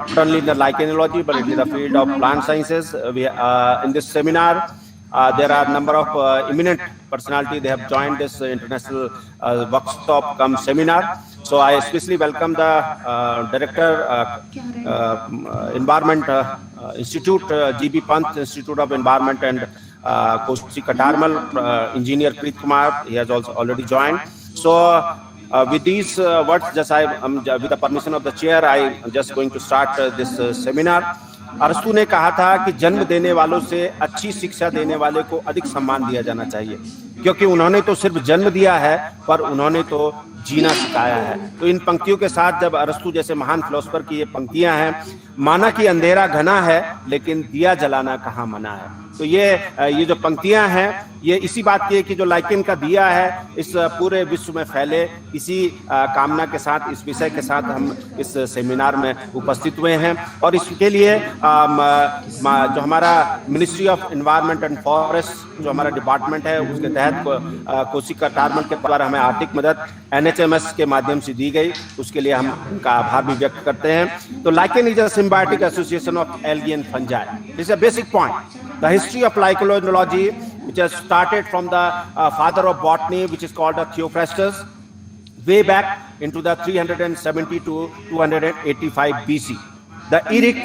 not only in the lichenology, but in the field of plant sciences. In this seminar, there are a number of eminent personalities. They have joined this International Workshop Cum Seminar. So I especially welcome the Director, Environment Institute, GB Pant Institute of Environment and Kosi Katarmal, Engineer Preet Kumar. He has also already joined. So with these words, just with the permission of the chair, I am just going to start this seminar. अरस्तु ने कहा था कि जन्म देने वालों से अच्छी शिक्षा देने वाले को अधिक सम्मान दिया जाना चाहिए, क्योंकि उन्होंने तो सिर्फ जन्म दिया है पर उन्होंने तो जीना सिखाया है। तो इन पंक्तियों के साथ जब अरस्तु जैसे महान फिलोसोफर की ये पंक्तियां हैं, माना कि अंधेरा घना है लेकिन दिया जलाना कहाँ मना है, तो ये जो पंक्तियां हैं ये इसी बात की है कि जो लाइकेन का दिया है इस पूरे विश्व में फैले, इसी कामना के साथ, इस विषय के साथ हम इस सेमिनार में उपस्थित हुए हैं। और इसके लिए जो हमारा ministry of environment and forest जो हमारा डिपार्टमेंट है उसके तहत कोसी कटारमल के द्वारा हमें आर्थिक मदद NHMS के माध्यम से दी गई, उसके लिए हम उनका आभार भी व्यक्त करते हैं। तो lichen is a symbiotic association of algae and fungi. This is a basic point. The history of lichenology, which has started from the father of botany, which is called Theophrastus, way back into the 370 to 285 BC. The Eric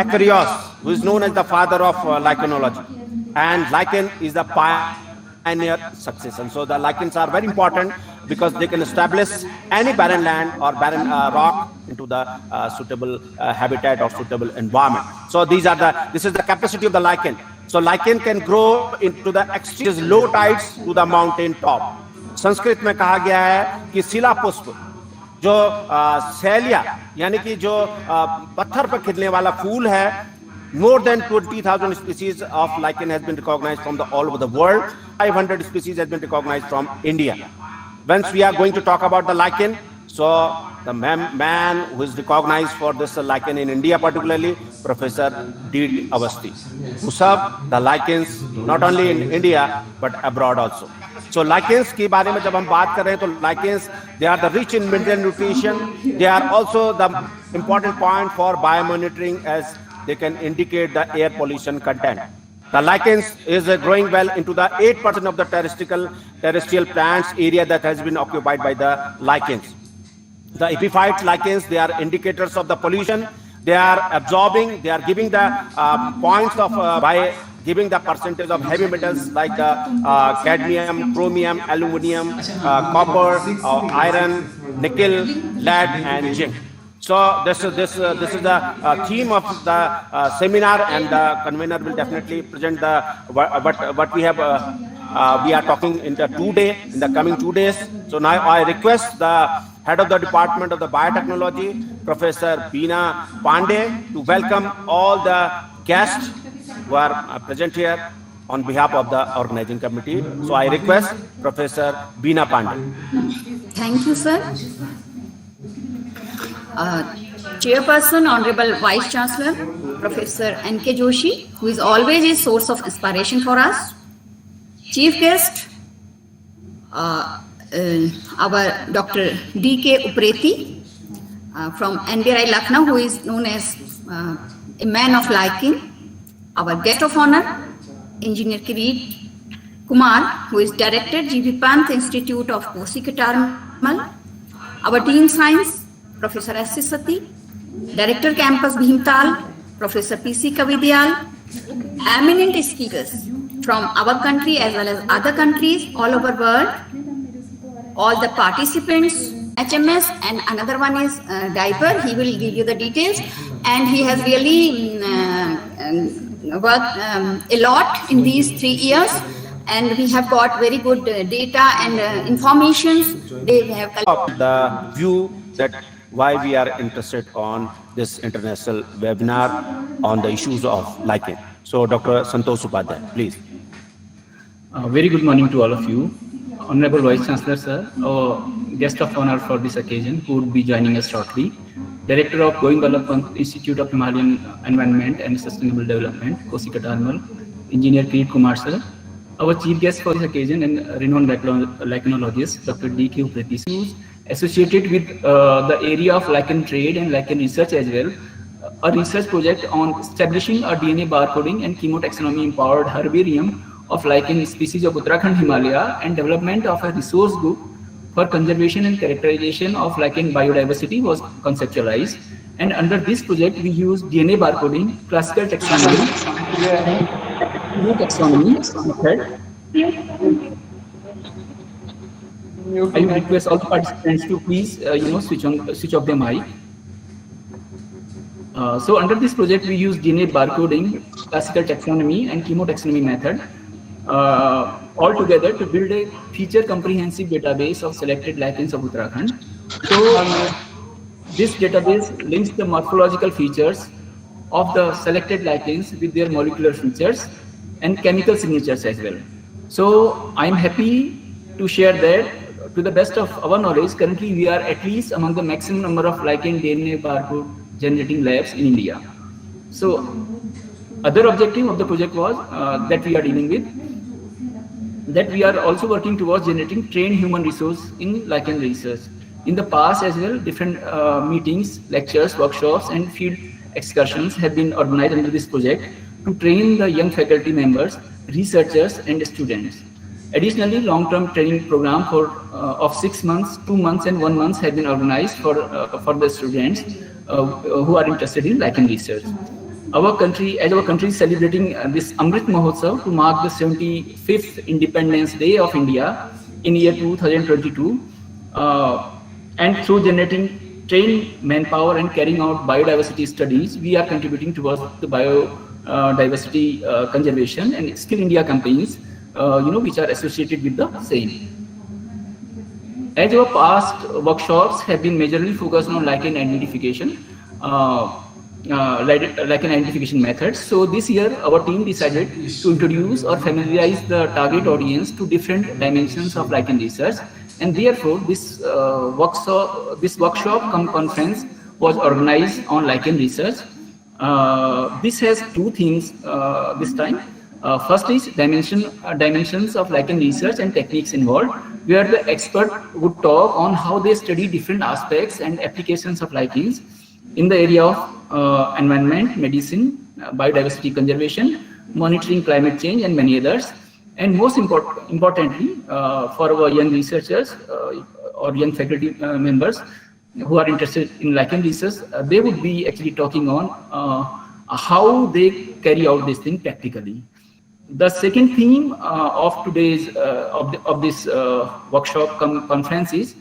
Acarius, who is known as the father of lichenology, and lichen is the pioneer succession. So the lichens are very important because they can establish any barren land or barren rock into the suitable habitat or suitable environment. So this is the capacity of the lichen. So lichen can grow into the extreme low tides to the mountain top. Sanskrit में कहा गया है कि शिला पुष्प जो शैलिया यानी कि जो पत्थर पर खिलने वाला फूल है, more than 20,000 species of lichen has been recognized from all over the world. 500 species has been recognized from India. Once we are going to talk about the lichen, so the man who is recognized for this lichen in India particularly, Professor D. Avasti, who served the lichens not only in India but abroad also. So lichens के बारे में जब हम बात कर रहे हैं तो lichens, they are the rich in mineral nutrition. They are also the important point for biomonitoring as they can indicate the air pollution content. The lichens is growing well into the 8% of the terrestrial plants area that has been occupied by the lichens. The epiphyte lichens, they are indicators of the pollution. They are absorbing, they are giving the points of by giving the percentage of heavy metals like cadmium, chromium, aluminium, copper, iron, nickel, lead, and zinc. So this is the theme of the seminar, and the convener will definitely present the what we have. We are talking in the coming 2 days. So now I request the head of the Department of the Biotechnology, Professor Beena Pandey, to welcome all the guests who are present here on behalf of the organizing committee. So I request Professor Beena Pandey. Thank you, sir. Chairperson, Honorable Vice Chancellor, Professor N.K. Joshi, who is always a source of inspiration for us. Chief guest, our Dr. D.K. Upreti from NBRI Lucknow, who is known as a man of lichen. Our guest of honor, Engineer Preet Kumar, who is Director, GB Pant Institute of Kosi Katarmal. Our Dean Science, Professor S. Sati, Director Campus Bhimtal, Professor P.C. Kavidyal, eminent speakers from our country as well as other countries all over the world, all the participants, HMS, and another one is Diaper. He will give you the details, and he has really worked a lot in these 3 years, and we have got very good data and informations. They have the view that why we are interested on this international webinar on the issues of lichen. So Dr. Santosh Upadhyay, please. Very good morning to all of you. Honorable Vice Chancellor, sir, our guest of honor for this occasion, who would be joining us shortly, Director of Govind Pant Institute of Himalayan Environment and Sustainable Development, Kosi Katarmal, Engineer Preet Kumar, sir, our chief guest for this occasion and renowned lichenologist, Dr. D.K. Upreti, who is associated with the area of lichen trade and lichen research as well. a research project on establishing a DNA barcoding and chemotaxonomy empowered herbarium of lichen species of Uttarakhand Himalaya and development of a resource book for conservation and characterization of lichen biodiversity was conceptualized. And under this project, we use DNA barcoding, classical taxonomy, taxonomy method. I would request all participants to please, switch off their mic. So under this project, we use DNA barcoding, classical taxonomy, and chemotaxonomy method all together to build a feature comprehensive database of selected lichens of Uttarakhand. So this database links the morphological features of the selected lichens with their molecular features and chemical signatures as well. So I'm happy to share that, to the best of our knowledge, currently we are at least among the maximum number of lichen DNA barcode generating labs in India. So other objective of the project was that we are dealing with, that we are also working towards generating trained human resource in lichen research. In the past as well, different meetings, lectures, workshops, and field excursions have been organized under this project to train the young faculty members, researchers, and students. Additionally, long-term training program of 6 months, 2 months, and 1 month have been organized for the students who are interested in lichen research. Our country is celebrating this Amrit Mahotsav to mark the 75th Independence Day of India in year 2022. And through generating trained manpower and carrying out biodiversity studies, we are contributing towards the biodiversity conservation and Skill India campaigns, which are associated with the same. As our past workshops have been majorly focused on lichen identification, lichen identification methods. So this year, our team decided to introduce or familiarize the target audience to different dimensions of lichen research. And therefore, this workshop cum conference was organized on lichen research. This has two themes this time. First is dimensions of lichen research and techniques involved, where the expert would talk on how they study different aspects and applications of lichens in the area of environment, medicine, biodiversity conservation, monitoring climate change, and many others. And most importantly, for our young researchers or young faculty members who are interested in lichen research, they would be actually talking on how they carry out this thing practically. The second theme of today's of this workshop conference is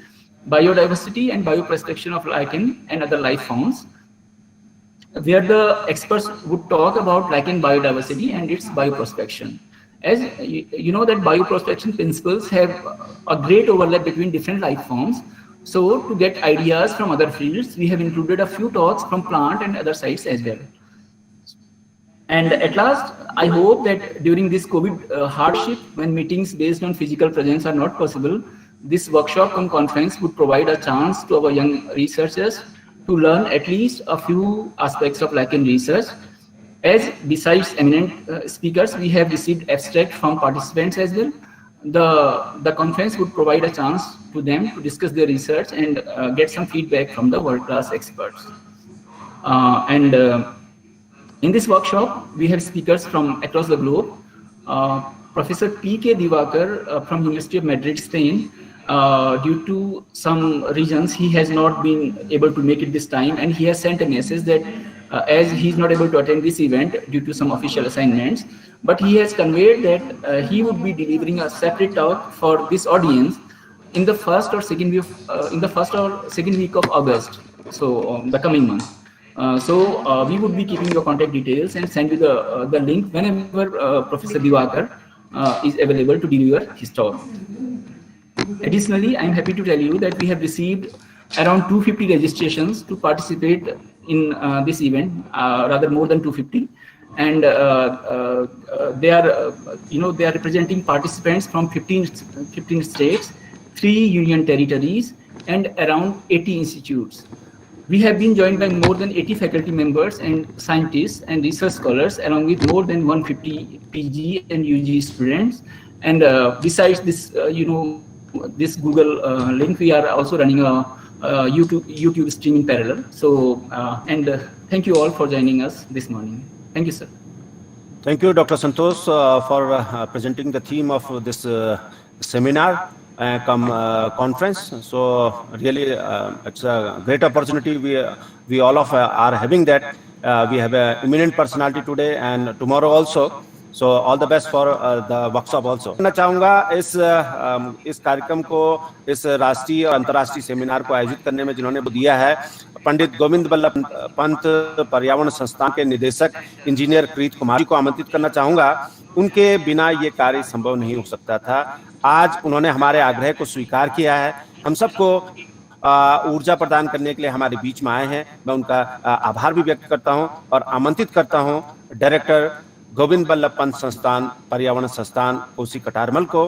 biodiversity and bioprospection of lichen and other life forms, where the experts would talk about lichen biodiversity and its bioprospection. As you know that bioprospection principles have a great overlap between different life forms. So to get ideas from other fields, we have included a few talks from plant and other sites as well. And at last, I hope that during this COVID hardship, when meetings based on physical presence are not possible, this workshop cum conference would provide a chance to our young researchers to learn at least a few aspects of lichen research. As besides eminent speakers, we have received abstract from participants as well. The conference would provide a chance to them to discuss their research and get some feedback from the world-class experts. In this workshop, we have speakers from across the globe. Professor P.K. Divakar from University of Madrid, Spain. Due to some reasons, he has not been able to make it this time, and he has sent a message that as he is not able to attend this event due to some official assignments, but he has conveyed that he would be delivering a separate talk for this audience in the first or second week of August, so the coming month. So we would be keeping your contact details and send you the link whenever Professor Divakar is available to deliver his talk. Additionally, I am happy to tell you that we have received around 250 registrations to participate in this event, rather more than 250, and they are representing participants from 15 states, 3 union territories, and around 80 institutes. We have been joined by more than 80 faculty members and scientists and research scholars, along with more than 150 PG and UG students. And besides this, this Google link, we are also running a YouTube stream in parallel. So, and Thank you all for joining us this morning. Thank you, sir. Thank you, Dr. Santosh, for presenting the theme of this seminar cum conference. So really, it's a great opportunity. We all of are having that. We have an eminent personality today and tomorrow also. So all the best for the workshop also. मैं चाहूँगा इस कार्यक्रम को, इस राष्ट्रीय और अंतर्राष्ट्रीय seminar को आयोजित करने में जिन्होंने दिया है, पंडित गोविंद बल्लभ पंत पर्यावरण संस्थान के निदेशक इंजीनियर प्रीत कुमार जी को आमंत्रित करना चाहूँगा। उनके बिना ये कार्य संभव नहीं हो सकता था। आज उन्होंने हमारे आग्रह को स्वीकार किया है, हम सबको ऊर्जा प्रदान करने के लिए हमारे बीच में आए हैं। मैं उनका आभार भी व्यक्त करता हूं और आमंत्रित करता हूं डायरेक्टर गोविंद बल्लभ पंत संस्थान पर्यावरण संस्थान कोसी कटारमल को,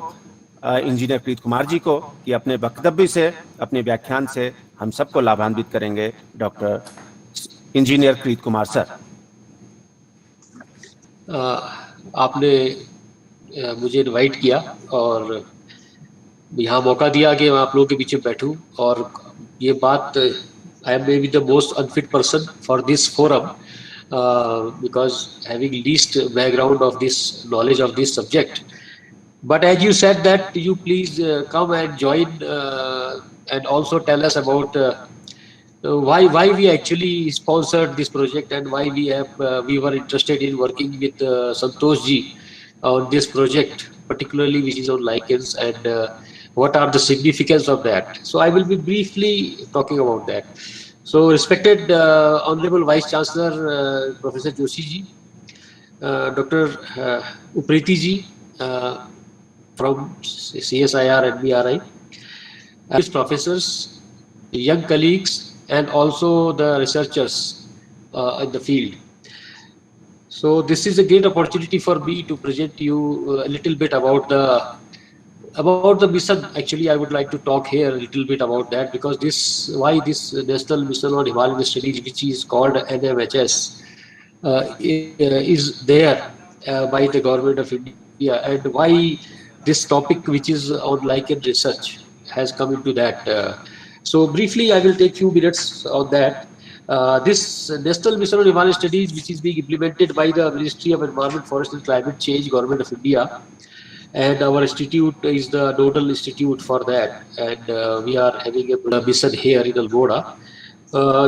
इंजीनियर प्रीत कुमार जी को, कि अपने वक्तव्य से, अपने व्याख्यान से हम सबको लाभान्वित करेंगे। Doctor engineer Preet Kumar sir. आपने मुझे इनवाइट किया और यहाँ मौका दिया कि मैं आप लोगों के पीछे बैठूं, और ये बात, I am may be the most unfit person for this forum because having least background of this knowledge of this subject. But as you said that you please come and join and also tell us about why we actually sponsored this project and why we were interested in working with Santosh ji on this project, particularly which is on lichens, and what are the significance of that. So I will be briefly talking about that. So respected Honorable Vice Chancellor Professor Joshi ji, Dr. Upriti ji from CSIR and BRI, his professors, young colleagues, and also the researchers in the field. So this is a great opportunity for me to present you a little bit about the mission. Actually, I would like to talk here a little bit about that, because this National Mission on Himalayan Studies, which is called NMHS, is there by the government of India, and why this topic, which is on lichen research, has come into that. So briefly, I will take few minutes on that. This National Mission on Himalayan Studies, which is being implemented by the Ministry of Environment, Forest and Climate Change, Government of India, and our institute is the nodal institute for that, and we are having a mission here in Almora.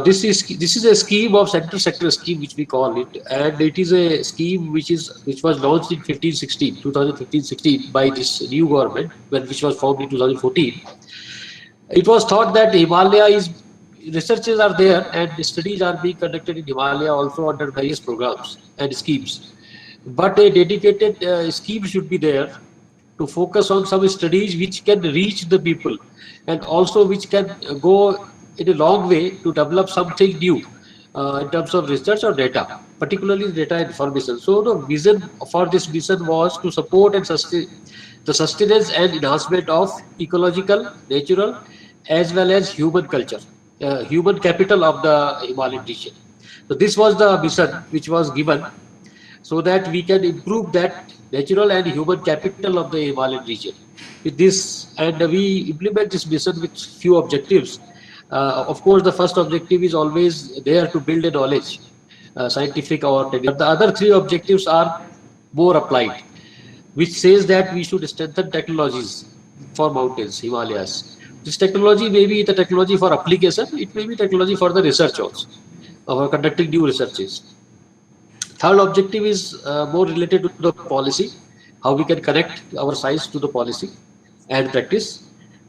This is a scheme of sector scheme, which we call it, and it is a scheme which was launched in 2015-16 by this new government, which was formed in 2014. It was thought that Himalaya researches are there and studies are being conducted in Himalaya also under various programs and schemes, but a dedicated scheme should be there to focus on some studies which can reach the people and also which can go in a long way to develop something new in terms of research or data, particularly data information. So the vision for this mission was to support and sustain the sustenance and enhancement of ecological, natural, as well as human culture, human capital of the Himalayan region. So this was the mission which was given, so that we can improve that natural and human capital of the Himalayan region. With this, and we implement this mission with few objectives. Of course, the first objective is always there to build a knowledge, scientific or technical. The other three objectives are more applied, which says that we should strengthen technologies for mountains, Himalayas. This technology may be the technology for application, it may be technology for the research also, for conducting new researches. Third objective is more related to the policy, how we can connect our science to the policy and practice.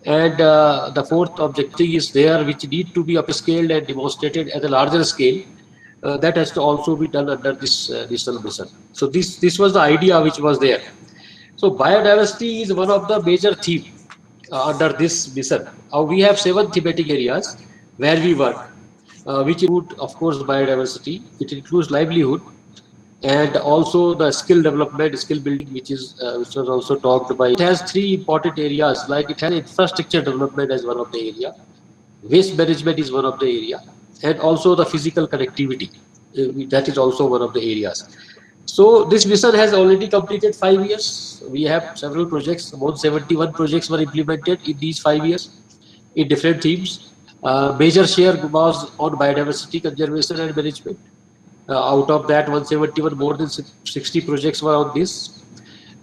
And the fourth objective is there, which need to be upscaled and demonstrated at a larger scale. That has to also be done under this national mission. So this was the idea which was there. So biodiversity is one of the major themes under this mission. We have 7 thematic areas where we work, which include, of course, biodiversity. It includes livelihood, and also the skill development, skill building, which was also talked by. It has 3 important areas, like it has infrastructure development as one of the area, waste management is one of the area, and also the physical connectivity, that is also one of the areas. So this mission has already completed 5 years. We have several projects, about 71 projects were implemented in these 5 years in different themes. Major share was on biodiversity conservation and management. Out of that 171, more than 60 projects were on this.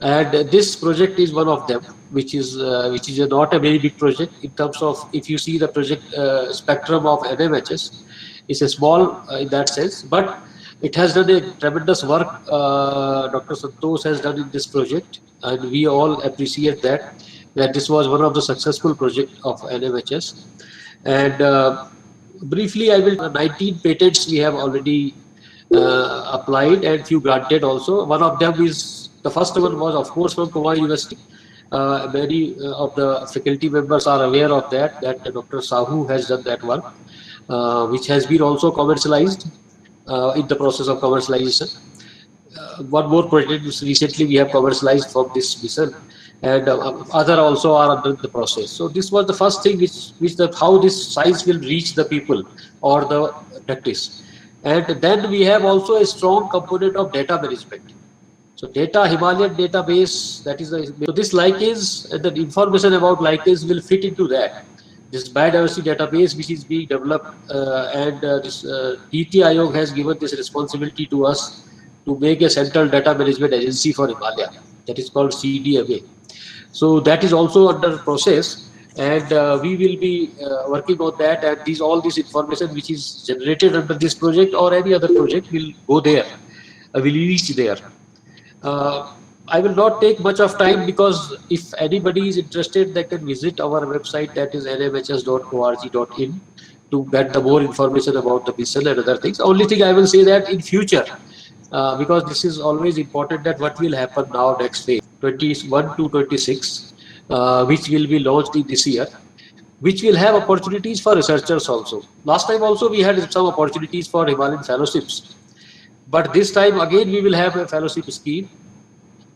And this project is one of them, which is not a very big project in terms of, if you see the project spectrum of NMHS, it's a small in that sense, but it has done a tremendous work. Dr. Santosh has done in this project, and we all appreciate that this was one of the successful projects of NMHS. And briefly, I will 19 patents we have already applied and few granted also. One of them is, the first one was of course from Kuwait University. Many of the faculty members are aware of that Dr. Sahu has done that work, which has been also commercialized, in the process of commercialization. One more project recently we have commercialized from this mission, and other also are under the process. So this was the first thing how this science will reach the people or the practice. And then we have also a strong component of data management. So Himalayan database, that is so this lichens and the information about lichens will fit into that. This biodiversity database which is being developed, and this DT Ayog has given this responsibility to us to make a central data management agency for Himalaya, that is called CDMA. So that is also under process, and we will be working on that, and all this information which is generated under this project or any other project will go there, will reach there. I will not take much of time, because if anybody is interested, they can visit our website, that is nmhs.org.in, to get the more information about the mission and other things. Only thing I will say that in future, because this is always important, that what will happen now next phase 21 to 26, which will be launched in this year, which will have opportunities for researchers also. Last time also we had some opportunities for Himalayan fellowships, but this time again we will have a fellowship scheme,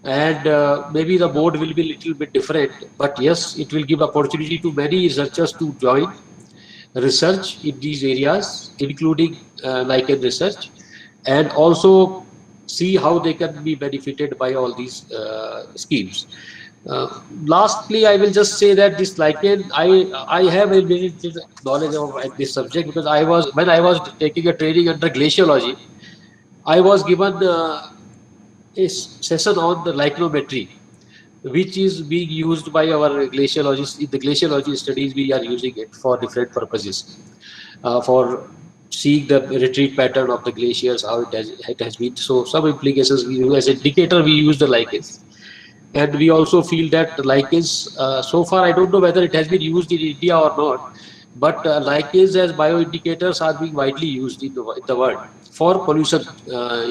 and maybe the board will be a little bit different, but yes, it will give opportunity to many researchers to join research in these areas, including lichen research, and also see how they can be benefited by all these schemes. Lastly, I will just say that this lichen, I have a limited knowledge of this subject, because when I was taking a training under glaciology, I was given a session on the lichenometry, which is being used by our glaciologists. In the glaciology studies, we are using it for different purposes, for seeing the retreat pattern of the glaciers, how it has been. So some implications we use as indicator, we use the lichens. And we also feel that lichens, so far I don't know whether it has been used in India or not, but lichens as bioindicators are being widely used in the world for pollution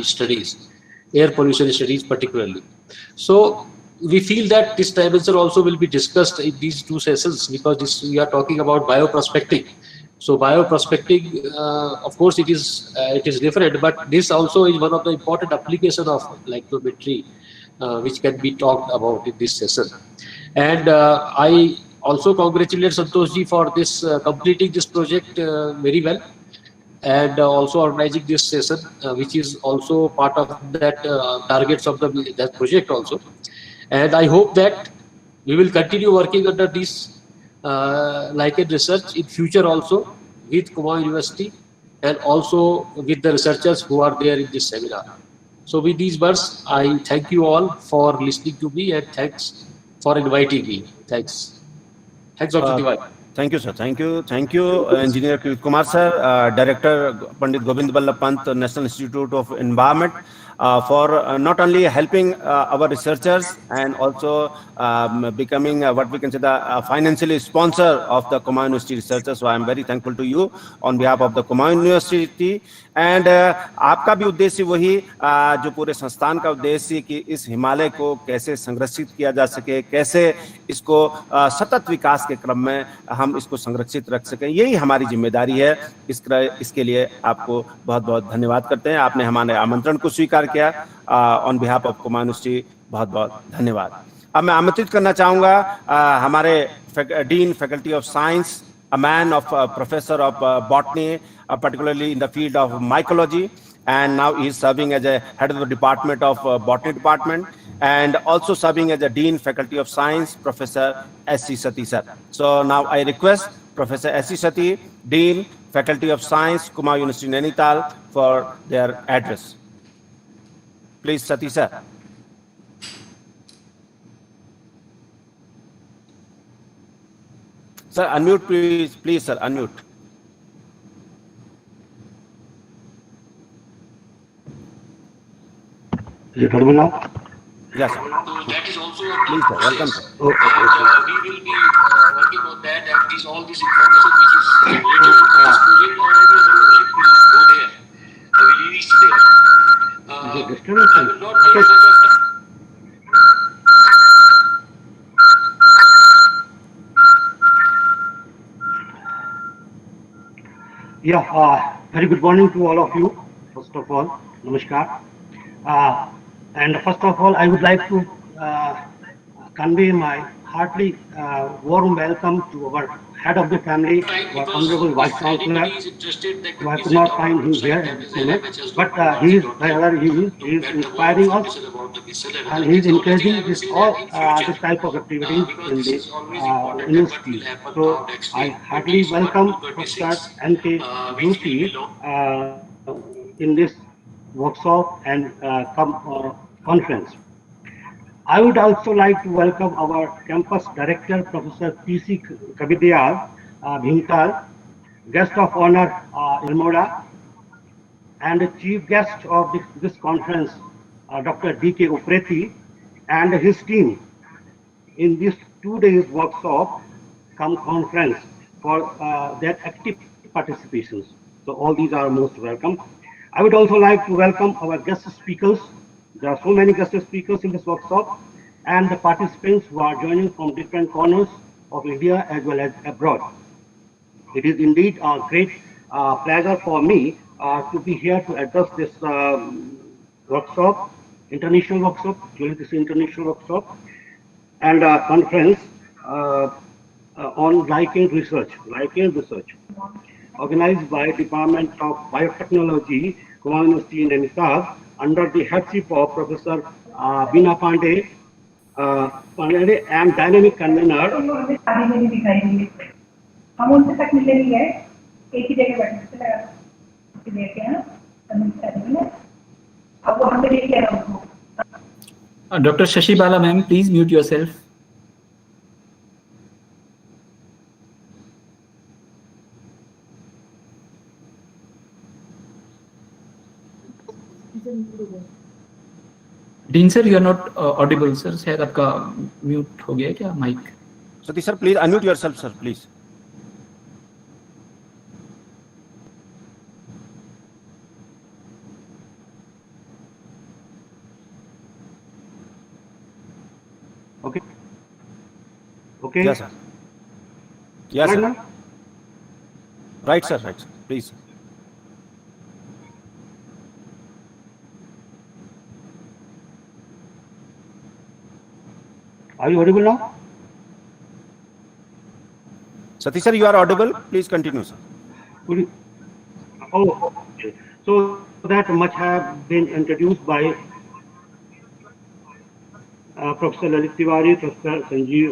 studies, air pollution studies particularly. So we feel that this dimension also will be discussed in these two sessions, because we are talking about bioprospecting. So bioprospecting, of course, it is different, but this also is one of the important applications of lichenometry, which can be talked about in this session. And I also congratulate Santoshji for this completing this project very well, and also organizing this session, which is also part of that targets of that project also. And I hope that we will continue working under this lichen research in future also with Kuwait University, and also with the researchers who are there in this seminar. So with these words, I thank you all for listening to me, and thanks for inviting me. Thanks. Thanks, Dr. Tiwari. Thank you, sir. Thank you, Engineer Kirit Kumar, sir, Director Pandit Govind Ballabh Pant, National Institute of Environment, for not only helping our researchers and also becoming what we can say the financially sponsor of the Kumaon University researchers. So I am very thankful to you on behalf of the Kumaon University. And आपका भी उद्देश्य वही जो पूरे संस्थान का उद्देश्य कि इस हिमालय को कैसे संरक्षित किया जा सके, कैसे इसको सतत विकास के क्रम में हम इसको संरक्षित रख सकें, यही हमारी जिम्मेदारी है। इसके लिए आपको बहुत बहुत धन्यवाद करते हैं। आपने हमारे आमंत्रण को स्वीकार किया। On behalf of Kumaon university बहुत बहुत धन्यवाद। अब मैं आमंत्रित करना चाहूँगा हमारे dean faculty of science, a man of professor of botany, particularly in the field of mycology, and now he is serving as a head of the department of botany department, and also serving as a dean faculty of science, Professor S.C. Sati sir. So now I request Professor S.C. Sati, Dean Faculty of Science, Kumar University, Nainital, for their address. Please, Satish sir. Sir, unmute, please. Please, sir, unmute. Is it audible now? Yes, sir. So that is also a Please, sir. Welcome, sir. and we will be working on that, and all this information which is related to this project or any other project will go there. Will reach there. I will not take much of time. Yeah, very good morning to all of you. First of all, namaskar. And first of all, I would like to convey my heartily warm welcome to our head of the family, our Honorable Vice Chancellor. So I could not find him here at this moment, but he is wherever he is inspiring us, and he is encouraging this this type of activities in the university. So I heartily welcome Professor N.K. Joshi in this workshop and conference. I would also like to welcome our campus director, Professor P.C. Kabidiyar Bhimtal, guest of honor Ilmoda, and the chief guest of this conference, Dr. D.K. Upreti, and his team in this 2 days workshop cum conference for their active participations. So all these are most welcome. I would also like to welcome our guest speakers. There are so many guest speakers in this workshop, and the participants who are joining from different corners of India as well as abroad. It is indeed a great pleasure for me to be here to address this workshop, international workshop, during this international workshop and conference on Lichen Research, organized by Department of Biotechnology, Kumar University in Nainital, under the headship of Professor Bina Pandey, and dynamic convener. हम उनसे तक मिलने नहीं गए, एक ही जगह बैठने से लगा कि लेके आना, अब वो हमें लेके आना उनको। Dr. Shashi Bala ma'am, please mute yourself. Dean sir, you are not audible sir. शायद आपका mute हो गया क्या mic? Satish sir, please unmute yourself, sir, please. Okay. Okay. Yes, sir. Yes, Right sir. now? Right, sir. Right, sir. Please. Are you audible now? Satish sir, you are audible. Please continue, sir. Oh, okay. So that much have been introduced by Professor Lalit Tiwari, Professor Sanjeev,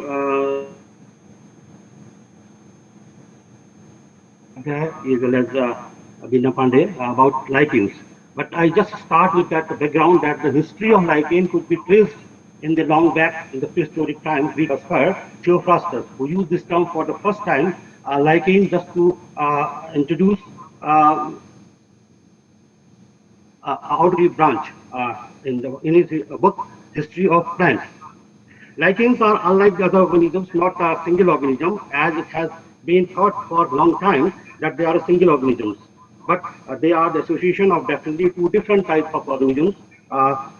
as well as Bina Pandey about lichens. But I just start with that background that the history of lichen could be traced in the long back in the prehistoric times. We heard Theophrastus, who used this term for the first time, lichen, just to introduce outry branch in his book History of Plants. Lichens are unlike the other organisms, not a single organism, as it has been thought for a long time that they are single organisms. But they are the association of definitely two different types of organisms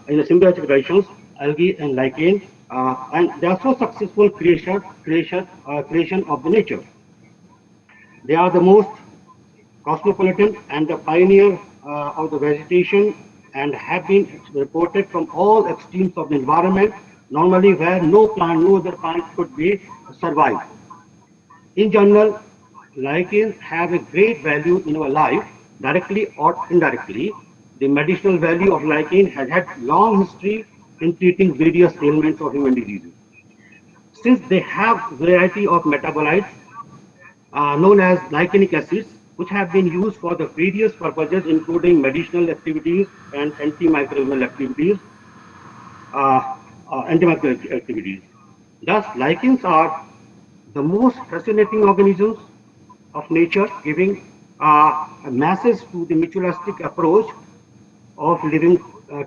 in the symbiotic relations, algae and lichen, and they are so successful creation of the nature. They are the most cosmopolitan and the pioneer of the vegetation, and have been reported from all extremes of the environment, normally where no other plant could be survive. In general, lichens have a great value in our life, directly or indirectly. The medicinal value of lichen has had long history in treating various ailments of human diseases. Since they have variety of metabolites known as lichenic acids, which have been used for the various purposes, including medicinal activities and antimicrobial activities. Antimicrobial activities. Thus, lichens are the most fascinating organisms of nature, giving a message to the mutualistic approach of living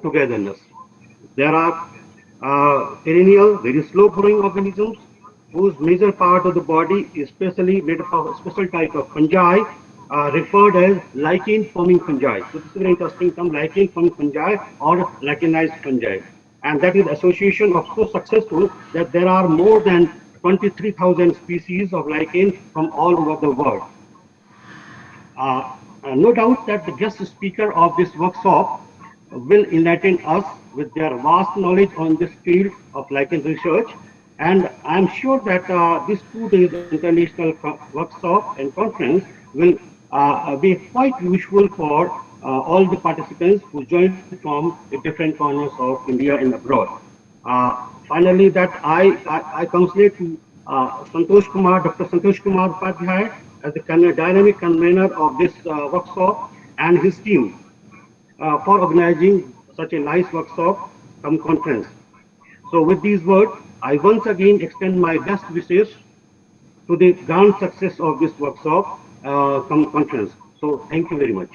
togetherness. There are perennial, very slow-growing organisms whose major part of the body is specially made up of a special type of fungi, referred as lichen-forming fungi. So this is a very interesting term, lichen-forming fungi or lichenized fungi. And that is association of so successful that there are more than 23,000 species of lichen from all over the world. No doubt that the guest speaker of this workshop will enlighten us with their vast knowledge on this field of lichen research. And I'm sure that this 2 days international workshop and conference will be quite useful for all the participants who join from the different corners of India and abroad. Finally, that I congratulate to Santosh Kumar, Dr. Santosh Kumar Upadhyay, as the dynamic convener of this workshop and his team for organizing such a nice workshop come conference. So with these words, I once again extend my best wishes to the grand success of this workshop come conference. So thank you very much.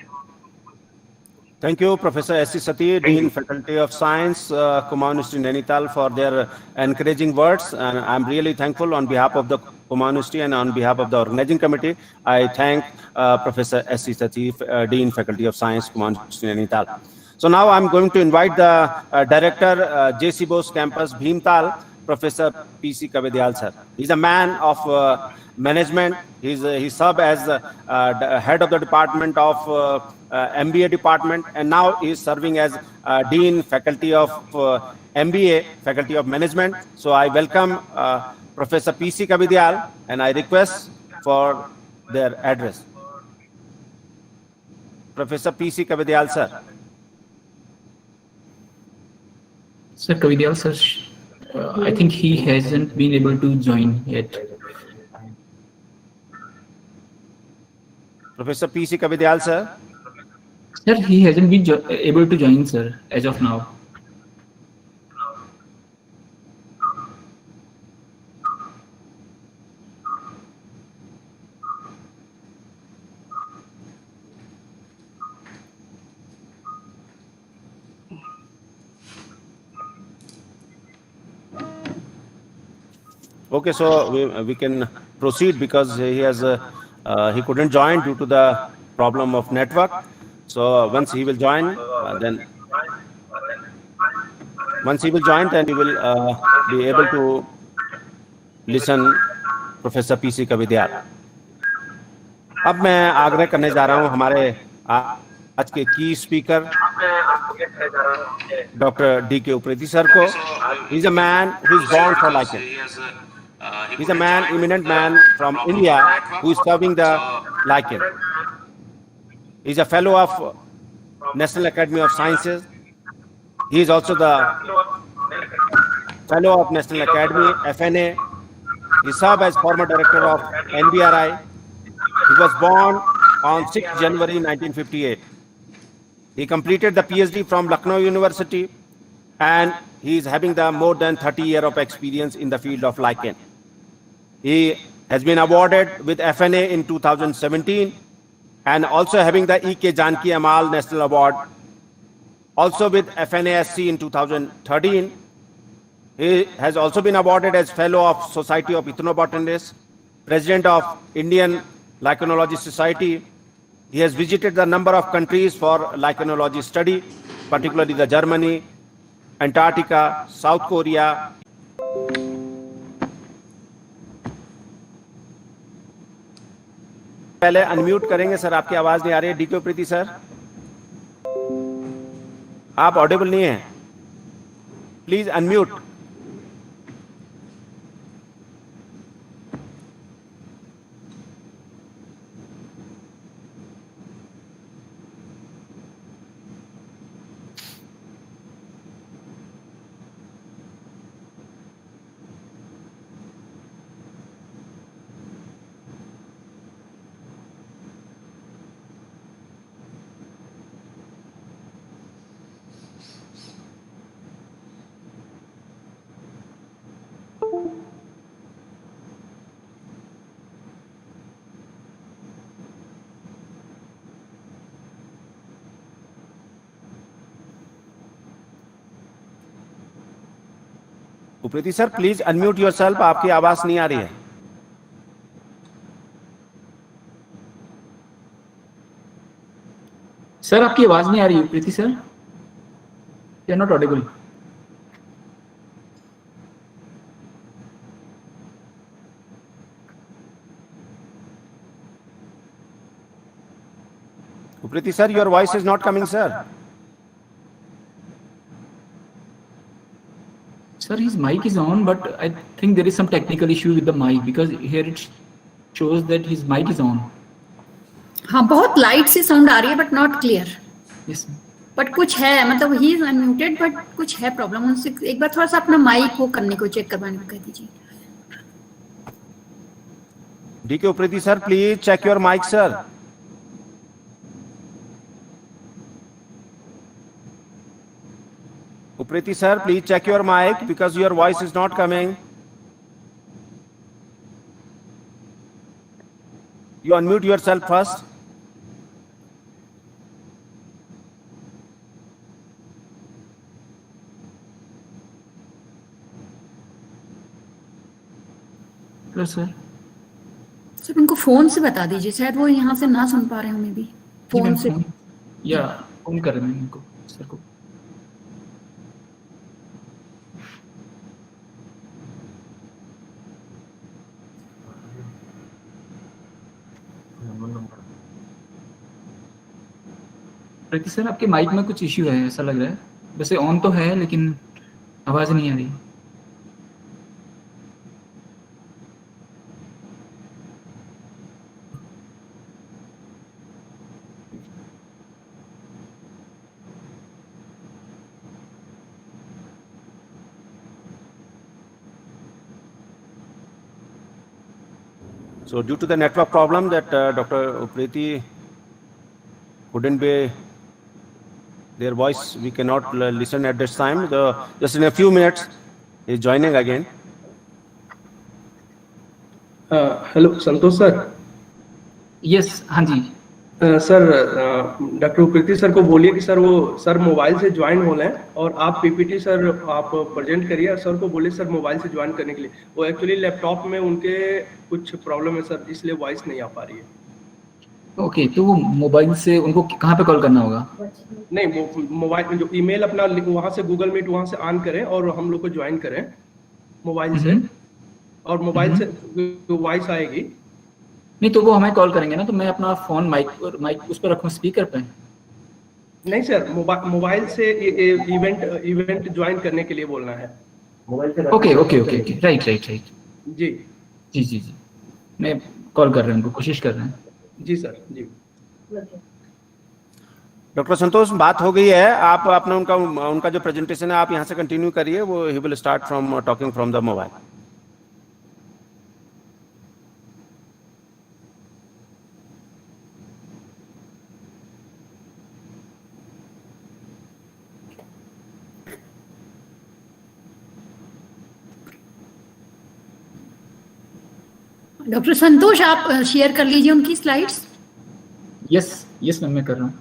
Thank you, Professor S.C. Sati, Thank Dean, you. Faculty of Science, Kuma University, Nainital, for their encouraging words. And I'm really thankful on behalf of the Kuma University and on behalf of the organizing committee. I thank Professor S.C. Sati, Dean, Faculty of Science, Kuma University, Nainital. So now I'm going to invite the Director, J.C. Bose Campus, Bhimtal, Professor P.C. Kavidyal, sir. He's a man of management. He served as the head of the department of MBA department, and now he is serving as Dean, Faculty of MBA, Faculty of Management. So I welcome Professor P.C. Kavidyal, and I request for their address. Professor P.C. Kavidyal, sir. Sir Kavidyal, sir, I think he hasn't been able to join yet. Professor P.C. Kavidyal, sir. Sir, he hasn't been able to join, sir, as of now. Okay, so we can proceed because he couldn't join due to the problem of network. So once he will join, then we will be able to listen Professor P.C. Kavidyal. अब मैं आग्रह करने जा रहा हूं हमारे आज के की speaker doctor DK. Upreti sir को. He is a man who is born for lichen. He is a man, eminent man from India who is serving the lichen. He is a fellow of National Academy of Sciences. He is also the fellow of National Academy, FNA. He served as former director of NBRI. He was born on 6 January 1958. He completed the PhD from Lucknow University, and he is having the more than 30 years of experience in the field of lichen. He has been awarded with FNA in 2017 and also having the E.K. Janki Amal National Award. Also with FNASC in 2013. He has also been awarded as Fellow of Society of Ethnobotanists, President of Indian Lichenology Society. He has visited the number of countries for lichenology study, particularly the Germany, Antarctica, South Korea. पहले unmute करेंगे sir, आपकी आवाज नहीं आ रही है. DK. Upreti sir, आप Audible नहीं हैं. Please unmute. Upreti sir please unmute yourself, आपकी आवाज नहीं आ रही है। सर आपकी आवाज नहीं आ रही Preeti sir, you are not audible. Upreti sir, your voice is not coming sir. Sir, his mic is on, but I think there is some technical issue with the mic because here it shows that his mic is on. हाँ, बहुत light सी sound आ रही है but not clear. Yes. But कुछ है, मतलब he is unmuted but कुछ है problem. उनसे एक बार थोड़ा सा अपना माइक वो करने को, चेक करवाने को कह दीजिए। DK Upreti sir please check your mic sir. Upreti sir, please check your mic because your voice is not coming. You unmute yourself first. Hello sir. Sir इनको फोन से बता दीजिए, शायद वो यहाँ से ना सुन पा रहे होंगे भी फोन से। या फोन कर रहे हैं इनको सर को। प्रीति सर आपके माइक में कुछ इश्यू है ऐसा लग रहा है, वैसे ऑन तो है लेकिन आवाज नहीं आ रही। So due to the network problem that Dr. Upreti couldn't be, their voice we cannot listen at this time. Just in a few minutes is joining again. Hello Santosh sir. Yes हाँ जी। Sir doctor Upreti sir को बोलिए कि sir वो sir mobile से join हो लें और आप पीपीटी सर आप प्रेजेंट करिए और सर को बोलिए सर मोबाइल से ज्वाइन करने के लिए। वो एक्चुअली लैपटॉप में उनके कुछ प्रॉब्लम है सर, इसलिए वॉइस नहीं आ पा रही है। ओके तो वो मोबाइल से उनको कहाँ पे कॉल करना होगा? नहीं, वो मोबाइल जो ईमेल अपना वहाँ से गूगल मीट वहाँ से ऑन करें और हम लोग को ज्वाइन करें मोबाइल से, और मोबाइल से वॉइस आएगी। नहीं तो वो हमें कॉल करेंगे ना, तो मैं अपना फोन माइक उस पर रखूं स्पीकर पे? नहीं सर, मोबाइल से इवेंट ज्वाइन करने के लिए बोलना है। Okay okay okay okay right जी जी जी जी मैं कॉल कर रहा हूँ उनको, कोशिश कर रहे हैं। जी सर जी। डॉक्टर संतोष बात हो गई है, आप अपना उनका जो प्रेजेंटेशन है आप यहाँ से कंटिन्यू करिए। वो ही will start from talking from the mobile. Doctor Santosh आप शेयर कर लीजिए उनकी स्लाइड्स। यस मैम मैं कर रहा हूँ।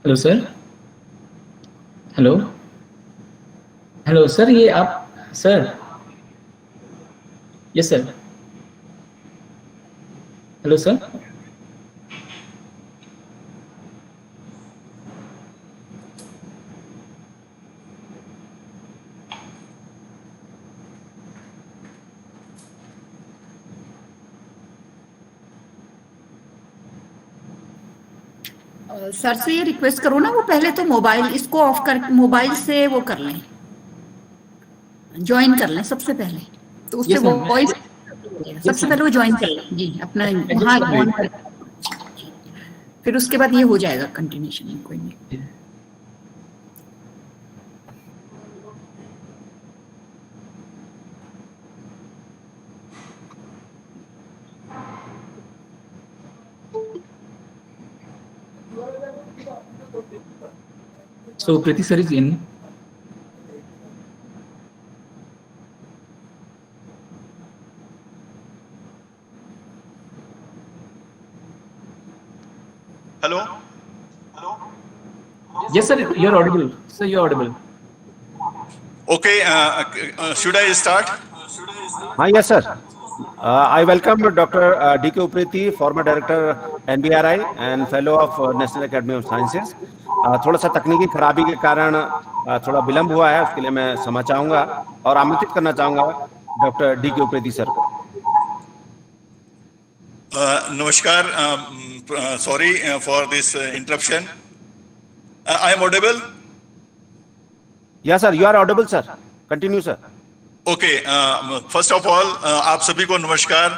Hello sir. हेलो सर, ये आप sir? Yes sir. Hello sir. Sir से ये रिक्वेस्ट करो ना, वो पहले तो मोबाइल इसको ऑफ कर, मोबाइल से वो कर लें, ज्वाइन कर लें सबसे पहले, तो उससे वो वॉइस सबसे पहले वो ज्वाइन कर लें जी अपना वहाँ ऑन कर, फिर उसके बाद ये हो जाएगा कंटिन्यूशन। कोई नहीं। So Priti sir is in. Hello? Yes, sir, you're audible. Sir, you're audible. Okay, should I start? Yes, sir. I welcome Dr. D.K. Upriti, former director NBRI and fellow of National Academy of Sciences. थोड़ा सा तकनीकी खराबी के कारण थोड़ा विलंब हुआ है, उसके लिए मैं क्षमा चाहूंगा और आमंत्रित करना चाहूंगा डॉक्टर डी.के. उप्रेती सर को. Namaskar. Sorry for this interruption. I am audible? Yes, sir. You are audible, sir. Continue, sir. Okay. First of all, आप सभी को नमस्कार.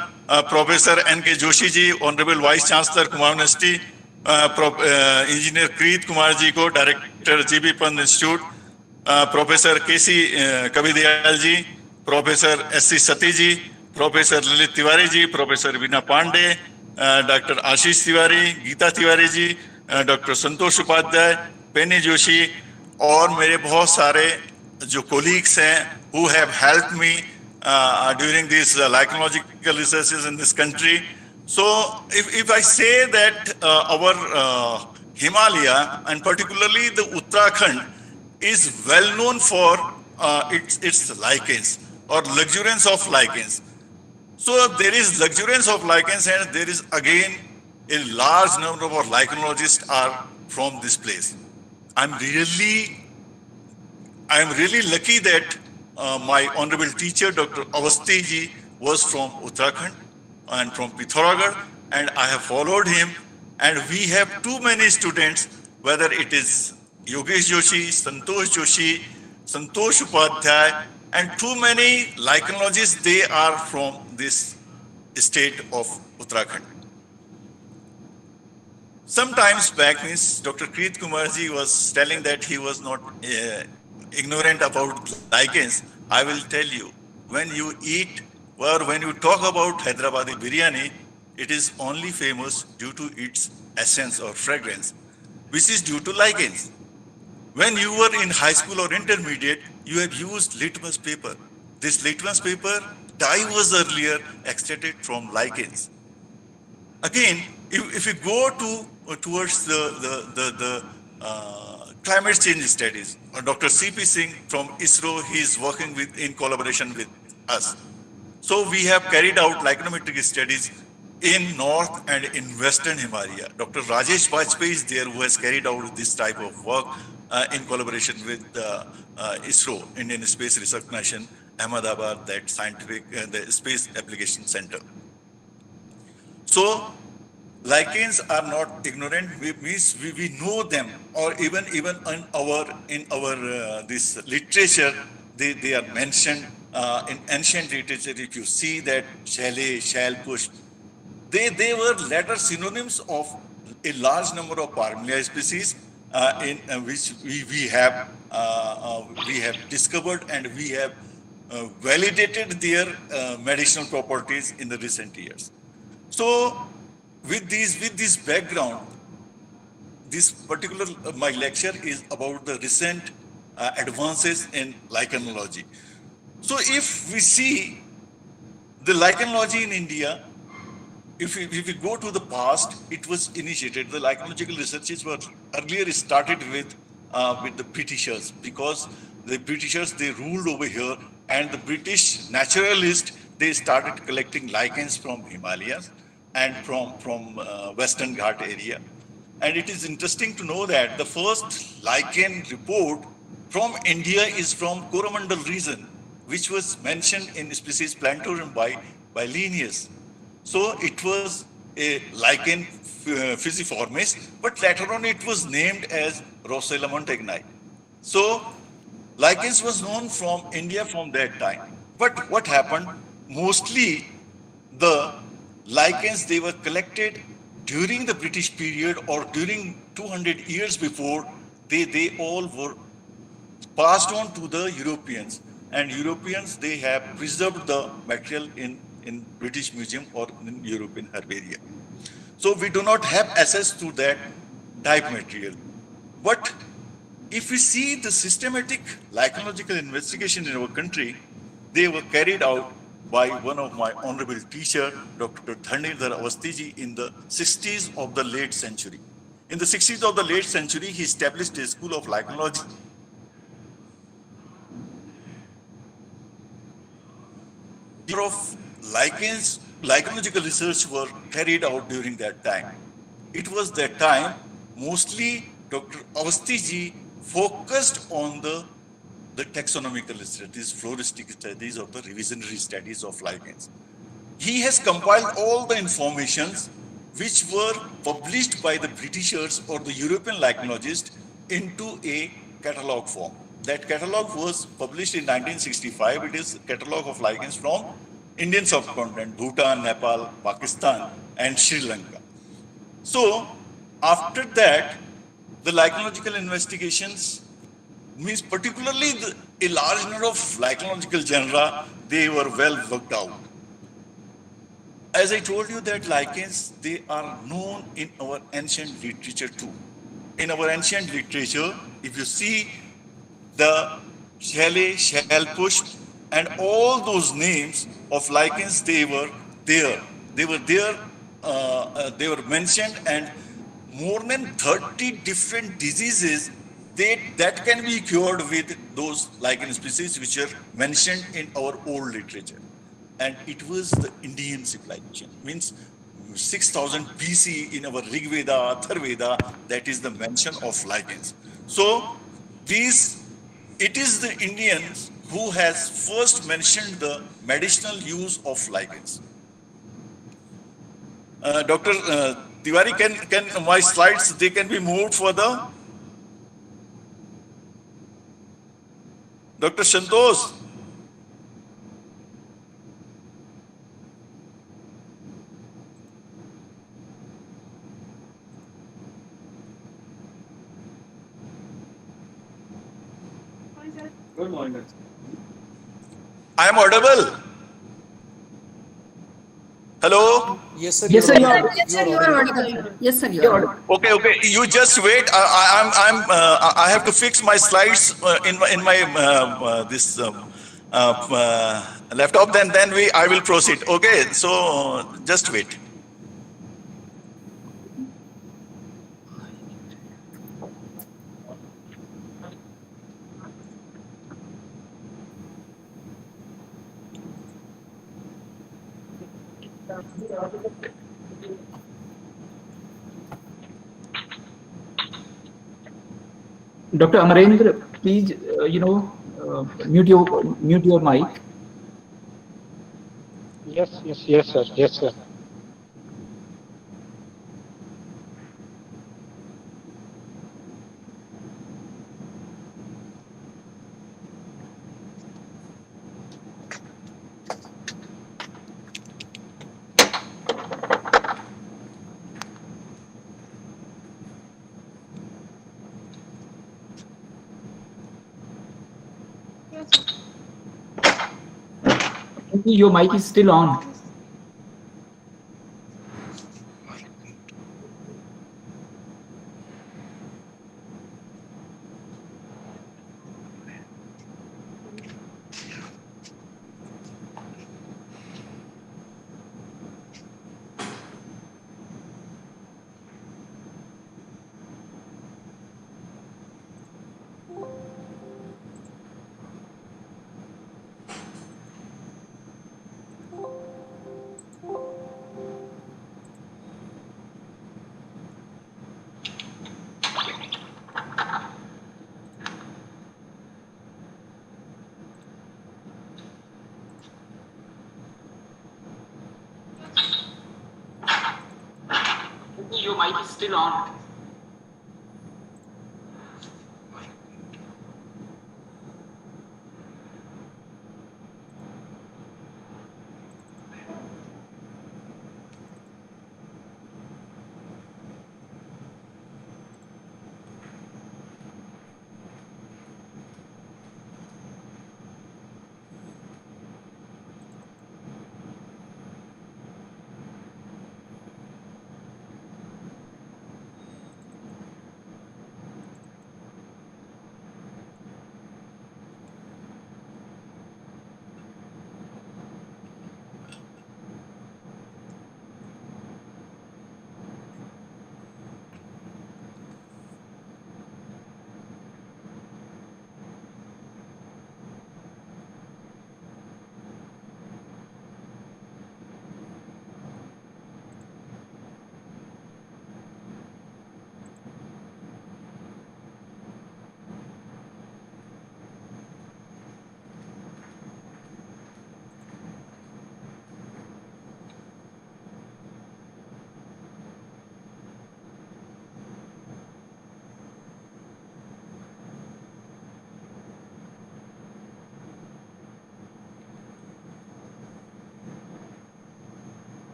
Professor NK Joshi ji, honourable vice chancellor Kumar university, engineer Preet Kumar ji को, director GB Pant institute, professor KC Kavidayal ji, professor SC Sati ji, professor Lalit Tiwari ji, professor Veena Pande, doctor Ashish Tiwari, Geeta Tiwari ji, doctor Santosh Upadhyay, Penny Joshi और मेरे बहुत सारे जो कोलीग्स हैं who have helped me during these lichenological researches in this country. So if I say that our Himalaya and particularly the Uttarakhand is well known for its lichens or luxuriance of lichens. So there is luxuriance of lichens and there is again a large number of our lichenologists are from this place. I'm really lucky that my honorable teacher, Dr. Avasthi ji, was from Uttarakhand and from Pithoragarh, and I have followed him. And we have too many students, whether it is Yogesh Joshi, Santosh Joshi, Santosh Upadhyay, and too many lichenologists, they are from this state of Uttarakhand. Sometimes back, Dr. Preet Kumar ji was telling that he was not ignorant about lichens. I will tell you, when you eat or when you talk about Hyderabadi biryani, it is only famous due to its essence or fragrance, which is due to lichens. When you were in high school or intermediate, you have used litmus paper. This litmus paper, dye was earlier extracted from lichens. Again, if you go towards the climate change studies, Dr. C.P. Singh from ISRO, he is working in collaboration with us. So we have carried out lichenometric studies in North and in Western Himalaya. Dr. Rajesh Vajpayee is there who has carried out this type of work in collaboration with ISRO, Indian Space Research Mission, Ahmedabad, that scientific, the Space Application Center. So lichens are not ignorant. We know them, or even in our this literature, they are mentioned in ancient literature. If you see that chalet, shalpush, they were later synonyms of a large number of Parmelia species in which we have discovered and we have validated their medicinal properties in the recent years. So with this background, this particular my lecture is about the recent advances in lichenology. So if we see the lichenology in India, if we go to the past, it was initiated. The lichenological researches were earlier started with the Britishers, because the Britishers, they ruled over here, and the British naturalists, they started collecting lichens from Himalayas and from Western Ghat area. And it is interesting to know that the first lichen report from India is from Coromandel region, which was mentioned in species Plantorium by Linnaeus. So it was a lichen physiformis, but later on it was named as Rossella montagnai. So lichens was known from India from that time. But what happened? Mostly the lichens, they were collected during the British period or during 200 years before. They all were passed on to the Europeans, and Europeans, they have preserved the material in British Museum or in European herbaria. So we do not have access to that type material. But if we see the systematic lichenological investigation in our country, they were carried out by one of my honorable teacher, Dr. Dhanidhar Awasthiji, in the 60s of the late century. In the 60s of the late century, he established a school of lichenology. Of lichens, lichenological research were carried out during that time. It was that time mostly Dr. Awasthiji focused on the taxonomical studies, floristic studies, or the revisionary studies of lichens. He has compiled all the informations which were published by the Britishers or the European lichenologists into a catalog form. That catalog was published in 1965. It is a catalog of lichens from Indian subcontinent, Bhutan, Nepal, Pakistan, and Sri Lanka. So, after that, the lichenological investigations means particularly a large number of lichenological genera, they were well worked out. As I told you that lichens, they are known in our ancient literature too. In our ancient literature, if you see the chalet, shellpush, and all those names of lichens, they were there. They were there, they were mentioned, and more than 30 different diseases that can be cured with those lichen species which are mentioned in our old literature. And it was the Indian civilization, means 6000 BC in our Rig Veda, Atharveda, that is the mention of lichens. So it is the Indians who has first mentioned the medicinal use of lichens. Dr. Tiwari, can my slides, they can be moved further? Dr. Santosh. Good morning. I am audible. Hello? Yes, sir. Yes, sir. Yes, sir, you are audible. Yes, sir, you are audible. Okay. You just wait. I have to fix my slides in my this laptop. Then I will proceed. Okay. So just wait. Dr. Amarendra, please, mute your mic. Yes, sir. Your mic is still on. Your mic is still on.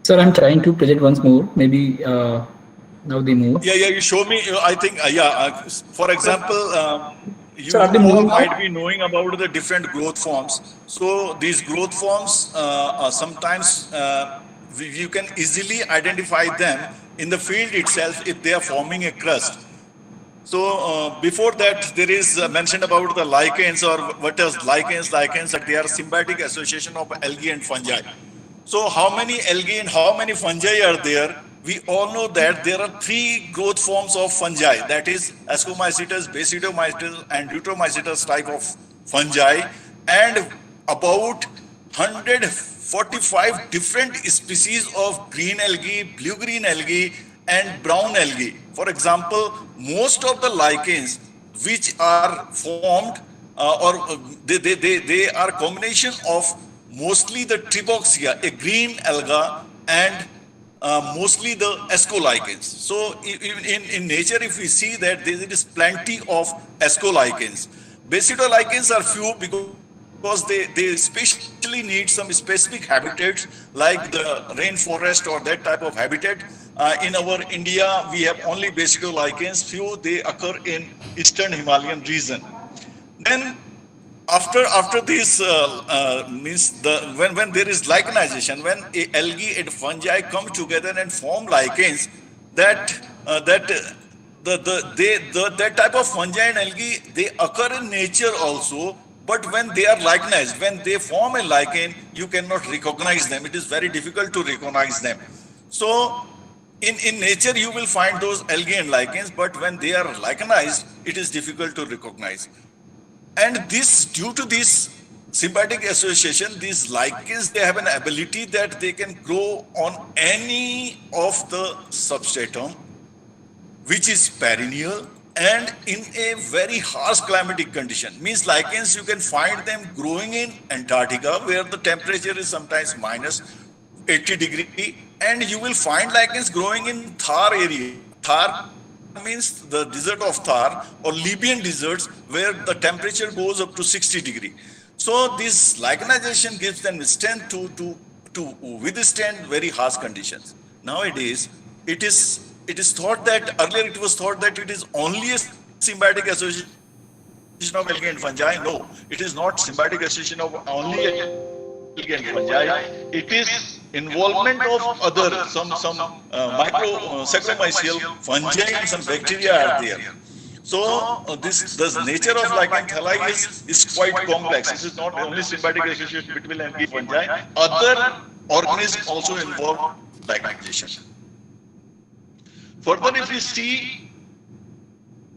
Sir, I'm trying to project once more. Maybe now they move. Yeah, you show me. I think, for example, you Sir, are they all moving now? might be knowing about the different growth forms. So these growth forms, sometimes you can easily identify them in the field itself if they are forming a crust. So before that, there is mentioned about the lichens, or what is lichens? Lichens, that they are symbiotic association of algae and fungi. So how many algae and how many fungi are there? We all know that there are 3 growth forms of fungi, that is Ascomycetes, Basidiomycetes and Deuteromycetes type of fungi, and about 145 different species of green algae, blue-green algae and brown algae. For example, most of the lichens which are formed they are combination of mostly the Triboxia, a green alga, and mostly the ascolichens. So in nature, if we see that there is plenty of ascolichens. Basidolichens are few because they especially need some specific habitats like the rainforest or that type of habitat. In our India, we have only basidolichens. Few they occur in eastern Himalayan region. Then after this means when there is lichenization, when algae and fungi come together and form lichens, that type of fungi and algae, they occur in nature also. But when they are lichenized, when they form a lichen, you cannot recognize them. It is very difficult to recognize them. So in nature, you will find those algae and lichens, but when they are lichenized, it is difficult to recognize. And this, due to this symbiotic association, these lichens, they have an ability that they can grow on any of the substratum, which is perennial and in a very harsh climatic condition. Means lichens, you can find them growing in Antarctica, where the temperature is sometimes minus 80 degree, and you will find lichens growing in Thar area. Thar means the desert of Thar or Libyan deserts, where the temperature goes up to 60 degree. So this lichenization gives them strength to withstand very harsh conditions. Nowadays, it is thought that, earlier it was thought that it is only a symbiotic association of algae and fungi. No, it is not symbiotic association of only algae and fungi. It is involvement of other some micro saccharomyceal fungi and some bacteria are there. So the nature of lichen thalli is quite complex. This is not only symbiotic association between algae and fungi. Other organisms also involve lichenization. Further, if we see,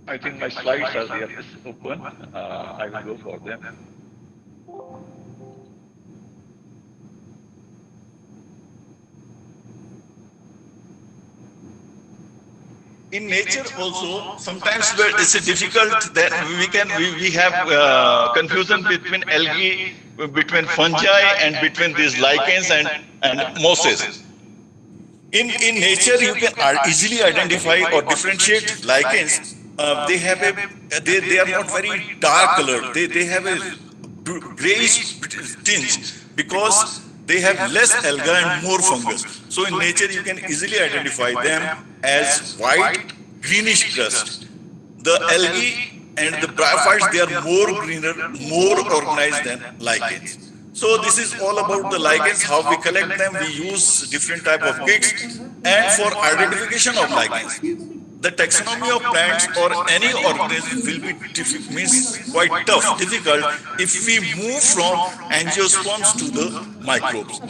I think my slides are there. It's open. I will go for them. In nature also, sometimes it's difficult that we have confusion between algae, between fungi, and between these lichens and mosses. In nature, you can easily identify or differentiate lichens. They are not very dark colored. They have a grayish tinge because they have less alga and more fungus. So in nature, you can easily identify them as white, greenish crust. The algae and the bryophytes, they are more greener, more organized than lichens. So this is all about the lichens, how we collect them. We use different type of kits, and for identification of lichens, the taxonomy of plants or any organism will be quite tough, difficult if we move from angiosperms to the microbes.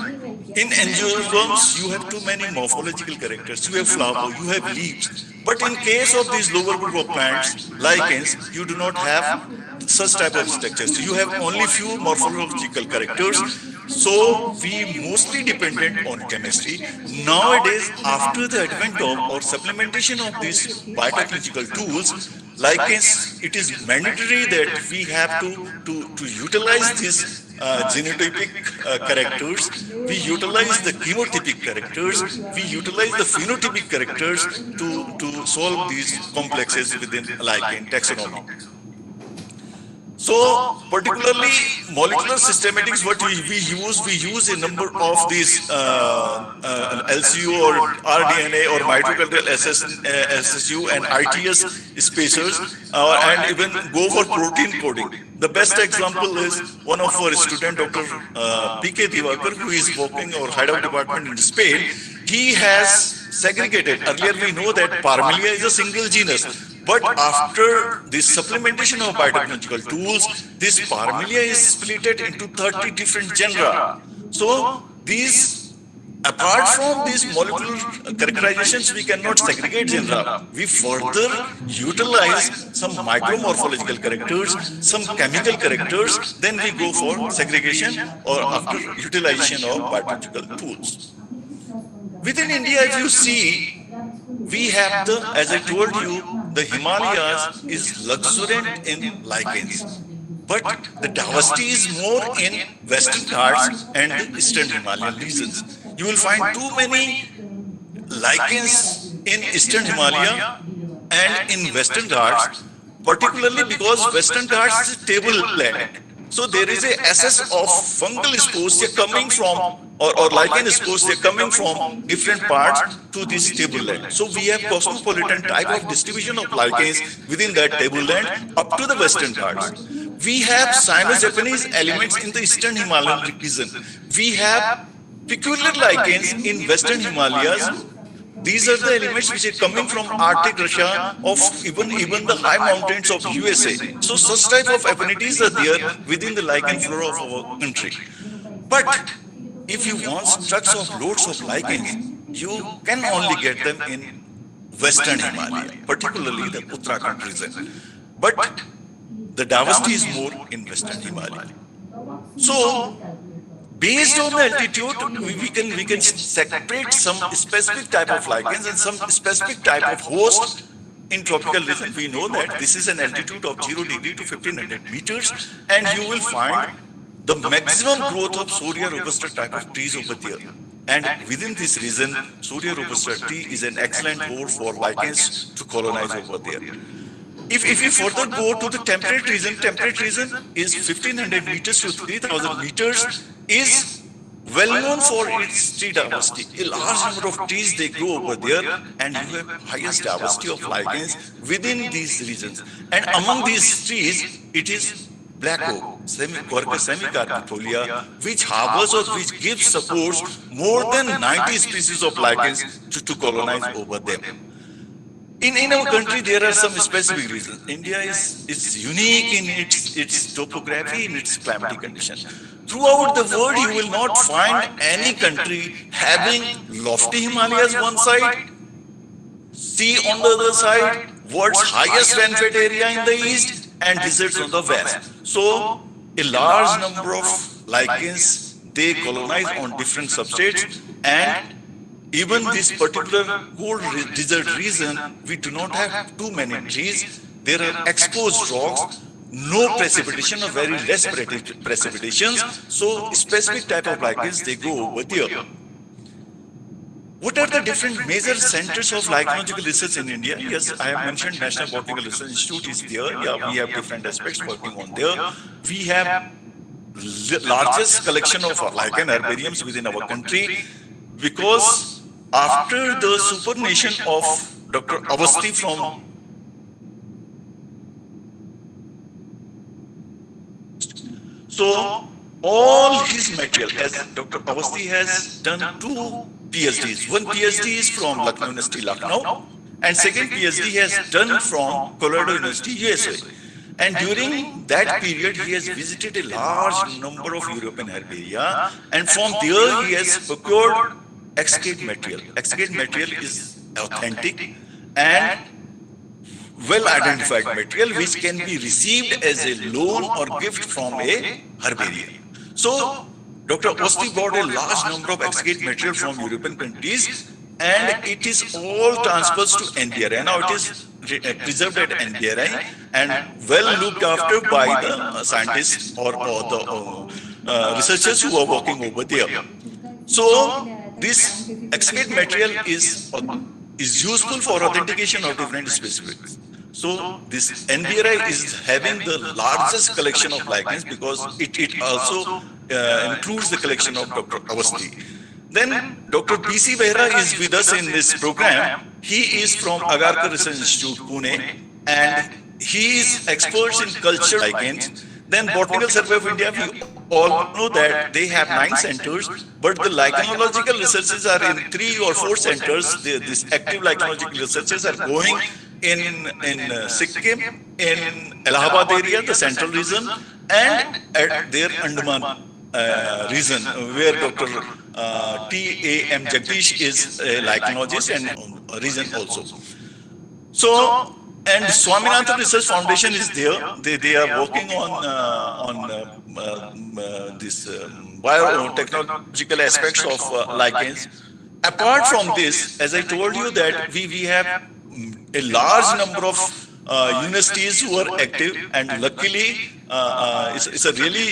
In angiosperms, you have too many morphological characters. You have flower, you have leaves. But in case of these lower group of plants, lichens, you do not have such type of structures. You have only few morphological characters. So we mostly dependent on chemistry. Nowadays, after the advent of or supplementation of these biotechnological tools, lichens, it is mandatory that we have to utilize these genotypic characters, we utilize the chemotypic characters, we utilize the phenotypic characters to solve these complexes within lichen taxonomy. So particularly molecular systematics, what we use a number of these LCU or rDNA or mitochondrial SSU and ITS spacers, and even go for protein coding. The best example is one of our student, Dr. P.K. Divakar, who is working or head of department in Spain. He has segregated. Earlier we know that Parmelia is a single genus. But after the supplementation of biotechnological tools, this Parmelia is splitted into 30 different genera. So these, apart from these molecular characterizations, we cannot segregate genera. We further utilize some micromorphological characters, some chemical characters, then we go for segregation or after utilization of biotechnological tools. Within India, if you see, we have the, as I told you, the Himalayas is luxuriant in lichens, but the diversity is more in Western Ghats and the Eastern Himalayan regions. You will find too many lichens in Eastern Himalaya and in Western Ghats, particularly because Western Ghats is tableland. So there is a excess of fungal spores coming from, or lichen spores coming from different parts to this tableland. So we have cosmopolitan type of distribution of lichens within that tableland up to the Western Ghats. We have Sino-Japanese elements in the Eastern Himalayan region. We have peculiar lichens in Western Himalayas. These are the elements which are coming from Arctic Russia, of even the high mountains of USA. So such type of affinities are there within the lichen flora of our country. But if you want trucks of loads of lichens, you can only get them in Western Himalaya, particularly the Uttarakhand region. But the diversity is more in Western Himalaya. So based on the altitude, we can separate some specific type of lichens and some specific type of host in tropical region. We know that this is an altitude of 0 degree to 1500 meters, and you will find the maximum growth of Soria robusta type of trees over there. And within this region, Soria robusta tree is an excellent home for lichens to colonize over there. If we further go to the temperate region is 1500 meters to 3000 meters, is well known for its tree diversity. A large number of trees they grow over there, and you have highest diversity of lichens within these regions. And among these trees, it is black oak, Quercus semicarpifolia, which harbors or which gives supports more than 90 species of lichens to colonize over them. In our country, there are some specific reasons. India is unique in its topography, in its climatic conditions. Throughout the world, you will not find any country having lofty Himalayas one side, sea on the other side, world's highest rainfed area in the east, and deserts on the west. So, a large number of lichens, they colonize on different substrates, and even this particular cold desert region, we do not have too many trees. There are exposed rocks, no precipitation or very less precipitations. So specific type of lichens, they go over there. What are the different major centers of lichenological research in India? Yes, I have mentioned National Botanical Research Institute is there. Yeah, we have different aspects working on there. We have largest collection of lichen herbariums within our country, because after the supernation of Dr. Avasti from all his material, as Dr. Avasti has done 2 PhDs. One PhD is from Lucknow University, Lucknow, and second PhD he has done from Colorado University, USA. And during that period, he has visited a large number of European herbaria, and from there he has procured excavate material. Excavate material is authentic and well-identified material which can be received as a loan or gift from a herbarium. So, Dr. Avasti brought a large number of excavate material from European countries, and it is all transferred to NBRI. Now it is preserved at NBRI and well looked after by the scientists or the researchers who are working over there. So, this excavate material is useful for authentication of different specifics. So this NBRI is having the largest collection of lichens because it also includes the collection of Dr. Awasthi. Then Dr. P.C. Behra is with us in this program. He is from Agarkar Research Institute, Pune, and he is experts in culture lichens. Then Botanical Survey of India, we all know that they have 9 centers, but the lichenological researches are in 3 or 4 centers. These active lichenological researches are going in Sikkim, in Allahabad area, the central region, and at their Andaman region, where Dr. T.A.M. Jagdish is a lichenologist and a region also. So, and Swaminathan Research Foundation is there. They are working on this biotechnological aspects of lichens. Apart from this, as I told you that we have a large number of universities who are active, and luckily it's a really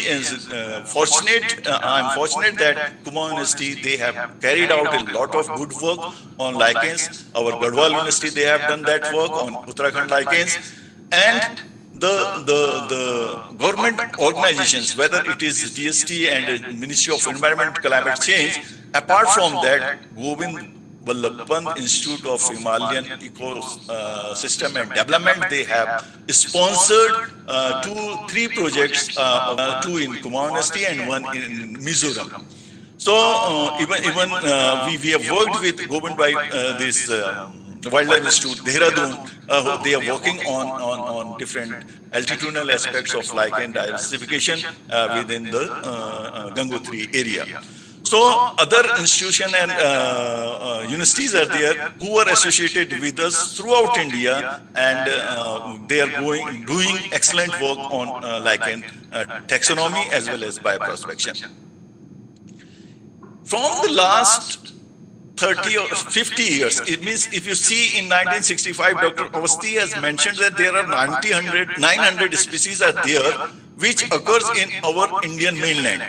fortunate. I'm fortunate that Kumaon University, they have carried out a lot of good work on lichens. Our Garhwal University, they have done that work on Uttarakhand lichens, and the government organizations, whether it is DST and Ministry of Environment Climate Change. Apart from that, Govind Vallabh Pant Institute of Himalayan Ecosystem and Development, they have sponsored 2-3 projects, 2 in Kumaon University and 1 in Mizoram. So we have worked with Govind by this Wildlife Institute, Dehradun. They are working on different altitudinal aspects of lichen diversification within the Gangotri area. So other institutions and universities are there who are associated with us throughout India, and they are doing excellent work on lichen taxonomy as well as bioprospection. From the last 30 or 50 years, it means if you see in 1965, Dr. Awasthi has mentioned that there are 900 species are there which occurs in our Indian mainland.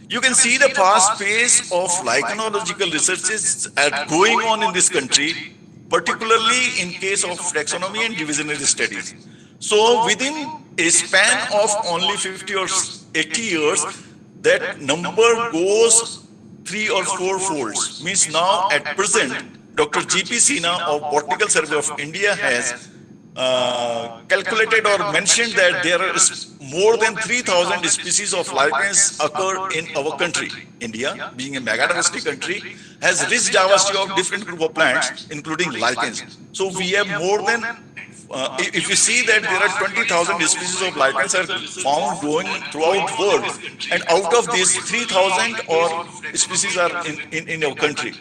You can see the fast pace of lichenological researches going on in this country, particularly in case of taxonomy and divisionary studies. So within a span of only 50 or 80 years, that number goes 3 or 4 folds. Means now at present, Dr. G.P. Sinha of Botanical Survey of India has calculated or mentioned that there are more than 3,000 species of lichens occur in our country. India, being a megadiversity country, has rich diversity of different group of plants, including lichens. So we have more than, if you see that there are 20,000 species of lichens are found growing throughout the world, and out of these 3,000 or species are in our country.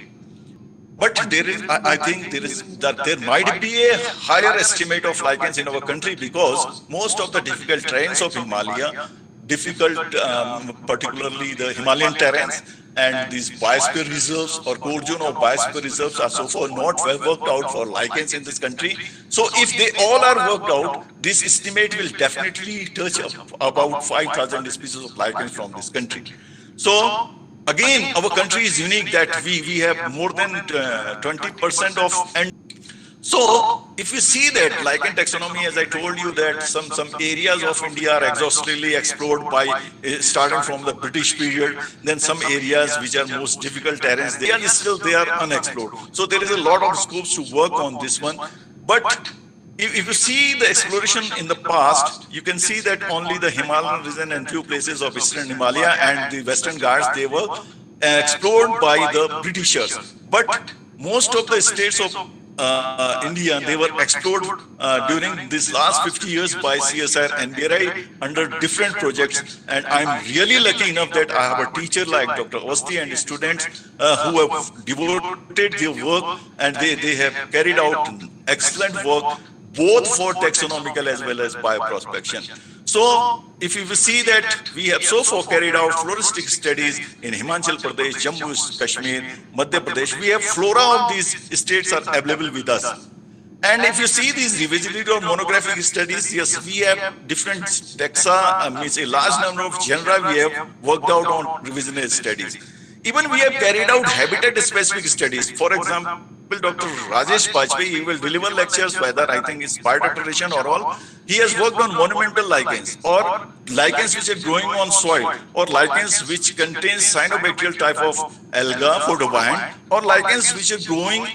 But there is, I think there might be a higher estimate of lichens in our country because most of the difficult terrains of Himalaya, particularly the Himalayan terrains, and these biosphere reserves or core zone of biosphere reserves are so far not well worked out for lichens in this country. So if they all are worked out, this estimate will definitely touch about 5,000 species of lichens from this country. So again, our country is unique that we have more than 20% of. And so if you see that lichen taxonomy, as I told you that some areas of India are exhaustively explored by starting from the British period, then some areas which are most difficult terrains, they are unexplored. So there is a lot of scopes to work on this one. But if you see the exploration in the past, you can see that only the Himalayan region and few places of Eastern Himalaya and the Western Ghats, they were explored by the Britishers. But most of the states of India, they were explored during these last 50 years by CSIR and NBRI under different projects. And I'm really lucky enough that I have a teacher like Dr. Awasthi and students who have devoted their work, and they have carried out excellent work both for taxonomical as well as bioprospection. So if you see that we have so far carried out floristic studies in Himachal Pradesh, Jammu, Kashmir, Madhya Pradesh, we have flora of these states are available with us. And if you see these revisionary or monographic studies, yes, we have different taxa, means a large number of genera we have worked out on revisionary studies. Even we have carried out habitat-specific studies. For example, Dr. Rajesh Bajpayee, he will deliver lectures, whether I think it's biodegradation or all. He has worked on monumental lichens, or lichens which are growing on soil, or lichens which contain cyanobacterial type of alga, photobiont, or lichens which are growing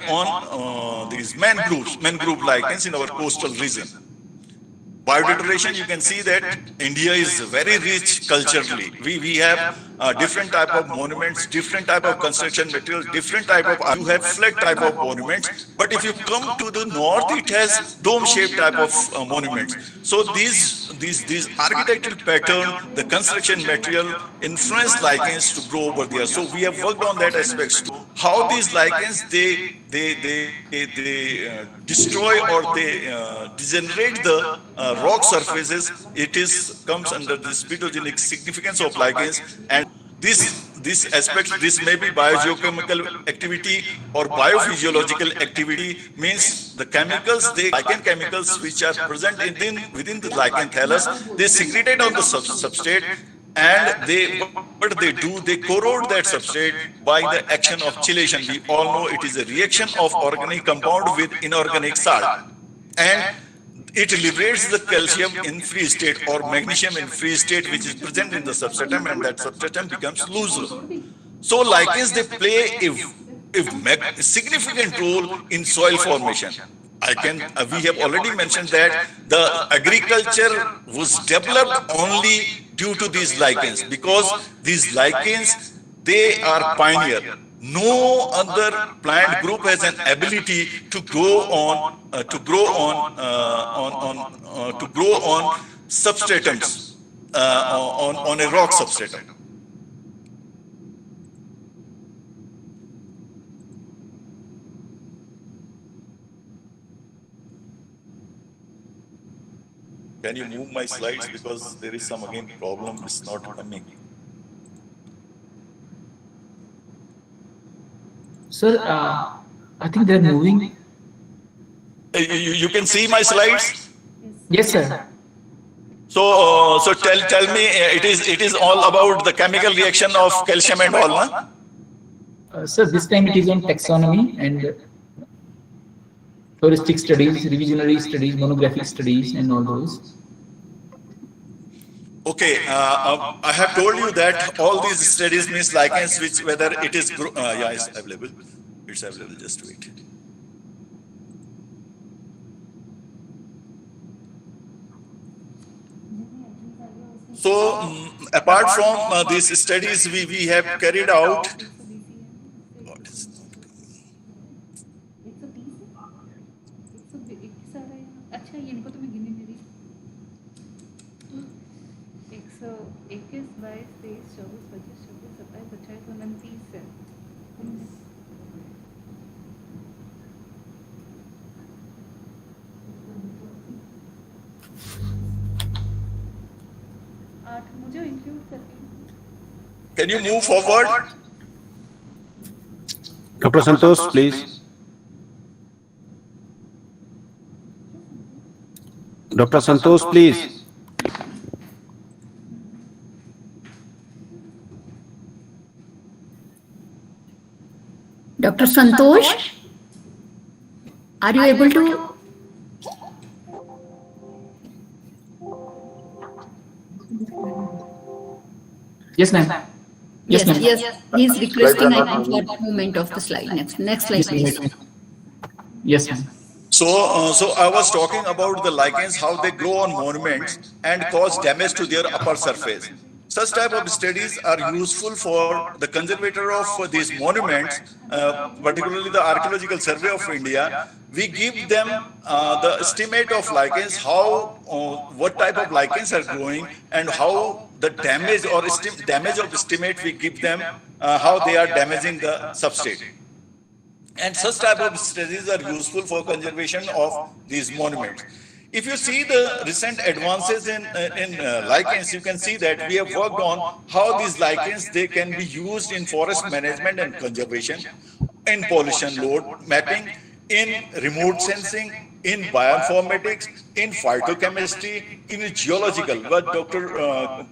on these mangrove lichens in our coastal region. Biodegradation, you can see that India is very rich culturally. We have different type of monuments, different type of construction materials, different type of, you have flat type of monuments. But if you come to the north, it has dome-shaped type of monuments. So these architectural pattern, the construction material influence lichens to grow over there. So we have worked on that aspects too. How these lichens, they destroy or they degenerate the rock surfaces. It comes under the phytogenic significance of lichens, and this aspect, this may be biogeochemical activity or biophysiological activity, means the chemicals, the lichen chemicals which are present within the lichen thallus, they secreted on the substrate, and what they do, they corrode that substrate by the action of chelation. We all know it is a reaction of organic compound with inorganic salt, and it liberates the calcium in free state or magnesium in free state, which is present in the substratum, and that substratum becomes looser. So lichens, they play a significant role in soil formation. We have already mentioned that the agriculture was developed only due to these lichens, because these lichens, they are pioneer. No other plant group has an ability to grow on substratums, on a rock substratum. Can you move my slides, because there is some again problem, it's not coming. Sir, I think they're moving. You can see my slides? Yes, sir. So tell me, it is all about the chemical reaction of calcium and all, huh? Sir, this time it is on taxonomy and floristic studies, revisionary studies, monographic studies, and all those. Okay, I have told you that all these studies means lichens, which whether it is, yeah, it's available. It's available, just wait. So, apart from these studies we have carried out, can you move forward? Dr. Santosh, please. Dr. Santosh, please. Dr. Santosh, are you able to? Yes, ma'am. Yes, he's requesting, I think, for the movement of the slide. Next slide, please. Yes, ma'am. So I was talking about the lichens, how they grow on monuments and cause damage to their upper surface. Such type of studies are useful for the conservator of these monuments, particularly the Archaeological Survey of India. We give them the estimate of lichens, how, what type of lichens are growing, and how the damage or damage of estimate we give them, how they are damaging the substrate. And such type of studies are useful for conservation of these monuments. If you see the recent advances in lichens, you can see that we have worked on how these lichens, they can be used in forest management and conservation, in pollution load mapping, in remote sensing, in bioinformatics, in phytochemistry, in geological. What Dr.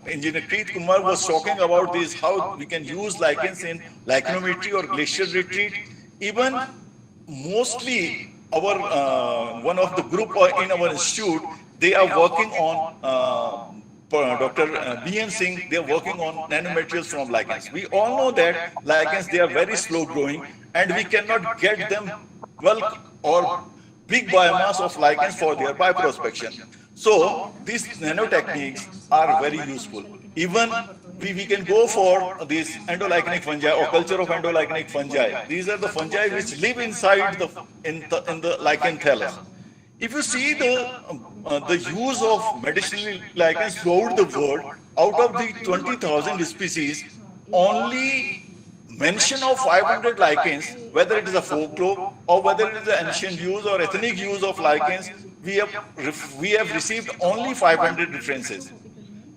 Engineer Preet Kumar was talking about is how we can use lichens in lichenometry or glacial retreat, Even mostly our one of the group in our institute, they are working on Dr. B.N. Singh, they are working on nanomaterials from lichens. We all know that lichens, they are very slow growing and we cannot get them bulk or big biomass of lichens for their bioprospection. So these nanotechniques are very useful. Even we can go for these endolychenic fungi or culture of endolychenic fungi. These are the fungi which live inside in the lichen thallus. If you see the use of medicinal lichens throughout the world, out of the 20,000 species, only mention of 500 lichens, whether it is a folklore or whether it is an ancient use or ethnic use of lichens, we have received only 500 references.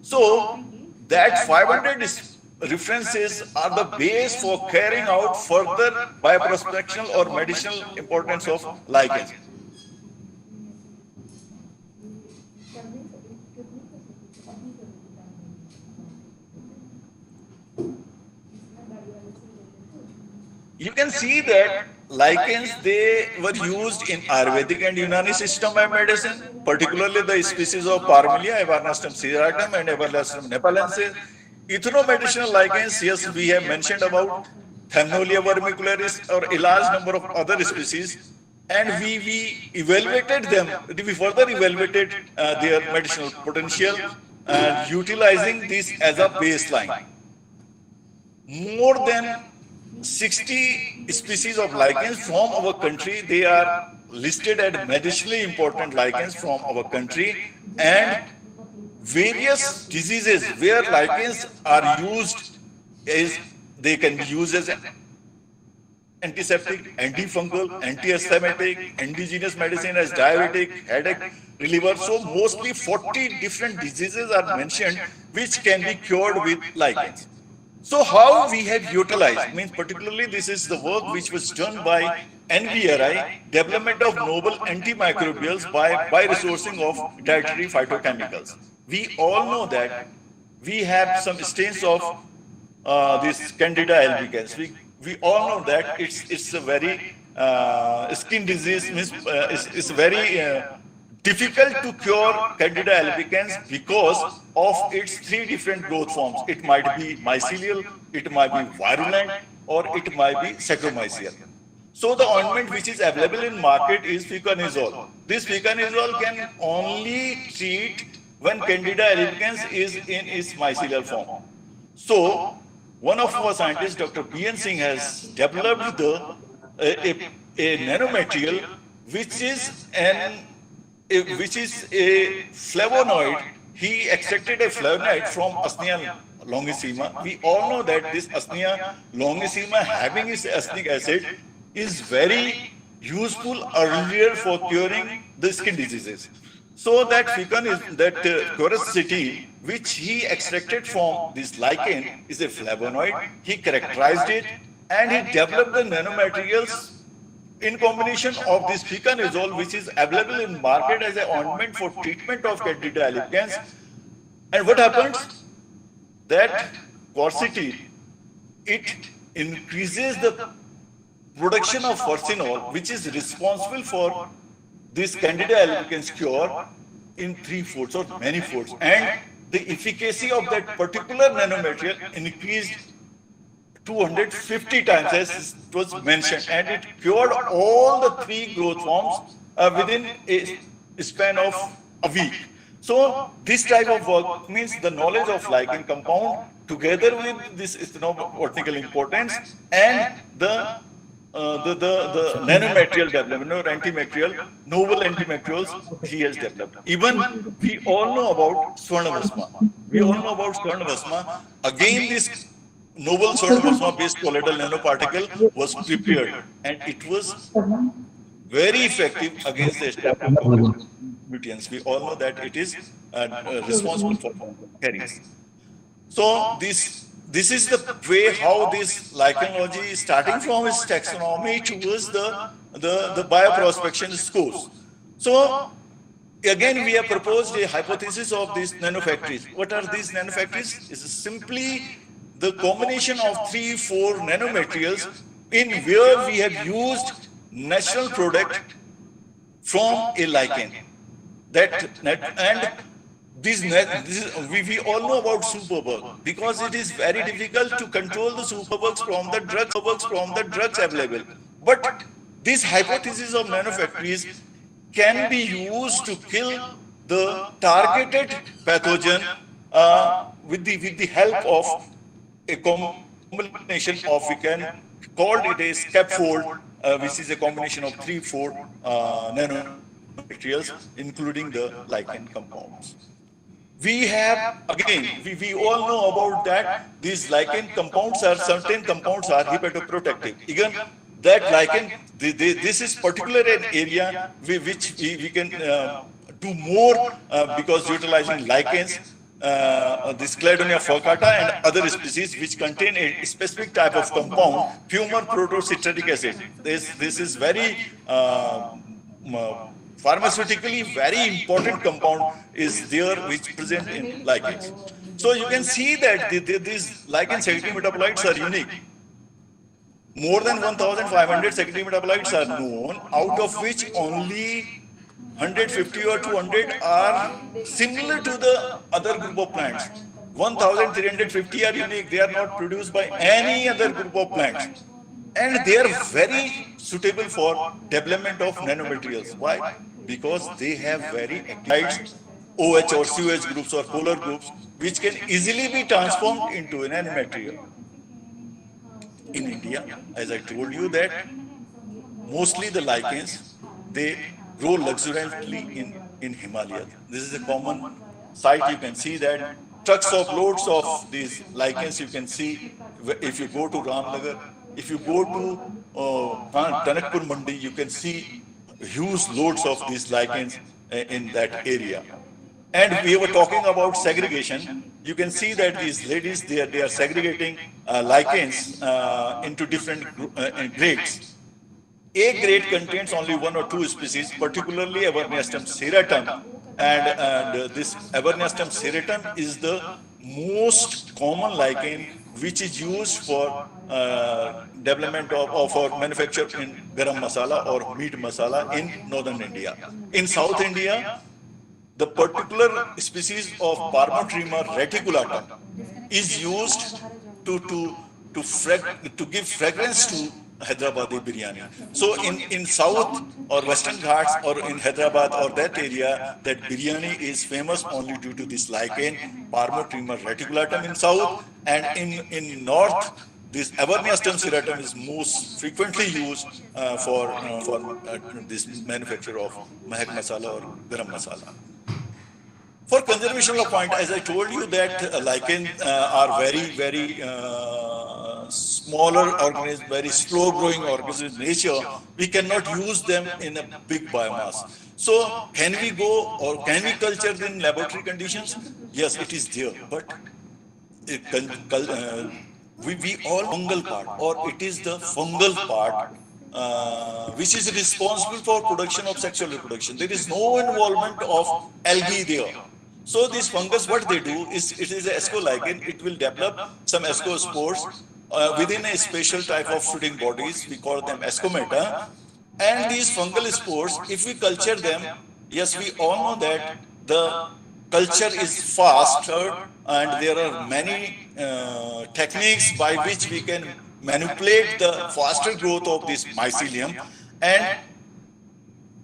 So that 500 references are the base for carrying out further bioprospectional or medicinal importance of lichens. You can see that lichens, they were used in Ayurvedic and Unani system of medicine, particularly the species of Parmelia, Evarnastum seriatum and Evarnastum nepalensis. Ethnomedicinal lichens, yes, we have mentioned about Thamnolia vermicularis or a large number of other species, and we evaluated them, we further evaluated their medicinal potential and utilizing this as a baseline. More than 60 species of lichens from our country, they are listed as medicinally important lichens from our country, and various diseases where lichens are used is they can be used as antiseptic, antifungal, anti-asthmatic, indigenous medicine as diabetic, headache reliever. So mostly 40 different diseases are mentioned which can be cured with lichens. So how we have utilized, means particularly this is the work which was done by NVRI, development of novel antimicrobials by resourcing of dietary phytochemicals. We all know that we have some strains of this Candida albicans. We all know that it's a very skin disease, means it's very difficult to cure Candida albicans because of its three different growth forms. It might be mycelial, it might be virulent, or it might be saccharomyceal. So the ointment which is available in market is fluconazole. This fluconazole can only treat when Candida albicans is in its mycelial form. So one of our scientists, Dr. B.N. Singh, has developed a nanomaterial which is a flavonoid. He extracted a flavonoid from Asnia longissima. We all know that this Asnia longissima, having its acetic acid, is very useful earlier for curing the skin diseases. So that curiosity, which he extracted from this lichen, is a flavonoid. He characterized it and he developed the nanomaterials in combination of this fluconazole, which is available in market as an ointment for treatment of Candida albicans. And what happens? That quercetin, it increases the production of furcinol, which is responsible for this Candida albicans cure in 3 folds or many folds. And the efficacy of that particular nanomaterial increased 250 times, as it was mentioned, and it cured all the 3 growth forms within a span of a week. So this type of work means the knowledge of lichen compound together with this botanical importance and the nanomaterial development or antimaterial, novel antimaterials he has developed. Even we all know about Swarnavasma. We all know about Swarnavasma. Again, this novel Swarnavasma based colloidal nanoparticle was prepared, and it was very effective against the Staphylococcus mutans. We all know that it is responsible for caries. So this is the way how this lichenology is starting from its taxonomy towards the bioprospection scores. So again, we have proposed a hypothesis of these nanofactories. What are these nanofactories? It's simply the combination of 3-4 nanomaterials in where we have used natural product from a lichen. We all know about superbug because it is very difficult to control the superbugs from the drugs available. But this hypothesis of nanofactories can be used to kill the targeted pathogen with the help of a combination of, we can call it a scaffold, which is a combination of 3-4 nanomaterials, including the lichen compounds. We have, again, we all know about that these lichen compounds are, certain compounds are hepatoprotective. Again, that lichen, this is particular an area which we can do more because utilizing lichens, this Cladonia fulcata and other species which contain a specific type of compound, fumer protocitric acid. This is very pharmaceutically very important compound is there which present in lichens. So you can see that these lichen secretory metabolites are unique. More than 1,500 secretory metabolites are known, out of which only 150 or 200 are similar to the other group of plants. 1,350 are unique. They are not produced by any other group of plants. And they are very suitable for development of nanomaterials. Why? Because they have very active OH or COH groups or polar groups which can easily be transformed into a nanomaterial. In India, as I told you that mostly the lichens, they grow luxuriantly in Himalayas. This is a common sight. You can see that trucks of loads of these lichens you can see if you go to Ramnagar. If you go to Tanakpur Mandi, you can see huge loads of these lichens in that area. And we were talking about segregation. You can see that these ladies, they are segregating lichens into different grades. A grade contains only 1 or 2 species, particularly Averniastum serratum. And this Averniastum serratum is the most common lichen which is used for development of or manufacture in garam masala or meat masala in northern India. In South India, the particular species of Parmotrema reticulatum is used to give fragrance to Hyderabadi biryani. So in South or Western Ghats or in Hyderabad or that area, that biryani is famous only due to this lichen, Parmotrema reticulatum in South, and in North, this Averniastum serratum is most frequently used for this manufacture of mahak masala or garam masala. For conservation of point, as I told you that lichen are very smaller organisms, very slow growing organisms in nature, we cannot use them in a big biomass. So can we go or can we culture them in laboratory conditions? Yes, it is there, but we all fungal part, or it is the fungal part which is responsible for production of sexual reproduction. There is no involvement of algae there. So this fungus, what they do is, it is a escolichen. It will develop some escospores within a special type of fruiting bodies. We call them escomata. And these fungal spores, if we culture them, yes, we all know that the culture is faster and there are many techniques by which we can manipulate the faster growth of this mycelium.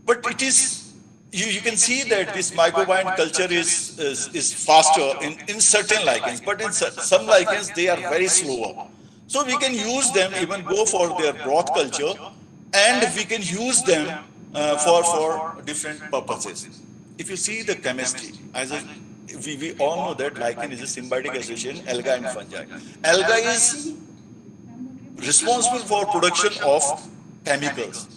But it is, you can see that this microbiome culture is faster in certain lichens, but in some lichens they are very slower. So we can use them, even go for their broth culture, and we can use them for different purposes. If you see the chemistry, we all know that lichen is a symbiotic association, alga and fungi. Alga is responsible for production of chemicals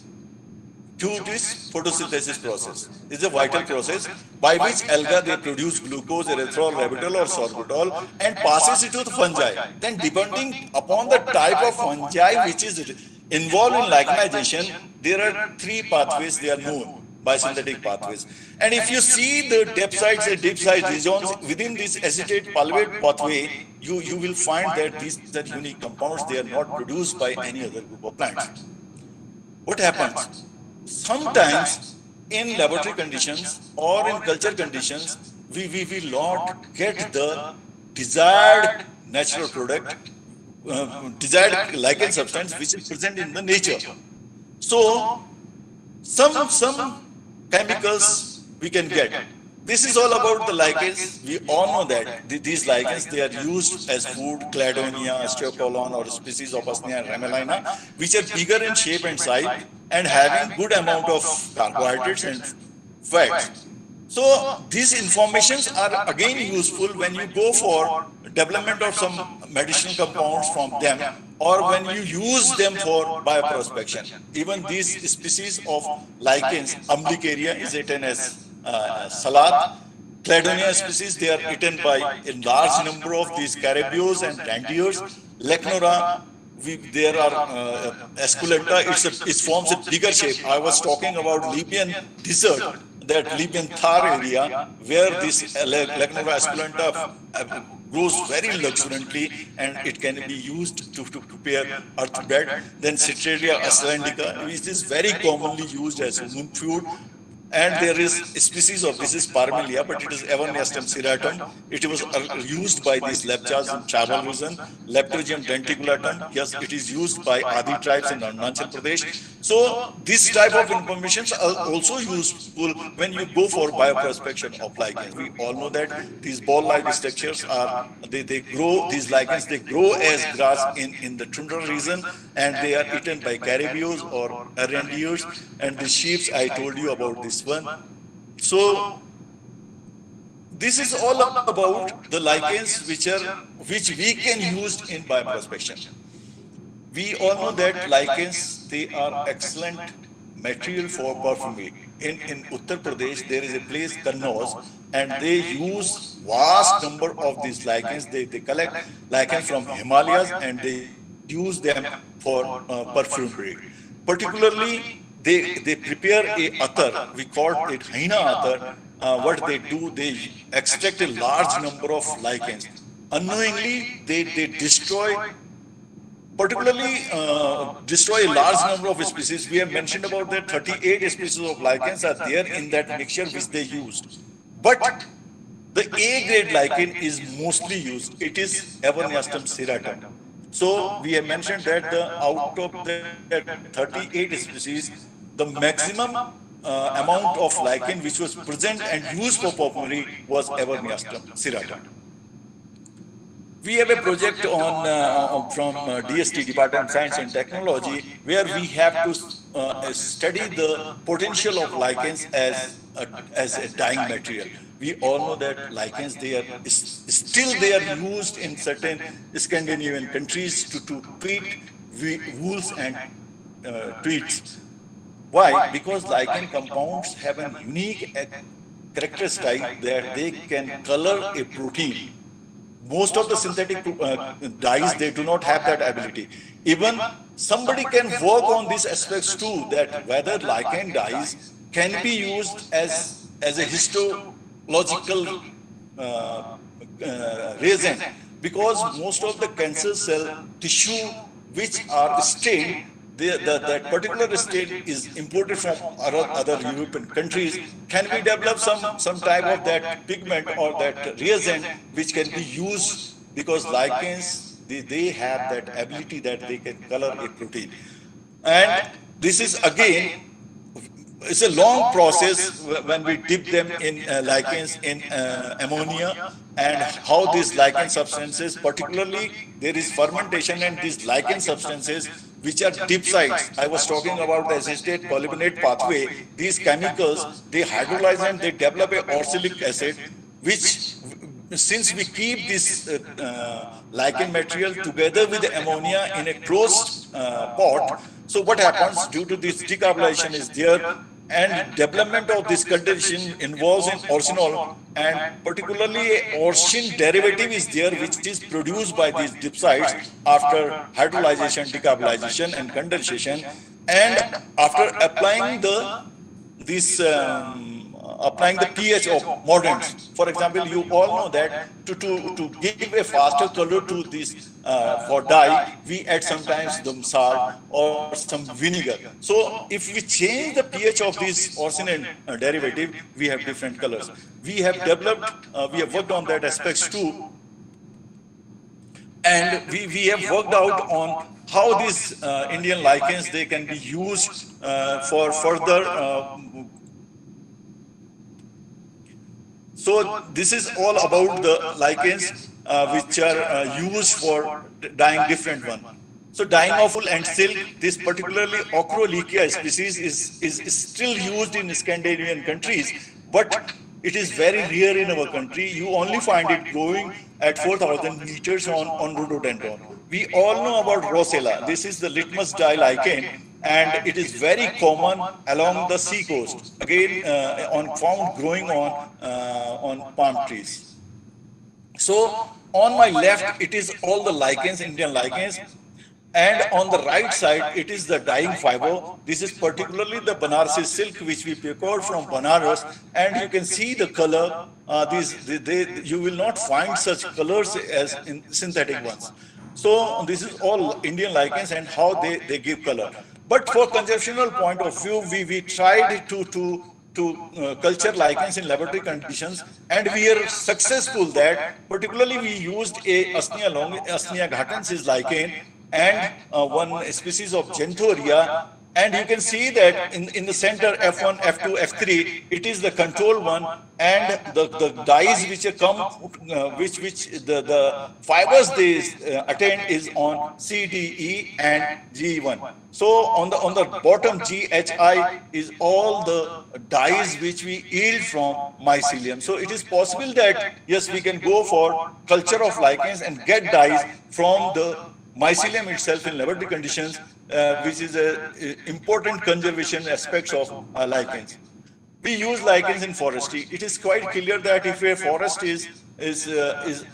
to this photosynthesis process. It's a vital process by which alga, they produce glucose, erythritol, rhabitol or sorbitol and passes it to the fungi. Then depending upon the type of fungi which is involved in licheniization, there are 3 pathways they are known. biosynthetic pathways. And if you see the depth sites and deep site regions within this acetate pyruvate pathway, you will find that these are unique compounds. They are not produced by any other group of plants. What happens? Sometimes in laboratory conditions or in culture conditions, we will not get the desired natural product, desired lichen substance which is present in the nature. So some chemicals we can get. This is all about the lichens. We all know that these lichens, they are used as food, cladonia, osteocolon, or species of Asnia and Ramalina, which are bigger in shape and size and having good amount of carbohydrates and fats. So these informations are again useful when you go for development of some medicinal compounds from them, or when you use them for bioprospection. Even these species of lichens, Umbilicaria is eaten as salad. Cladonia species, they are eaten by a large number of these carabios and reindeers. Lechnora, there are esculenta, it forms a bigger shape. I was talking about Libyan desert, that Libyan Thar area, where this Lechnora esculenta grows very luxuriantly, and it can be used to prepare earth bed. Then Citreria islandica, which is very commonly used as human food. And there is a species of, this is Parmelia, but it is Evernestum serratum. It was used by these lepchas in tribal region. Leptogium denticulatum, yes, it is used by Adi tribes in Arunachal Pradesh. So this type of information are also useful when you go for bioprospection of lichens. We all know that these ball-like structures are, they grow, these lichens, they grow as grass in the tundra region, and they are eaten by carabios or reindeers, and the sheep, I told you about this one. So this is all about the lichens which we can use in bioprospection. We all know that lichens, they are excellent material for perfumery. In Uttar Pradesh, there is a place, Kannauj, and they use vast number of these lichens. They collect lichens from Himalayas and they use them for perfumery. Particularly, they prepare a attar, we call it Haina attar. What they do, they extract a large number of lichens. Unknowingly, they destroy, particularly destroy a large number of species. We have mentioned about that 38 species of lichens are there in that mixture which they used. But the A-grade lichen is mostly used. It is Evernestum serratum. So we have mentioned that out of the 38 species, the maximum amount of lichen which was present and used for perfumery was Evernestum serratum. We have a project on from DST, Department of Science and Technology, where we have to study the potential of lichens as a dyeing material. We all know that lichens, they are used in certain Scandinavian countries to treat wools and tweeds. Why? Because lichen compounds have a unique characteristic that they can color a protein. Most of the synthetic dyes, they do not have that ability. Even somebody can work on these aspects too, that whether lichen dyes can be used as a histological reagent, because most of the cancer cell tissue which are stained, that particular stain is imported from other European countries, can we develop some type of that pigment or that reagent which can be used, because lichens, they have that ability that they can color a protein. And this is again, it's a long process when we dip them in lichens in ammonia, and how these lichen substances, particularly there is fermentation, and these lichen substances which are deep sites. I was talking about the acetate polyvinate pathway. These chemicals, they hydrolyze and they develop a oxalic acid, which, since we keep this lichen material together with the ammonia in a closed pot, so what happens due to this decarbonization is there, and development of this condition involves in orcinol, and particularly a orcin derivative is there which is produced by these dipsides after hydrolyzation, decarbonization and condensation, and after applying the this applying the pH of mordants. For example, you all know that to give a faster color to this for dye, we add sometimes some salt or some vinegar. So if we change the pH of this arsenate derivative, we have different colors. We have developed, we have worked on that aspects too. And we have worked out on how these Indian lichens, they can be used for further. So this is all about the lichens which are used for dyeing different one. So dyeing of wool and silk, this particularly Acrolecia species is still used in Scandinavian countries, but it is very rare in our country. You only find it growing at 4,000 meters on rhododendron. We all know about Rosella. This is the litmus dye lichen, and it is very common along the sea coast. Again, found growing on palm trees. So on my left, it is all the lichens, Indian lichens. And on the right side, it is the dyeing fiber. This is particularly the Banarasi silk, which we procured from Banaras. And you can see the color. You will not find such colors as in synthetic ones. So this is all Indian lichens and how they give color. But for conceptual point of view, we tried to culture lichens in laboratory conditions, and we are successful that particularly we used a Asnia ghatensis lichen and one species of Genthoria, and you can see that in the center F1, F2, F3, it is the control one, and the dyes which come, which the fibers they attain is on C, D, E and G1. So on the bottom GHI is all the dyes which we yield from mycelium. So it is possible that yes, we can go for culture of lichens and get dyes from the mycelium itself in laboratory conditions, which is an important conservation aspects of lichens. We use lichens in forestry. It is quite clear that if a forest is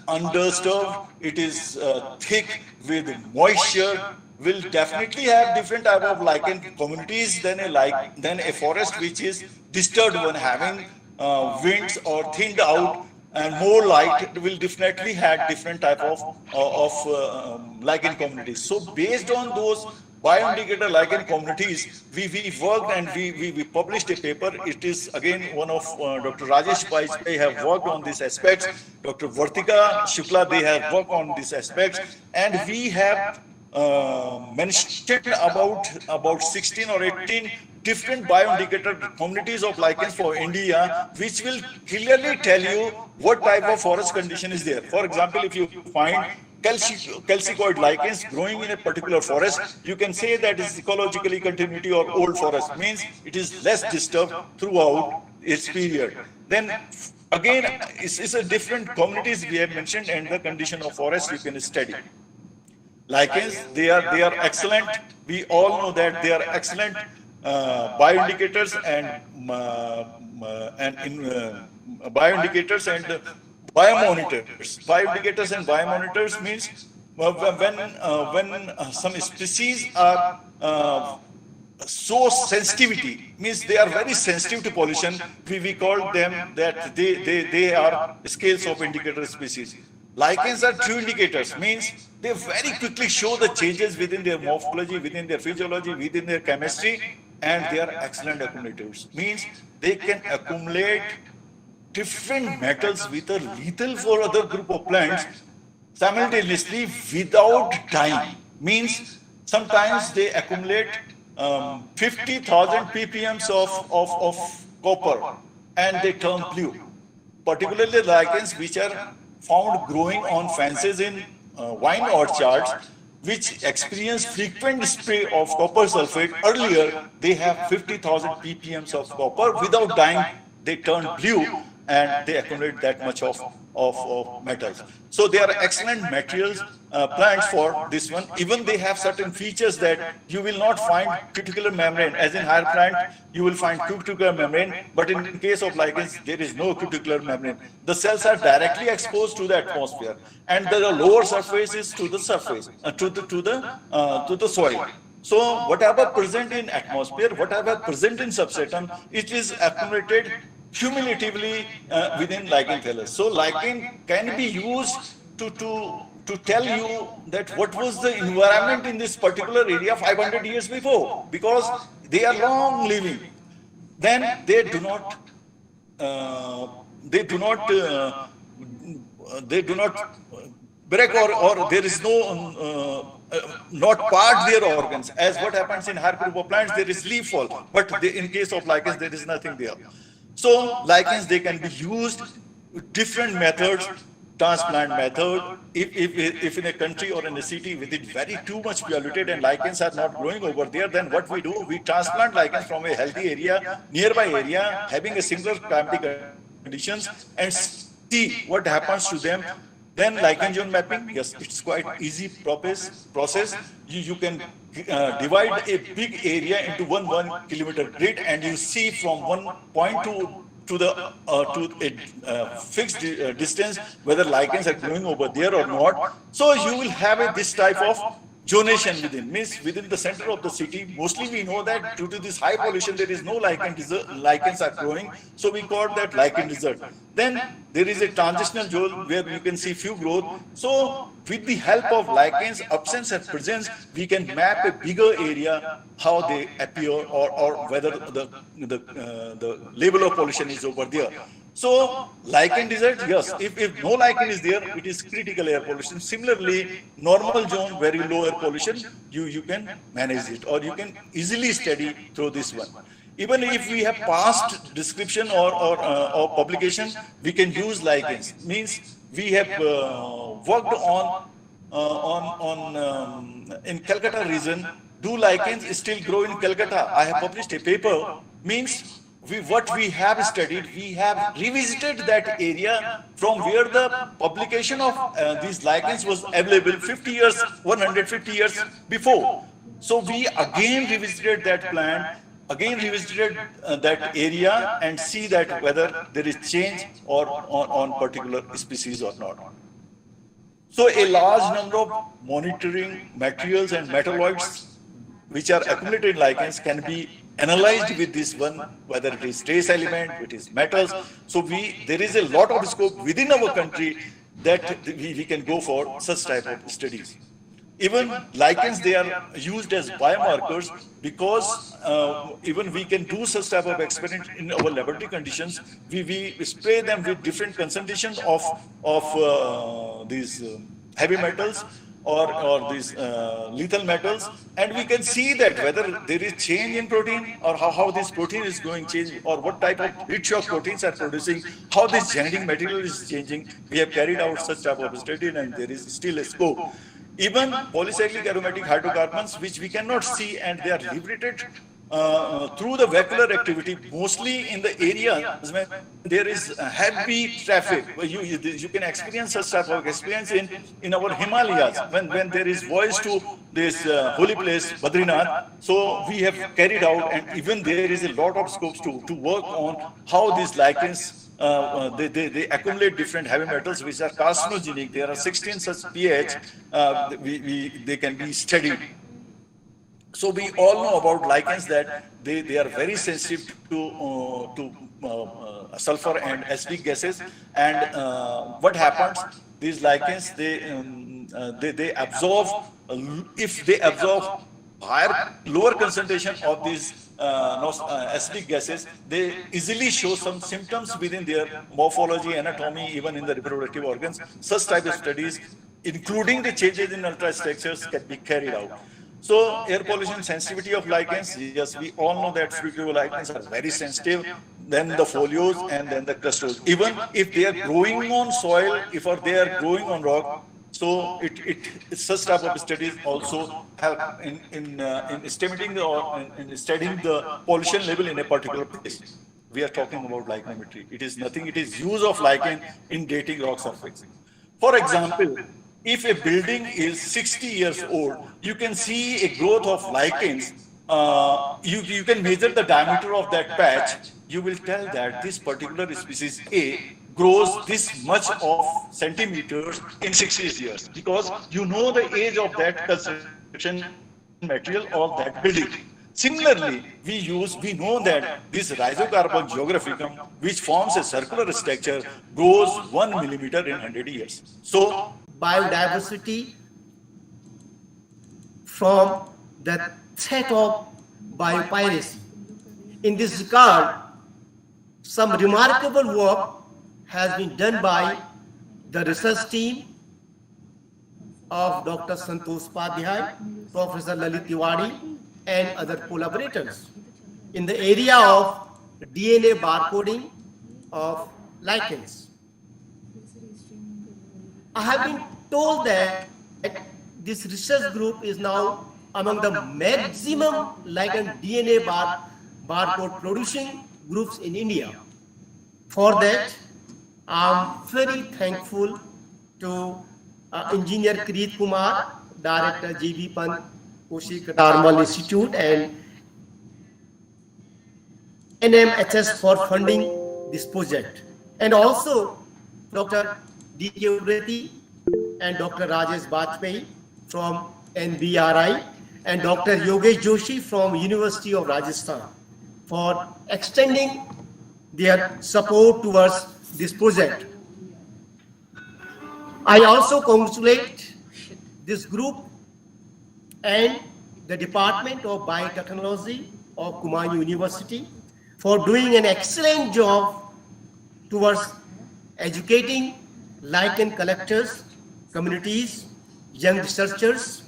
undisturbed, it is thick with moisture, will definitely have different type of lichen communities than a forest which is disturbed one, having winds or thinned out and more light, will definitely have different type of lichen communities. So based on those bioindicator lichen communities, we worked and we published a paper. It is again one of Dr. Rajesh Pai have worked on these aspects. Dr. Vartika Shukla, they have worked on these aspects, and we have mentioned about 16 or 18 different bioindicator communities of lichens for India, which will clearly tell you what type of forest condition is there. For example, if you find calcicoid lichens growing in a particular forest, you can say that is ecologically continuity or old forest, means it is less disturbed throughout its period. Then again, it's a different communities we have mentioned, and the condition of forest you can study. Lichens, they are excellent. We all know that they are excellent bioindicators and bioindicators and biomonitors. Bioindicators and biomonitors means when some species are so sensitivity, means they are very sensitive to pollution. We call them that they are scales of indicator species. Lichens are true indicators, means they very quickly show the changes within their morphology, within their physiology, within their chemistry, and they are excellent accumulators. Means they can accumulate different metals which are lethal for other group of plants simultaneously without dying. Means sometimes they accumulate 50,000 ppms of copper and they turn blue. Particularly lichens which are found growing on fences in wine orchards, which experience frequent spray of copper sulfate. Earlier, they have 50,000 ppms of copper. Without dying, they turn blue and they accumulate that much of metals. So they are excellent materials, plants for this one. Even they have certain features that you will not find cuticular membrane. As in higher plant, you will find cuticular membrane, but in case of lichens, there is no cuticular membrane. The cells are directly exposed to the atmosphere, and the lower surface is to the surface, to the soil. So whatever present in atmosphere, whatever present in substratum, it is accumulated cumulatively within lichen thallus. So lichen can be used to tell you that what was the environment in this particular area 500 years before, because they are long living. Then they do not they do not break, or there is no not part their organs, as what happens in higher group of plants, there is leaf fall, but in case of lichens there is nothing there. So lichens, they can be used with different methods. Transplant method, if in a country or in a city with it very too much polluted and lichens are not growing over there, then what we do, we transplant lichens from a healthy area, nearby area, having a similar climatic conditions, and see what happens to them. Then lichen zone mapping, yes, it's quite easy process. You can divide a big area into 1 kilometer grid, and you see from one point to a fixed distance whether lichens are growing over there or not. So you will have this type of zonation means within the center of the city. Mostly we know that due to this high pollution there is no lichens are growing, so we call that lichen desert. Then there is a transitional zone where you can see few growth. So with the help of lichens absence and presence, we can map a bigger area, how they appear, or whether the level of pollution is over there. So lichen desert, yes, if no lichen is there, it is critical air pollution. Similarly, normal zone, very low air pollution, you can manage it, or you can easily study through this one. Even if we have past description or publication, we can use lichens. Means we have worked in Calcutta region. Do lichens still grow in Calcutta? I have published a paper. Means what we have studied, we have revisited that area from where the publication of these lichens was available 150 years before. So we again revisited that plant, again revisited that area, and see that whether there is change or on particular species or not. So a large number of monitoring materials and metalloids which are accumulated in lichens can be analyzed with this one, whether it is trace element, it is metals. So there is a lot of scope within our country that we can go for such type of studies. Even lichens, they are used as biomarkers, because even we can do such type of experiment in our laboratory conditions. We spray them with different concentrations of these heavy metals or these lethal metals, and we can see that whether there is change in protein, or how this protein is going change, or what type of heat shock proteins are producing, how this genetic material is changing. We have carried out such type of study, and there is still a scope. Even polycyclic aromatic hydrocarbons, which we cannot see, and they are liberated through the vascular activity, mostly in the areas when there is heavy traffic. You can experience such type of experience in our Himalayas, when there is voyage to this holy place, Badrinath. So we have carried out, and even there is a lot of scopes to work on how these lichens they accumulate different heavy metals which are carcinogenic. There are 16 such pH. They can be studied. So we all know about lichens that they are very sensitive to sulfur and acidic gases. And what happens? These lichens, they absorb. If they absorb lower concentration of these acidic gases, they easily show some symptoms within their morphology, anatomy, even in the reproductive organs. Such type of studies, including the changes in ultrastructures, can be carried out. So air pollution sensitivity of lichens, yes, we all know that fructivo lichens are very sensitive, then the folios and then the clusters. Even if they are growing on soil, if they are growing on rock, so such type of studies also help in estimating or in studying the pollution level in a particular place. We are talking about lichenometry. It is nothing, it is use of lichen in dating rock surface. For example, if a building is 60 years old, you can see a growth of lichens. You can measure the diameter of that patch. You will tell that this particular species A grows this much of centimeters in 60 years, because you know the age of that construction material of that building. Similarly, we know that this rhizocarbon geographicum, which forms a circular structure, grows 1 millimeter in 100 years. So, biodiversity from the threat of biopiracy. In this regard, some remarkable work has been done by the research team of Dr. Santosh Upadhyay, Professor Lalit Tiwari, and other collaborators in the area of DNA barcoding of lichens. I have been told that this research group is now among the maximum lichen DNA barcode producing groups in India. For that, I'm very thankful to Engineer Kirit Kumar, Director G.B. Pant Koshi Katarmal Institute, and NMHS for funding this project, and also Dr. D.K. Upreti and Dr. Rajesh Bajpayee from NBRI and Dr. Yogesh Joshi from University of Rajasthan for extending their support towards this project. I also congratulate this group and the Department of Biotechnology of Kumaon University for doing an excellent job towards educating lichen collectors, communities, young researchers,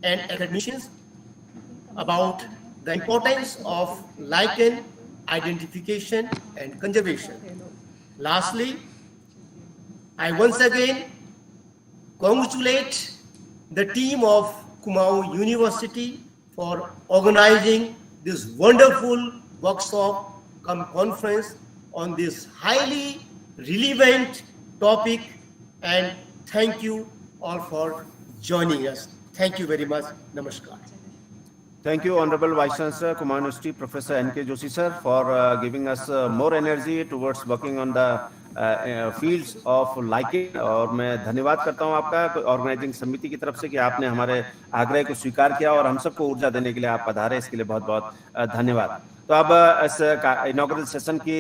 and academicians about the importance of lichen identification and conservation. Lastly, I once again congratulate the team of Kumaon University for organizing this wonderful workshop cum conference on this highly relevant topic, and thank you all for joining us. Thank you very much. Namaskar. Thank you, Honorable Vice Chancellor, Kumaon University, Professor N.K. Joshi, sir, for giving us more energy towards working on the fields of lichen. और मैं धन्यवाद करता हूं आपका organising समिति की तरफ से कि आपने हमारे आग्रह को स्वीकार किया और हम सबको ऊर्जा देने के लिए आप पधारे, इसके लिए बहुत बहुत धन्यवाद। तो अब इस इनॉग्रेल सेशन की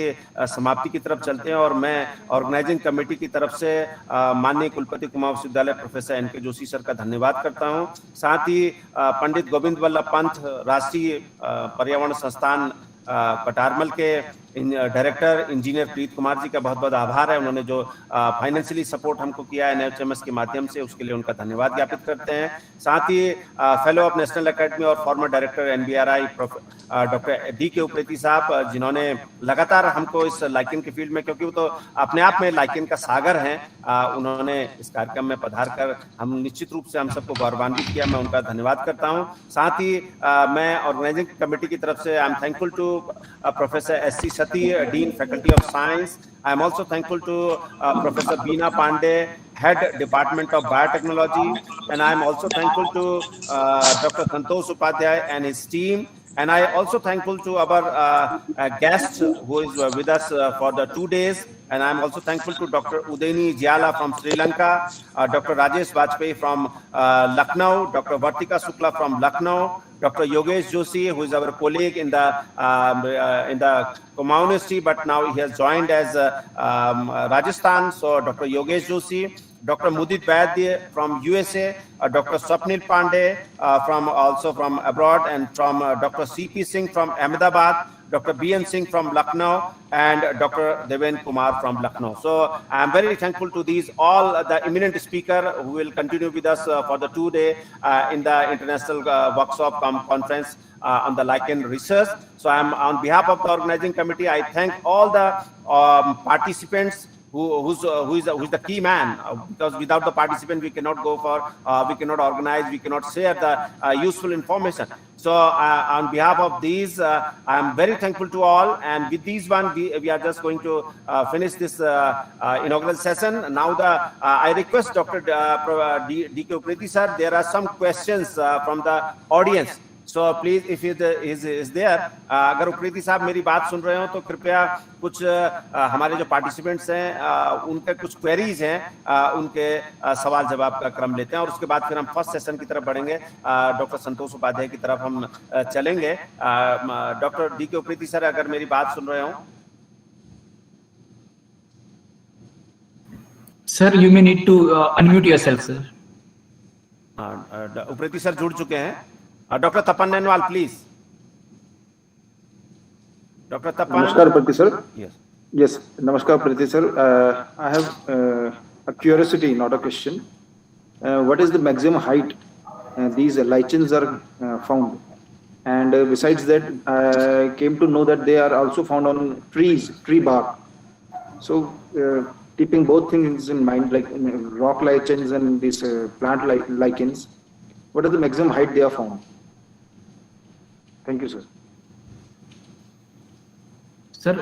समाप्ति की तरफ चलते हैं और मैं ऑर्गेनाइजिंग कमेटी की तरफ से माननीय कुलपति कुमाऊं विश्वविद्यालय प्रोफेसर एन.के. जोशी सर का धन्यवाद करता हूं। साथ ही पंडित गोविंद वल्लभ पंत राष्ट्रीय पर्यावरण संस्थान कटारमल के डायरेक्टर इंजीनियर प्रीत कुमार जी का बहुत बहुत आभार है। उन्होंने जो फाइनेंशियली सपोर्ट हमको किया है NHMS के माध्यम से, उसके लिए उनका धन्यवाद ज्ञापित करते हैं। साथ ही फेलो ऑफ नेशनल एकेडमी और farmer director NBRI doctor D.K. Upreti साहब, जिन्होंने लगातार हमको इस लाइकिन के फील्ड में, क्योंकि वो तो अपने आप में लाइकिन का सागर हैं, उन्होंने इस कार्यक्रम में पधार कर हम निश्चित रूप से हम सबको गौरवान्वित किया। मैं उनका धन्यवाद करता हूँ। साथ ही मैं ऑर्गेनाइजिंग कमेटी की तरफ से I am thankful to Professor S.C. Sati, Dean, Faculty of Science. I am also thankful to Professor Beena Pandey, Head Department of Biotechnology, and I am also thankful to Dr. Santosh Upadhyay and his team. And I also thankful to our guest who is with us for the 2 days. And I'm also thankful to Dr. Udayini Jiala from Sri Lanka, Dr. Rajesh Bajpayee from Lucknow, Dr. Vartika Sukla from Lucknow, Dr. Yogesh Joshi, who is our colleague in the Kumaon University, but now he has joined as Rajasthan. So Dr. Yogesh Joshi, Dr. Mudit Vaidya from USA, Dr. Swapnil Pandey also from abroad, and from Dr. C.P. Singh from Ahmedabad, Dr. B.N. Singh from Lucknow, and Dr. Deven Kumar from Lucknow. So I am very thankful to these all the eminent speaker who will continue with us for the 2 day in the International Workshop Cum Conference on the lichen research. So I am on behalf of the organizing committee, I thank all the participants who's the key man, because without the participant we cannot go for, we cannot organize, we cannot share the useful information. So on behalf of these, I am very thankful to all, and with these one, we are just going to finish this inaugural session. Now I request Dr. D.K. Upreti sir, there are some questions from the audience. So please, if it is there, अगर उप्रेती साहब मेरी बात सुन रहे हो तो कृपया कुछ हमारे जो पार्टिसिपेंट्स हैं उनके कुछ क्वेरीज हैं, उनके सवाल जवाब का क्रम लेते हैं और उसके बाद फिर हम फर्स्ट सेशन की तरफ बढ़ेंगे। डॉक्टर संतोष उपाध्याय की तरफ हम चलेंगे। डॉक्टर डी के उप्रेती सर, अगर मेरी बात सुन रहे हो। Sir, you may need to unmute yourself, sir. Upreti sir जुड़ चुके हैं। Doctor Tapan Nainwal, please. Doctor Tapan. नमस्कार Priti sir. Yes, yes, namaskar Priti sir. I have a curiosity, not a question. What is the maximum height these lichens are found? And besides that, I came to know that they are also found on trees, tree bark. So keeping both things in mind, like rock lichens and these plant lichens, what is the maximum height they are found? Thank you, sir. Sir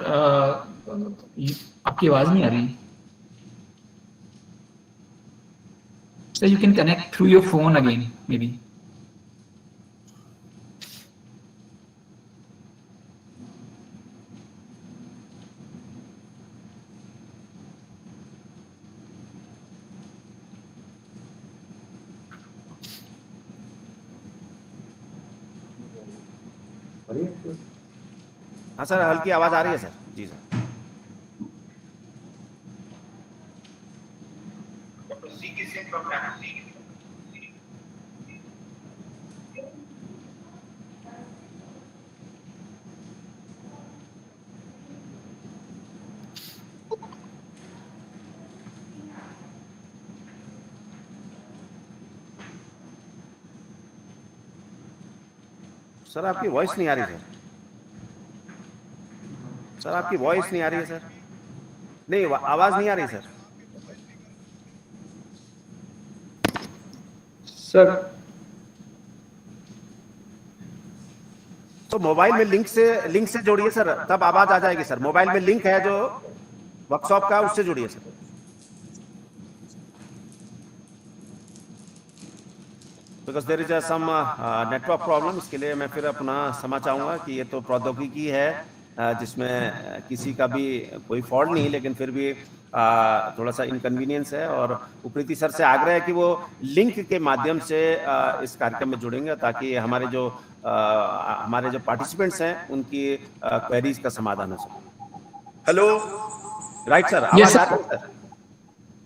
आपकी आवाज नहीं आ रही। Sir you can connect through your phone again may be. हाँ sir, हल्की आवाज आ रही है सर। जी सर। सर आपकी वॉइस नहीं आ रही सर। सर आपकी वॉइस नहीं आ रही है सर। नहीं, आवाज नहीं आ रही सर। सर तो मोबाइल में लिंक से जोड़िए सर, तब आवाज आ जाएगी सर। मोबाइल में लिंक है जो वर्कशॉप का, उससे जुड़िए sir. Because there is some network problem. इसके लिए मैं फिर अपना क्षमा चाहूंगा कि ये तो प्रौद्योगिकी है जिसमें किसी का भी कोई फॉल्ट नहीं, लेकिन फिर भी थोड़ा सा इनकन्वीनियंस है। और उप्रेती सर से आग्रह है कि वो लिंक के माध्यम से इस कार्यक्रम में जुड़ेंगे ताकि हमारे जो पार्टिसिपेंट्स हैं उनकी क्वेरीज का समाधान हो सके। Hello, right sir. Yes, sir. Sir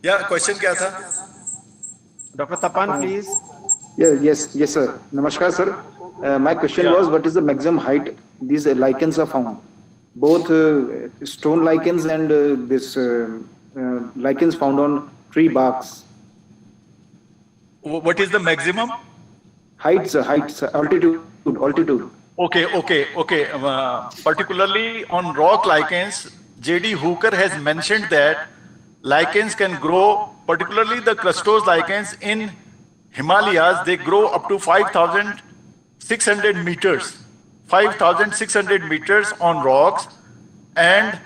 या क्वेश्चन क्या था? Doctor Tapan please. yes, sir. Namaskar, sir. My question was, what is the maximum height these lichens are found? Both stone lichens and this lichens found on tree barks. What is the maximum? Heights, altitude. Okay. Particularly on rock lichens, J.D. Hooker has mentioned that lichens can grow, particularly the crustose lichens in Himalayas, they grow up to 5,600 meters. 5,600 meters on rocks, and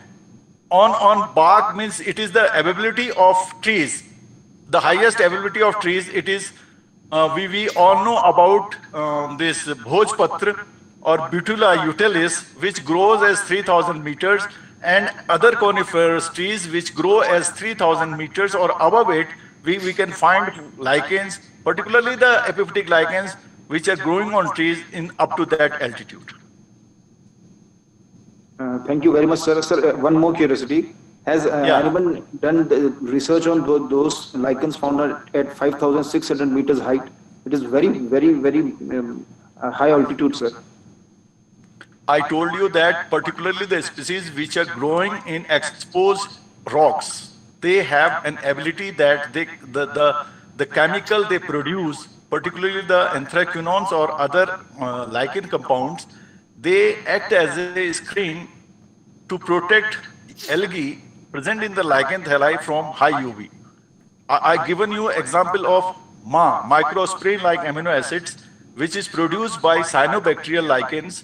on bark means it is the availability of trees, the highest availability of trees. It is we all know about this Bhojpatra or Butula utilis, which grows as 3,000 meters, and other coniferous trees which grow as 3,000 meters or above it. We can find lichens, particularly the epiphytic lichens, which are growing on trees in up to that altitude. Thank you very much, sir. Sir, one more curiosity. Has anyone done the research on those lichens found at 5,600 meters height? It is very, very, very high altitude, sir. I told you that particularly the species which are growing in exposed rocks, they have an ability that the chemical they produce, particularly the anthraquinones or other lichen compounds, they act as a screen to protect algae present in the lichen thalli from high UV. I given you example of MA, microsporin-like amino acids, which is produced by cyanobacterial lichens,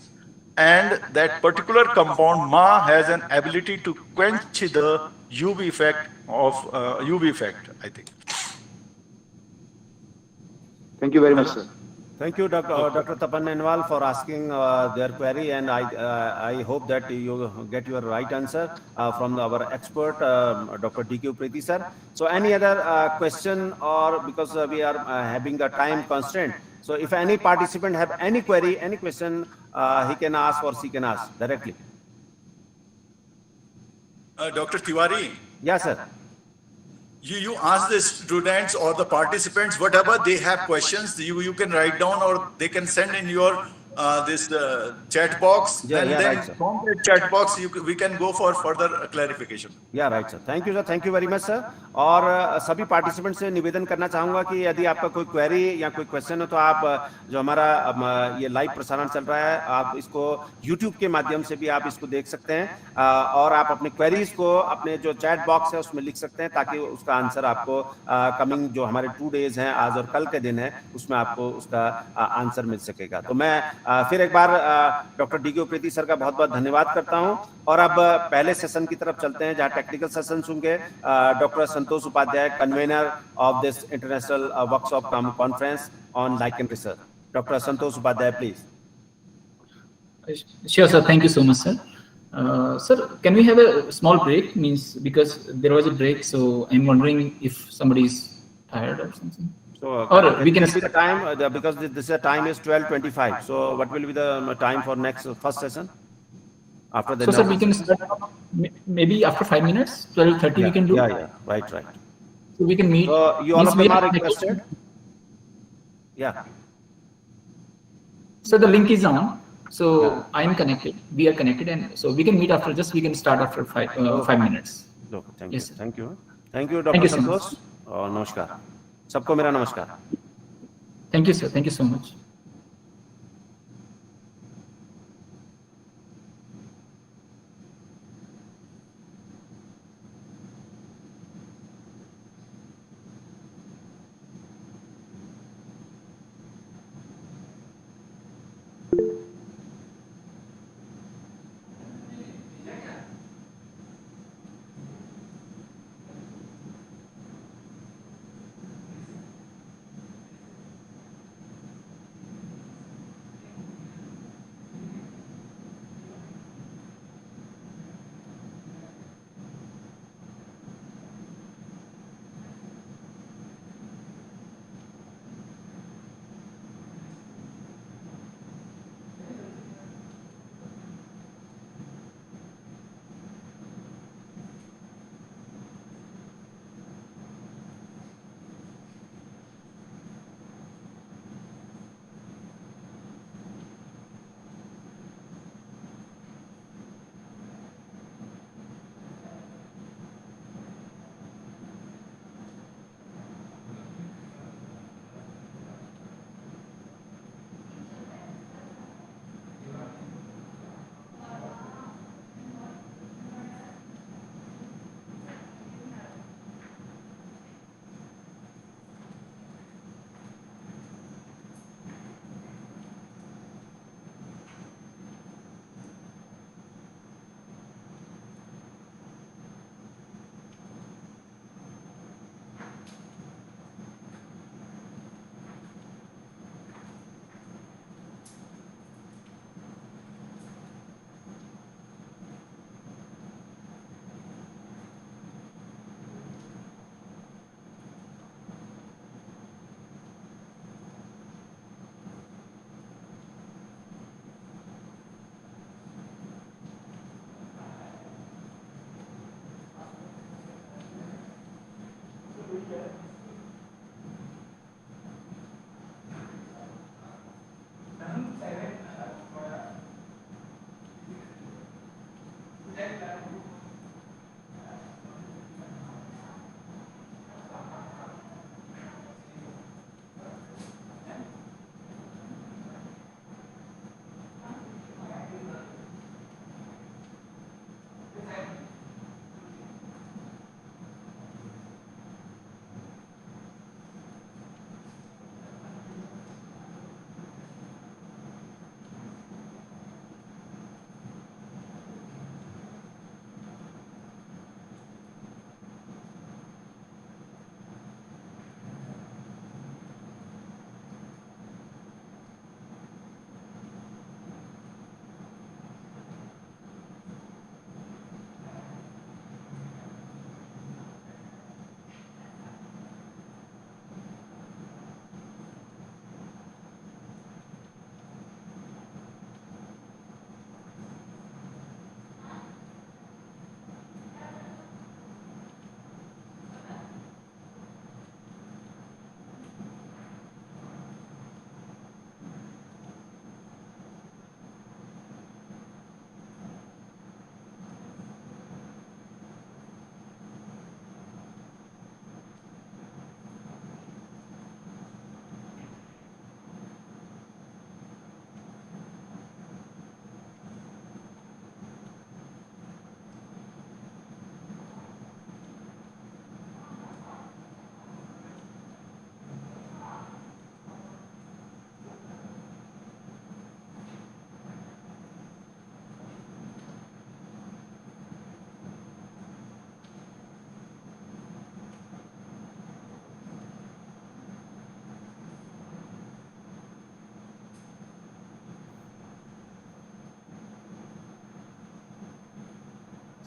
and that particular compound MA has an ability to quench the UV effect of I think. Thank you very much, sir. Thank you, Dr. Tapan Nenwal, for asking their query, and I hope that you get your right answer from our expert, Dr. DQ Preeti sir. So, any other question, or because we are having a time constraint, so if any participant have any query, any question, he can ask or she can ask directly. Dr. Tiwari, Yes, sir. you ask the students or the participants whatever they have questions, you can write down or they can send in your this chat box, Yeah, and yeah, then right, sir. from that chat box we can go for further clarification. या right sir, thank you sir, thank you very much sir. और सभी participant से निवेदन करना चाहूंगा कि यदि आपका कोई क्वेरी या कोई क्वेश्चन हो तो आप जो हमारा ये लाइव प्रसारण चल रहा है, आप इसको यूट्यूब के माध्यम से भी आप इसको देख सकते हैं, और आप अपने क्वेरीज को अपने जो चैट बॉक्स है उसमें लिख सकते हैं, ताकि उसका आंसर आपको कमिंग जो हमारे 2 डेज हैं, आज और कल के दिन है, उसमें आपको उसका आंसर मिल सकेगा। तो मैं फिर एक बार डॉक्टर डी के प्रीति सर का बहुत बहुत धन्यवाद करता हूं, और अब पहले सेशन की तरफ चलते हैं जहां टेक्निकल सेशन होंगे। Doctor Santosh Upadhyay, convener of this international workshop cum conference on lichen research. Doctor Santosh Upadhyay, please. Sure, sir. Thank you so much, sir. Sir, can we have a small break? Means because there was a break, so I'm wondering if somebody is tired or something. So, or we can be the time because this time is 12:25. So, what will be the time for next first session? After the so, sir, we can start maybe after 5 minutes, 12:30. Yeah, we can do. yeah, right. So we can meet. So you all means of them we are requested. Yeah. So the link is on. So I am connected. We are connected, and so we can meet after. We can start after 5 minutes. Okay, thank Yes, you. sir. Thank you, Dr. Santosh. और नमस्कार, सबको मेरा नमस्कार। Thank you, sir. Thank you so much.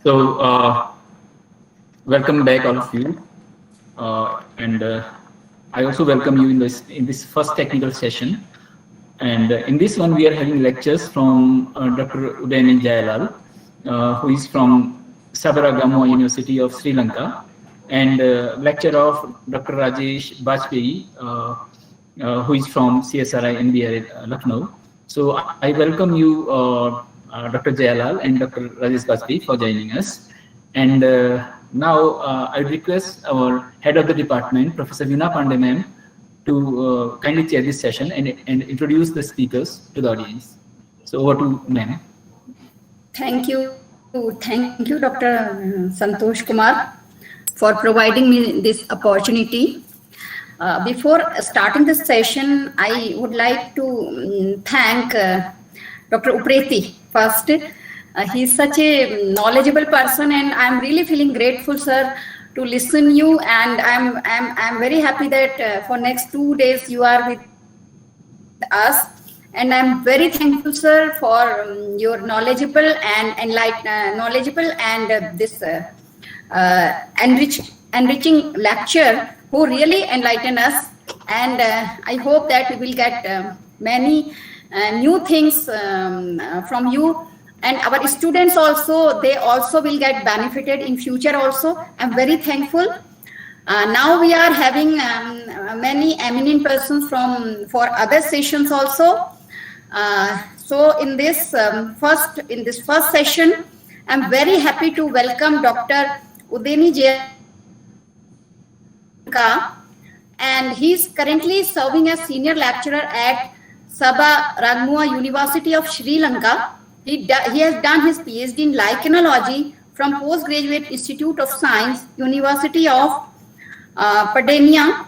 So, welcome back, all of you, and I also welcome you in this first technical session. And in this one, we are having lectures from Dr. Udayani Jayalal, who is from Sabaragamuwa University of Sri Lanka, and lecture of Dr. Rajesh Bajpayee, who is from CSRI NBR Lucknow. So I welcome you, Dr. Jayalal and Dr. Rajesh Bajpayee, for joining us. And now I request our head of the department, Professor Veena Pandey ma'am, to kindly chair this session and introduce the speakers to the audience. So over to ma'am. Thank you, Dr. Santosh Kumar, for providing me this opportunity. Before starting the session, I would like to thank Dr. Upreti first. He's such a knowledgeable person, and I'm really feeling grateful, sir, to listen you. And I'm very happy that for next 2 days you are with us. And I'm very thankful, sir, for your knowledgeable and this enriching lecture, who really enlightened us. And I hope that we will get many new things from you. And our students also, they also will get benefited in future also. I'm very thankful. Now we are having many eminent persons for other sessions also. So in this first session, I'm very happy to welcome Dr. Udayani Jayalal, and he's currently serving as senior lecturer at Sabaragamuwa University of Sri Lanka. He has done his PhD in lichenology from Postgraduate Institute of Science, University of Padania.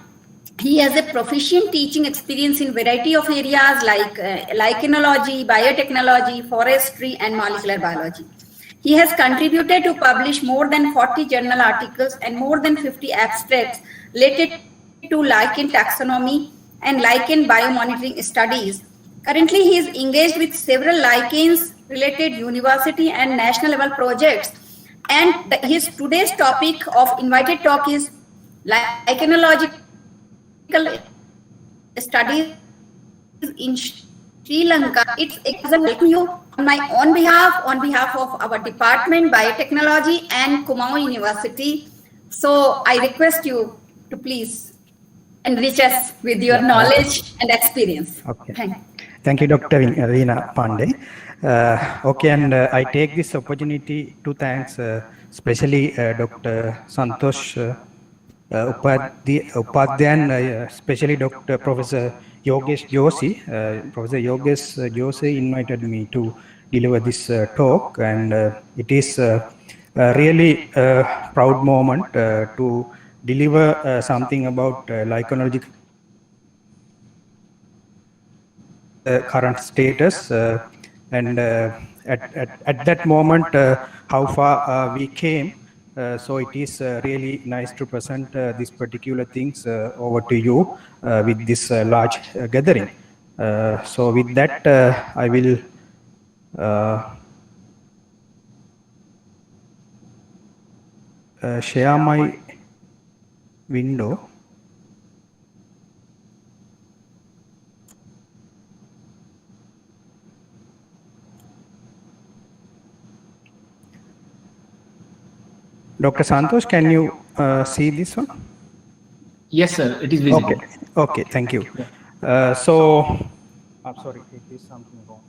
He has a proficient teaching experience in variety of areas like lichenology, biotechnology, forestry, and molecular biology. He has contributed to publish more than 40 journal articles and more than 50 abstracts related to lichen taxonomy and lichen biomonitoring studies. Currently, he is engaged with several lichens-related university and national level projects. And his today's topic of invited talk is lichenological studies in Sri Lanka. It's welcome you on my own behalf, on behalf of our department, biotechnology and Kumaon University. So I request you to please enrich us with your knowledge and experience. Okay. Thank you, Dr. Veena Pandey. Okay, and I take this opportunity to thanks especially Dr. Santosh Upadhyan, especially Dr. Professor Yogesh Joshi. Professor Yogesh Joshi invited me to deliver this talk, and it is really a proud moment to deliver something about lichenological current status and at that moment how far we came. So it is really nice to present these particular things over to you with this large gathering. So with that, I will share my window. Dr. Santosh, can you see this one? Yes, sir. It is visible. Okay. Okay. Thank you. So, I'm sorry. It is something wrong.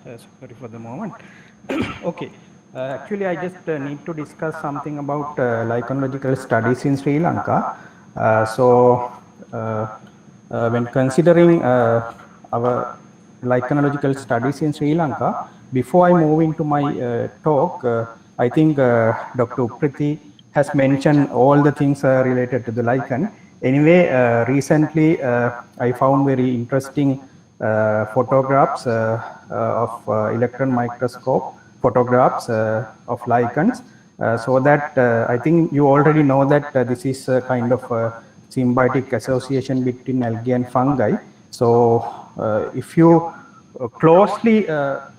Right. Sorry for the moment. Okay. Actually, I just need to discuss something about lichenological studies in Sri Lanka. When considering our lichenological studies in Sri Lanka, before I move into my talk, I think Dr. Upriti has mentioned all the things related to the lichen. Anyway, recently I found very interesting photographs of electron microscope photographs of lichens, so that I think you already know that this is a kind of symbiotic association between algae and fungi. So if you closely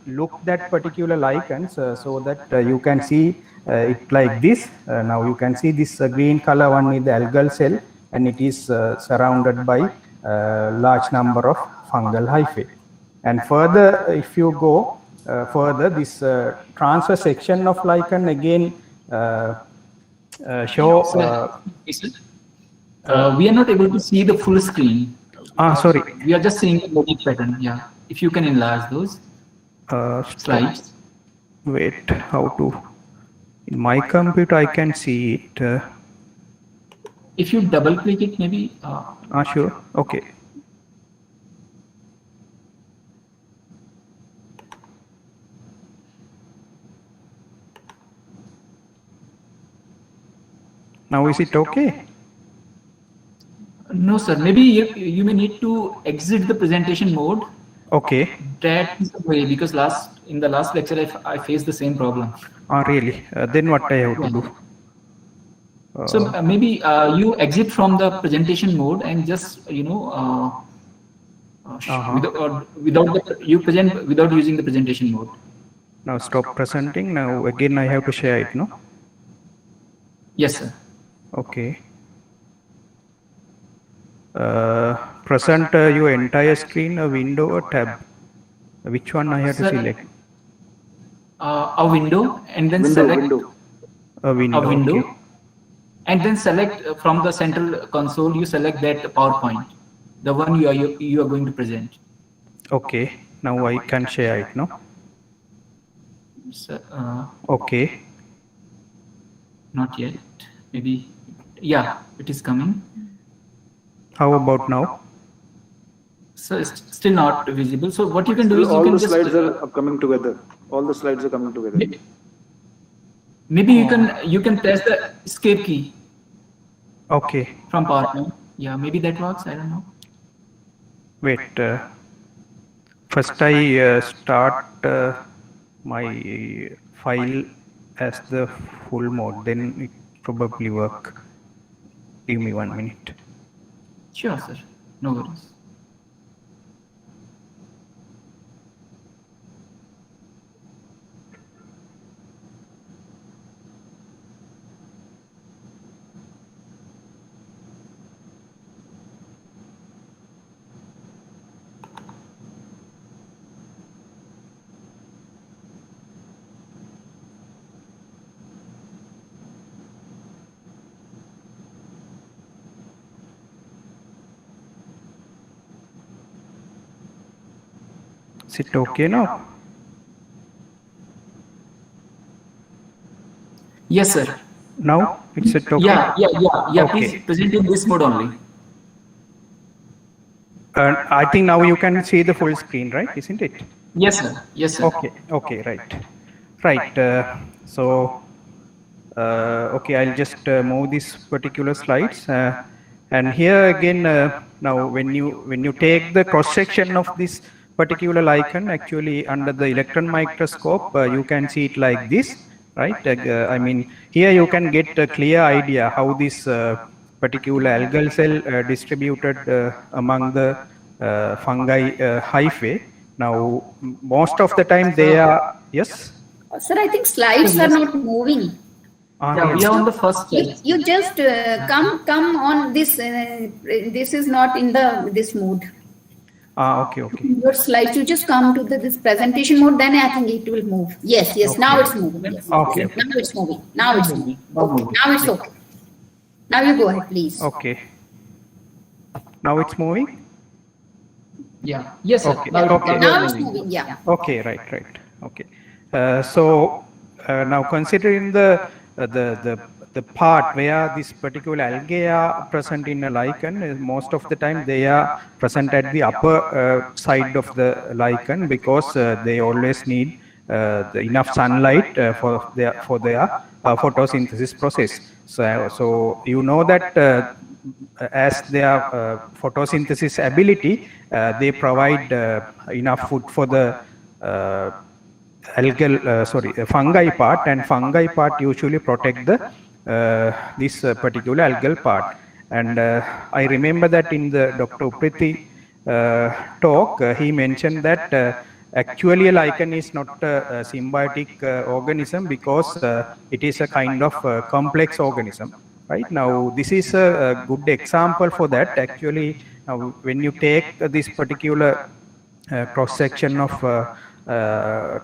look that particular lichens, so that you can see it like this. Now you can see this green color one is the algal cell, and it is surrounded by large number of fungal hyphae. And further, if you go further, this transverse section of lichen again show. We are not able to see the full screen. Sorry. We are just seeing the logic pattern. Yeah. If you can enlarge those slides. Wait, how to? In my computer, I can see it. If you double click it, maybe. Sure. Okay. Now is it okay? No, sir. Maybe you may need to exit the presentation mode. Okay. That is the way, because in the last lecture I faced the same problem. Really? Then what I have to do? So maybe you exit from the presentation mode and just without you present without using the presentation mode. Now stop presenting. Now again I have to share it, no? Yes, sir. Okay. Present your entire screen, a window, or tab. Which one I have to select? A window, and then select a window. Okay. And then select from the central console. You select that PowerPoint, the one you are going to present. Okay. Now I can share it, no? So, okay. Not yet. Maybe. Yeah, it is coming. How about now? So it's still not visible. So what you can do is all you can the slides are coming together. All the slides are coming together. Maybe you can press the escape key. Okay. From PowerPoint. Yeah, maybe that works. I don't know. Wait. First I start my file as the full mode. Then it probably work. Give me 1 minute. Sure, sir. No worries. Is it okay now? Yes, sir. Now it's okay. Yeah. Okay. Please present in this mode only. I think now you can see the full screen, right? Isn't it? Yes, sir. Yes, sir. Okay. Right. Okay, I'll just move these particular slides. And here again, now when you take the cross section of this particular lichen, actually under the electron microscope, you can see it like this, right? I mean, here you can get a clear idea how this particular algal cell distributed among the fungi hyphae. Now, most of the time they are, yes? Sir, I think slides are not moving. Yeah, we are on the first slide. You just come on this. This is not in this mode. Okay. Your slides, you just come to this presentation mode, then I think it will move. Yes. Okay. Now it's moving. Yes. Okay. Now it's moving. Now it's moving. Okay. Now it's okay. Now you go ahead, please. Okay. Now it's moving? Yeah. Yes, sir. Okay. Now, Okay. Now it's moving, yeah. Okay, right. Okay. So now considering the part where this particular algae are present in a lichen, most of the time they are present at the upper side of the lichen because they always need enough sunlight for their photosynthesis process. So you know that as their photosynthesis ability, they provide enough food for the fungi part, and fungi part usually protect the this particular algal part. And I remember that in the Dr. Upriti talk, he mentioned that actually a lichen is not a symbiotic organism because it is a kind of complex organism. Right now, this is a good example for that. Actually, now when you take this particular cross section of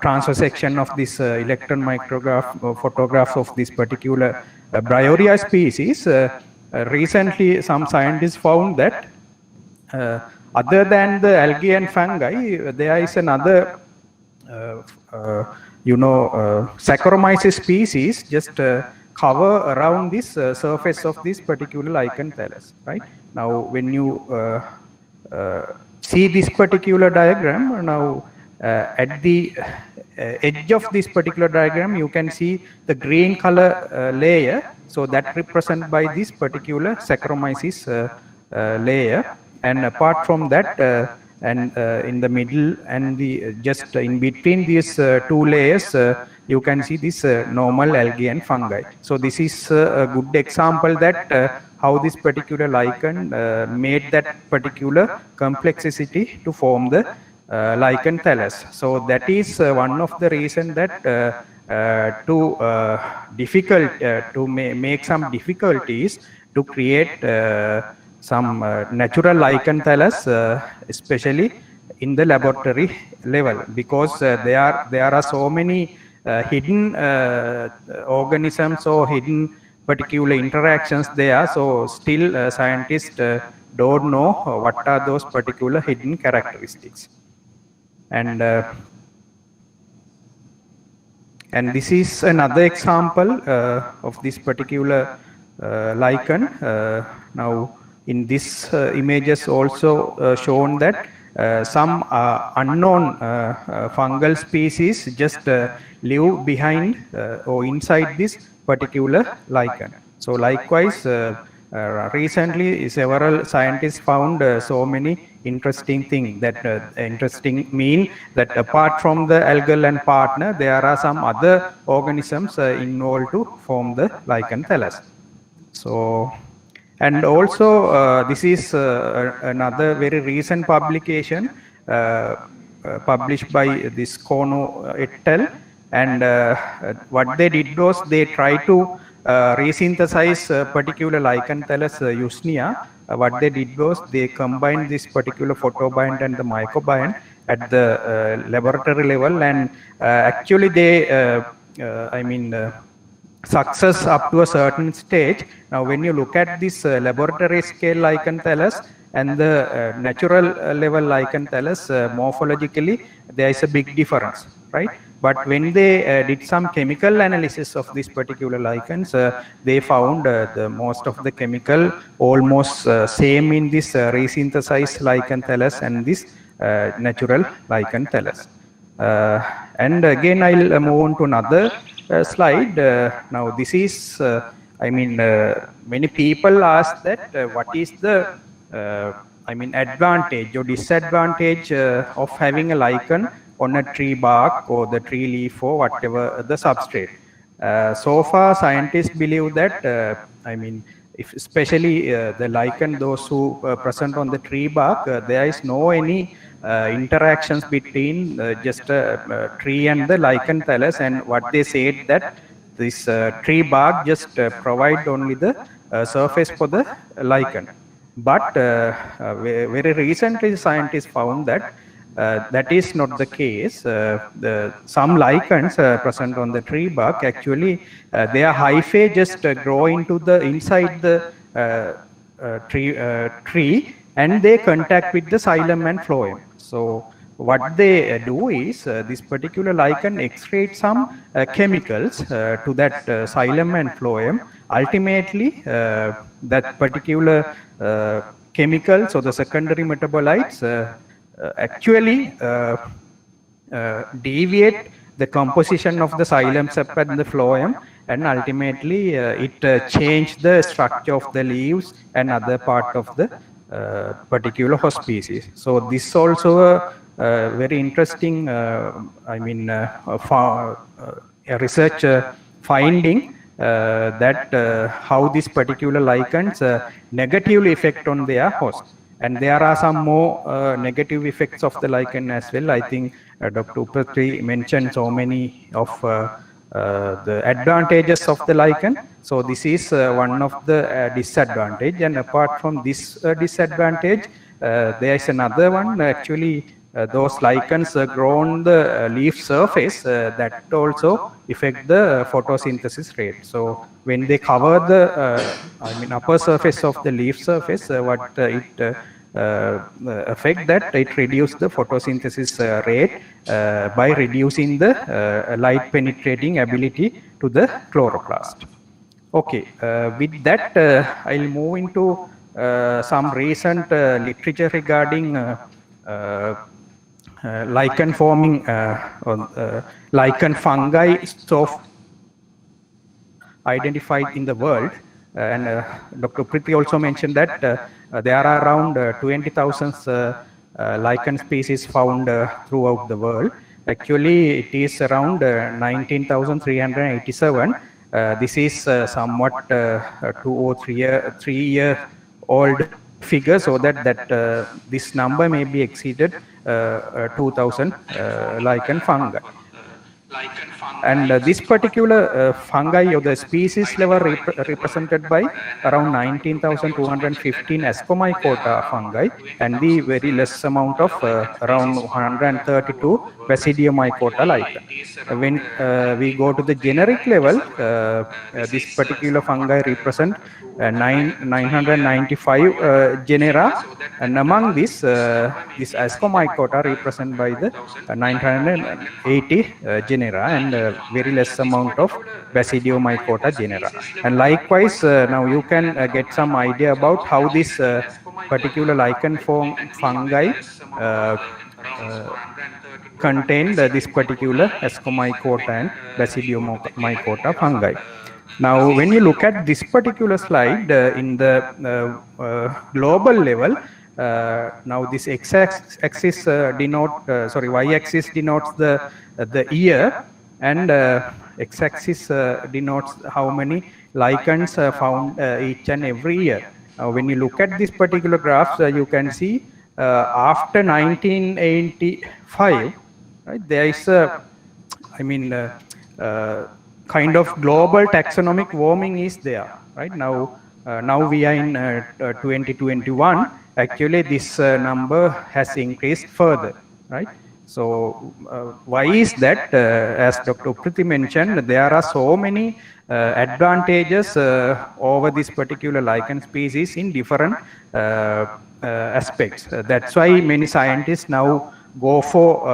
transfer section of this electron micrograph photographs of this particular Bryoria species, recently some scientists found that other than the algae and fungi, there is another Saccharomyces species just cover around this surface of this particular lichen thallus. Right now, when you see this particular diagram, now at the edge of this particular diagram, you can see the green color layer. So that represented by this particular Saccharomyces layer. And apart from that, and in the middle and the just in between these two layers, you can see this normal algae and fungi. So this is a good example that how this particular lichen made that particular complexity to form the lichen thallus. So that is one of the reasons that to make some difficulties to create some natural lichen thallus, especially in the laboratory level, because there are so many hidden organisms or hidden particular interactions there. So still scientists don't know what are those particular hidden characteristics. And this is another example of this particular lichen. Now in this images also shown that some unknown fungal species just live behind or inside this particular lichen. So likewise, recently several scientists found so many interesting things. That interesting mean that apart from the algal and partner, there are some other organisms involved to form the lichen thallus. So, and also this is another very recent publication published by this Kono et al. And what they did was they tried to resynthesize particular lichen thallus usnea. What they did was they combined this particular photobind and the mycobind at the laboratory level, and actually they success up to a certain stage. Now when you look at this laboratory scale lichen thallus and the natural level lichen thallus, morphologically there is a big difference, right? But when they did some chemical analysis of this particular lichens, they found the most of the chemical almost same in this resynthesized lichen thallus and this natural lichen thallus. And again, I'll move on to another slide. Now this is, many people ask that what is the advantage or disadvantage of having a lichen on a tree bark or the tree leaf or whatever the substrate. So far, scientists believe that, if especially the lichen, those who present on the tree bark, there is no any interactions between just a tree and the lichen thallus, and what they said that this tree bark just provide only the surface for the lichen. But very recently, scientists found that that is not the case. Some lichens present on the tree bark, actually their hyphae just grow into the inside the tree and they contact with the xylem and phloem. So what they do is this particular lichen excretes some chemicals to that xylem and phloem. Ultimately, that particular chemicals or the secondary metabolites actually deviate the composition of the xylem sap and the phloem, and ultimately it change the structure of the leaves and other part of the particular host species. So this also a very interesting, a research finding that how these particular lichens negatively affect on their host. And there are some more negative effects of the lichen as well. I think Dr. Upatri mentioned so many of the advantages of the lichen. So this is one of the disadvantage. And apart from this disadvantage, there is another one. Actually, those lichens grow on the leaf surface that also affect the photosynthesis rate. So when they cover the upper surface of the leaf surface, what it affect that it reduce the photosynthesis rate by reducing the light penetrating ability to the chloroplast. Okay, with that I'll move into some recent literature regarding lichen forming lichen fungi so identified in the world. And Dr. Priti also mentioned that there are around 20,000 lichen species found throughout the world. Actually, it is around 19,387. This is somewhat 2 or 3 year old figure, so that this number may be exceeded 2,000 lichen fungi. And this particular fungi or the species level represented by around 19,215 Ascomycota fungi and the very less amount of around 132 Basidiomycota lichen. When we go to the generic level, this particular fungi represent 995 genera, and among this Ascomycota represent by the 980 genera and very less amount of Basidiomycota genera. And likewise, now you can get some idea about how this particular lichen fungi contained this particular Ascomycota and Basidiomycota fungi. Now, when you look at this particular slide in the global level, now this x-axis y-axis denotes the year, and x-axis denotes how many lichens found each and every year. Now, when you look at this particular graph, you can see after 1985, right, there is a, kind of global taxonomic warming is there, right? Now we are in 2021. Actually, this number has increased further, right? So why is that? As Dr. Priti mentioned, there are so many advantages over this particular lichen species in different aspects. That's why many scientists now go for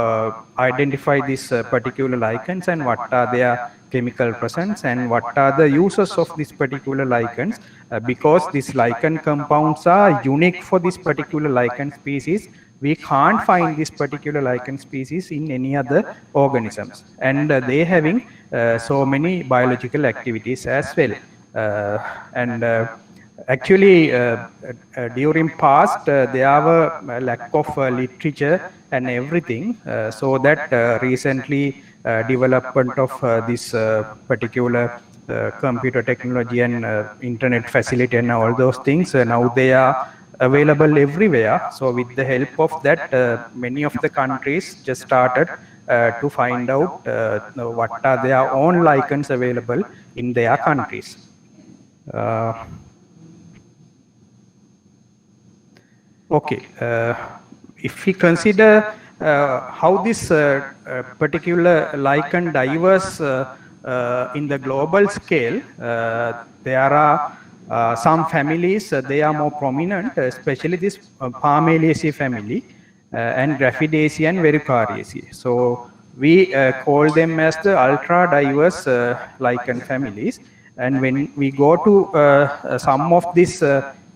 identify these particular lichens and what are their chemical presence and what are the uses of these particular lichens, because these lichen compounds are unique for this particular lichen species. We can't find this particular lichen species in any other organisms, and they having so many biological activities as well. Actually, during past, there were a lack of literature and everything, so that recently development of this particular computer technology and internet facility and all those things, now they are available everywhere. So with the help of that, many of the countries just started to find out what are their own lichens available in their countries. Okay, if we consider how this particular lichen diverse in the global scale, there are some families, they are more prominent, especially this Palmeliaceae family. and Graphidaceae and Verrucariaceae. So we call them as the ultra diverse lichen families. And when we go to some of these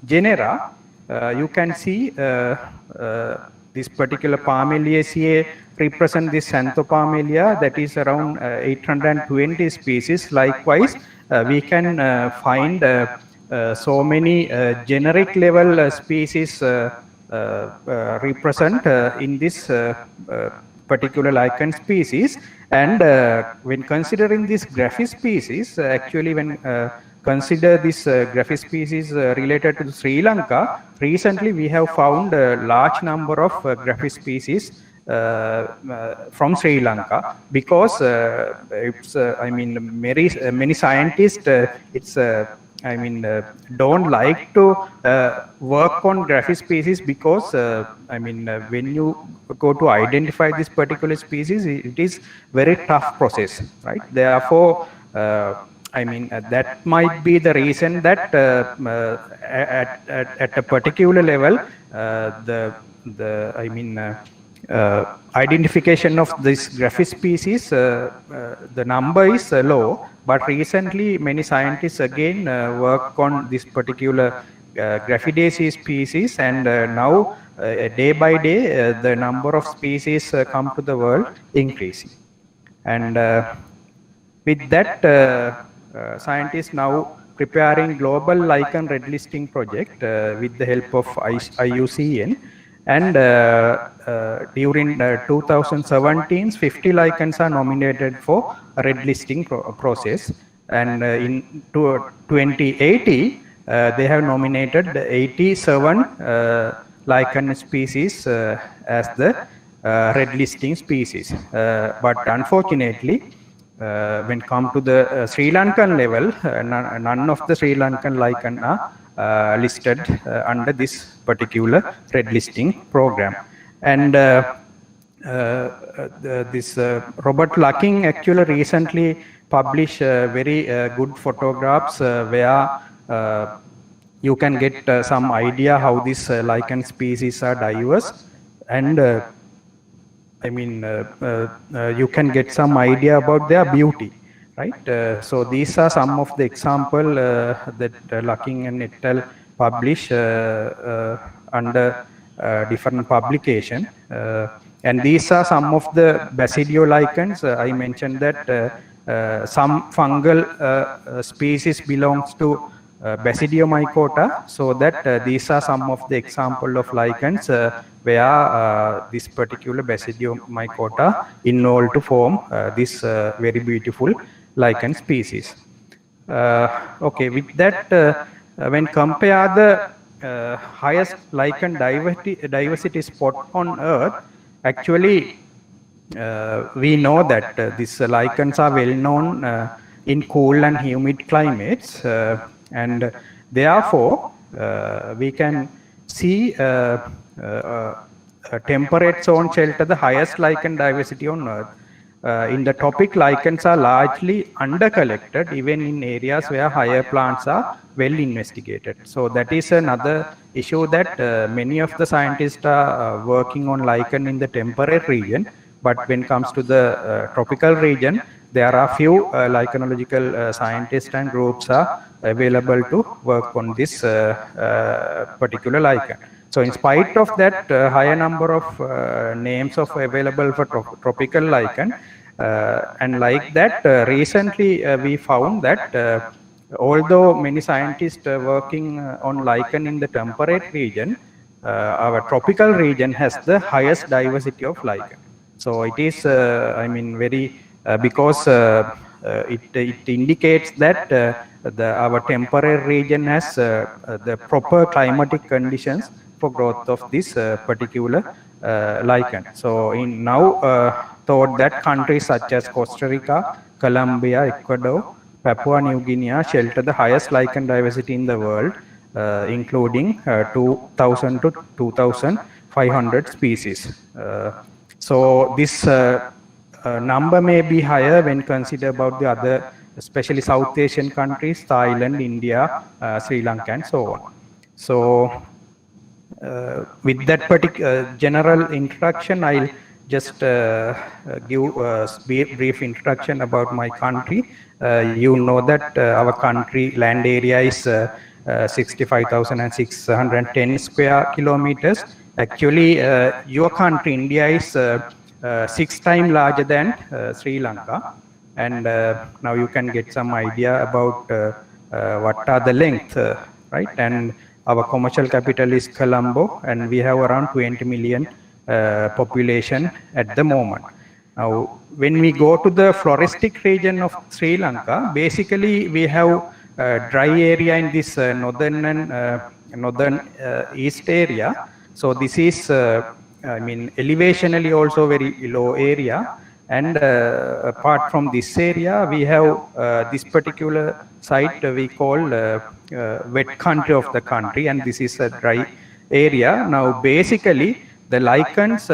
genera, you can see this particular Parmeliaceae represent this Xanthopalmelia, that is around 820 species. Likewise, we can find so many generic level species represent in this particular lichen species. And when considering this Graphi species, actually when consider this Graphi species related to Sri Lanka, recently we have found a large number of Graphi species from Sri Lanka, because it's I mean many scientists don't like to work on Graphi species, because when you go to identify this particular species, it is very tough process, right? Therefore, that might be the reason that at a particular level, identification of this Graphi species, the number is low, but recently many scientists again work on this particular Graphidaceae species, and now day by day the number of species come to the world increasing. And with that, scientists now preparing global lichen red listing project with the help of IUCN. And during 2017, 50 lichens are nominated for a red listing process. And in 2080, they have nominated 87 lichen species as the red listing species. But unfortunately, when come to the Sri Lankan level, none of the Sri Lankan lichen are listed under this particular red listing program. And this Robert Lucking actually recently published very good photographs where you can get some idea how these lichen species are diverse, and you can get some idea about their beauty, right? So these are some of the example that Lucking and et al. Publish under different publication. And these are some of the basidiolichens. I mentioned that some fungal species belongs to Basidiomycota, so that these are some of the example of lichens where this particular Basidiomycota involved to form this very beautiful lichen species. Okay, with that, when compare the highest lichen diversity spot on Earth, actually we know that these lichens are well known in cool and humid climates, and therefore we can see temperate zone shelter the highest lichen diversity on Earth. In the tropic, lichens are largely under-collected, even in areas where higher plants are well investigated. So that is another issue, that many of the scientists are working on lichen in the temperate region, but when it comes to the tropical region, there are few lichenological scientists and groups are available to work on this particular lichen. So in spite of that higher number of names of available for tropical lichen, and like that, recently we found that although many scientists are working on lichen in the temperate region, our tropical region has the highest diversity of lichen. So it is, very because it indicates that our temperate region has the proper climatic conditions for growth of this particular lichen. So in now thought that countries such as Costa Rica, Colombia, Ecuador, Papua New Guinea shelter the highest lichen diversity in the world, including 2,000 to 2,500 species. So this number may be higher when considered about the other, especially South Asian countries, Thailand, India, Sri Lanka, and so on. So with that particular general introduction, I'll just give a brief introduction about my country. You know that our country land area is 65,610 square kilometers. Actually, your country, India, is 6 times larger than Sri Lanka. And now you can get some idea about what are the length, right? And our commercial capital is Colombo, and we have around 20 million population at the moment. Now, when we go to the floristic region of Sri Lanka, basically we have dry area in this northern and northern east area. So this is, I mean, elevationally also very low area. And apart from this area, we have this particular site we call wet country of the country, and this is a dry area. Now, basically, the lichens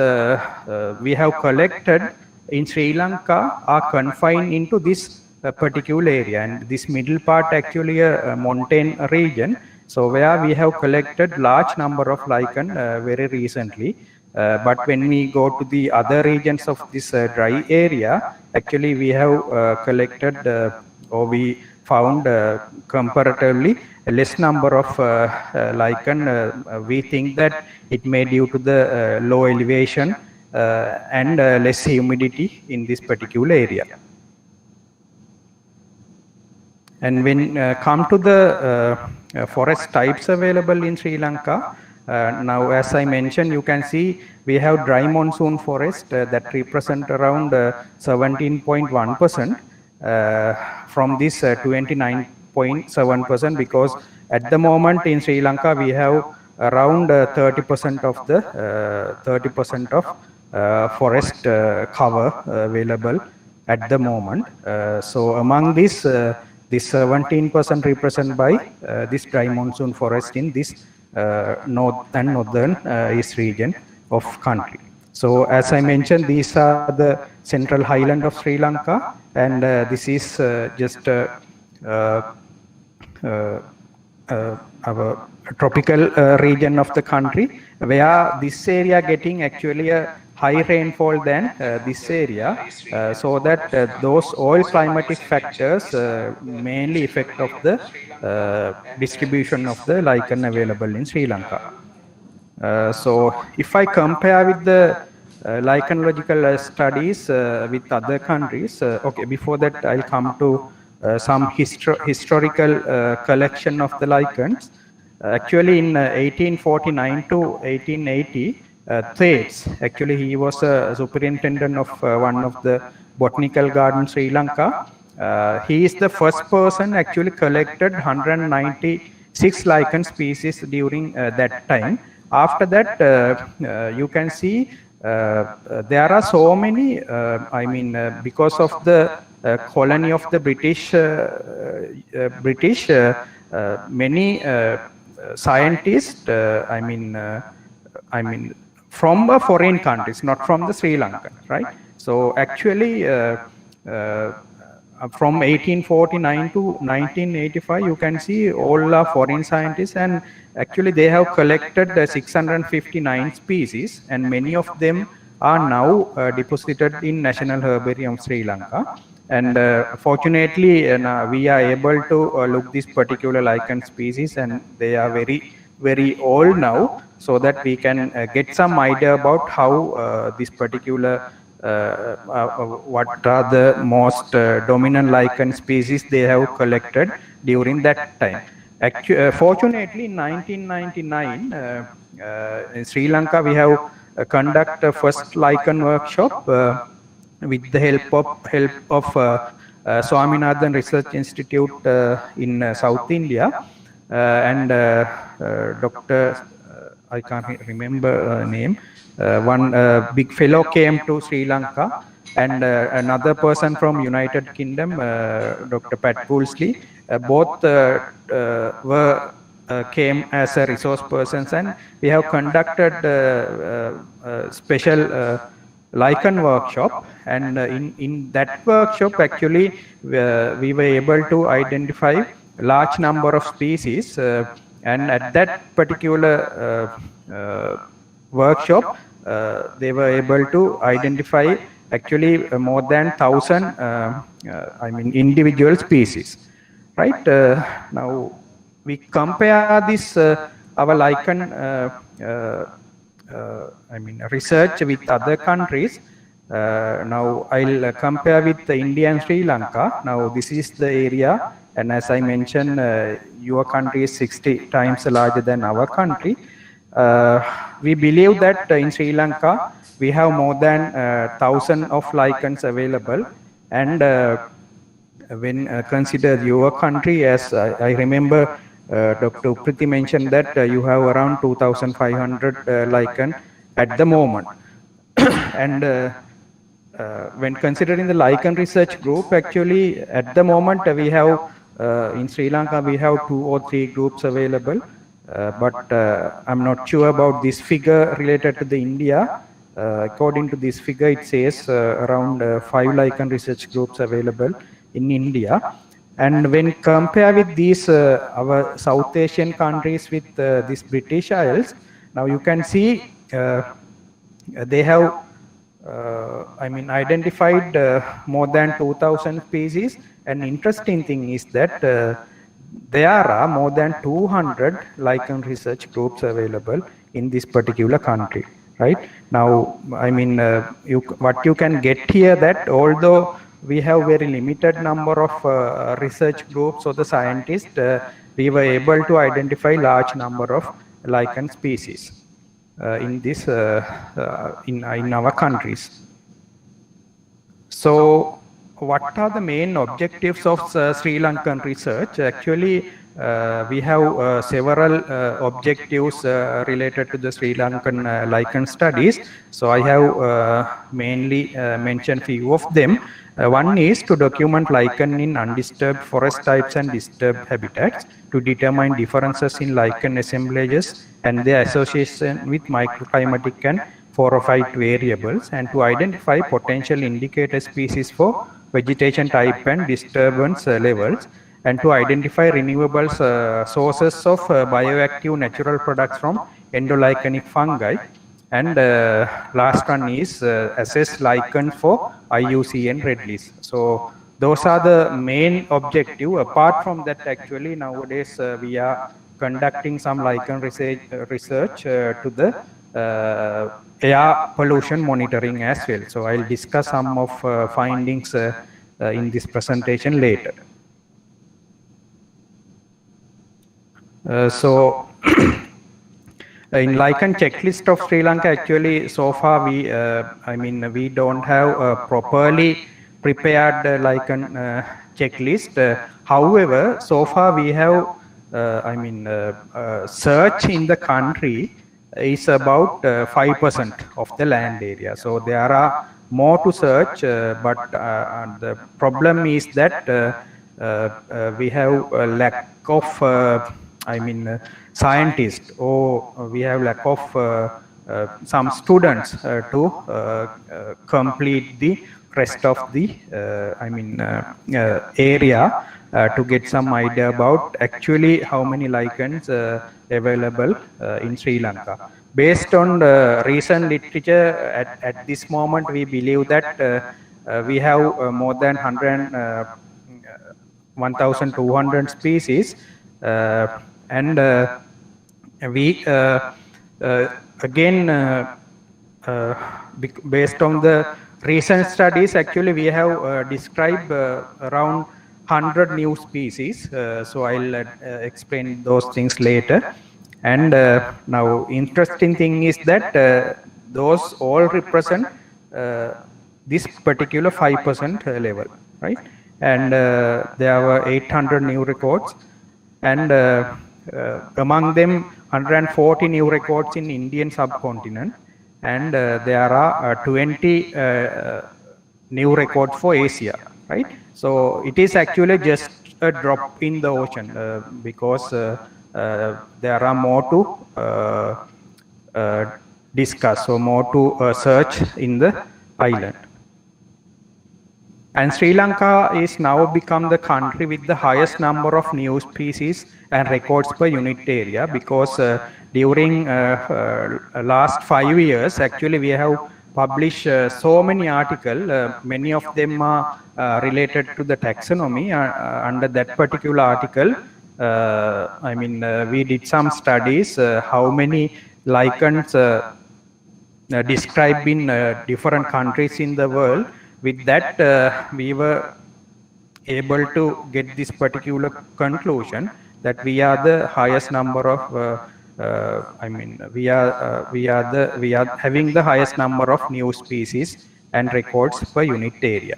we have collected in Sri Lanka are confined into this particular area, and this middle part actually a mountain region. So where we have collected large number of lichen very recently. But when we go to the other regions of this dry area, actually we have collected or we found comparatively a less number of lichen. We think that it may due to the low elevation and less humidity in this particular area. And when come to the forest types available in Sri Lanka, now as I mentioned, you can see we have dry monsoon forest that represent around 17.1% from this 29.7%, because at the moment in Sri Lanka we have around 30% of the 30% of forest cover available at the moment. So among this, this 17% represented by this dry monsoon forest in this north and northern east region of country. So as I mentioned, these are the central highland of Sri Lanka, and this is just our tropical region of the country, where this area getting actually a high rainfall than this area, so that those all climatic factors mainly affect of the distribution of the lichen available in Sri Lanka. So if I compare with the lichenological studies with other countries, okay, before that I'll come to some historical collection of the lichens. Actually in 1849 to 1880, Thwaites, actually he was a superintendent of one of the botanical gardens Sri Lanka. He is the first person actually collected 196 lichen species during that time. After that, you can see there are so many, I mean, because of the colony of the British, many scientists, I mean, from foreign countries, not from the Sri Lankan, right? So actually, from 1849 to 1985, you can see all are foreign scientists, and actually they have collected 659 species, and many of them are now deposited in National Herbarium Sri Lanka. And fortunately, we are able to look this particular lichen species, and they are very old now, so that we can get some idea about how this particular what are the most dominant lichen species they have collected during that time. Fortunately, in 1999, in Sri Lanka, we have conducted a first lichen workshop with the help of Swaminathan Research Institute in South India, and Dr. I can't remember name. One big fellow came to Sri Lanka, and another person from United Kingdom, Dr. Pat Woolsey, both came as a resource persons, and we have conducted special lichen workshop, and in that workshop actually we were able to identify large number of species And at that particular workshop, they were able to identify actually more than 1,000 individual species, right? Now we compare this our lichen research with other countries. Now I'll compare with India and Sri Lanka. Now this is the area, and as I mentioned, your country is 60 times larger than our country. We believe that in Sri Lanka we have more than 1,000 of lichens available, and when consider your country, as I remember Dr. Upriti mentioned that you have around 2,500 lichen at the moment. And when considering the lichen research group, actually at the moment we have in Sri Lanka we have 2 or 3 groups available, but I'm not sure about this figure related to the India. According to this figure, it says around 5 lichen research groups available in India. And when compare with these our South Asian countries with these British Isles, now you can see they have identified more than 2,000 species. And interesting thing is that there are more than 200 lichen research groups available in this particular country, right? Now, what you can get here that although we have very limited number of research groups or the scientists, we were able to identify large number of lichen species in this in our countries. So what are the main objectives of Sri Lankan research? Actually, we have several objectives related to the Sri Lankan lichen studies. So I have mainly mentioned few of them. One is to document lichen in undisturbed forest types and disturbed habitats, to determine differences in lichen assemblages and their association with microclimatic and phorophyte variables, and to identify potential indicator species for vegetation type and disturbance levels, and to identify renewable sources of bioactive natural products from endolichenic fungi. And last one is assess lichen for IUCN red list. So those are the main objective. Apart from that, actually nowadays we are conducting some lichen research to the air pollution monitoring as well. So I'll discuss some of findings in this presentation later. So in lichen checklist of Sri Lanka, actually so far we don't have a properly prepared lichen checklist. However, so far we have search in the country is about 5% of the land area. So there are more to search, but the problem is that we have a lack of scientists, or we have lack of some students to complete the rest of the area to get some idea about actually how many lichens available in Sri Lanka. Based on the recent literature, at this moment we believe that we have more than 1,200 species, and we again based on the recent studies, actually we have described around 100 new species. So I'll explain those things later. And now interesting thing is that those all represent this particular 5% level, right? And there were 800 new records, and among them 140 new records in Indian subcontinent, and there are 20 new records for Asia, right? So it is actually just a drop in the ocean because there are more to discuss, or more to search in the island. And Sri Lanka is now become the country with the highest number of new species and records per unit area, because during last 5 years, actually we have published so many articles. Many of them are related to the taxonomy. Under that particular article, we did some studies how many lichens described in different countries in the world. With that, we were able to get this particular conclusion that we are the highest number of we are having the highest number of new species and records per unit area.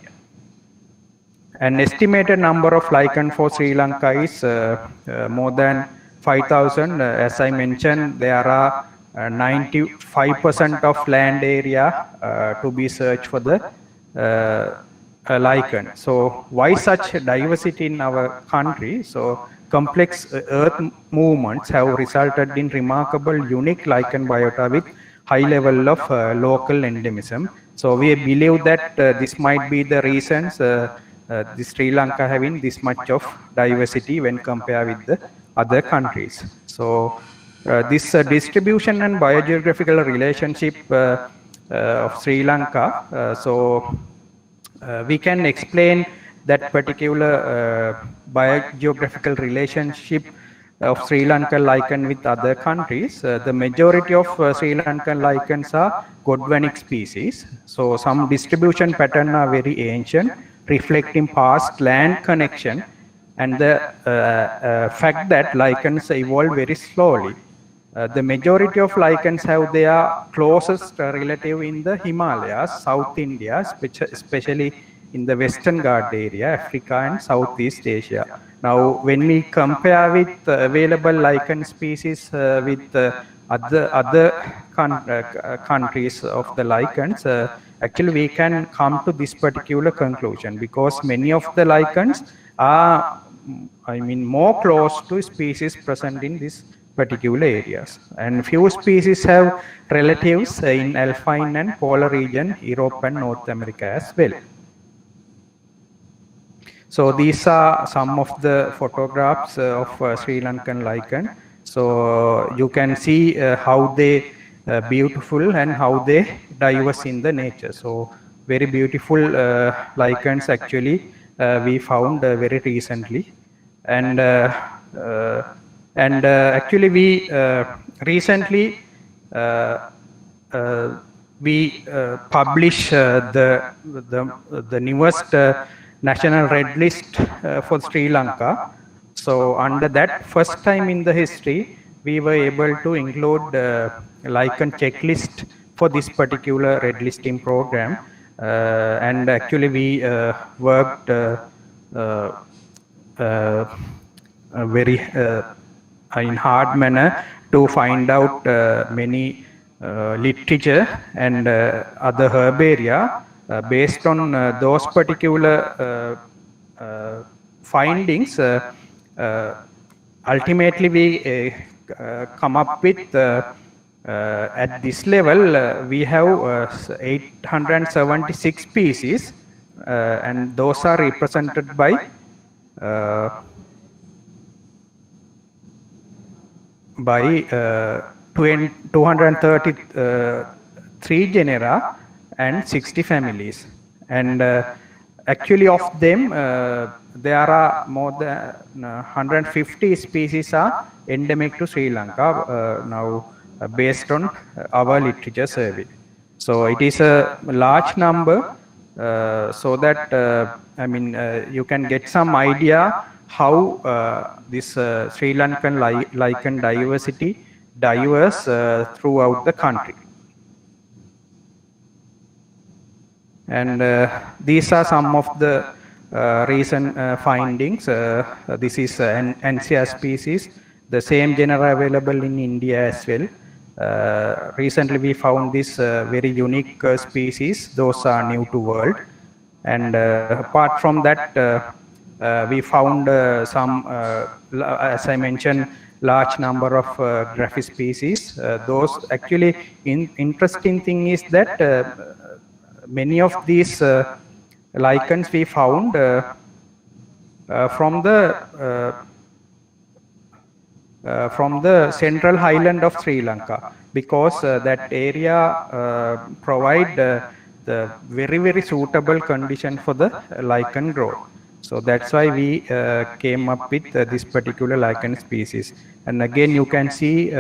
An estimated number of lichen for Sri Lanka is more than 5,000. As I mentioned, there are 95% of land area to be searched for the lichen. So why such diversity in our country? So complex earth movements have resulted in remarkable unique lichen biota with high level of local endemism. So we believe that this might be the reasons the Sri Lanka having this much of diversity when compared with the other countries. So this distribution and biogeographical relationship of Sri Lanka, we can explain that particular biogeographical relationship of Sri Lankan lichen with other countries. The majority of Sri Lankan lichens are Godwanic species. So some distribution pattern are very ancient, reflecting past land connection and the fact that lichens evolve very slowly. The majority of lichens have their closest relative in the Himalayas, South India, especially in the Western Ghats area, Africa and Southeast Asia. Now, when we compare with available lichen species with other countries of the lichens, actually we can come to this particular conclusion, because many of the lichens are, more close to species present in this particular areas, and few species have relatives in alpine and polar region, Europe and North America as well. So these are some of the photographs of Sri Lankan lichen. So you can see how they beautiful and how they diverse in the nature. So very beautiful lichens actually we found very recently, and actually we recently we publish the newest national red list for Sri Lanka. So under that, first time in the history, we were able to include lichen checklist for this particular red listing program, and actually we worked very in hard manner to find out many literature and other herbaria. Based on those particular findings, ultimately we come up with at this level we have 876 species, and those are represented by 233 genera and 60 families, and actually of them there are more than 150 species are endemic to Sri Lanka now, based on our literature survey. So it is a large number, so that you can get some idea how this Sri Lankan lichen diversity diverse throughout the country. And these are some of the recent findings. This is an NCR species, the same genera available in India as well. Recently we found this very unique species. Those are new to world. And apart from that, we found some, as I mentioned, large number of Graphi species. Those actually, interesting thing is that many of these lichens we found from the central highland of Sri Lanka, because that area provide the very suitable condition for the lichen growth. So that's why we came up with this particular lichen species. And again, you can see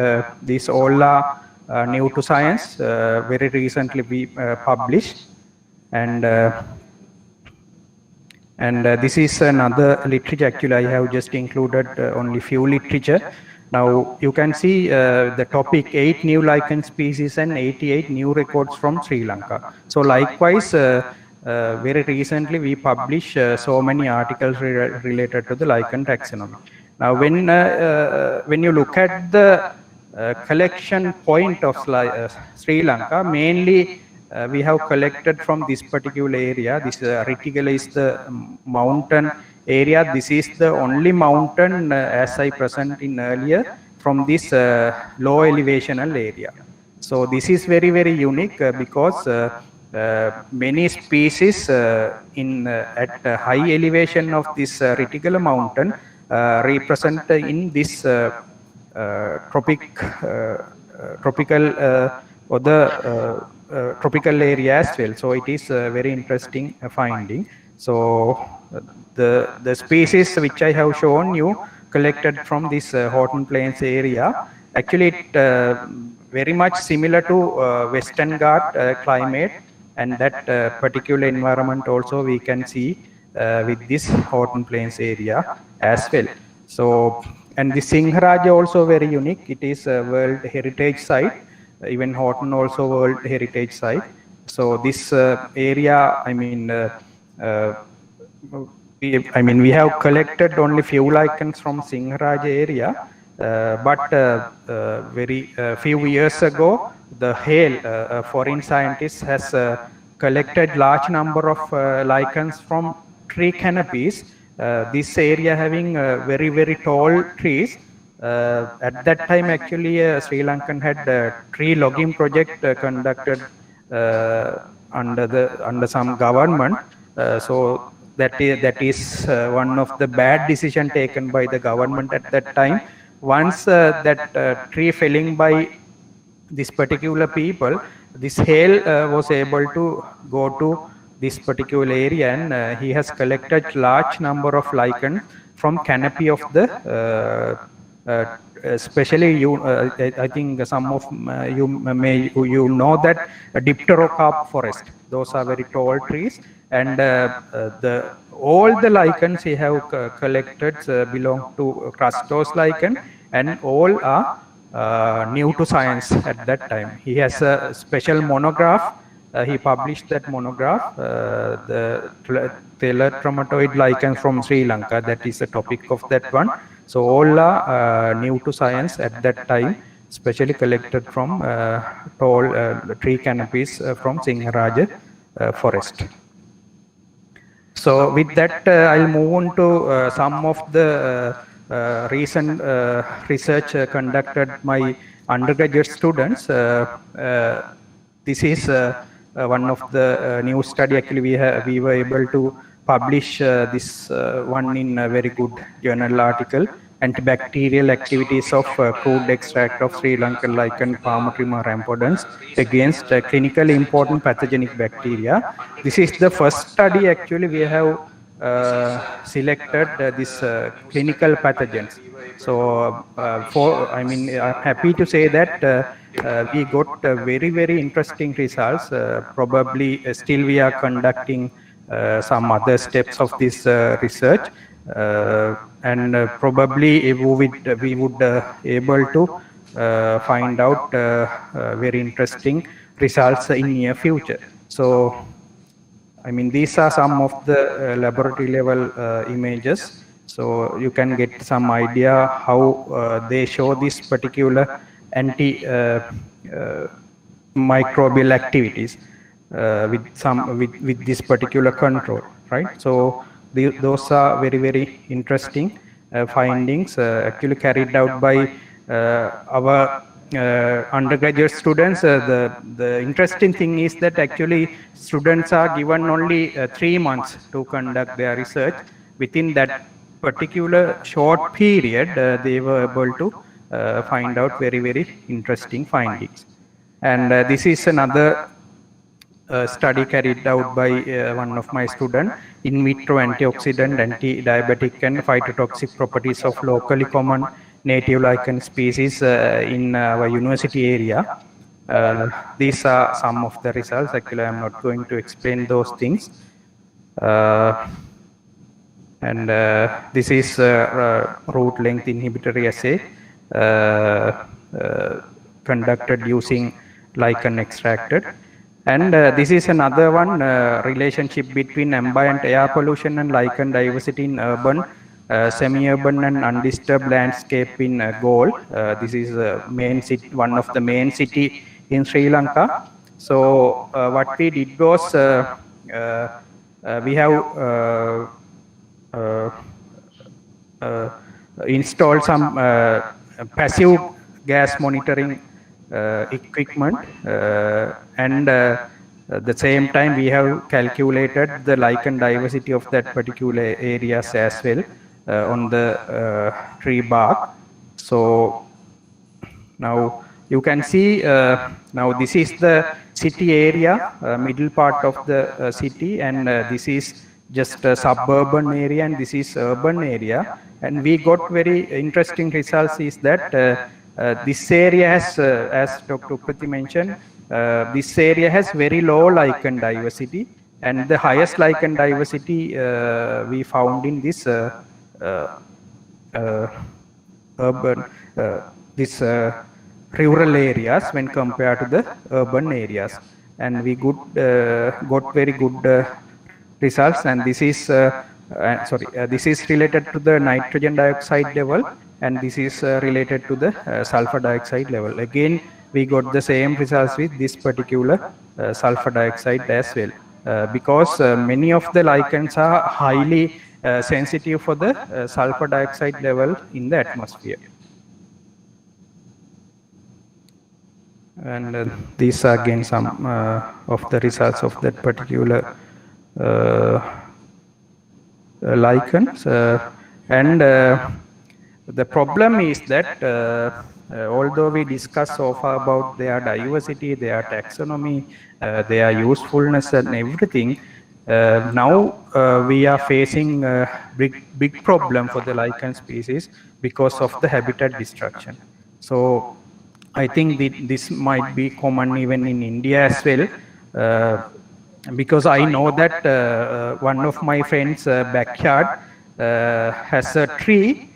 these all are new to science. Very recently we published, and this is another literature. Actually, I have just included only few literature. Now you can see the topic: 8 new lichen species and 88 new records from Sri Lanka. So likewise, very recently we published so many articles related to the lichen taxonomy. Now when you look at the collection point of Sri Lanka, mainly we have collected from this particular area. This Reticula is the mountain area. This is the only mountain, as I presented in earlier, from this low elevational area. So this is very unique because many species at high elevation of this Reticula mountain represent in this tropical or the tropical area as well. So it is a very interesting finding. So the species which I have shown you collected from this Horton Plains area, actually it very much similar to Western Ghat climate, and that particular environment also we can see with this Horton Plains area as well. So, and the Singharaja also very unique. It is a World Heritage Site. Even Horton also World Heritage Site. So this area, we have collected only few lichens from Singharaja area, but very few years ago, the Hale, foreign scientist, has collected large number of lichens from tree canopies. This area having very tall trees. At that time, actually, Sri Lankan had a tree logging project conducted under some government. So that is one of the bad decision taken by the government at that time. Once that tree felling by this particular people, this Hale was able to go to this particular area, and he has collected large number of lichen from canopy of the especially I think some of you know that dipterocarp forest. Those are very tall trees, and all the lichens he have collected belong to crustose lichen, and all are new to science at that time. He has a special monograph. He published that monograph, the Theletromatoid lichens from Sri Lanka. That is the topic of that one. So all are new to science at that time, specially collected from tall tree canopies from Singharaja forest. So with that, I'll move on to some of the recent research conducted by undergraduate students. This is one of the new study. Actually, we were able to publish this one in a very good journal article, Antibacterial Activities of Crude Extract of Sri Lankan Lichen Palmatrima rampodens against clinically important pathogenic bacteria. This is the first study actually we have selected this clinical pathogens. So I'm happy to say that we got very interesting results. Probably still we are conducting some other steps of this research, and probably we would able to find out very interesting results in near future. So these are some of the laboratory level images, so you can get some idea how they show this particular anti microbial activities with this particular control, right? So those are very interesting findings actually carried out by our undergraduate students, the interesting thing is that actually students are given only 3 months to conduct their research. Within that particular short period, they were able to find out very, very interesting findings. And this is another study carried out by one of my students, in vitro antioxidant, anti-diabetic and phytotoxic properties of locally common native lichen species in our university area. These are some of the results. Actually, I'm not going to explain those things. And this is root length inhibitory assay conducted using lichen extracted. And this is another one, relationship between ambient air pollution and lichen diversity in urban, semi-urban and undisturbed landscape in Galle. This is main city, one of the main city in Sri Lanka. So what we did was, we have installed some passive gas monitoring equipment, and at the same time we have calculated the lichen diversity of that particular areas as well on the tree bark. So now you can see, now this is the city area, middle part of the city, and this is just a suburban area, and this is urban area. And we got very interesting results is that this area has, as Dr. Uprati mentioned, this area has very low lichen diversity, and the highest lichen diversity we found in this urban, this rural areas when compared to the urban areas. And we got very good results. And this is this is related to the nitrogen dioxide level, and this is related to the sulfur dioxide level. Again, we got the same results with this particular sulfur dioxide as well, because many of the lichens are highly sensitive for the sulfur dioxide level in the atmosphere. And these are again some of the results of that particular lichens. And the problem is that although we discussed so far about their diversity, their taxonomy, their usefulness and everything, now we are facing a big problem for the lichen species because of the habitat destruction. So I think this might be common even in India as well, because I know that one of my friends' backyard has a tree,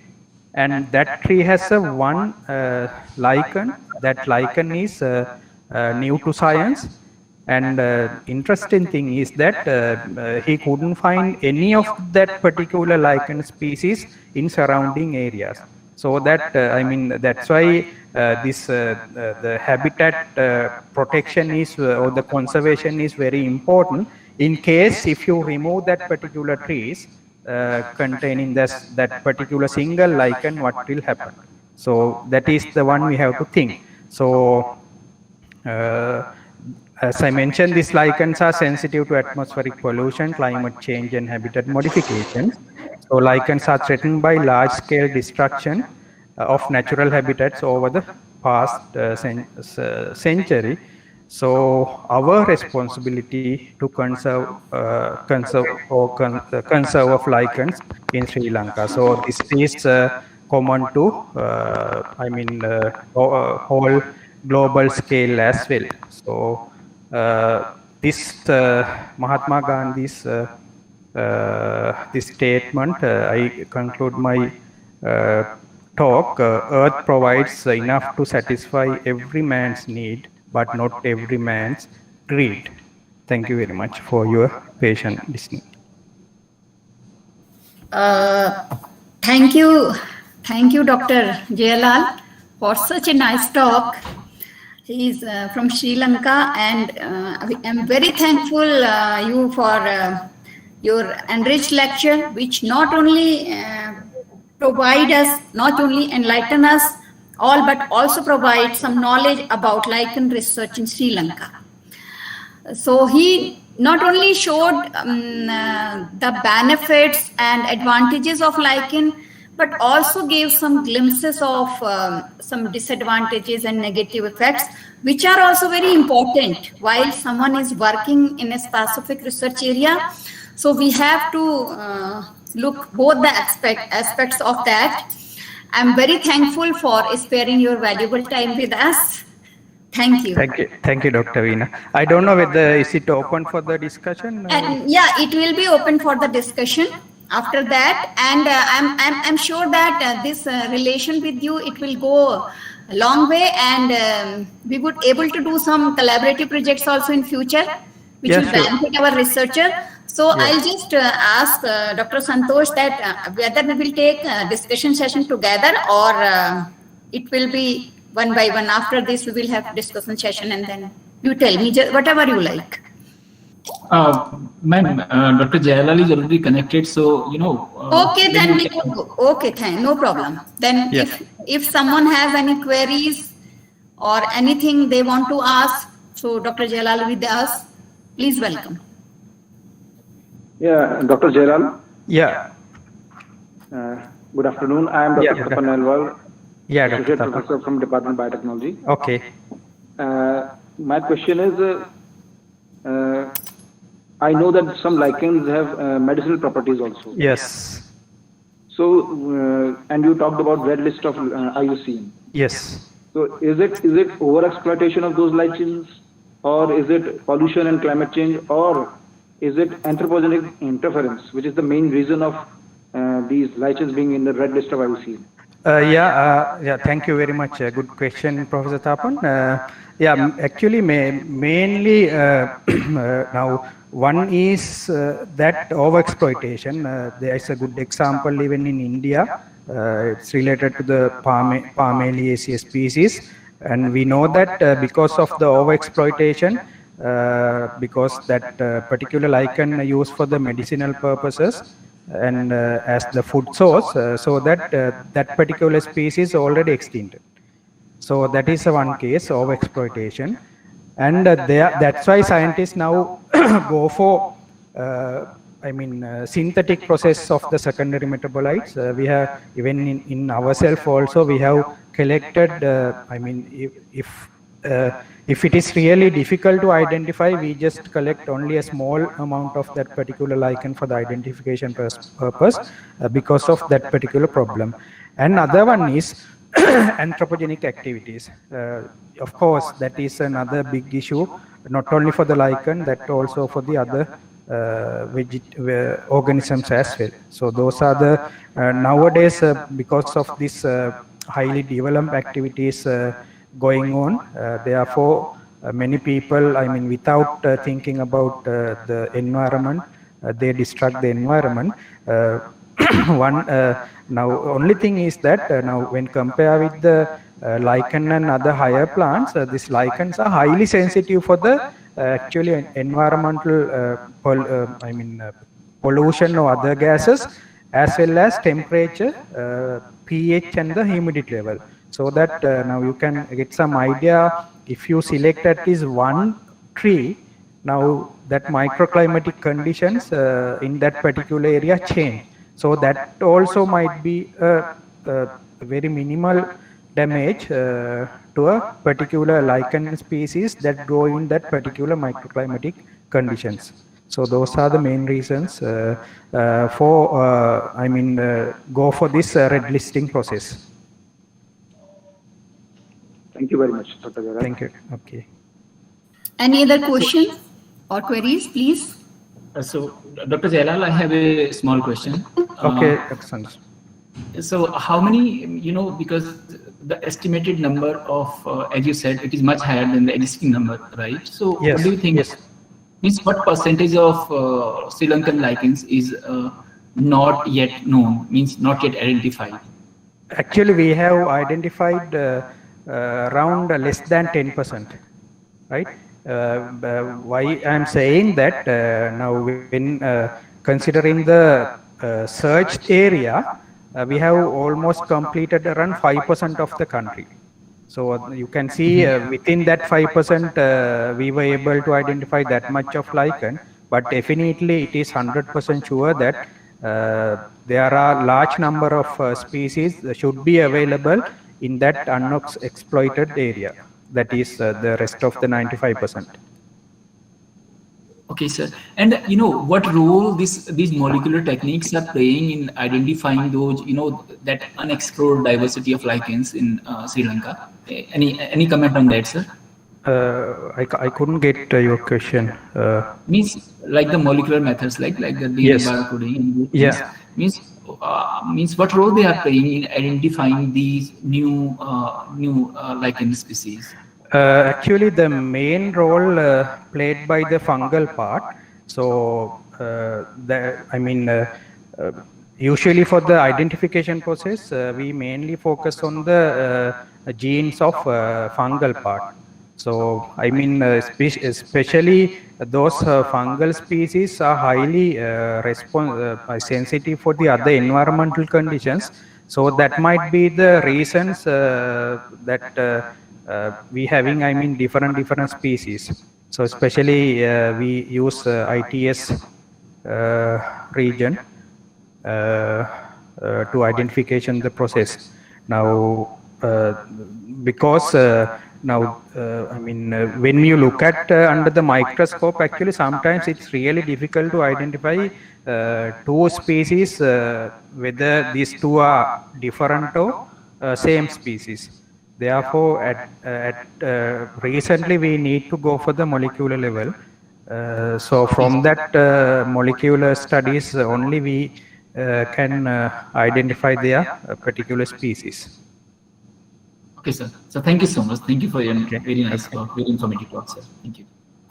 and that tree has a one lichen. That lichen is new to science, and interesting thing is that he couldn't find any of that particular lichen species in surrounding areas. So that I mean, that's why this the habitat protection is or the conservation is very important. In case if you remove that particular trees containing that particular single lichen, what will happen? So that is the one we have to think. So as I mentioned, these lichens are sensitive to atmospheric pollution, climate change and habitat modifications. So lichens are threatened by large-scale destruction of natural habitats over the past century. So our responsibility to conserve of lichens in Sri Lanka. So this is common to I mean whole global scale as well. So this Mahatma Gandhi's this statement, I conclude my talk. Earth provides enough to satisfy every man's need, but not every man's greed. Thank you very much for your patient listening. Thank you, Dr. Jayalal, for such a nice talk. He is from Sri Lanka, and I'm very thankful you for your enriched lecture, which not only provide us, not only enlighten us all but also provide some knowledge about lichen research in Sri Lanka. So he not only showed the benefits and advantages of lichen, but also gave some glimpses of some disadvantages and negative effects, which are also very important while someone is working in a specific research area. So we have to look both the aspects of that. I'm very thankful for sparing your valuable time with us. Thank you. Thank you, Dr. Veena. I don't know whether is it open for the discussion? And yeah, it will be open for the discussion after that. And I'm sure that this relation with you, it will go a long way, and we would able to do some collaborative projects also in future, which will benefit our researcher. So I'll just ask Dr. Santosh that whether we will take a discussion session together, or it will be one by one. After this, we will have discussion session, and then you tell me whatever you like. Ma'am, Dr. Jayalal is already connected, so okay, then we can go. Okay, no problem. Then if someone has any queries or anything they want to ask, so Dr. Jayalal with us, please welcome. Yeah, Dr. Jayalal. Yeah. Good afternoon. I am Dr. Tapan Nelwal. Yeah, Associate Professor from Department of Biotechnology. Okay. My question is, I know that some lichens have medicinal properties also. Yes. So, and you talked about red list of IUCN. Yes. So, is it overexploitation of those lichens, or is it pollution and climate change, or is it anthropogenic interference, which is the main reason of these lichens being in the red list of IUCN? Thank you very much. Good question, Professor Tapan. Actually, mainly now one is that overexploitation. There is a good example even in India. It's related to the Parmeliaceae species, and we know that because of the overexploitation, because that particular lichen used for the medicinal purposes and as the food source, so that that particular species already extincted. So that is one case of exploitation, and that's why scientists now go for synthetic process of the secondary metabolites. We have even in ourselves also we have collected. If it is really difficult to identify, we just collect only a small amount of that particular lichen for the identification purpose because of that particular problem. And other one is anthropogenic activities. Of course, that is another big issue, not only for the lichen, that also for the other organisms as well. So those are the nowadays because of this highly developed activities going on, therefore many people, without thinking about the environment, they destruct the environment. Now only thing is that now when compared with the lichen and other higher plants, these lichens are highly sensitive for the actually environmental pollution or other gases, as well as temperature, pH and the humidity level. So that now you can get some idea, if you select at least one tree, now that microclimatic conditions in that particular area change. So that also might be a very minimal damage to a particular lichen species that grow in that particular microclimatic conditions. So those are the main reasons for go for this red listing process. Thank you very much, Dr. Jayalal. Thank you. Okay. Any other questions or queries, please? So, Dr. Jayalal, I have a small question. Okay, excellent. So, how many, because the estimated number of, as you said, it is much higher than the existing number, right? So, yes. What do you think? Yes. Means what percentage of Sri Lankan lichens is not yet known, means not yet identified? Actually, we have identified around less than 10%, right? Why I am saying that now when considering the searched area, we have almost completed around 5% of the country. So you can see within that 5%, we were able to identify that much of lichen, but definitely it is 100% sure that there are large number of species that should be available in that unexploited area. That is the rest of the 95%. Okay, sir. And what role these molecular techniques are playing in identifying those that unexplored diversity of lichens in Sri Lanka? Any comment on that, sir? I couldn't get your question. Means like the molecular methods, like the DNA Yes. barcoding. Yeah. Means what role they are playing in identifying these new lichen species? Actually, the main role played by the fungal part. So, usually for the identification process, we mainly focus on the genes of fungal part. So, especially those fungal species are highly sensitive for the other environmental conditions. So that might be the reasons that we having different species. So especially we use ITS region to identification the process. Now because when you look at under the microscope, actually sometimes it's really difficult to identify two species whether these two are different or same species. Therefore, recently we need to go for the molecular level. So from that molecular studies only we can identify their particular species. Okay, sir. So thank you so much. Thank you for your very nice talk, very informative talk, sir. Thank you.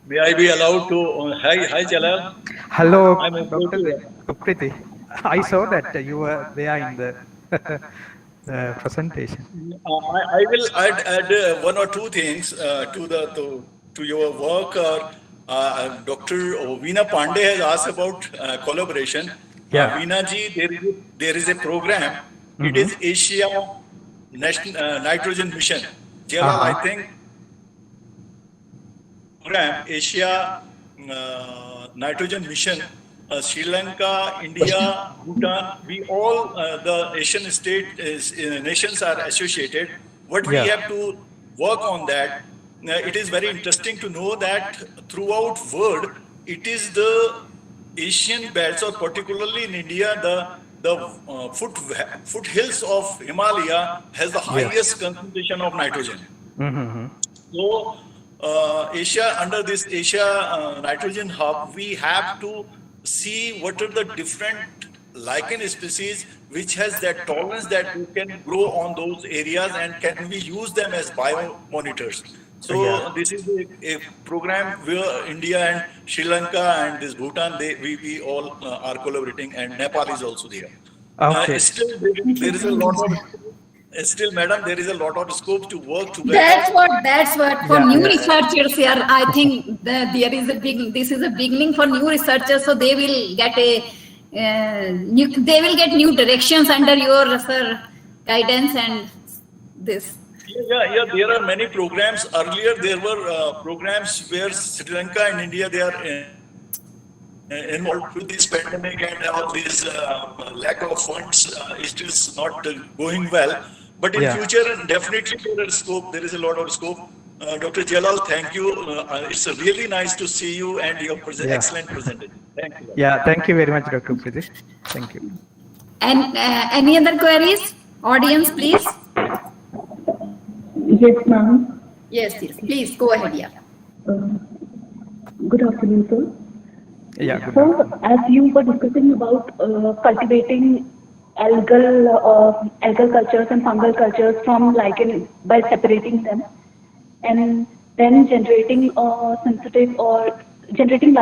May I be allowed to? Hi, Jalal. Hello, I'm Dr. Supriti. I saw that you were there in the presentation. I will add one or two things to your work. Dr. Veena Pandey has asked about collaboration. Yeah. Veena ji, there is a program. It is Asia National Nitrogen Mission. Jalal, I think program Asia Nitrogen Mission. Sri Lanka, India, Bhutan, we all the Asian nations are associated. What we have to work on that. It is very interesting to know that throughout world, it is the Asian belts, or particularly in India, the foothills of Himalaya has the highest concentration of nitrogen. So Asia, under this Asia Nitrogen Hub, we have to see what are the different lichen species which has that tolerance that you can grow on those areas, and can we use them as biomonitors. So this is a program where India and Sri Lanka and this Bhutan, we all are collaborating, and Nepal is also there. Okay. Still, there is a lot of. Still, madam, there is a lot of scope to work together. That's what for new researchers here. I think there is this is a beginning for new researchers, so they will get new directions under your guidance and this. Yeah. There are many programs. Earlier, there were programs where Sri Lanka and India, they are involved with this pandemic and all this lack of funds. It is not going well. But in future, definitely there is a lot of scope. Dr. Jalal, thank you. It's really nice to see you and your excellent presentation. Thank you. Yeah, thank you very much, Dr. Pritish. Thank you. And any other queries? Audience, please. Yes, ma'am. Yes. Please go ahead. Yeah. Good afternoon, sir. Yeah. So, as you were discussing about cultivating algal cultures and fungal cultures from lichen by separating them, and then generating lichen or cultivating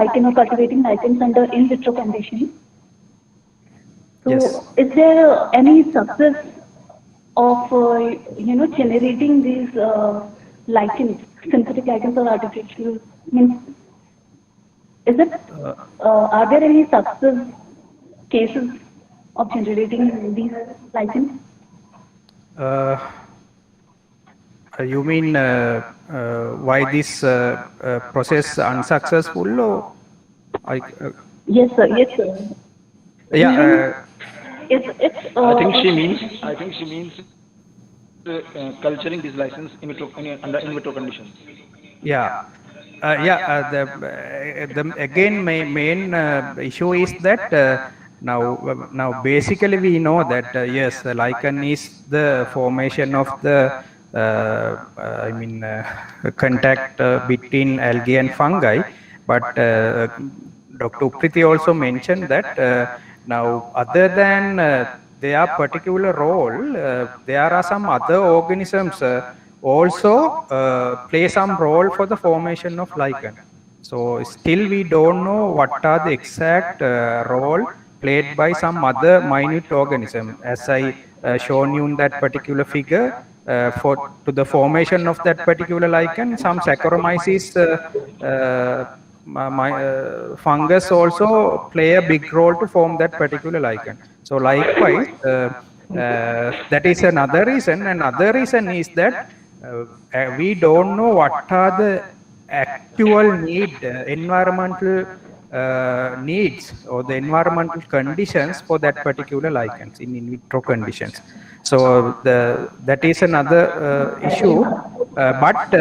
lichens under in vitro conditions. So, is there any success of generating these lichens, synthetic lichens or artificial? Are there any success cases of generating these lichens? You mean why this process unsuccessful? Or Yes, sir. Yes, sir. yeah. It's. I think she means culturing these license under in vitro conditions. Yeah. The again main issue is that now basically we know that yes, the lichen is the formation of the contact between algae and fungi, but Dr. Upriti also mentioned that now other than their particular role, there are some other organisms also play some role for the formation of lichen. So still we don't know what are the exact role played by some other minute organism. As I shown you in that particular figure, to the formation of that particular lichen, some Saccharomyces fungus also play a big role to form that particular lichen. So likewise, that is another reason. Another reason is that we don't know what are the actual environmental needs or the environmental conditions for that particular lichens in vitro conditions. So that is another issue. But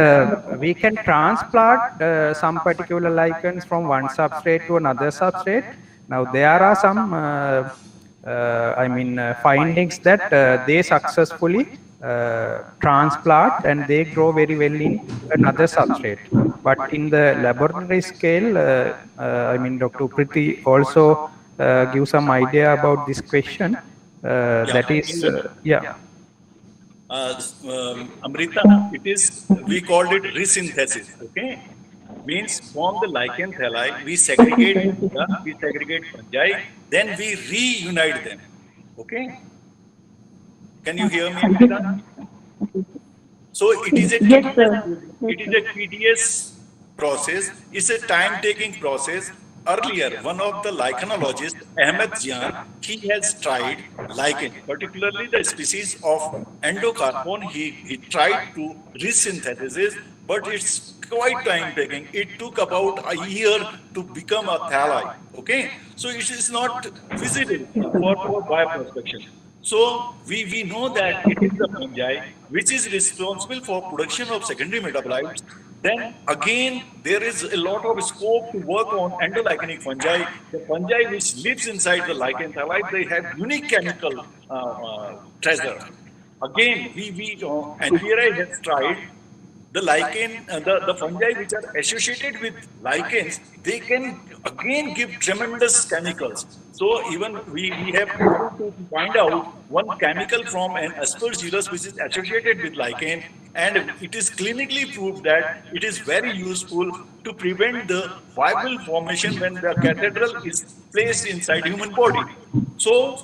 we can transplant some particular lichens from one substrate to another substrate. Now there are some findings that they successfully transplant and they grow very well in another substrate. But in the laboratory scale, Dr. Upriti also gives some idea about this question. That is, Amrita, we called it resynthesis, okay? Means from the lichen thalli, we segregate fungi, then we reunite them, okay? Can you hear me, Amrita? So it is a tedious process, it's a time-taking process. Earlier, one of the lichenologists, Ahmed Zian, he has tried lichen, particularly the species of endocarpon. He tried to resynthesize, but it's quite time-taking. It took about a year to become a thalli. Okay, so it is not feasible for bioprospection. So we know that it is the fungi which is responsible for production of secondary metabolites. Then again, there is a lot of scope to work on endolichenic fungi. The fungi which lives inside the lichen thalli, they have unique chemical treasure. Again, NPRI has tried the lichen, the fungi which are associated with lichens, they can again give tremendous chemicals. So even we have able to find out one chemical from an aspergillus which is associated with lichen, and it is clinically proved that it is very useful to prevent the fibril formation when the cathedral is placed inside human body. So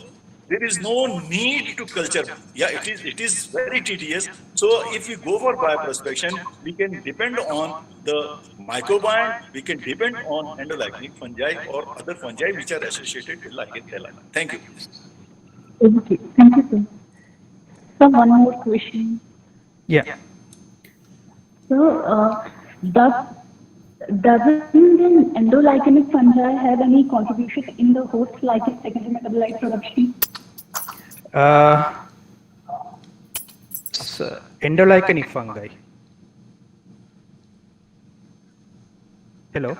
there is no need to culture. Yeah, it is very tedious. So if we go for bioprospection, we can depend on the microbiome, we can depend on endolichenic fungi or other fungi which are associated with lichen thalli. Thank you. Okay, thank you, sir. So one more question. Yeah. So doesn't an endolichenic fungi have any contribution in the host lichen secondary metabolite production? Endolichenic fungi. Hello.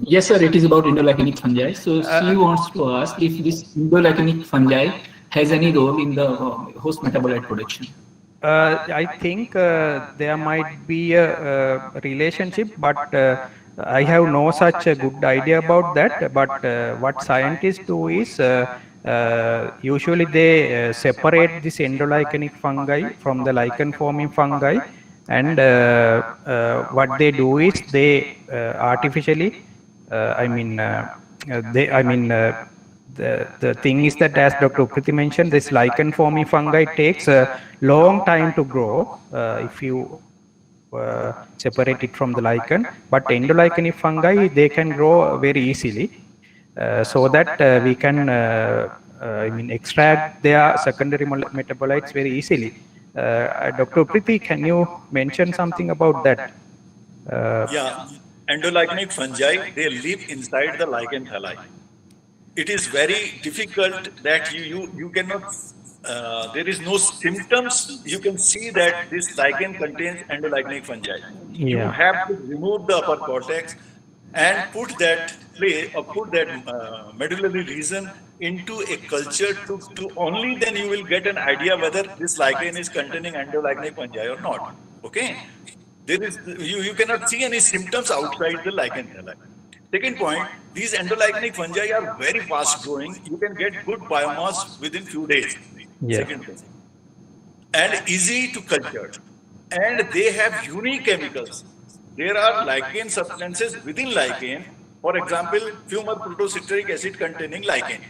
Yes, sir. It is about endolichenic fungi. So she wants to ask if this endolichenic fungi has any role in the host metabolite production. I think there might be a relationship, but I have no such a good idea about that. But what scientists do is usually they separate this endolichenic fungi from the lichen-forming fungi, and what they do is they artificially, the thing is that, as Dr. Upriti mentioned, this lichen-forming fungi takes a long time to grow if you separate it from the lichen. But endolichenic fungi, they can grow very easily. so that we can extract their secondary metabolites very easily. Dr. Priti, can you mention something about that? Yeah, endolignic fungi, they live inside the lichen thalli. It is very difficult that you cannot, there is no symptoms. You can see that this lichen contains endolignic fungi. You Yeah. have to remove the upper cortex and put that medullary region into a culture to only then you will get an idea whether this lichen is containing endolignic fungi or not. Okay, there is you cannot see any symptoms outside the lichen thalli. Second point, these endolignic fungi are very fast growing. You can get good biomass within few days. Yeah. Second thing, and easy to culture, and they have unique chemicals. There are lichen substances within lichen, for example, fumer protocitric acid containing lichen.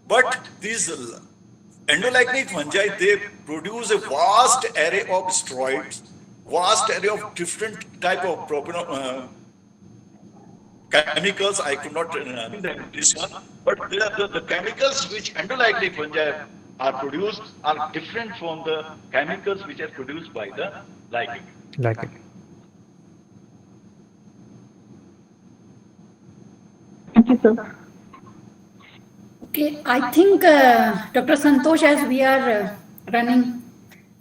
But these endolignic fungi, they produce a vast array of steroids, vast array of different type of chemicals. I could not this one, but the chemicals which endolignic fungi are produced are different from the chemicals which are produced by the lichen. Lichen. Thank you, sir. Okay, I think Dr. Santosh, as we are running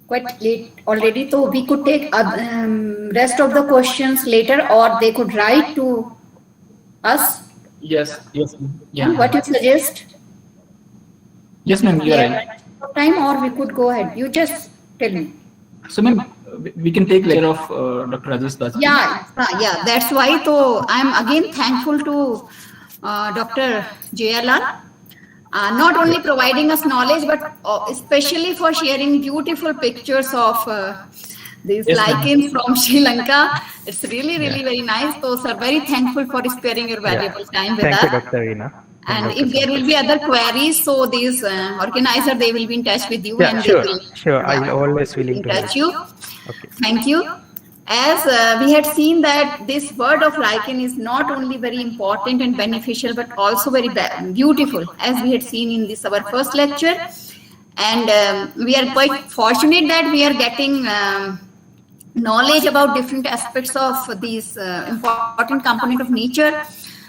quite late already, so we could take rest of the questions later, or they could write to us. Yes, yeah. What you suggest? Yes, ma'am, you are right. Time, or we could go ahead. You just tell me. So, ma'am, we can take later of Dr. Rajesh Bajpai. Yeah, that's why. So I'm again thankful to Dr. Jayalal, not only providing us knowledge, but especially for sharing beautiful pictures of these lichens from Sri Lanka. It's really very nice. So, sir, very thankful for sparing your valuable time with us. Thank you, Dr. Reena. And if there will be other queries, so these organizer, they will be in touch with you. Yeah, and sure, they will, sure. I will always willing to touch you. Okay. Thank you. As we had seen that this word of lichen is not only very important and beneficial, but also very beautiful, as we had seen in this our first lecture. And we are quite fortunate that we are getting knowledge about different aspects of these important component of nature.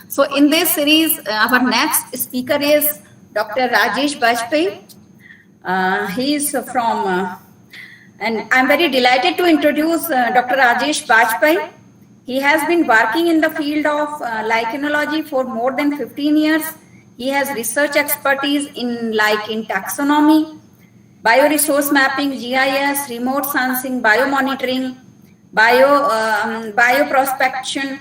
So in this series, our next speaker is Dr. Rajesh Bajpai. He is from, and I'm very delighted to introduce Dr. Rajesh Bajpai. He has been working in the field of lichenology for more than 15 years. He has research expertise in lichen taxonomy, bioresource mapping, GIS, remote sensing, biomonitoring, bioprospection,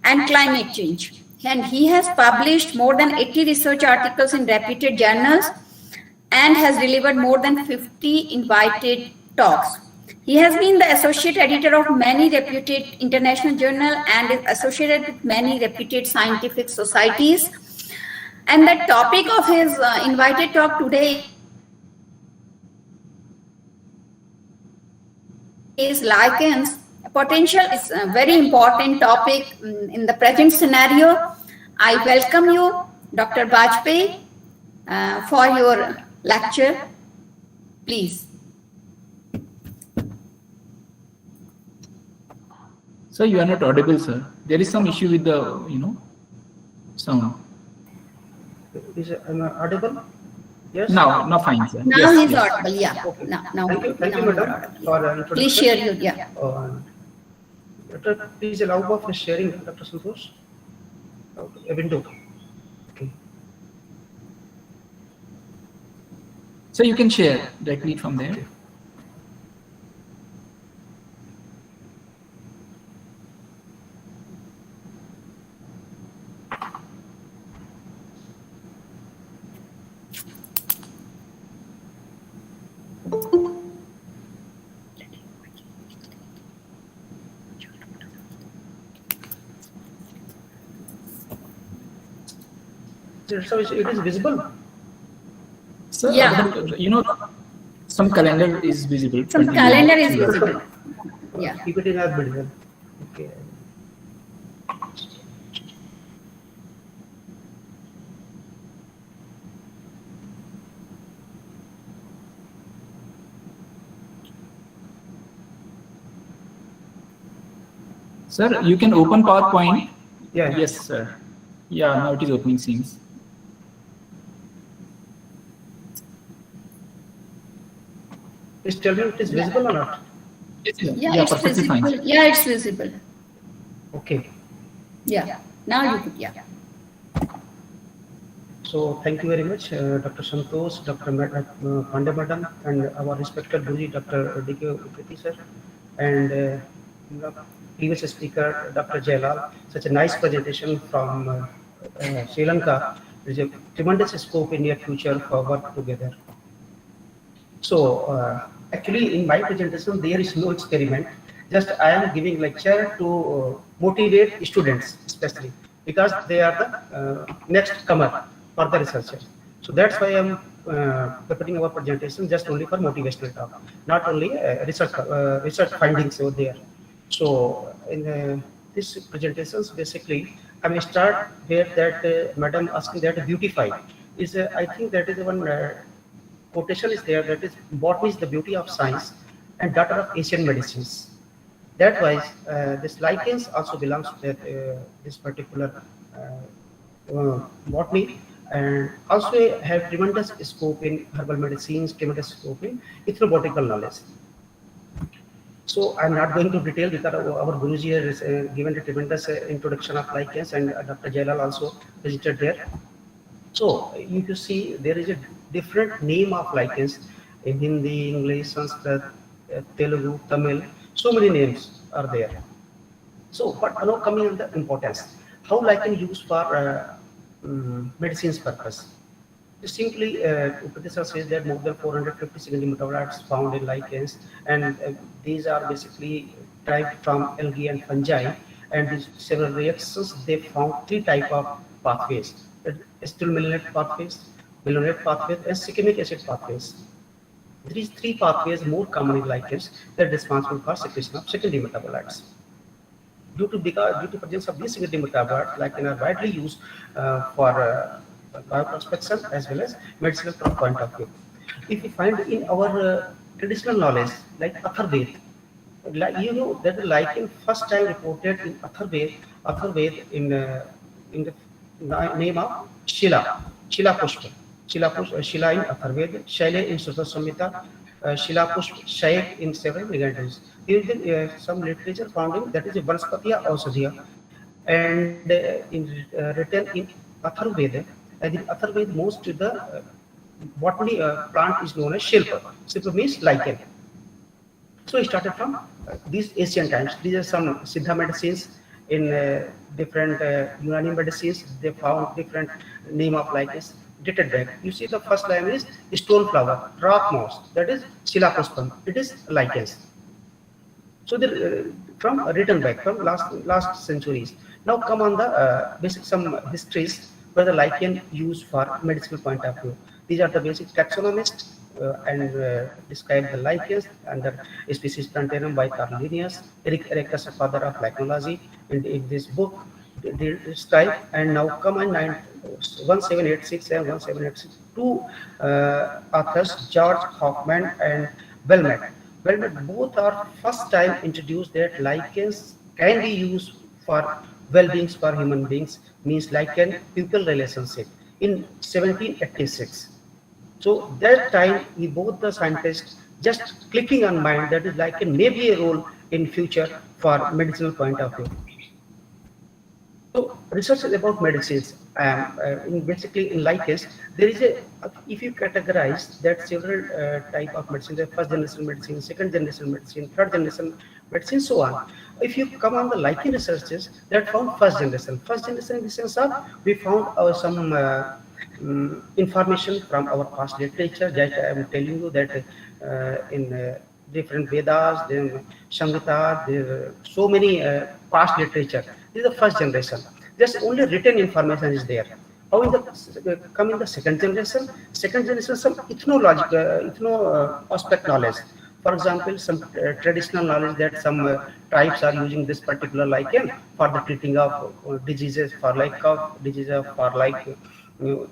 and climate change. And he has published more than 80 research articles in reputed journals and has delivered more than 50 invited talks. He has been the associate editor of many reputed international journals and is associated with many reputed scientific societies. And the topic of his invited talk today is lichens. Potential is a very important topic in the present scenario. I welcome you, Dr. Bajpai, for your lecture. Please. So you are not audible, sir. There is some issue with the, sound. Is it audible? Yes. Now fine, sir. Now yes, he's yes. audible. Yeah. Okay. Now Thank you, madam, for introduction. Please share your Doctor, please allow for sharing, Dr. Santosh. A window. Okay. So you can share directly from there. Okay. So it is visible. So, Yeah. some calendar is visible. Some calendar is visible. Yeah. Keep it in our building. Okay. Sir, you can open PowerPoint. Yeah. Yes, sir. Yeah, now it is opening, seems. Please tell me it is visible or not? Yeah, it's perfectly visible. fine. Yeah, it's visible. Okay. Yeah. Now you could, yeah. So thank you very much, Dr. Santosh, Dr. Pandey Madam, and our respected Guruji, Dr. D.K. Upriti sir, and the previous speaker, Dr. Jailal. Such a nice presentation from Sri Lanka. There is a tremendous scope in near future for work together. So actually, in my presentation, there is no experiment. Just I am giving lecture to motivate students, especially because they are the next comer for the researchers. So that's why I am preparing our presentation just only for motivational talk, not only research findings over there. So in this presentations, basically, I may start where that madam asking that beautify is. I think that is one quotation is there, that is botany is the beauty of science and daughter of Asian medicines. That wise, this lichens also belongs to that, this particular botany, and also have tremendous scope in herbal medicines, tremendous scope in ethnobotanical knowledge. So I'm not going to detail because our Guruji has given a tremendous introduction of lichens, and Dr. Jailal also visited there. So if you see, there is a different name of lichens in Hindi, English, Sanskrit, Telugu, Tamil. So many names are there. So, but now coming on the importance, how lichen used for medicines purpose. Simply, Upadhyaya says that more than 450 secondary metabolites found in lichens, and these are basically derived from algae and fungi. And these several reactions, they found three type of pathways: acetyl pathways, malonate pathways, and cyclamic acid pathways. These three pathways more common in lichens that are responsible for secretion of secondary metabolites. Due to presence of these secondary metabolites, lichen are widely used for bioprospection as well as medicinal point of view. If we find in our traditional knowledge, like Atharved, you know that the lichen first time reported in Atharved in the name of Shila Pushpa. Shila in Atharved, Shaila in Sutra Samhita, Shila Pushpa, Shaik in several legendaries. There is some literature found in that is a Vanaspatiya Ausadhiya, and written in Atharved. And in Atharved, most of the botany plant is known as Shilpa. Shilpa means lichen. So it started from these ancient times. These are some Siddha medicines. In different Unani medicines, they found different name of lichens dated back. You see, the first line is stone flower, rock moss, that is Shilapuspam. It is lichens. So they from written back from last centuries. Now come on the basic some histories where the lichen used for medicinal point of view. These are the basic taxonomists and describe the lichens under species Plantarum by Carl Linnaeus, Eric Erectus, father of lichenology, in this book they describe. And now come on 1786 and 1786, two authors, George Hoffman and Belmet. Both are first time introduced that lichens can be used for well-being for human beings, means lichen pupil relationship in 1786. So that time we both the scientists just clicking on mind that is lichen may be a role in future for medicinal point of view. So research is about medicines. Basically in lichens, there is a, if you categorize that several type of medicine, the first generation medicine, second generation medicine, third generation medicine, so on. If you come on the lichen researches that found first generation in the sense of we found some information from our past literature that I am telling you that in different Vedas, then Samhita, there are so many past literature. This is the first generation. Just only written information is there. How in the come in the second generation? Second generation, some ethno aspect knowledge. For example, some traditional knowledge that some tribes are using this particular lichen for the treating of diseases, for like cough diseases, for like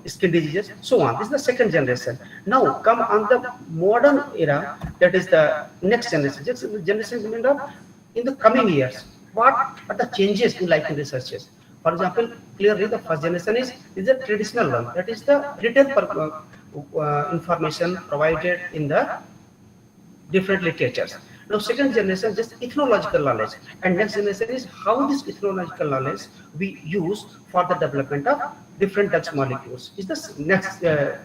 skin diseases, so on. This is the second generation. Now come on the modern era, that is the next generation. Generation in the coming years. what are the changes in lichen researches. For example, clearly the first generation is a traditional one, that is the written information provided in the different literatures. Now, second generation just ethnological knowledge, and next generation is how this ethnological knowledge we use for the development of different drugs molecules. Is this next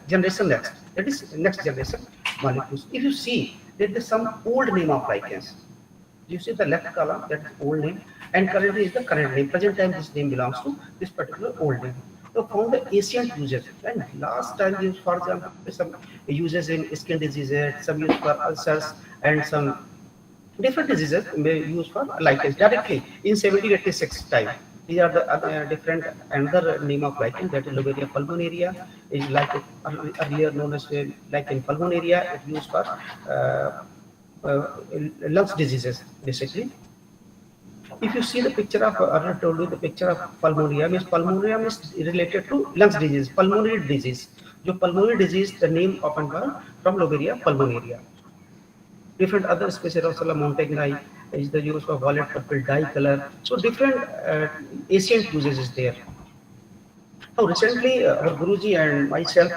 generation next? That is next generation molecules. If you see, there is some old name of lichens. You see the left column, that is old name, and currently is the current name. Present time this name belongs to this particular old name. So found the ancient uses, and last time used, for example, some uses in skin diseases, some used for ulcers, and some different diseases may use for lichens directly in 1786 time. These are the other different another name of lichen, that is Lobelia pulmonaria, is like earlier known as lichen pulmonaria. It used for lungs diseases basically. If you see the picture of, I told you the picture of pulmonaria means related to lungs disease, pulmonary disease. जो pulmonary disease, the name often comes from Lobelia pulmonaria. Different other species of Montagni is the use of violet purple dye color. So different ancient uses is there. Now recently, our Guruji and myself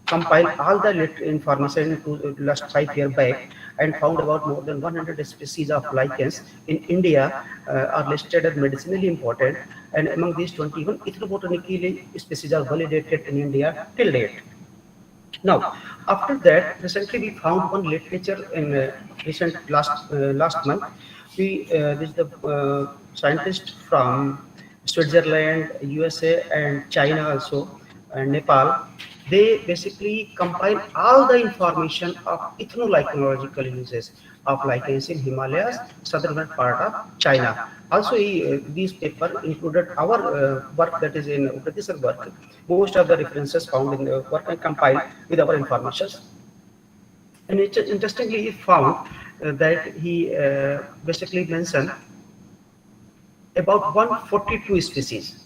compiled all the information to last 5 years back, and found about more than 100 species of lichens in India are listed as medicinally important, and among these 21 ethnobotanically species are validated in India till date. Now, after that, recently we found one literature in recent last month. This is the scientist from Switzerland, USA, and China also, and Nepal. They basically compile all the information of ethnolychenological uses of lichens in Himalayas, southern part of China. Also, these paper included our work, that is in Upratisar work. Most of the references found in the work are compiled with our information. And interestingly, he found that he basically mentioned about 142 species.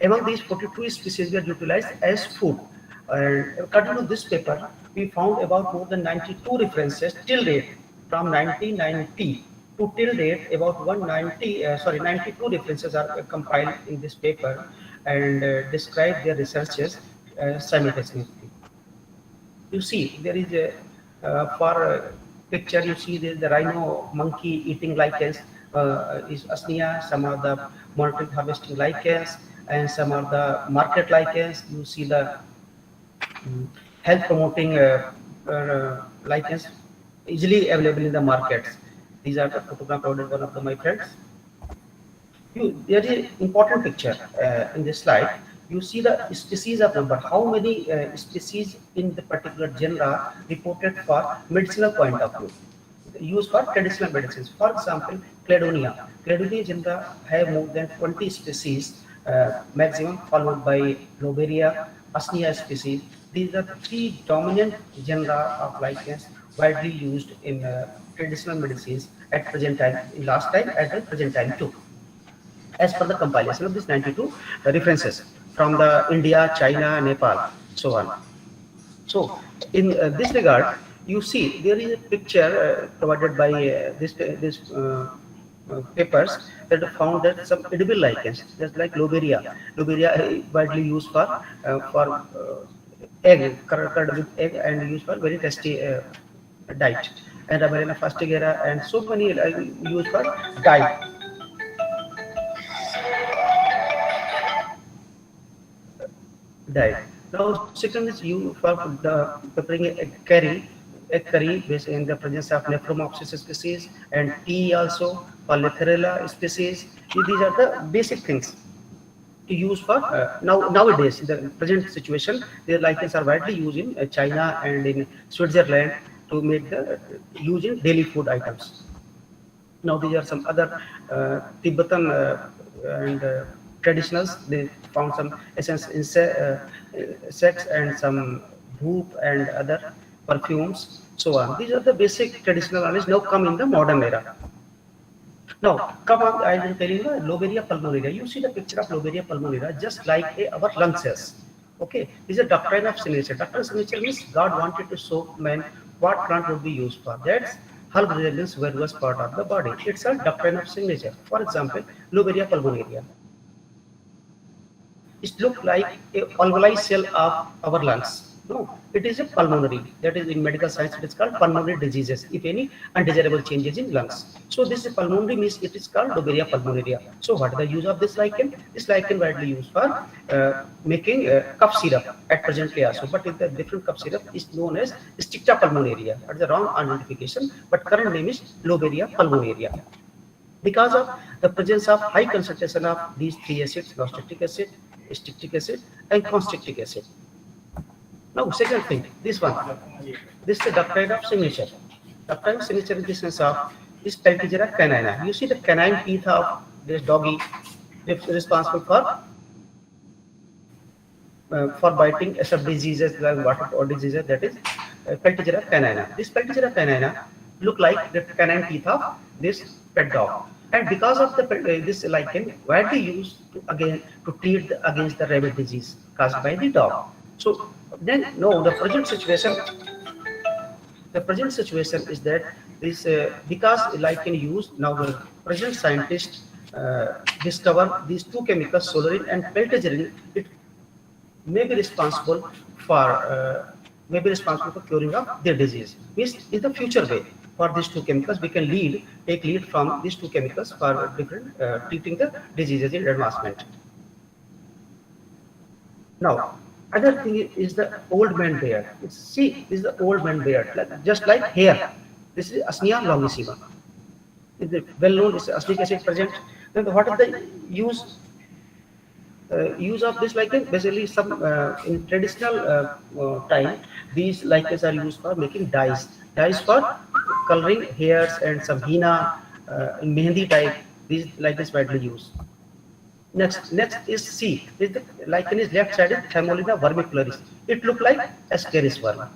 Among these 42 species were utilized as food. And according to this paper, we found about more than 92 references till date, from 1990 to till date. About 92 references are compiled in this paper and describe their researches simultaneously. You see, there is a for picture. You see, there is the rhino monkey eating lichens is Asnia. Some are the monitoring harvesting lichens, and some are the market lichens. You see the health promoting lichens easily available in the markets. These are the photograph ordered one of my friends. There is an important picture in this slide. You see the species of number, how many species in the particular genre reported for medicinal point of view, used for traditional medicines. For example, Cladonia. Cladonia genera have more than 20 species maximum, followed by Lobelia, Asnia species. These are the three dominant genera of lichens widely used in traditional medicines at present time, in last time, at the present time too. As per the compilation of these 92 references from the India, China, Nepal, so on. So in this regard, you see there is a picture provided by this papers that found that some edible lichens, just like Lobelia. Lobelia widely used for egg, curd with egg, and used for very tasty diet. And Ramarina fastigera and so many used for dye. Now, second is used for preparing egg curry based in the presence of Nephromopsis species, and tea also for Letharella species. These are the basic things to use for nowadays. In the present situation, their lichens are widely used in China and in Switzerland to make the use in daily food items. Now these are some other Tibetan and traditionals. They found some essence insects and some dhoop and other perfumes, so on. These are the basic traditional knowledge now come in the modern era. Now, come on, I will tell you Lobelia pulmonaria. You see the picture of Lobelia pulmonaria just like our lung cells. Okay, this is a doctrine of signature. Doctrine of signature means God wanted to show man what plant would be used for. That's half resembles various part of the body. It's a doctrine of signature. For example, lobelia pulmonaria. It looks like a alveoli cell of our lungs. No, it is a pulmonary. That is, in medical science, it is called pulmonary diseases, if any undesirable changes in lungs. So this is pulmonary means it is called lobelia pulmonaria. So what is the use of this lichen? This lichen widely used for making cough syrup at presently also. But in the different cough syrup is known as Sticta pulmonaria. That is the wrong identification. But current name is lobelia pulmonaria. Because of the presence of high concentration of these three acids, lactic acid, stictic acid, and constrictic acid. Now, second thing, this one. This is the doctrine of signature. Doctrine of signature in the sense of this Peltigera canina. You see the canine teeth of this doggy responsible for biting some diseases like water or diseases, that is Peltigera canina. This Peltigera canina look like the canine teeth of this pet dog. And because of the this lichen widely used to treat against the rabies disease caused by the dog. So then, no, the present situation is that this because lichen used, now the present scientists discover these two chemicals, solerin and peltigerin. It may be responsible for curing of their disease. This is the future way. For these two chemicals, we can take lead from these two chemicals for different treating the diseases in advancement. Now, other thing is the old man beard. See, this is the old man beard, just like hair. This is Asnia longissima. The well known is acetic acid present. Then what is the use of this lichen? Basically, some in traditional time, these lichens are used for making dyes for coloring hairs and some henna, in mehendi type. These lichens widely used. Next is C. The lichen is left side is Thamolina vermicularis. It looks like Ascaris worm.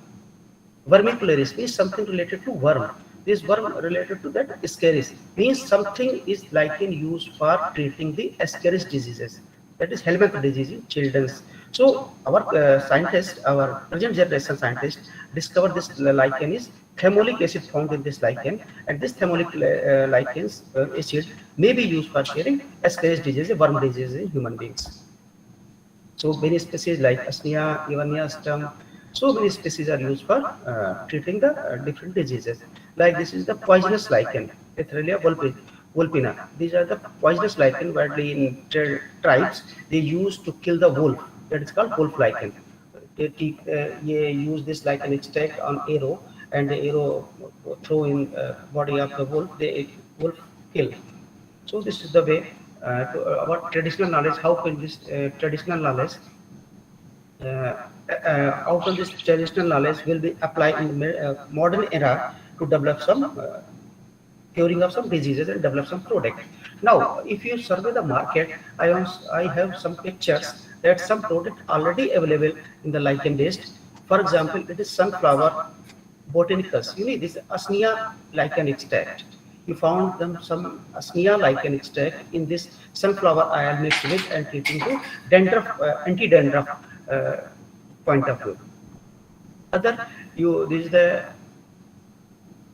Vermicularis is something related to worm. This worm related to that Ascaris means something is lichen used for treating the Ascaris diseases. That is helminth disease in children. So our scientists, our present generation scientists, discovered this lichen is thamolic acid found in this lichen, and this thamolic acid may be used for curing Ascaris disease, worm disease in human beings. So many species like Asnia, Ivania stem, so many species are used for treating the different diseases. Like this is the poisonous lichen, Etherelia vulpina. These are the poisonous lichen widely in tribes. They use to kill the wolf. That is called wolf lichen. They use this lichen extract on arrow, and the arrow throw in body of the wolf. The wolf kill. So this is the way to our traditional knowledge. How can this traditional knowledge? How can this traditional knowledge will be applied in modern era to develop some curing of some diseases and develop some product. Now, if you survey the market, I have some pictures that some product already available in the lichen based. For example, it is sunflower botanicus. You need this Asnia lichen extract. You found some Asnia lichen extract in this sunflower oil mixed with and treating to dandruff, anti-dandruff point of view. This is the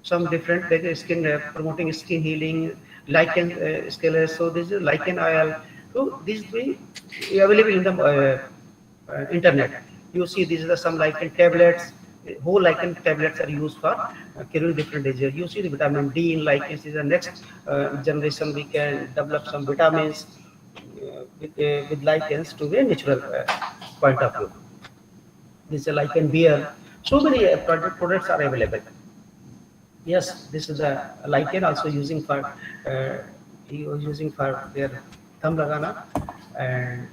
some different like skin promoting skin healing, lichen scalars. So this is lichen oil. So this will be available in the internet. You see, these are some lichen tablets. Whole lichen tablets are used for curing different diseases. You see the vitamin D in lichens. Is the next generation we can develop some vitamins with lichens to a natural point of view. This is a lichen beer. So many products are available. Yes, this is a lichen also using for their thumb lagana. And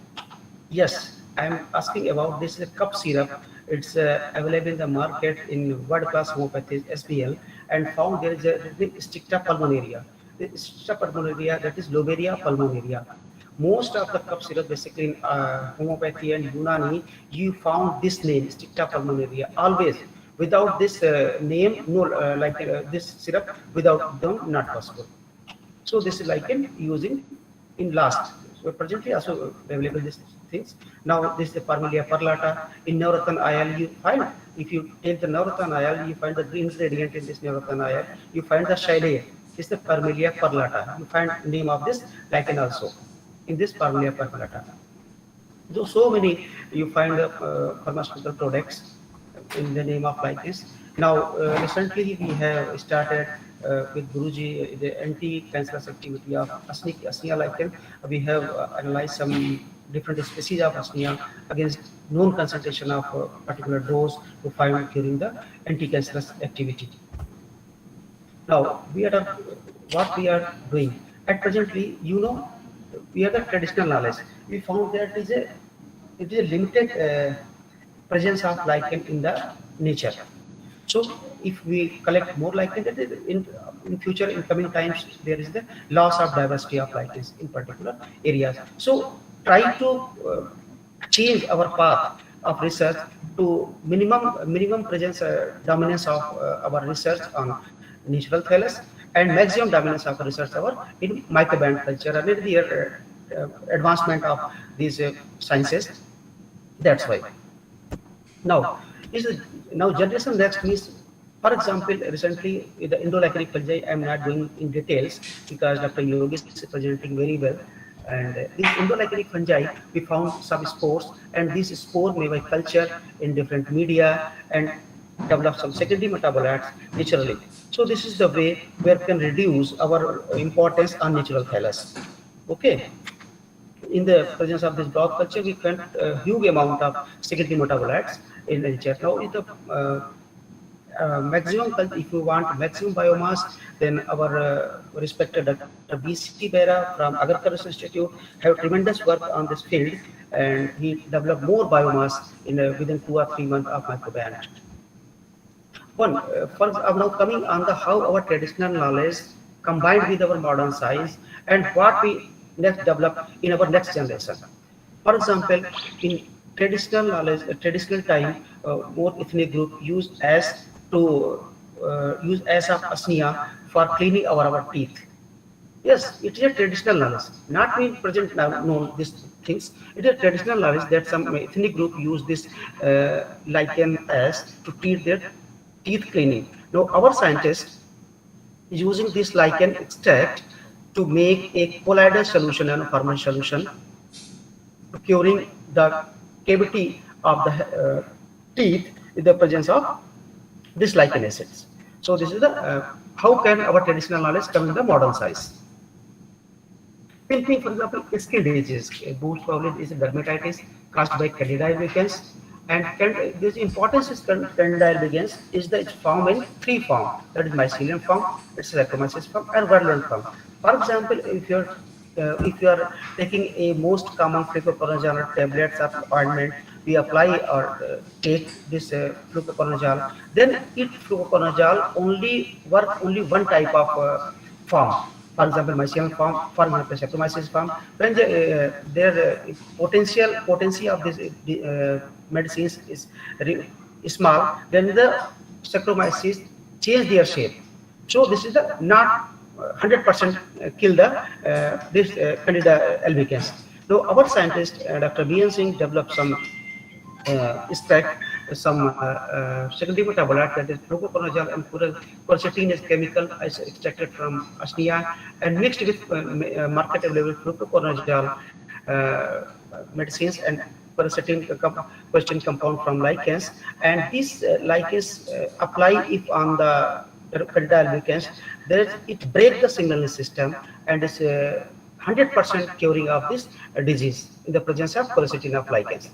yes, I am asking about this cup syrup. It's available in the market in world class homeopathy SBL, and found there is a Sticta pulmonaria. The Sticta pulmonaria, that is Lobelia pulmonaria. Most of the cup syrup, basically in homeopathy and Unani, you found this name Sticta pulmonaria always. Without this name, no, this syrup, without them, not possible. So this is lichen using in last. So presently also available these things. Now this is the Parmelia perlata. In Navratna oil you find, if you take the Navratna oil, you find the green ingredient in this Navratna oil. You find the Shailia. This is the Parmelia perlata. You find name of this lichen also in this Parmelia perlata. So many you find the pharmaceutical products in the name of like this. Now recently we have started with Guruji the anti-cancerous activity of Asnia lichen. We have analyzed some different species of Asnia against known concentration of particular dose to find during the anti-cancerous activity. Now what we are doing at presently, we have the traditional knowledge. We found that it is a limited presence of lichen in the nature. So if we collect more lichen, in future, in coming times, there is the loss of diversity of lichens in particular areas. So try to change our path of research to minimum presence dominance of our research on natural thallus and maximum dominance of research in microband culture and in the advancement of these sciences. That's why. Now, generation next means, for example, recently the Indo-Lichenic fungi, I am not going in details because Dr. Yogi is presenting very well. And these Indo-Lichenic fungi, we found some spores, and these spores may be cultured in different media and develop some secondary metabolites naturally. So this is the way where we can reduce our importance on natural thallus. Okay. In the presence of this block culture, we find a huge amount of secondary metabolites in nature. Now, if the maximum, if you want maximum biomass, then our respected Dr. B.C. Bera from Agartala Institute have tremendous work on this field, and he developed more biomass in within 2 or 3 months of microband. Now coming on the how our traditional knowledge combined with our modern science and what we next develop in our next generation. For example, in traditional knowledge, traditional time, more ethnic group use as of Asnia for cleaning our teeth. Yes, it is a traditional knowledge, not being present now known these things. It is a traditional knowledge that some ethnic group use this lichen as to treat their teeth cleaning. Now our scientists using this lichen extract to make a colloidal solution and a formal solution to curing the cavity of the teeth in the presence of this lichen acids. So this is the how can our traditional knowledge come in the modern science. Pimping, for example, skin disease, most probably is dermatitis caused by Candida albicans, and this importance is Candida albicans is that it's found in 3 forms, that is mycelium form, it's Saccharomyces form, and virulent form. For example, if you are taking a most common fluoroconazole tablets or ointment, we apply or take this fluoroconazole, then it fluoroconazole only one type of form. For example, mycelium form, for example, Saccharomyces form. When their potency of this medicines is small, then the Saccharomyces change their shape. So this is the not 100% kill the this Candida albicans. Now our scientist Dr. B.N. Singh developed some extract some secondary metabolite, that is fluoroconazole and quercetin is chemical is extracted from Asnia and mixed with market available fluoroconazole medicines and quercetin compound from lichens, and these lichens apply if on the Candida albicans, it breaks the signaling system and is 100% curing of this disease in the presence of quercetin of lichens.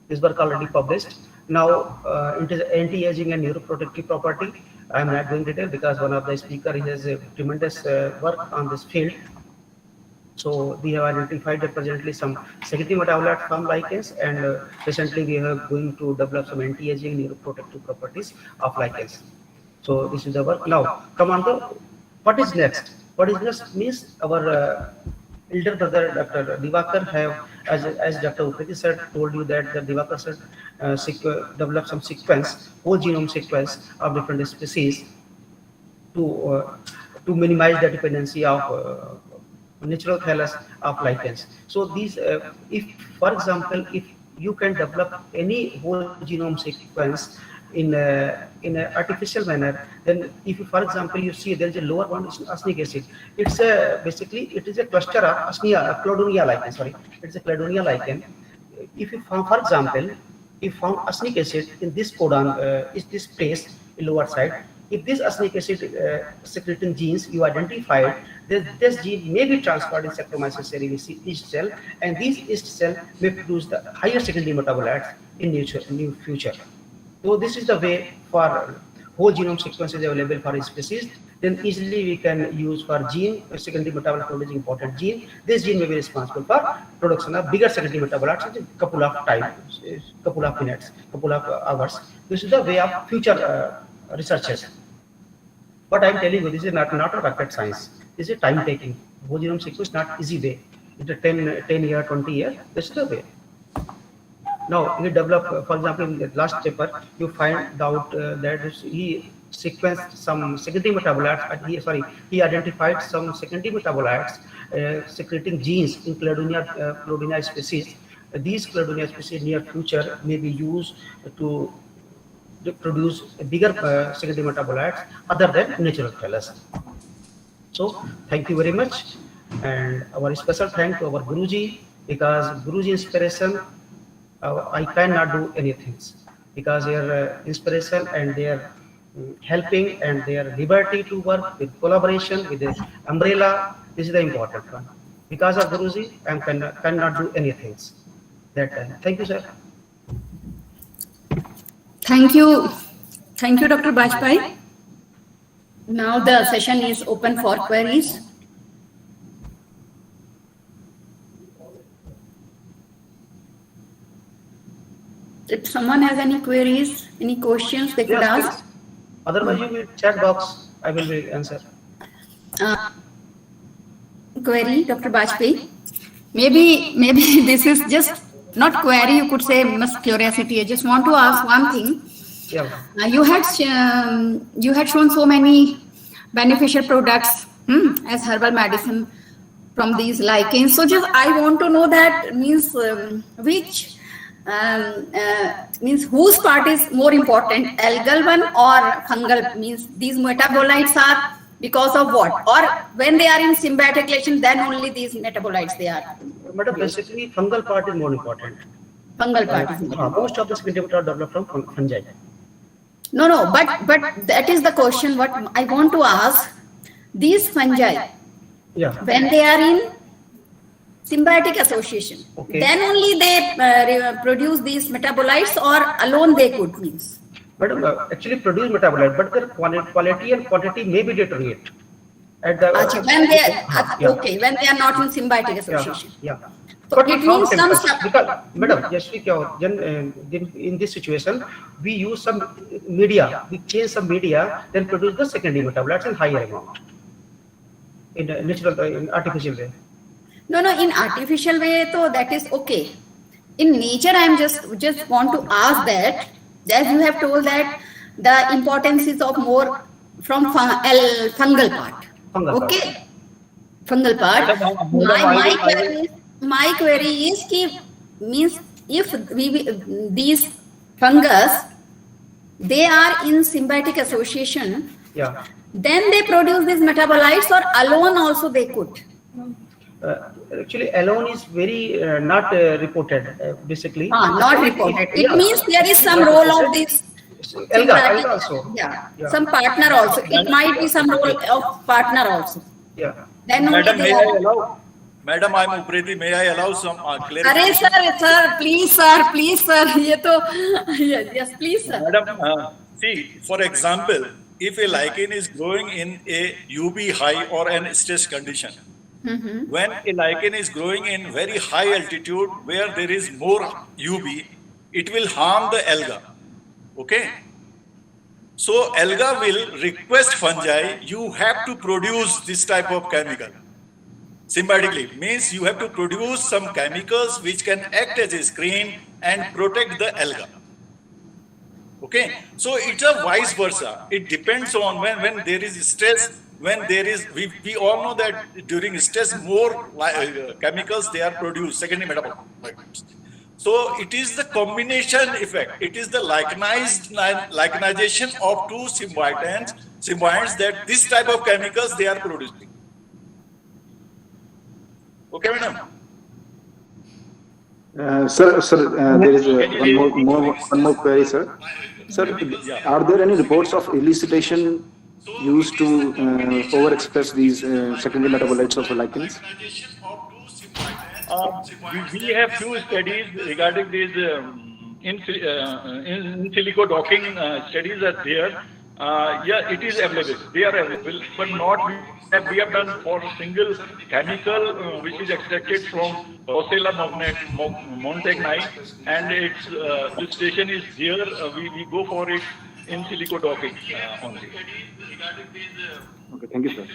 This work already published. Now it is anti-aging and neuroprotective property. I am not going to detail because one of the speaker has a tremendous work on this field. So we have identified presently some secondary metabolite from lichens, and recently we are going to develop some anti-aging neuroprotective properties of lichens. So this is the work. Now come on to what is next. What is next means our elder brother Dr. Divakar have, as Dr. Upriti sir told you that the Divakar sir developed some sequence, whole genome sequence of different species to minimize the dependency of natural thallus of lichens. So these, if for example, if you can develop any whole genome sequence in a artificial manner, then if you, for example, you see there is a lower one is arsenic acid. It's a basically it is a cluster of cladonia lichen. Sorry, it's a cladonia lichen. If you found, for example, if found arsenic acid in this codon, is this place in lower side. If this arsenic acid secreting genes you identified, this gene may be transferred in Saccharomyces cerevisiae yeast cell, and these yeast cell may produce the higher secondary metabolites in near future. So this is the way for whole genome sequence is available for a species. Then easily we can use for gene secondary metabolite producing important gene. This gene may be responsible for production of bigger secondary metabolites in a couple of times, couple of minutes, couple of hours. This is the way of future researchers. But I'm telling you, this is not a rocket science. This is time taking. Whole genome sequence not easy way. It's a 10 year, 20 year. This is the way. Now we develop, for example, in the last paper, you find out that he sequenced some secondary metabolites. He identified some secondary metabolites secreting genes in cladonia species. These cladonia species near future may be used to produce bigger secondary metabolites other than natural thallus. So thank you very much, and our special thank to our Guruji, because Guruji inspiration. I cannot do anything because their inspiration and their helping and their liberty to work with collaboration with the umbrella, this is the important one. Because of Guruji, I cannot do anything that time. Thank you, sir. Thank you, Dr. Bajpai. Now the session is open for queries. If someone has any queries, any questions, they could ask. Otherwise, you will chat box. I will answer. Query, Dr. Bajpai. Maybe this is just not query. You could say must curiosity. I just want to ask one thing. Yeah. You had shown so many beneficial products as herbal medicine from these lichens. So just I want to know that means which. Means whose part is more important, algal one or fungal? Means these metabolites are because of what, or when they are in symbiotic relation, then only these metabolites they are. But basically, fungal part is more important. Fungal part. Is most of the secondary are developed from fungi. No, but that is the question. What I want to ask: these fungi, when they are in symbiotic association, then only they produce these metabolites, or alone they could means. But actually produce metabolite, but their quality and quantity may be deteriorate. At the when they when they are not in symbiotic association. Yeah. So but it means some stuff. Because, madam, yes, in this situation, we use some media, we change some media, then produce the secondary metabolites in higher amount in a natural, in artificial way. No, in artificial way, so that is okay. In nature, I am just want to ask that, as you have told that the importance is of more from fungal part. Okay, fungal part. My query is means if these fungus, they are in symbiotic association, then they produce these metabolites, or alone also they could. Actually, alone is very not reported. Basically, not reported. It means there is some role of this. Alga also. Yeah, some partner also. It might be some role of partner also. Yeah. Then Madam, may I allow? Madam, I'm Upreti. May I allow some clarification? Sir, please, sir. Yes, please, sir. Madam, see, for example, if a lichen is growing in a UV high or an stress condition, when a lichen is growing in very high altitude where there is more UV, it will harm the alga. Okay? So alga will request fungi, you have to produce this type of chemical. Symbiotically, means you have to produce some chemicals which can act as a screen and protect the alga. Okay? So it's a vice versa. It depends on when there is stress, when there is, we all know that during stress, more chemicals they are produced, secondary metabolites. So it is the combination effect. It is the likenization of two symbionts that this type of chemicals they are producing. Okay, madam. Sir, there is one more query, sir. Sir, are there any reports of elicitation used to overexpress these secondary metabolites of lichens? We have few studies regarding these in silico docking studies are there. Yeah, it is available. They are available, but not we have done for single chemical which is extracted from Rossella montagni, and its illustration is here. We go for it in silico docking only. Okay, thank you, sir.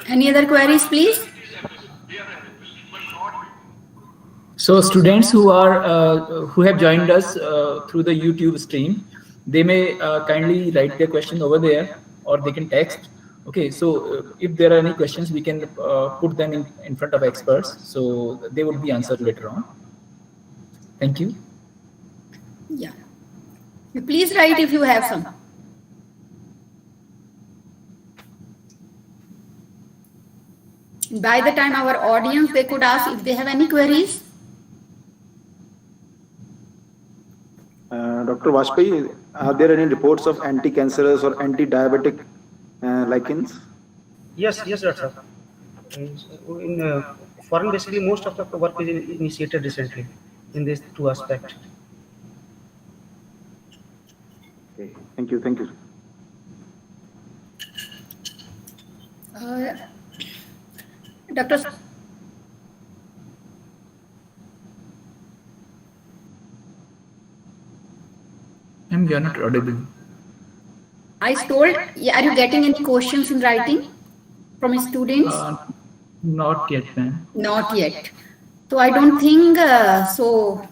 Any other queries, please? So students who have joined us through the YouTube stream, they may kindly write their question over there, or they can text. Okay, so if there are any questions, we can put them in front of experts, so they would be answered later on. Thank you. Yeah. Please write if you have some. By the time our audience, they could ask if they have any queries. Dr. Vajpayee, are there any reports of anti-cancerous or anti-diabetic lichens? Yes, Doctor. In foreign, basically, most of the work is initiated recently in these two aspects. Okay, thank you. Dr. You are not audible. I told, are you getting any questions in writing from students? Not yet, ma'am. Not yet. So I don't think so.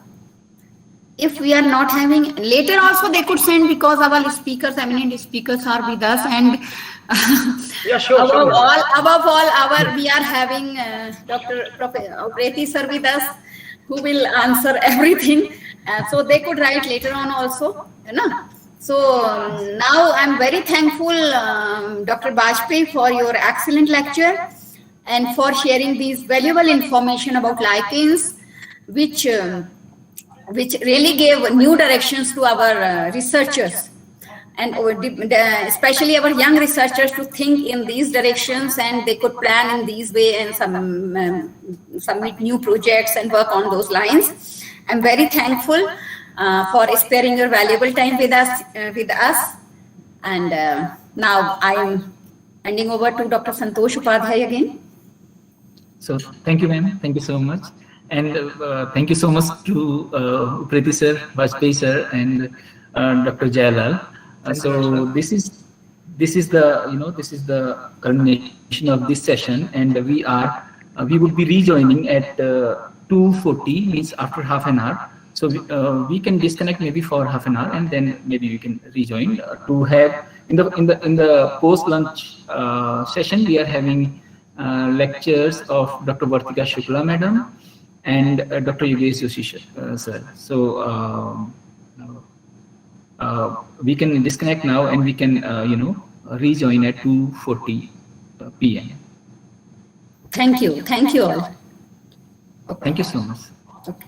If we are not having, later also they could send, because our speakers, eminent speakers are with us, and yeah, sure, above all, we are having Dr. Preti sir with us, who will answer everything. So they could write later on also, you know. So now I'm very thankful, Dr. Bajpayee, for your excellent lecture and for sharing these valuable information about lichens, which really gave new directions to our researchers, and especially our young researchers, to think in these directions, and they could plan in these way and submit new projects and work on those lines. I'm very thankful for sparing your valuable time with us. And now I am handing over to Dr. Santosh Upadhyay again. So thank you, ma'am. Thank you so much. And thank you so much to Preti sir, Vajpayee sir, and Dr. Jayalal. So this is the culmination of this session, and we would be rejoining at 2:40, means after half an hour. So we can disconnect maybe for half an hour, and then maybe we can rejoin to have in the post lunch session. We are having lectures of Dr. Vartika Shukla madam and Dr. Yogesh Joshi sir. So we can disconnect now, and we can rejoin at 2:40 p.m. Thank you all. Okay. Thank you so much. Okay.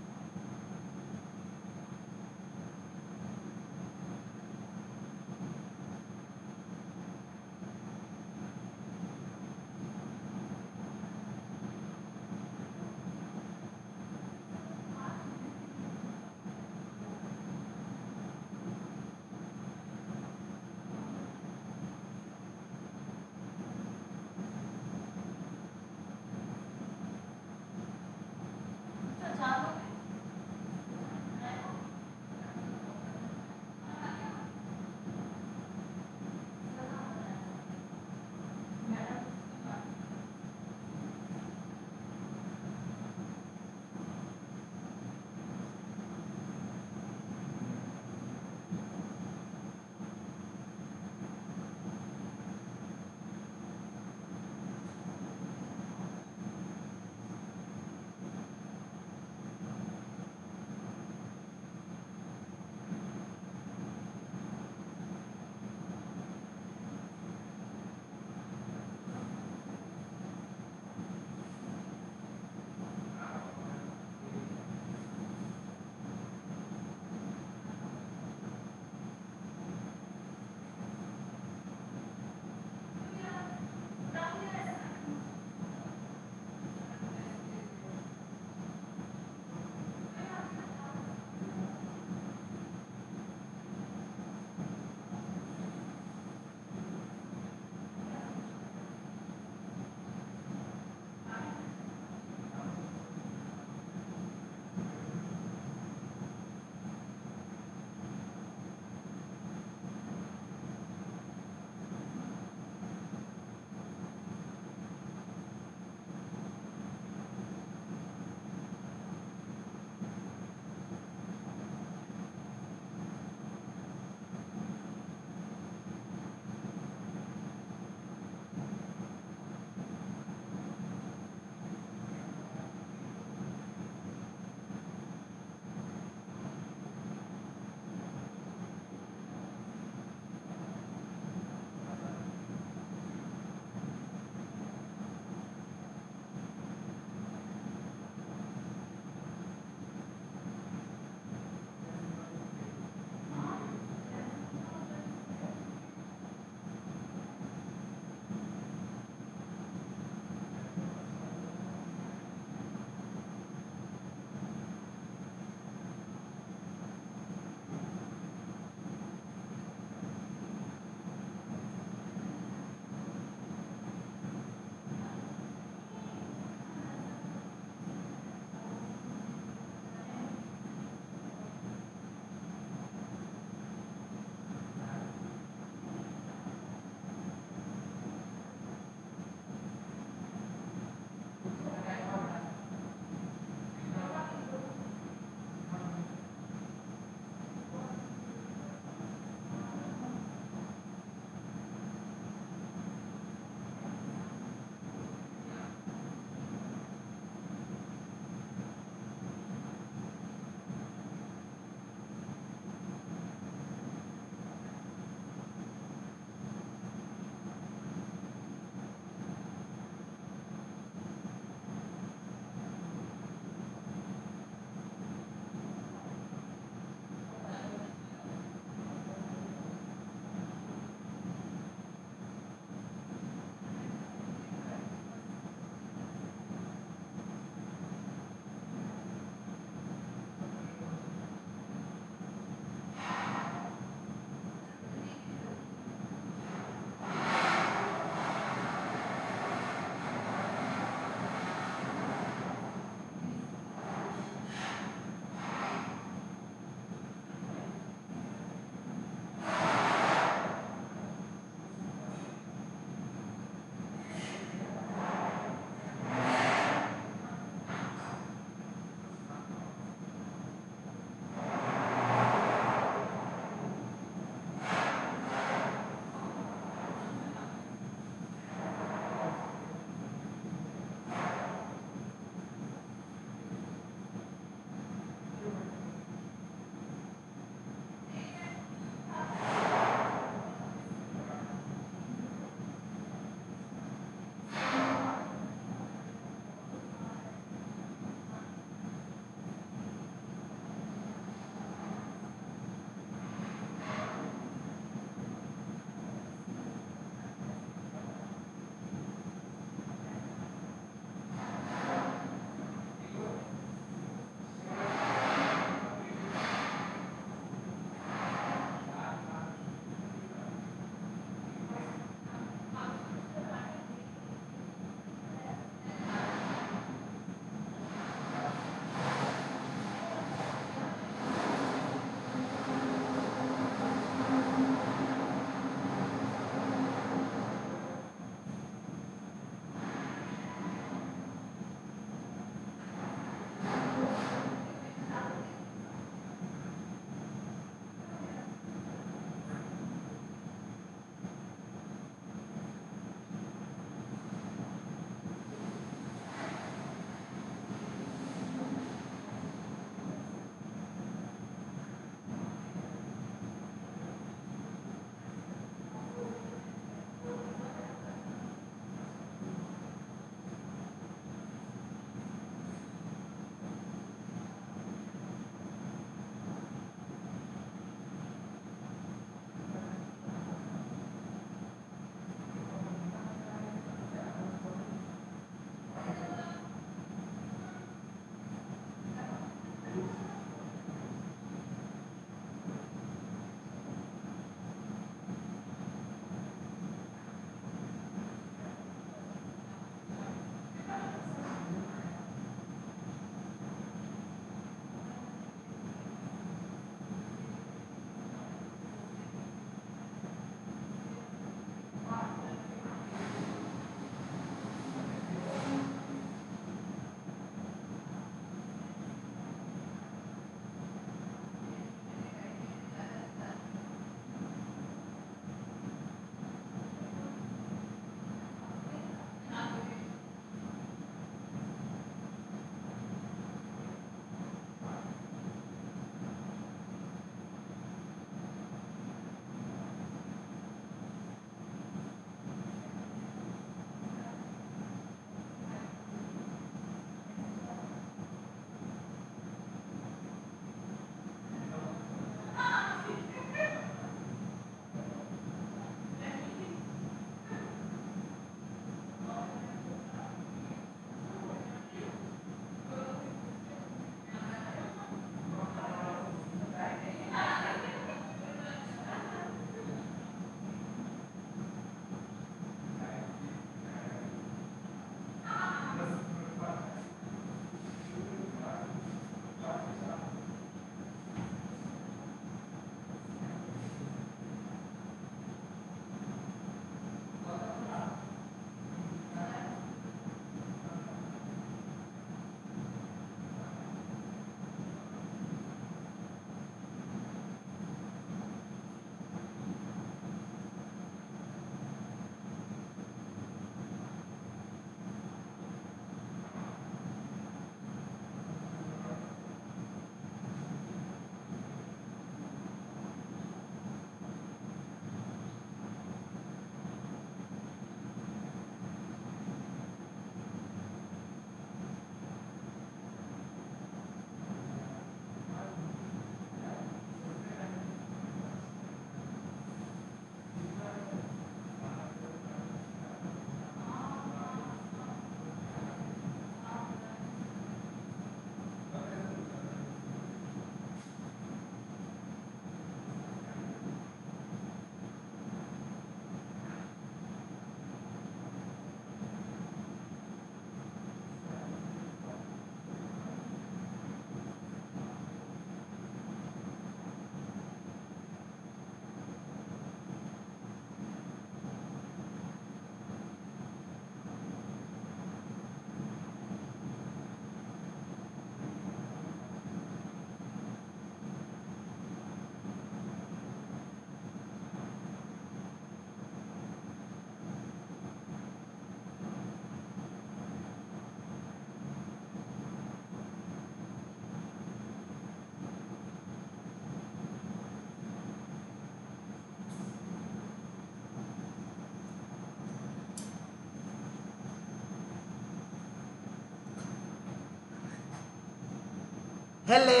Hello.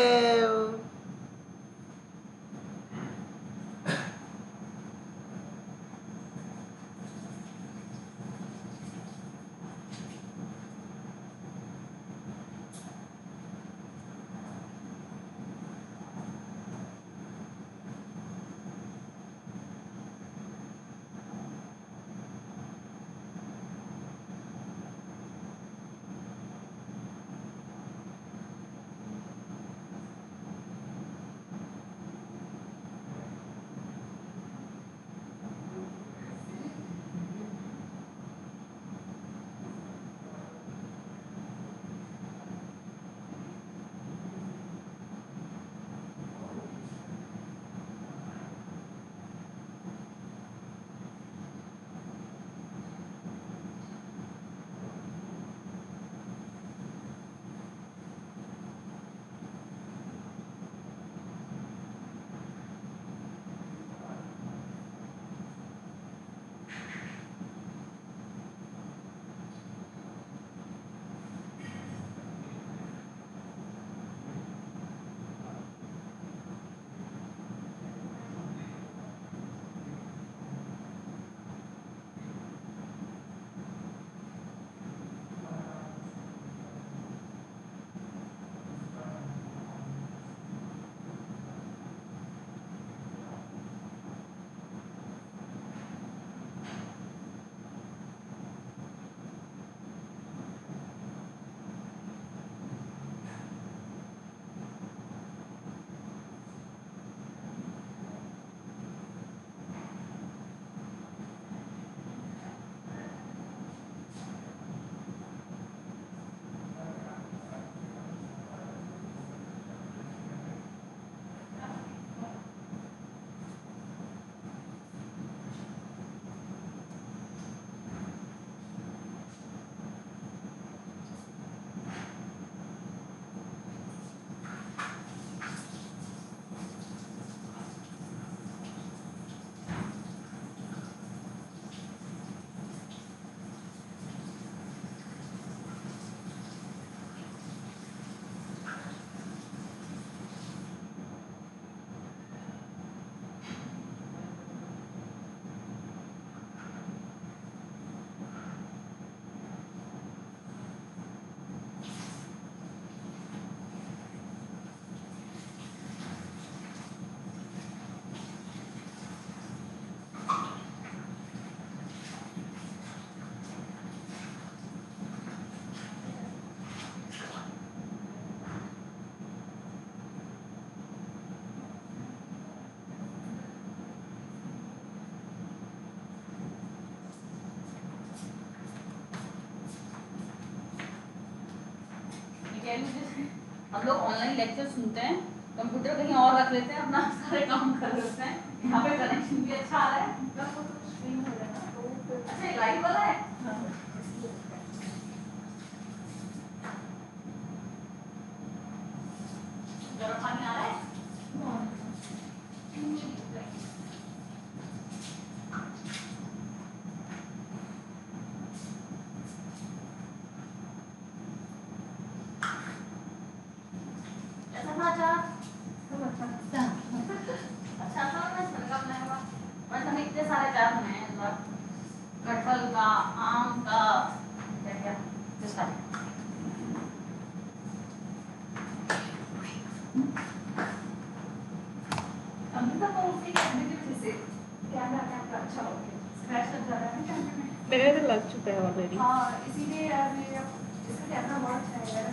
हम लोग online lecture सुनते हैं, computer कहीं और रख लेते हैं, अपना सारे काम कर लेते हैं। यहाँ पे कनेक्शन भी अच्छा आ रहा है, अच्छा लाइव वाला है। गर्म पानी आ रहा है। इतने सारे अचार बनाए हैं, कटहल का, आम का, मेरे तो लग चुका है ऑलरेडी। हाँ इसीलिए यार इसका कैमरा बहुत अच्छा है यार।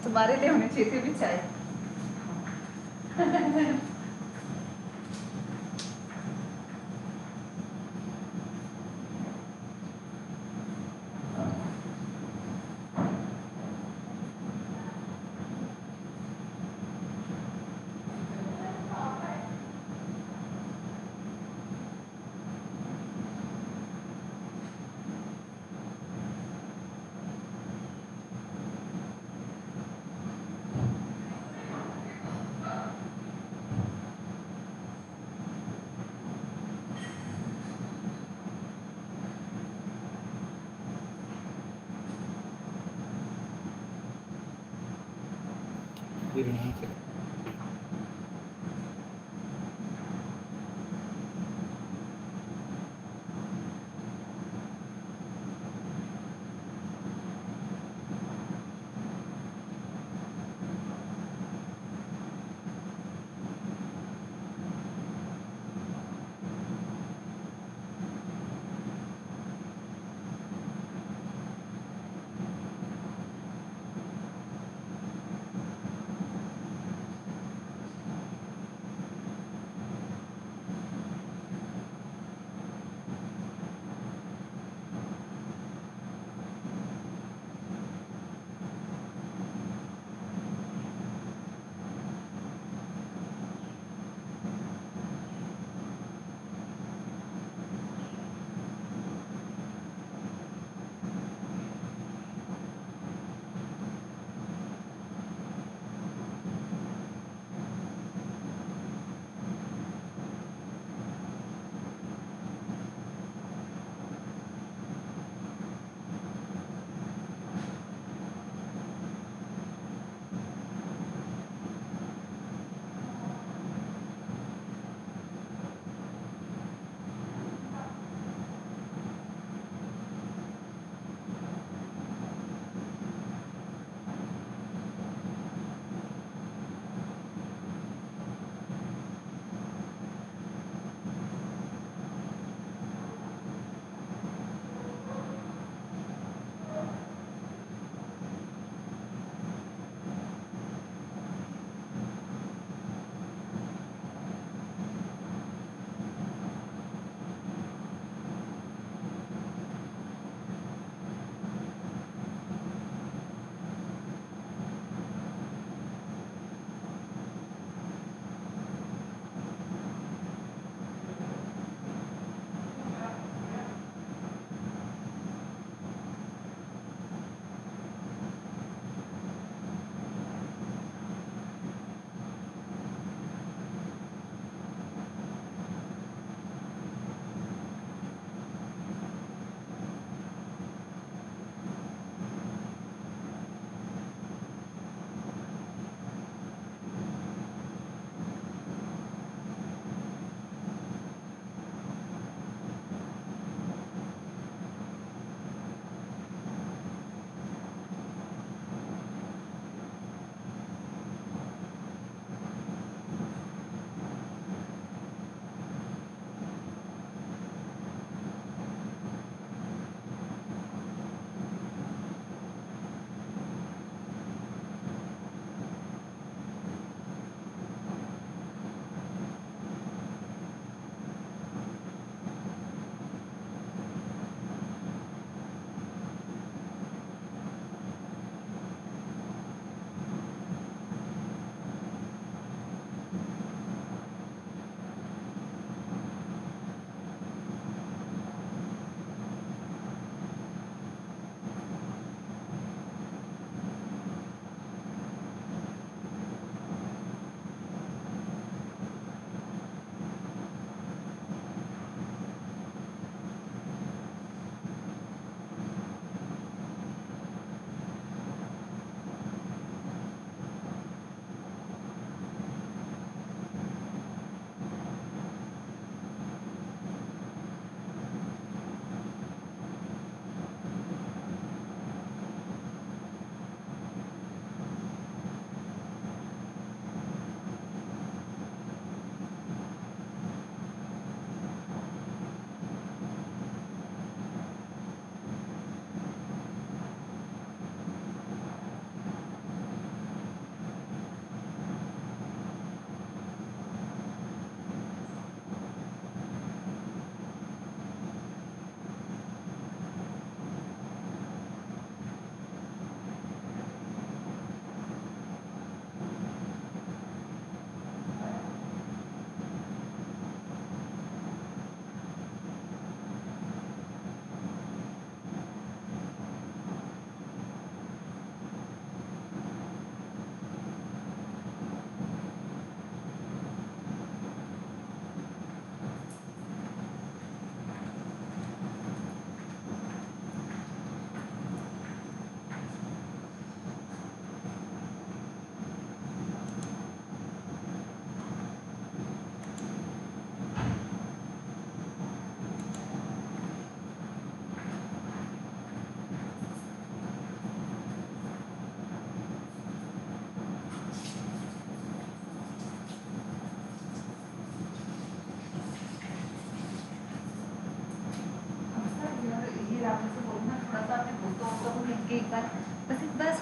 तुम्हारे लिए होनी चाहिए थी भी चाय।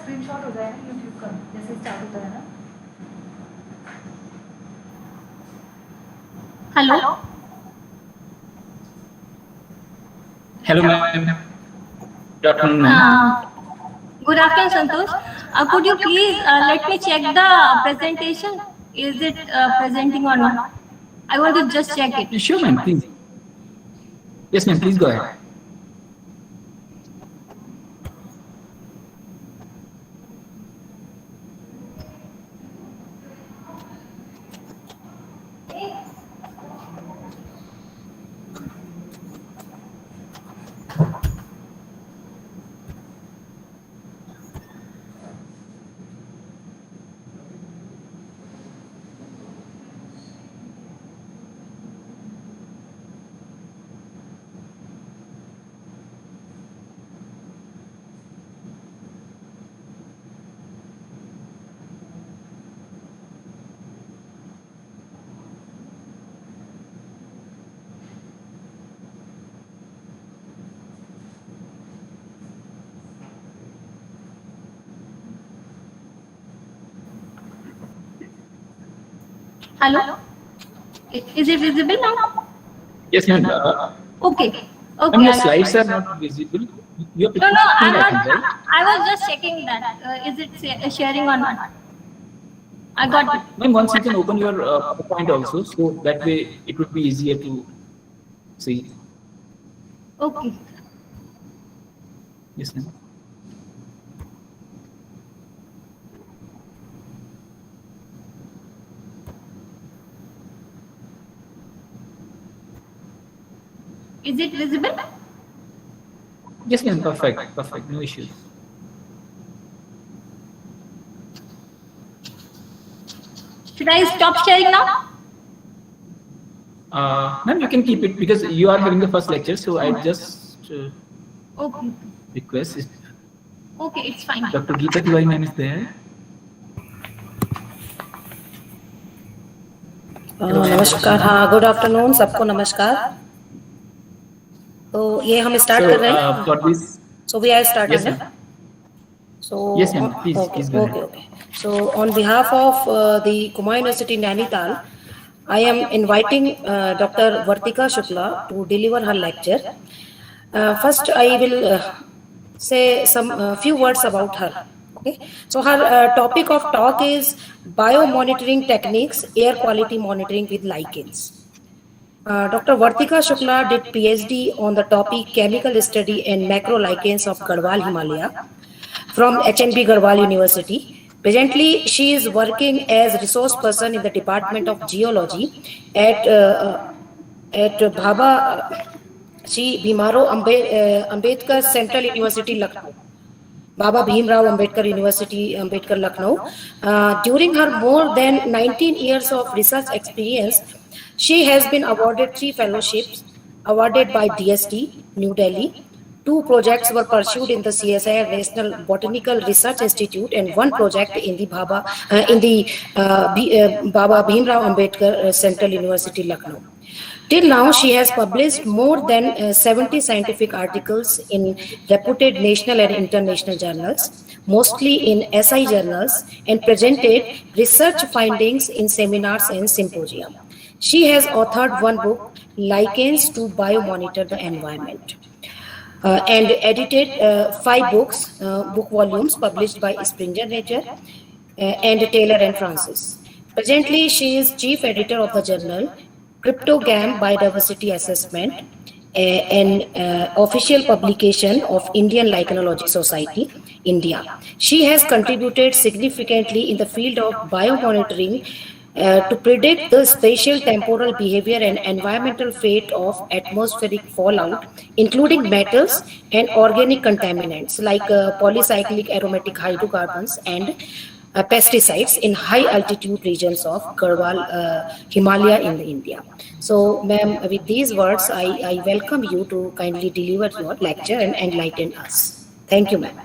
स्क्रीनशॉट हो जाएगा यूट्यूब का जैसे स्टार्ट होता है ना. Hello. Hello, ma'am. Good afternoon, ma'am. Good afternoon, Santosh. Could you please let me check the presentation? Is it presenting or not? I want to just check it. Sure, ma'am, please. Yes, ma'am, please go ahead. Hello. Is it visible now? Yes, ma'am. Okay. Okay. Ma'am, your slides are not visible. No, I'm not. I was just checking that. Is it sharing or not? I got it. Ma'am, once you can open your PowerPoint also, so that way it would be easier to see. Okay. Yes, ma'am. Is it visible? Yes, ma'am. Perfect. Perfect. No issues. Should I stop sharing now? Ma'am, you can keep it because you are having the first lecture, so I just Okay. request if Okay, it's fine. Dr. Geeta Tiwari ma'am is there. नमस्कार. हाँ, good afternoon सबको. नमस्कार. तो ये हम start कर रहे हैं. For this, so we are starting. yes, ma'am. So yes, ma'am. Please, please go ahead. Okay. So on behalf of the Kuma University Nainital, I am inviting Dr. Vartika Shukla to deliver her lecture. First, I will say some few words about her. Okay. So her topic of talk is biomonitoring techniques, air quality monitoring with lichens. Dr. Vartika Shukla did PhD on the topic chemical study and macro lichens of Garhwal, Himalaya from HNB Garhwal University. Presently, she is working as resource person in the Department of Geology at Baba Shri Bhimrao Ambedkar Central University, Lucknow. Baba Bhimrao Ambedkar University, Ambedkar, Lucknow. During her more than 19 years of research experience, she has been awarded 3 fellowships awarded by DST, New Delhi. 2 projects were pursued in the CSIR National Botanical Research Institute and 1 project in the Baba Bhimrao Ambedkar Central University, Lucknow. Till now, she has published more than 70 scientific articles in reputed national and international journals, mostly in SI journals, and presented research findings in seminars and symposia. She has authored 1 book, Lichens to Biomonitor the Environment, and edited 5 book volumes published by Springer Nature and Taylor and Francis. Presently, she is chief editor of the journal Cryptogam Biodiversity Assessment, an official publication of Indian Lichenology Society, India. She has contributed significantly in the field of biomonitoring to predict the spatial temporal behavior and environmental fate of atmospheric fallout, including metals and organic contaminants like polycyclic aromatic hydrocarbons and pesticides in high altitude regions of Garhwal, Himalaya in India. So, ma'am, with these words, I welcome you to kindly deliver your lecture and enlighten us. Thank you, ma'am.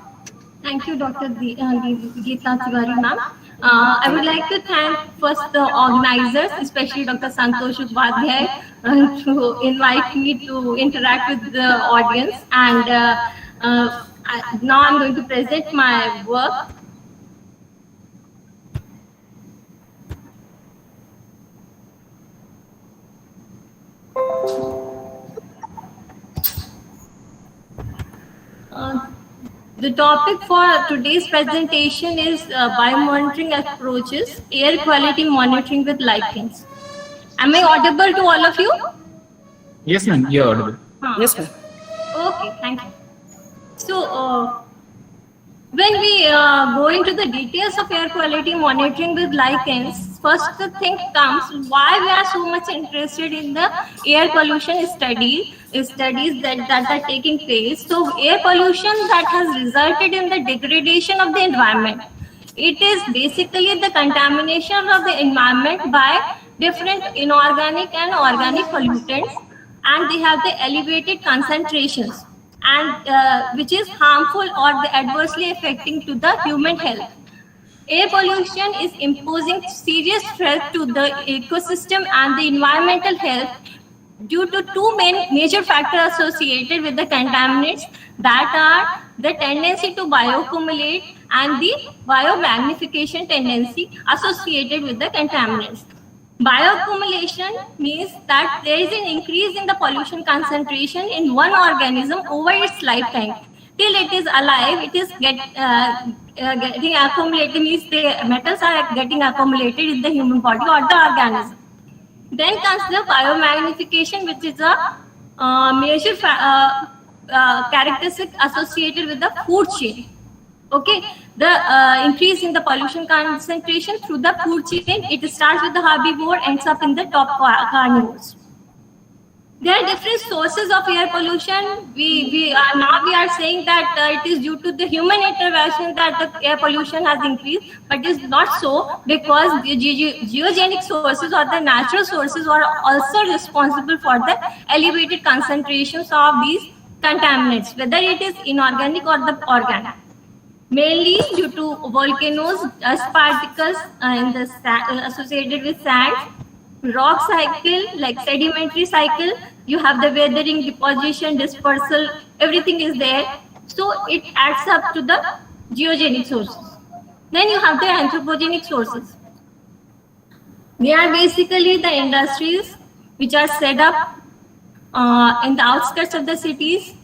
Thank you, Dr. Geeta Tiwari, ma'am. I would like to thank first the organizers, especially Dr. Santosh Upadhyay, to invite me to interact with the audience. And Now I'm going to present my work. The topic for today's presentation is biomonitoring approaches, air quality monitoring with lichens. Am I audible to all of you? Yes, ma'am, you're audible. Yes, ma'am. Okay, thank you. So, when we go into the details of air quality monitoring with lichens, first the thing comes why we are so much interested in the air pollution studies that are taking place. So air pollution that has resulted in the degradation of the environment. It is basically the contamination of the environment by different inorganic and organic pollutants, and they have the elevated concentrations, and which is harmful or adversely affecting to the human health. Air pollution is imposing serious threat to the ecosystem and the environmental health due to two major factors associated with the contaminants, that are the tendency to bioaccumulate and the biomagnification tendency associated with the contaminants. Bioaccumulation means that there is an increase in the pollution concentration in one organism over its lifetime. Till it is alive, it is getting accumulated, means the metals are getting accumulated in the human body or the organism. Then comes the biomagnification, which is a major characteristic associated with the food chain. Okay, the increase in the pollution concentration through the food chain, it starts with the herbivore, ends up in the top carnivores. There are different sources of air pollution. We are saying that it is due to the human intervention that the air pollution has increased, but it is not so, because the geogenic sources or the natural sources are also responsible for the elevated concentrations of these contaminants, whether it is inorganic or the organic. Mainly due to volcanoes, dust particles associated with sand, rock cycle, like sedimentary cycle, you have the weathering, deposition, dispersal, everything is there. So it adds up to the geogenic sources. Then you have the anthropogenic sources. They are basically the industries which are set up in the outskirts of the cities.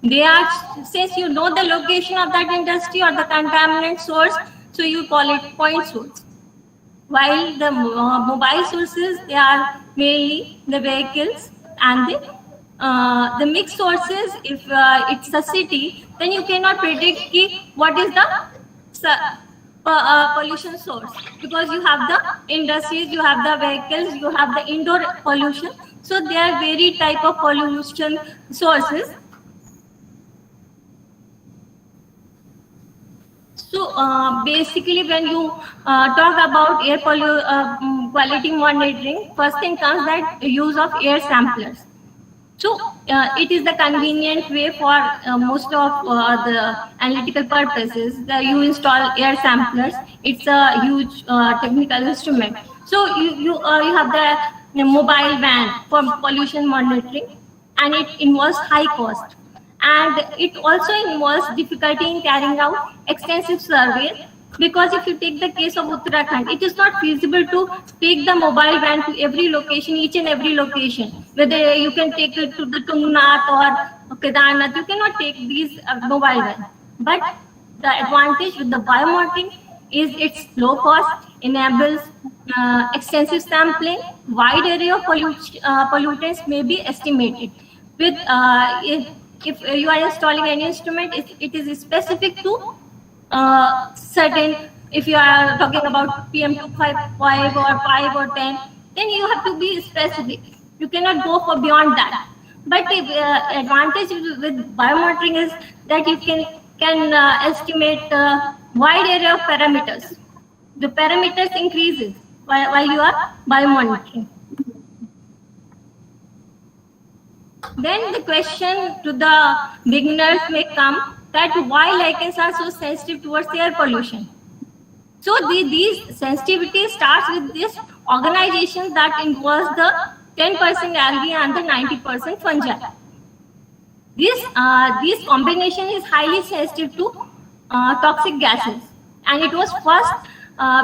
They are, since you know the location of that industry or the contaminant source, so you call it point source. While the mobile sources, they are mainly the vehicles, and the mixed sources, if it's a city, then you cannot predict what is the pollution source, because you have the industries, you have the vehicles, you have the indoor pollution. So there are varied type of pollution sources. So basically, when you talk about air quality monitoring, first thing comes that use of air samplers. So it is the convenient way for most of the analytical purposes. You install air samplers. It's a huge technical instrument. So you have the mobile van for pollution monitoring, and it involves high cost. And it also involves difficulty in carrying out extensive surveys, because if you take the case of Uttarakhand, it is not feasible to take the mobile van to every location, each and every location. Whether you can take it to the Tungnath or Kedarnath, you cannot take these mobile vans. But the advantage with the biomonitoring is its low cost, enables extensive sampling, wide array of pollutants may be estimated. With if you are installing any instrument, it is specific to certain, if you are talking about PM2.5 or 5 or 10, then you have to be specific. You cannot go for beyond that. But the advantage with biomonitoring is that you can estimate wide area of parameters. The parameters increases while you are biomonitoring. Then the question to the beginners may come that why lichens are so sensitive towards air pollution. So these sensitivity starts with this organization that involves the 10% algae and the 90% fungi. This combination is highly sensitive to toxic gases, and it was first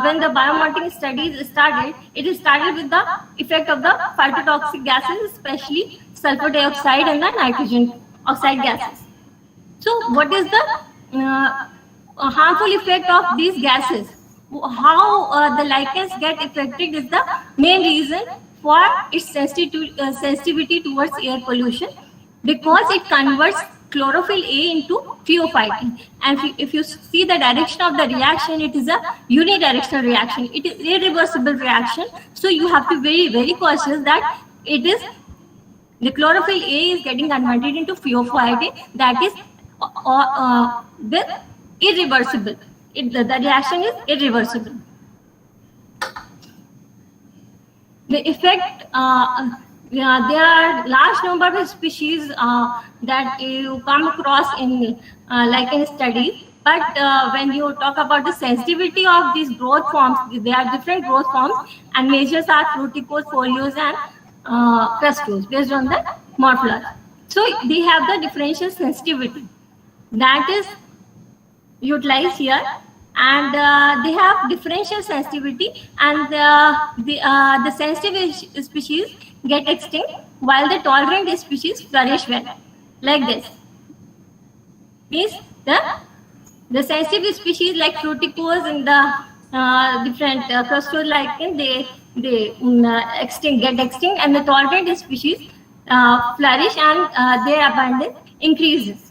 when the biomonitoring studies started. It started with the effect of the phytotoxic gases, especially sulfur dioxide and the nitrogen oxide gases. So, what is the harmful effect of these gases? How the lichens get affected is the main reason for its sensitivity towards air pollution, because it converts chlorophyll A into pheophytin. And if you see the direction of the reaction, it is a unidirectional reaction. It is irreversible reaction. So you have to be very, very cautious that it is the chlorophyll A is getting converted into pheophytin, that is irreversible. The reaction is irreversible. The effect, there are large number of species that you come across in lichen studies. But when you talk about the sensitivity of these growth forms, there are different growth forms, and measures are fruticose, foliose, and crustose based on the morphology. So they have the differential sensitivity that is utilized here, and they have differential sensitivity, and the sensitive species get extinct while the tolerant species flourish well, like this. Means the sensitive species like fruticose and the different crustose lichen, they get extinct, and the tolerant species flourish, and their abundance increases.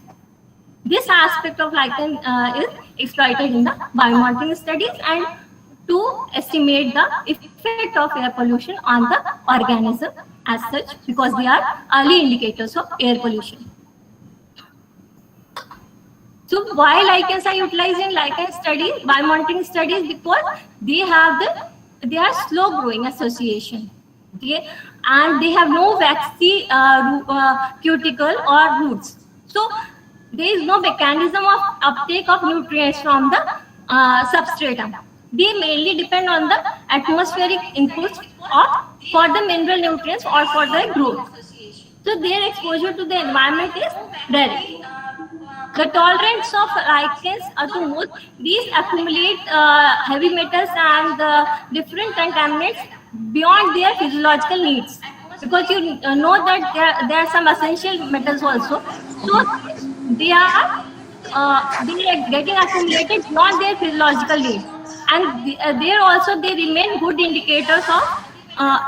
This aspect of lichen is exploited in the biomonitoring studies and to estimate the effect of air pollution on the organism as such, because they are early indicators of air pollution. So why lichens are utilized in lichen studies, biomonitoring studies? Because they are slow growing association. Okay? And they have no waxy cuticle or roots. So there is no mechanism of uptake of nutrients from the substratum. They mainly depend on the atmospheric inputs for the mineral nutrients or for the growth. So their exposure to the environment is direct. The tolerance of lichens are to most, these accumulate heavy metals and different contaminants beyond their physiological needs, because you know that there are some essential metals also. So they are getting accumulated beyond their physiological needs, and there also they remain good indicators of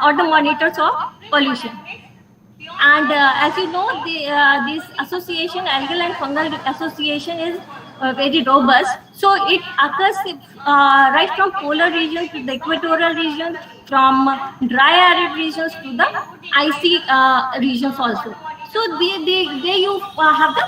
or the monitors of pollution. And as you know, this association, algal and fungal association, is very robust. So it occurs right from polar region to the equatorial region, from dry arid regions to the icy regions also. So you have the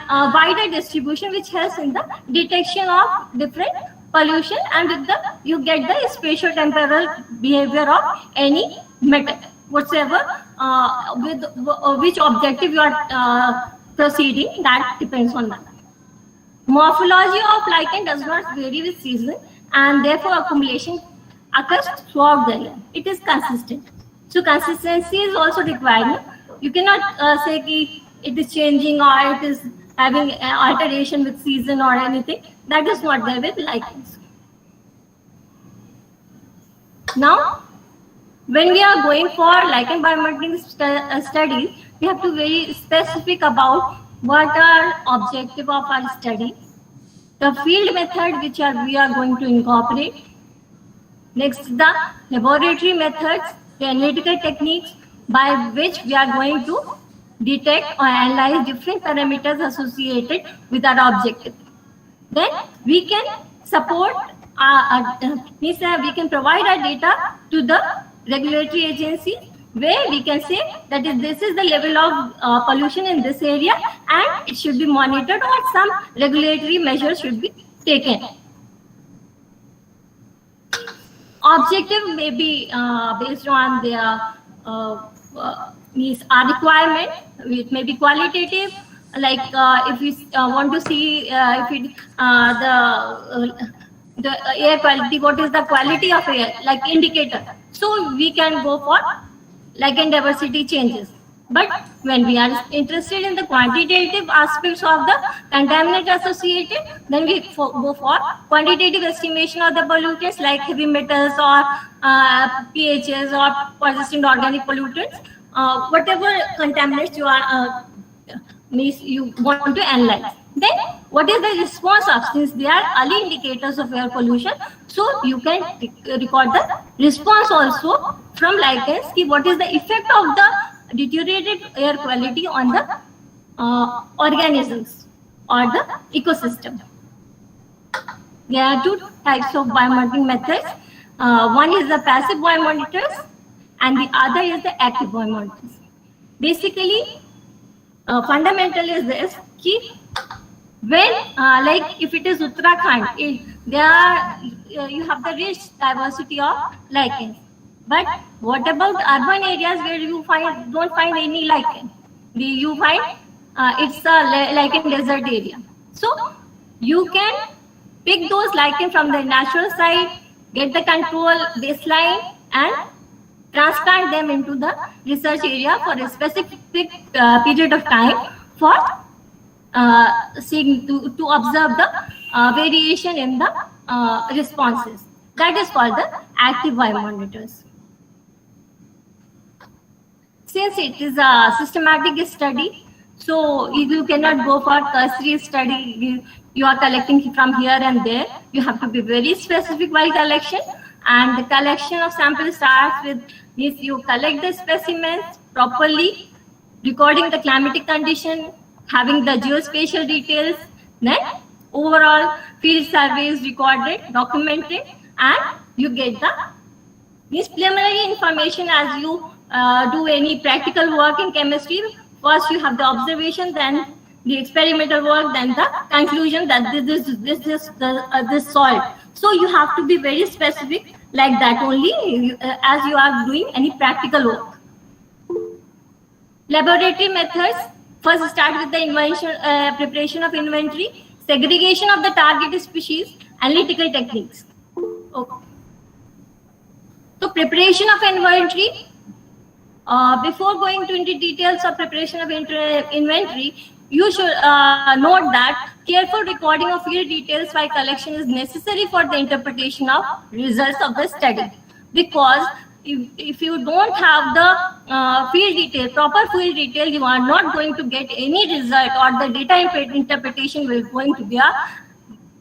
wider distribution, which helps in the detection of different pollution, and with you get the spatio-temporal behavior of any metal, whatsoever, with which objective you are proceeding, that depends on that. Morphology of lichen does not vary with season, and therefore accumulation occurs throughout the year. It is consistent. So consistency is also required. You cannot say that it is changing or it is having alteration with season or anything. That is not there with lichens. Now, when we are going for lichen biomonitoring studies, we have to be very specific about what are objective of our study, the field method which we are going to incorporate, next the laboratory methods, the analytical techniques by which we are going to detect or analyze different parameters associated with our objective. Then we can support, we can provide our data to the regulatory agency, where we can say that this is the level of pollution in this area and it should be monitored, or some regulatory measures should be taken. Objective may be based on their our requirement. It may be qualitative, like if we want to see if the air quality, what is the quality of air, like indicator. So we can go for lichen diversity changes. But when we are interested in the quantitative aspects of the contaminant associated, then we go for quantitative estimation of the pollutants like heavy metals or pHs or persistent organic pollutants, whatever contaminants you want to analyze. Then what is the response of, since they are early indicators of air pollution, so you can record the response also from lichens, what is the effect of the deteriorated air quality on the organisms or the ecosystem. There are two types of biomonitoring methods. One is the passive biomonitors and the other is the active biomonitors. Basically, fundamental is this, when like if it is Uttarakhand, you have the rich diversity of lichens. But what about urban areas where you don't find any lichen? You find it's a lichen desert area. So you can pick those lichen from the natural side, get the control baseline, and transplant them into the research area for a specific period of time for to observe the variation in the responses. That is called the active biomonitors. Since it is a systematic study, so you cannot go for cursory study. You are collecting from here and there. You have to be very specific while collection, and the collection of samples starts with if you collect the specimens properly, recording the climatic condition, having the geospatial details, then overall field survey is recorded, documented, and you get this preliminary information as you do any practical work in chemistry. First you have the observation, then the experimental work, then the conclusion that this salt. So you have to be very specific like that only as you are doing any practical work. Laboratory methods. First start with the preparation of inventory, segregation of the target species, analytical techniques. Okay. So preparation of inventory. Before going into details of preparation of inventory, you should note that careful recording of field details while collection is necessary for the interpretation of results of the study. Because if you don't have the field detail, proper field detail, you are not going to get any result, or the data interpretation will going to be a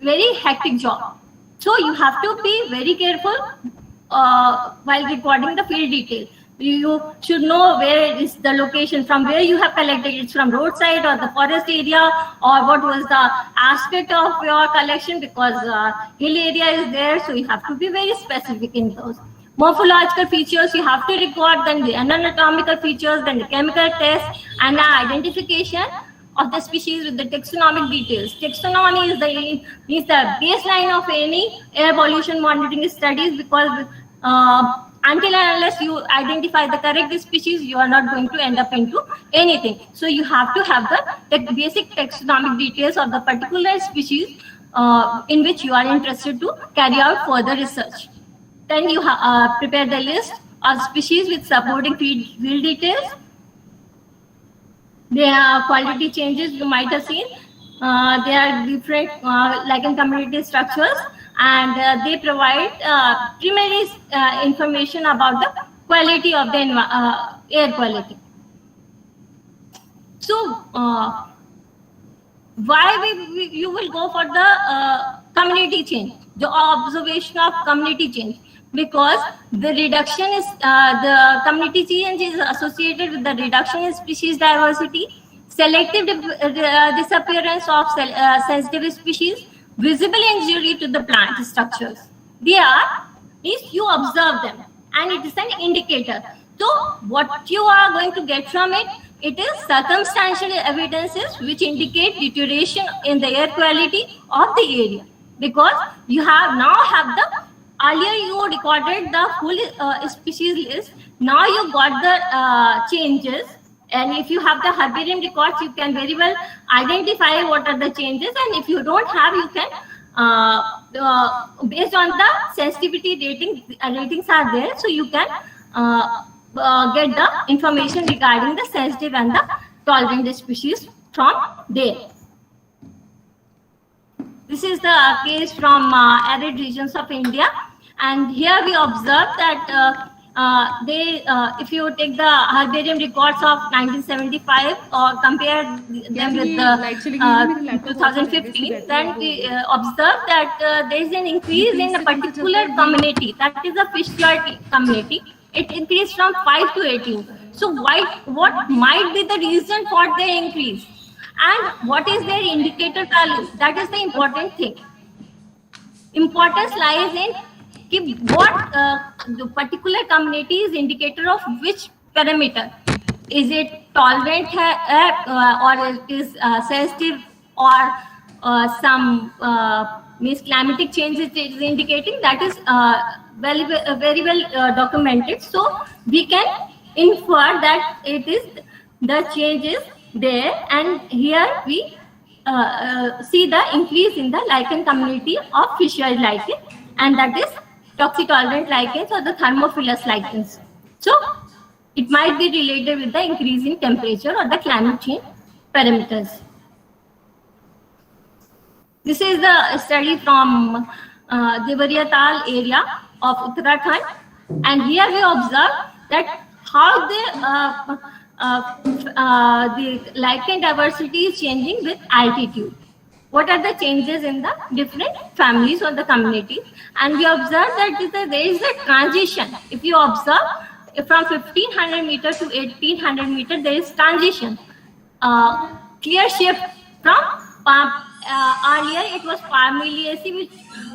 very hectic job. So you have to be very careful while recording the field detail. You should know where is the location, from where you have collected. It's from roadside or the forest area, or what was the aspect of your collection, because hill area is there, so you have to be very specific in those. Morphological features you have to record, then the anatomical features, then the chemical test, and the identification of the species with the taxonomic details. Taxonomy is the baseline of any air pollution monitoring studies, because until and unless you identify the correct species, you are not going to end up into anything. So you have to have the basic taxonomic details of the particular species in which you are interested to carry out further research. Then you prepare the list of species with supporting field details. There are quality changes you might have seen. There are different lichen community structures, and they provide primary information about the quality of the air quality. So why you will go for the community change, the observation of community change? Because the reduction is the community change is associated with the reduction in species diversity, selective disappearance of sensitive species, visible injury to the plant structures. They are, if you observe them, and it is an indicator. So what you are going to get from it, it is circumstantial evidences which indicate deterioration in the air quality of the area. Because you have the earlier you recorded the full species list, now you got the changes, and if you have the herbarium records, you can very well identify what are the changes, and if you don't have, you can based on the sensitivity ratings are there, so you can get the information regarding the sensitive and the tolerant species from there. This is the case from arid regions of India, and here we observe that if you take the herbarium records of 1975 or compare them with the 2015, then we observe that there is an increase in a particular community, that is a fish floyd community. It increased from 5 to 18. So what might be the reason for the increase? And what is their indicator value? That is the important thing. Importance lies in what the particular community is indicator of which parameter. Is it tolerant or it is sensitive, or some means climatic changes it is indicating? That is very well documented. So we can infer that it is the changes there, and here we see the increase in the lichen community of fishery lichen, and that is toxic-tolerant lichens or the thermophilous lichens. So it might be related with the increase in temperature or the climate change parameters. This is the study from Devariya Tal area of Uttarakhand, and here we observe that how the lichen diversity is changing with altitude. What are the changes in the different families or the communities? And we observe that there is a transition. If you observe from 1500 meter to 1800 meter, there is transition. Clear shift from earlier it was Parmeliaceae, which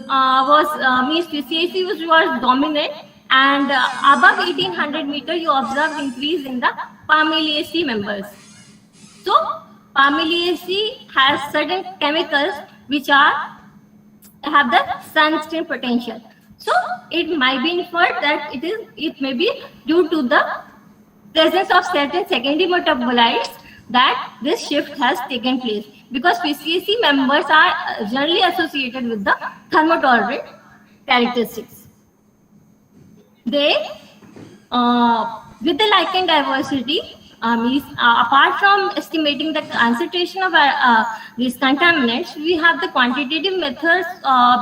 was means Phaeaceae, which was dominant, and above 1800 meter you observe increase in the Parmeliaceae members. So Parmeliaceae has certain chemicals which have the sunscreen potential. So it might be inferred that it may be due to the presence of certain secondary metabolites that this shift has taken place, because Phaeaceae members are generally associated with the thermotolerant characteristics. They with the lichen diversity, apart from estimating the concentration of these contaminants, we have the quantitative methods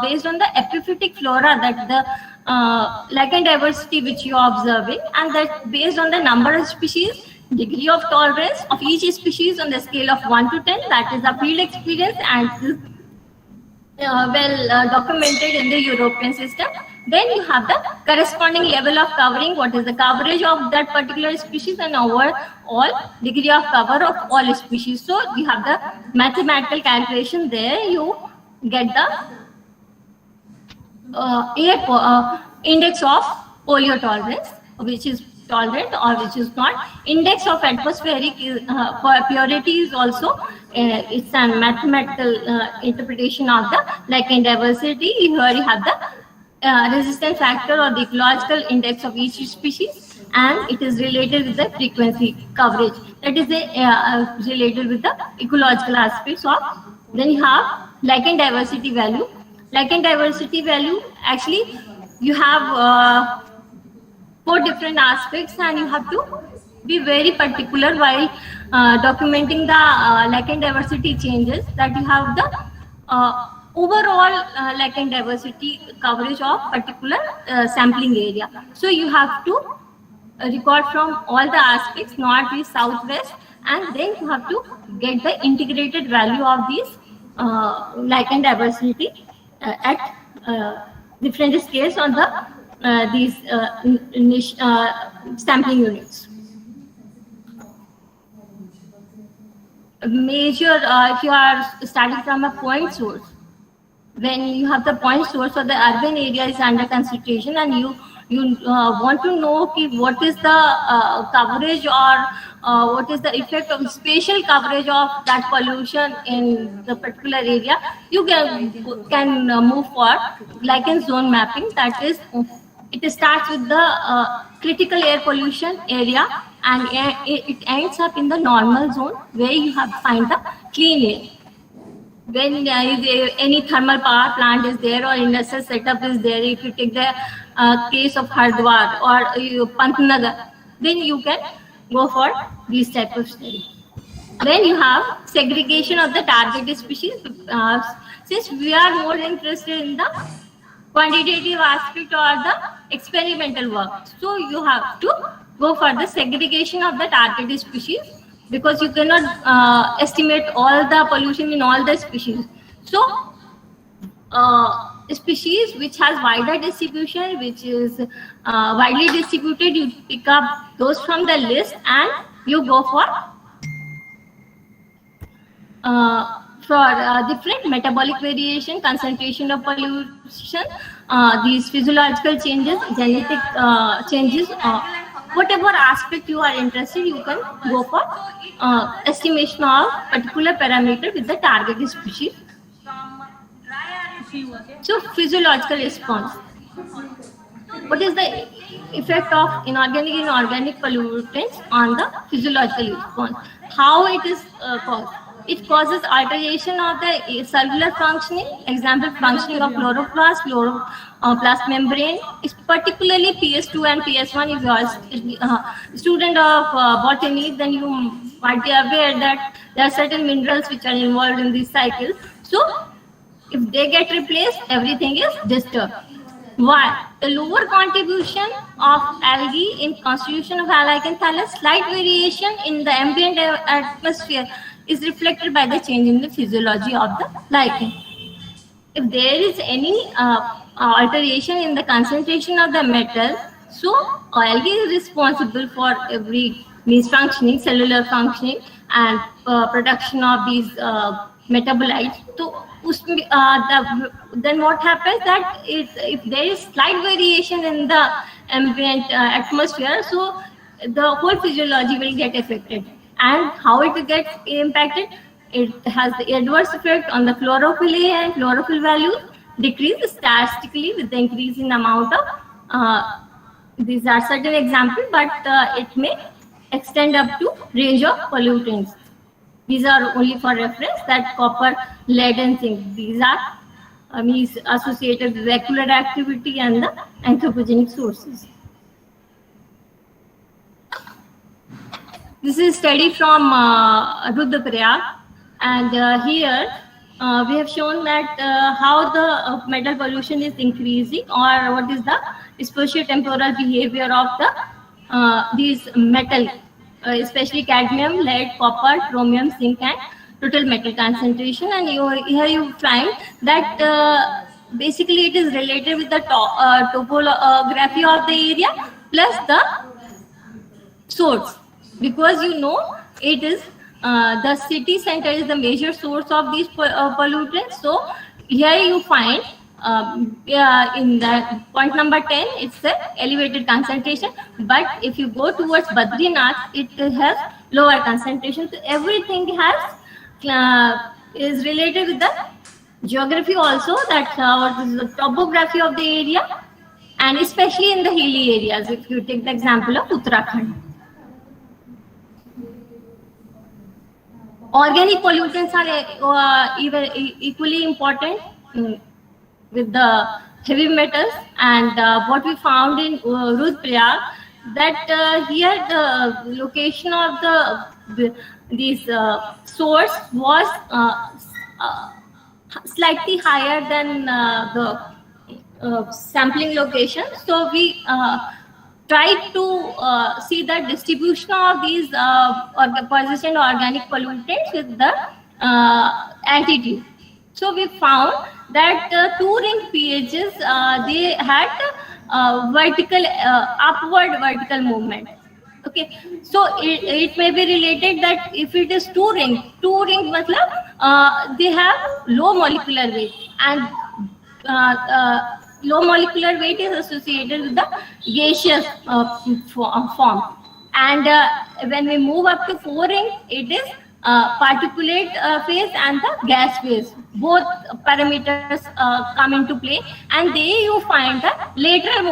based on the epiphytic flora that the lichen diversity which you are observing, and that based on the number of species, degree of tolerance of each species on the scale of 1 to 10, that is a field experience and well documented in the European system. Then you have the corresponding level of covering, what is the coverage of that particular species, and overall degree of cover of all species. So you have the mathematical calculation there. You get the index of polio tolerance, which is tolerant or which is not. Index of atmospheric purity is also it's a mathematical interpretation of the lichen diversity. Here you have the resistance factor or the ecological index of each species, and it is related with the frequency coverage, that is related with the ecological aspects of. Then you have lichen diversity value. Lichen diversity value, actually you have 4 different aspects, and you have to be very particular while documenting the lichen diversity changes, that you have the overall lichen diversity coverage of particular sampling area. So you have to record from all the aspects, north, east, south, west, and then you have to get the integrated value of these lichen diversity at different scales on the these sampling units. Major, if you are starting from a point source, when you have the point source or the urban area is under consideration, and you want to know what is the coverage or what is the effect of spatial coverage of that pollution in the particular area, you can move for lichen zone mapping. That is, it starts with the critical air pollution area, and it ends up in the normal zone where you have to find the clean air. When any thermal power plant is there or industrial setup is there, if you take the case of Hardwar or Pantnagar, then you can go for these type of study. Then you have segregation of the target species. Since we are more interested in the quantitative aspect or the experimental work, so you have to go for the segregation of the target species, because you cannot estimate all the pollution in all the species. So species which has wider distribution, which is widely distributed, you pick up those from the list and you go for different metabolic variation, concentration of pollution, these physiological changes, genetic changes, whatever aspect you are interested, you can go for estimation of particular parameter with the target species. So physiological response. What is the effect of inorganic and organic pollutants on the physiological response? How it is caused? It causes alteration of the cellular functioning, example functioning of chloroplast, chloroplast membrane. It's particularly PS2 and PS1. If you are a student of botany, then you might be aware that there are certain minerals which are involved in this cycle. So if they get replaced, everything is disturbed. Why? The lower contribution of algae in constitution of lichen thallus, slight variation in the ambient atmosphere is reflected by the change in the physiology of the lichen. If there is any alteration in the concentration of the metal, so algae is responsible for every means functioning, cellular functioning, and production of these metabolites. So then what happens that if there is slight variation in the ambient atmosphere, so the whole physiology will get affected. And how it gets impacted? It has the adverse effect on the chlorophyll A and chlorophyll values decrease statistically with the increase in amount of these are certain examples, but it may extend up to range of pollutants. These are only for reference, that copper, lead and zinc. These are associated with vascular activity and the anthropogenic sources. This is a study from Rudraprayag, and here we have shown that how the metal pollution is increasing, or what is the spatiotemporal behavior of the these metal, especially cadmium, lead, copper, chromium, zinc, and total metal concentration. And here you find that basically it is related with the topography of the area plus the source, because you know it is the city center is the major source of these pollutants. So here you find in the point number 10, it's the elevated concentration, but if you go towards Badrinath, it has lower concentration. So everything has is related with the geography also, that what is the topography of the area, and especially in the hilly areas. If you take the example of Uttarakhand, organic pollutants are even equally important with the heavy metals. And what we found in Rudraprayag, that here the location of this source was slightly higher than the sampling location. So we tried to see the distribution of these persistent organic pollutants with the altitude. So we found that two ring pHs, they had vertical upward vertical movement. Okay, so it may be related that if it is two ring matlab they have low molecular weight, and low molecular weight is associated with the gaseous form. And when we move up to 4 ring, it is particulate phase and the gas phase. Both parameters come into play, and there you find the lateral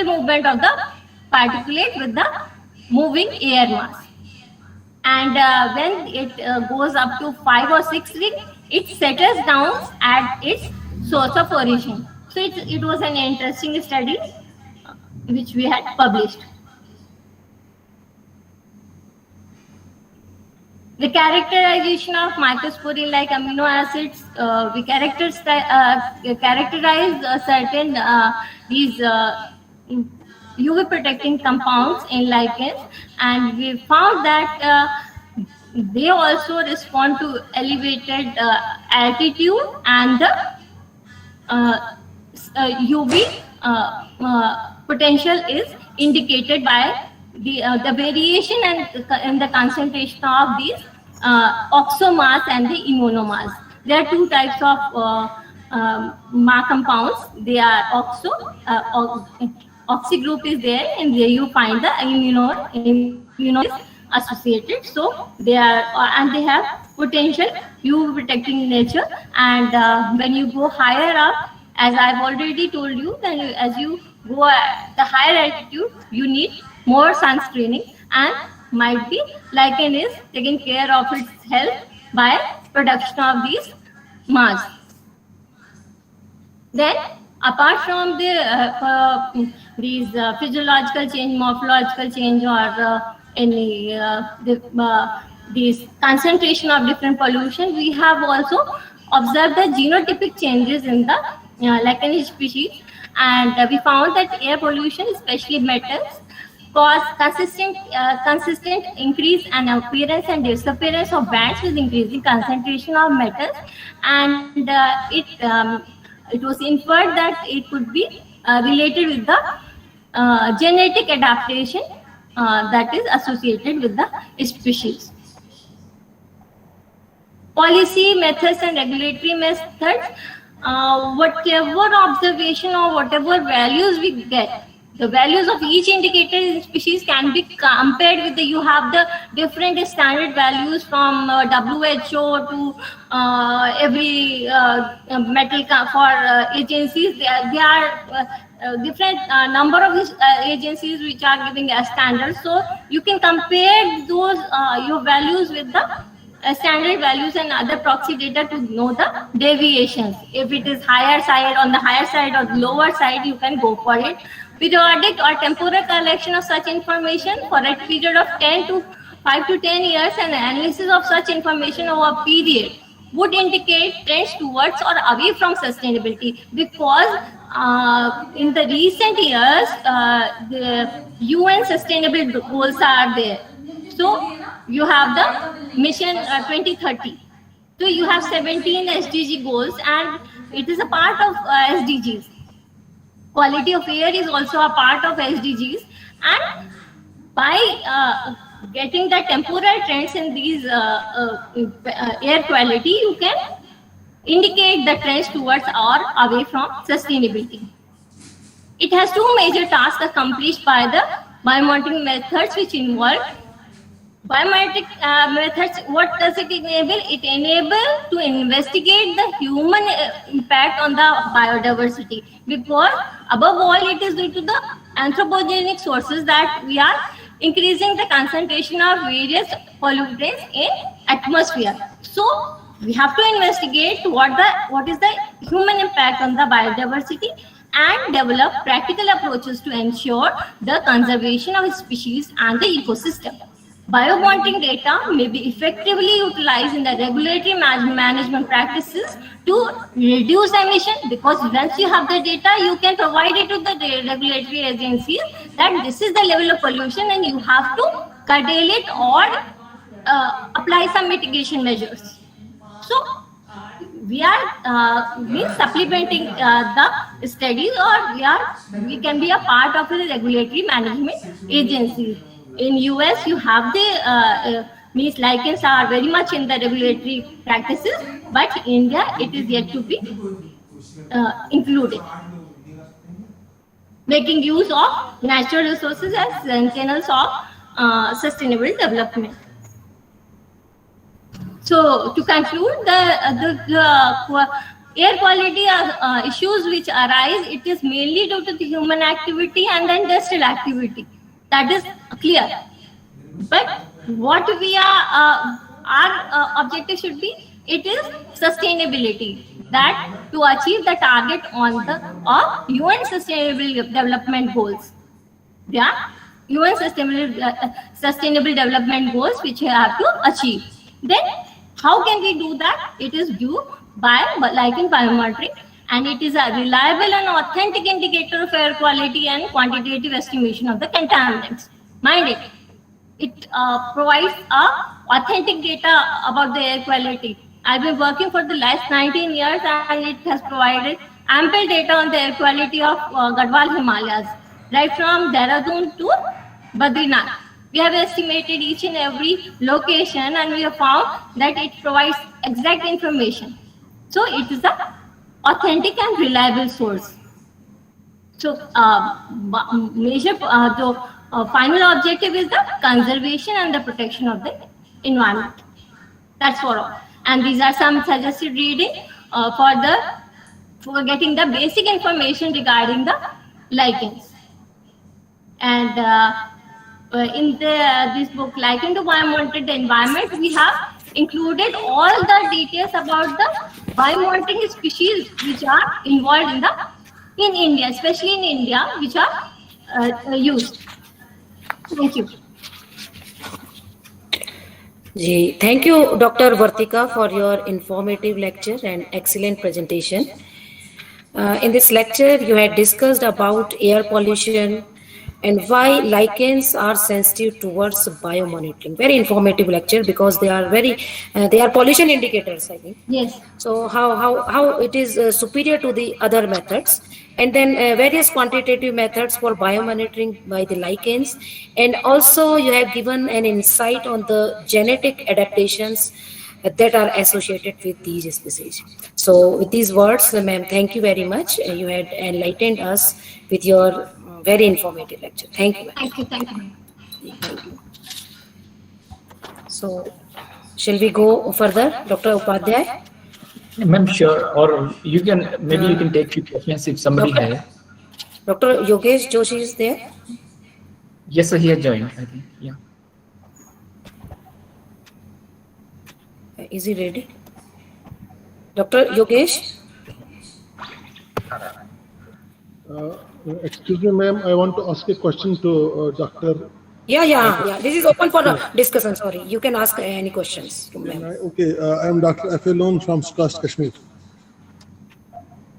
movement of the particulate with the moving air mass. And when it goes up to 5 or 6 ring, it settles down at its source of origin. So it was an interesting study. which we had published. The characterization of microspore-like amino acids, we characterize certain these UV protecting compounds in lichens, and we found that they also respond to elevated altitude and the UV potential is indicated by the variation and the concentration of these oxomas and the immunomas. There are two types of Ma compounds. They are oxy group is there, and there you find the immuno is associated. So they are and they have potential UV protecting nature. And when you go higher up, as I've already told you, then as you go at the higher altitude, you need more sunscreening, and might be lichen is taking care of its health by production of these masks. Then, apart from these physiological change, morphological change, or any these concentration of different pollution, we have also observed the genotypic changes in the lichen species, and we found that air pollution, especially metals, cause consistent increase and appearance and disappearance of bands with increasing concentration of metals, and it was inferred that it could be related with the genetic adaptation that is associated with the species. Policy methods and regulatory methods, whatever observation or whatever values we get, the values of each indicator in species can be compared with you have the different standard values from WHO to every metal for agencies. They are different number of these agencies which are giving a standard. So you can compare those your values with the standard values and other proxy data to know the deviations. If it is higher side, on the higher side or the lower side, you can go for it. Periodic or temporal collection of such information for a period of 5 to 10 years and analysis of such information over a period would indicate trends towards or away from sustainability, because in the recent years the UN sustainable goals are there. So you have the mission 2030. So you have 17 SDG goals, and it is a part of SDGs. Quality of air is also a part of SDGs, and by getting the temporal trends in these air quality, you can indicate the trends towards or away from sustainability. It has two major tasks accomplished by the biomonitoring methods, which involve biometric methods. What does it enable? It enables to investigate the human impact on the biodiversity, because above all it is due to the anthropogenic sources that we are increasing the concentration of various pollutants in atmosphere. So we have to investigate what is the human impact on the biodiversity and develop practical approaches to ensure the conservation of species and the ecosystem. Biomonitoring data may be effectively utilized in the regulatory management practices to reduce emission, because once you have the data, you can provide it to the regulatory agencies that this is the level of pollution and you have to curtail it or apply some mitigation measures. So we are supplementing the studies, or we can be a part of the regulatory management agencies. In US, you have the means lichens are very much in the regulatory practices, but India, it is yet to be included. Making use of natural resources as sentinels of sustainable development. So to conclude, the air quality issues which arise, it is mainly due to the human activity and the industrial activity. That is clear. But what we are, our objective should be, it is sustainability. That to achieve the target on the UN Sustainable Development Goals. their UN sustainable development goals which we have to achieve. Then how can we do that? It is due by lichen biometry, and it is a reliable and authentic indicator of air quality and quantitative estimation of the contaminants. Mind it, it provides authentic data about the air quality. I've been working for the last 19 years and it has provided ample data on the air quality of Gadwal Himalayas, right from Dehradun to Badrinath. We have estimated each and every location and we have found that it provides exact information. So it is an authentic and reliable source. So final objective is the conservation and the protection of the environment. That's for all. And these are some suggested reading for getting the basic information regarding the lichens. And in this book, Lichen to Biomonitoring the Environment, we have included all the details about the biomonitoring species which are involved in India, especially in India, which are used. Thank you. Thank you, Dr. Vartika, for your informative lecture and excellent presentation. In this lecture, you had discussed about air pollution and why lichens are sensitive towards biomonitoring. Very informative lecture because they are pollution indicators, I think. Yes. So how it is superior to the other methods, and then various quantitative methods for biomonitoring by the lichens, and also you have given an insight on the genetic adaptations that are associated with these species. So with these words, ma'am, thank you very much. You had enlightened us with your very informative lecture. Thank you. Thank you. Thank you. Thank you. So shall we go further, Dr. Upadhyay? Ma'am, sure. Or you can, maybe you can take few questions if somebody has. Dr. Yogesh Joshi is there? Yes, sir, he has joined, I think. Yeah. Is he ready? Dr. Yogesh? Excuse me, ma'am. I want to ask a question to Dr. Yeah. This is open for discussion. Sorry, you can ask any questions to ma'am. Okay, I am Dr. F.A. Lone from Kashmir, Kashmir.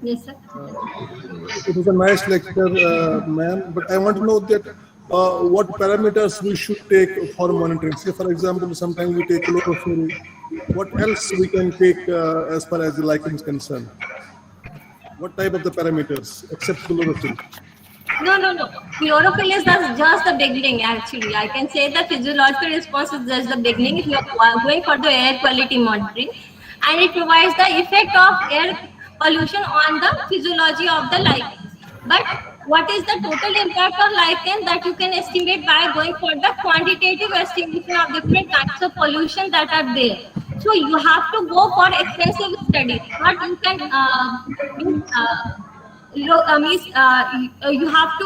Yes, sir. It was a nice lecture, ma'am. But I want to know that what parameters we should take for monitoring. Say, for example, sometimes we take chlorophyll. What else we can take as far as the lichen is concerned? What type of the parameters except chlorophyll? No. Chlorophyll is just the beginning, actually. I can say the physiological response is just the beginning if you are going for the air quality monitoring. And it provides the effect of air pollution on the physiology of the lichens. But what is the total impact of lichen that you can estimate by going for the quantitative estimation of different kinds of pollution that are there. So you have to go for extensive studies. But you can you have to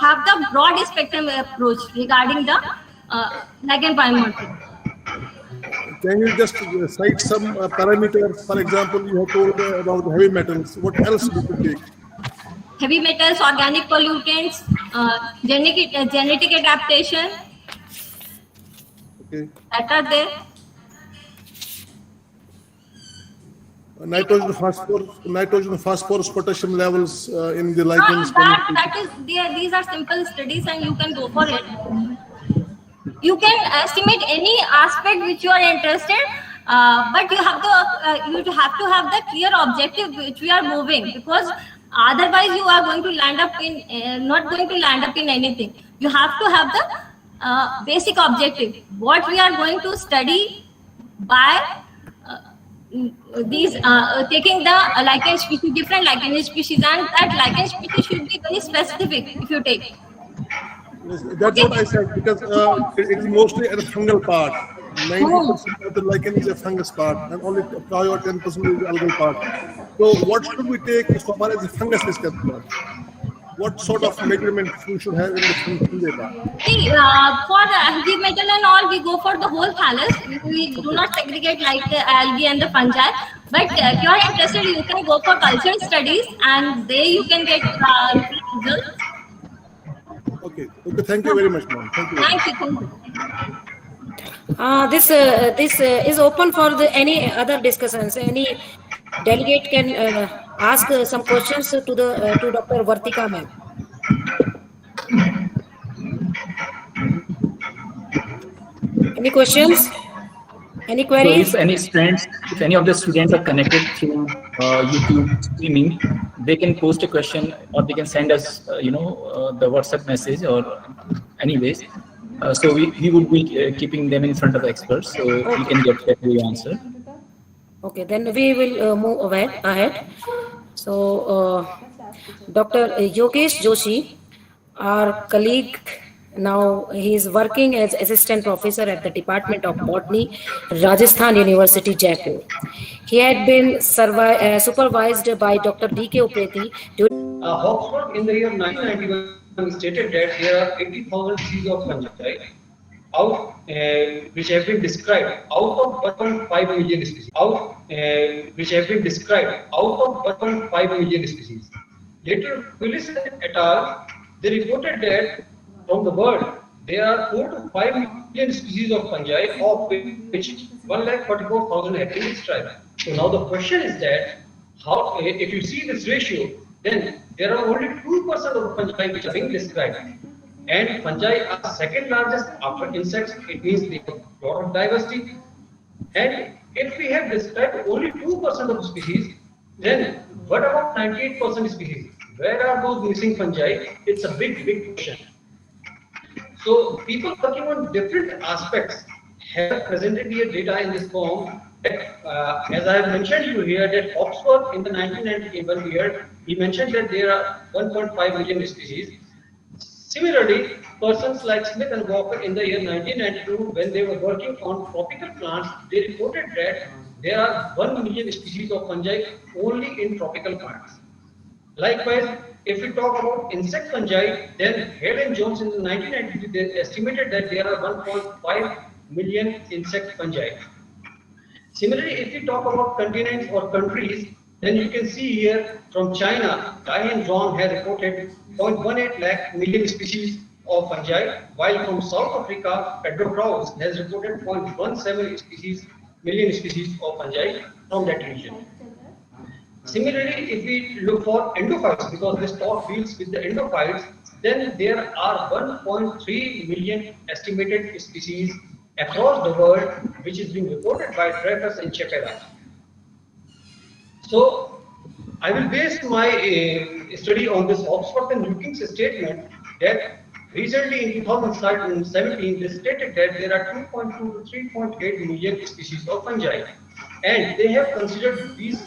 have the broad spectrum approach regarding the lichen biomonitoring. Can you just cite some parameters? For example, you have told about heavy metals. What else we could take? Heavy metals, organic pollutants, genetic adaptation. Okay. That are there. Nitrogen, phosphorus, potassium levels in the lichens. These are simple studies and you can go for it. You can estimate any aspect which you are interested, but you have to have the clear objective which we are moving, because otherwise you are going to land up in not going to land up in anything. You have to have the basic objective. What we are going to study by these taking the lichen species, different lichen species, and that lichen species should be very specific if you take. That's what I said, because it is mostly a fungal part. 90% of the lichen is a fungus part, and only 5 or 10% is the algal part. So, what should we take as far as the fungus is concerned? What sort of measurement we should have in the fungal part? See, for the heavy metal and all, we go for the whole thallus. We do not segregate like the algae and the fungi. But if you are interested, you can go for cultural studies, and there you can get results. Okay. Okay. Thank you very much, ma'am. Thank you. Thank you. This is open for any other discussions. Any delegate can ask some questions to Dr. Vartika ma'am. Any questions? Any So queries? if any of the students are connected through YouTube streaming, they can post a question or they can send us, the WhatsApp message or anyways. So we would be keeping them in front of the experts, so we can get that answer. Okay, then we will move ahead. So, Dr. Yogesh Joshi, our colleague, now he is working as assistant professor at the Department of Botany, Rajasthan University, Jaipur. He had been supervised by Dr. D.K. Upeti during Oxford in the year 1991 stated that there are 80,000 species of fungi which have been described out of 1.5 million species. Which have been described out of 1.5 million species. Later, Willis et al. They reported that from the world there are 4 to 5 million species of fungi, of which 1,44,000 have been described. So now the question is that how, if you see this ratio, then there are only 2% of fungi which are being described. And fungi are second largest after insects. It means they have a lot of diversity. And if we have described only 2% of species, then what about 98% species? Where are those missing fungi? It's a big question. So people working on different aspects have presented here data in this form. That, as I have mentioned you here, that Oxford in the 1991 year, he mentioned that there are 1.5 million species. Similarly, persons like Smith and Walker in the year 1992, when they were working on tropical plants, they reported that there are 1 million species of fungi only in tropical plants. Likewise, if we talk about insect fungi, then Hale and Jones in the 1992, they estimated that there are 1.5 million insect fungi. Similarly, if we talk about continents or countries, then you can see here from China, Dai and Zhong has reported 0.18 lakh million species of fungi, while from South Africa, Pedro Kraus has reported 0.17 million species of fungi from that region. Similarly, if we look for endophytes, because this talk deals with the endophytes, then there are 1.3 million estimated species across the world, which is being reported by Dreyfus and Chepela. So, I will base my study on this Oxford and Brookings statement that recently in 2017 they stated that there are 2.2 to 3.8 million species of fungi, and they have considered these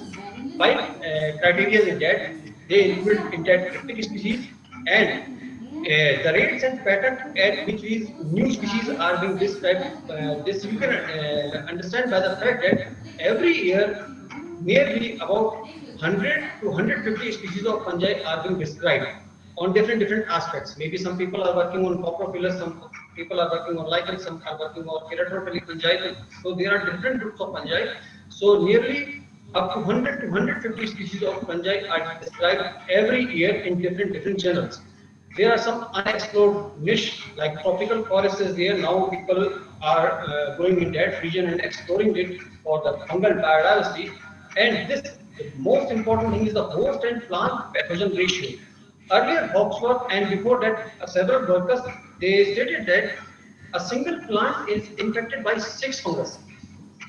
5 criteria in that. They include intact cryptic species and the rates and pattern at which these new species are being described. This you can understand by the fact that every year nearly about 100 to 150 species of fungi are being described on different aspects. Maybe some people are working on coprophilus, some people are working on lichens, some are working on keratophilic fungi. So there are different groups of fungi. So nearly up to 100 to 150 species of fungi are described every year in different journals. There are some unexplored niche like tropical forests is there. Now people are going in that region and exploring it for the fungal biodiversity. And this, the most important thing is the host and plant pathogen ratio. Earlier, Oxford and before that, several workers, they stated that a single plant is infected by 6 fungus.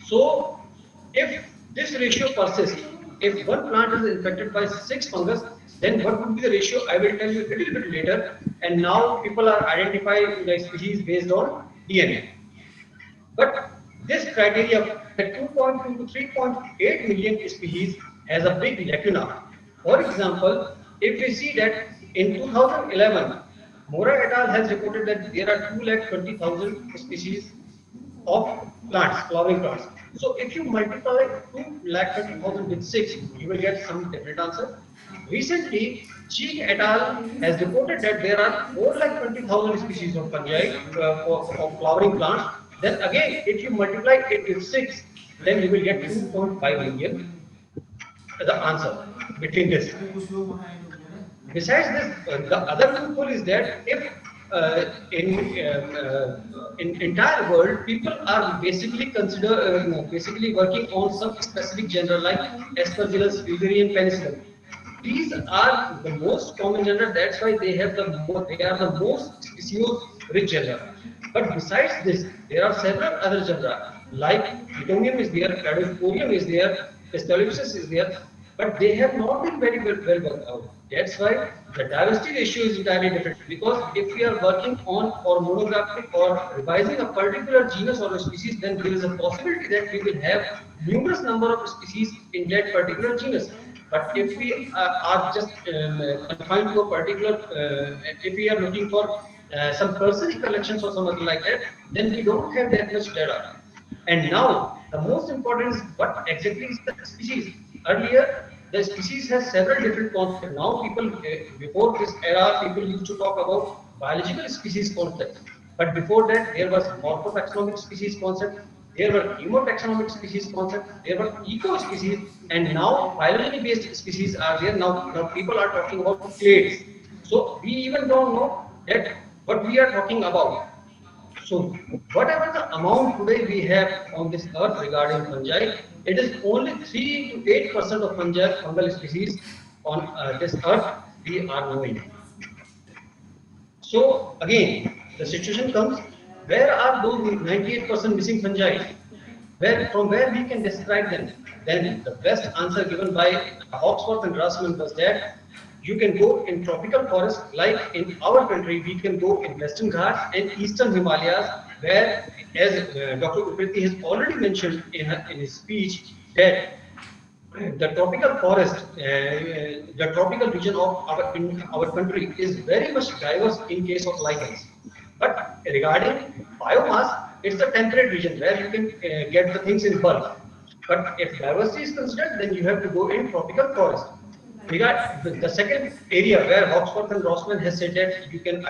So, if this ratio persists, if one plant is infected by 6 fungus, then what would be the ratio? I will tell you a little bit later. And now people are identifying the species based on DNA. But this criteria that 2.2 to 3.8 million species has a big lacuna. For example, if we see that in 2011, Mora et al. Has reported that there are 2,20,000 species of plants, flowering plants. So if you multiply 2,20,000 with 6, you will get some different answer. Recently, Cheek et al. Has reported that there are 4,20,000 species of fungi of flowering plants. Then again, if you multiply it with 6, then you will get 2.5 million the answer between this. Besides this, the other loophole is that if in entire world, people are basically basically working on some specific genre like Aspergillus, Fusarium, Penicillin. These are the most common genre. That's why they are the most species-rich genre. But besides this, there are several other genera like Plutonium is there, Cadoporium is there, Pistolepsis is there, but they have not been very well worked out. That's why the diversity ratio is entirely different. Because if we are working on or monographic or revising a particular genus or a species, then there is a possibility that we will have numerous number of species in that particular genus. But if we are just confined to a particular, if we are looking for some cursory collections or something like that, then we don't have that much data. And now, the most important is what exactly is the species. Earlier, the species has several different concepts. Now, people, before this era, people used to talk about biological species concept. But before that, there was morphotaxonomic species concept, there were chemotaxonomic species concept, there were eco-species, and now biologically-based species are there. Now people are talking about clades. So we even don't know that what we are talking about. So whatever the amount today we have on this earth regarding fungi, it is only 3 to 8% of fungal species on this earth we are knowing. So again, the situation comes, where are those 98% missing fungi? From where we can describe them? Then the best answer given by Hawksworth and Grassman was that you can go in tropical forests, like in our country, we can go in Western Ghats and Eastern Himalayas, where, as Dr. Upriti has already mentioned in his speech, that the tropical forest, the tropical region of our country is very much diverse in case of lichens. But regarding biomass, it's a temperate region where you can get the things in bulk. But if diversity is considered, then you have to go in tropical forest. The second area where Hawksworth and Rossman has said that you can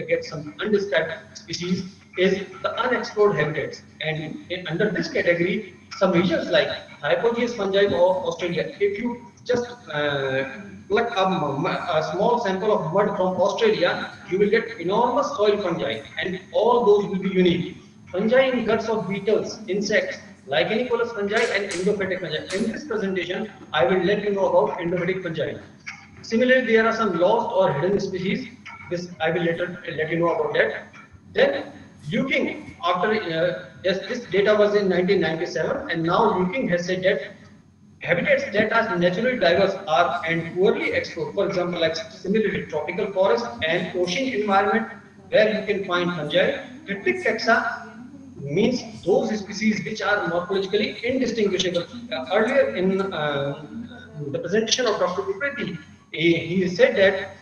get some undescribed species is the unexplored habitats. And under this category, some regions like hypogeous fungi of Australia, if you just pluck a small sample of mud from Australia, you will get enormous soil fungi, and all those will be unique. Fungi in guts of beetles, insects, Lichenicolous fungi and endophytic fungi. In this presentation, I will let you know about endophytic fungi. Similarly, there are some lost or hidden species. This I will later let you know about that. Then Luking, after this data was in 1997, and now Luking has said that habitats that are naturally diverse are and poorly explored. For example, like similarly tropical forest and ocean environment where you can find fungi. Cryptic taxa means those species which are morphologically indistinguishable. Earlier in the presentation of Dr. Upriti, he said that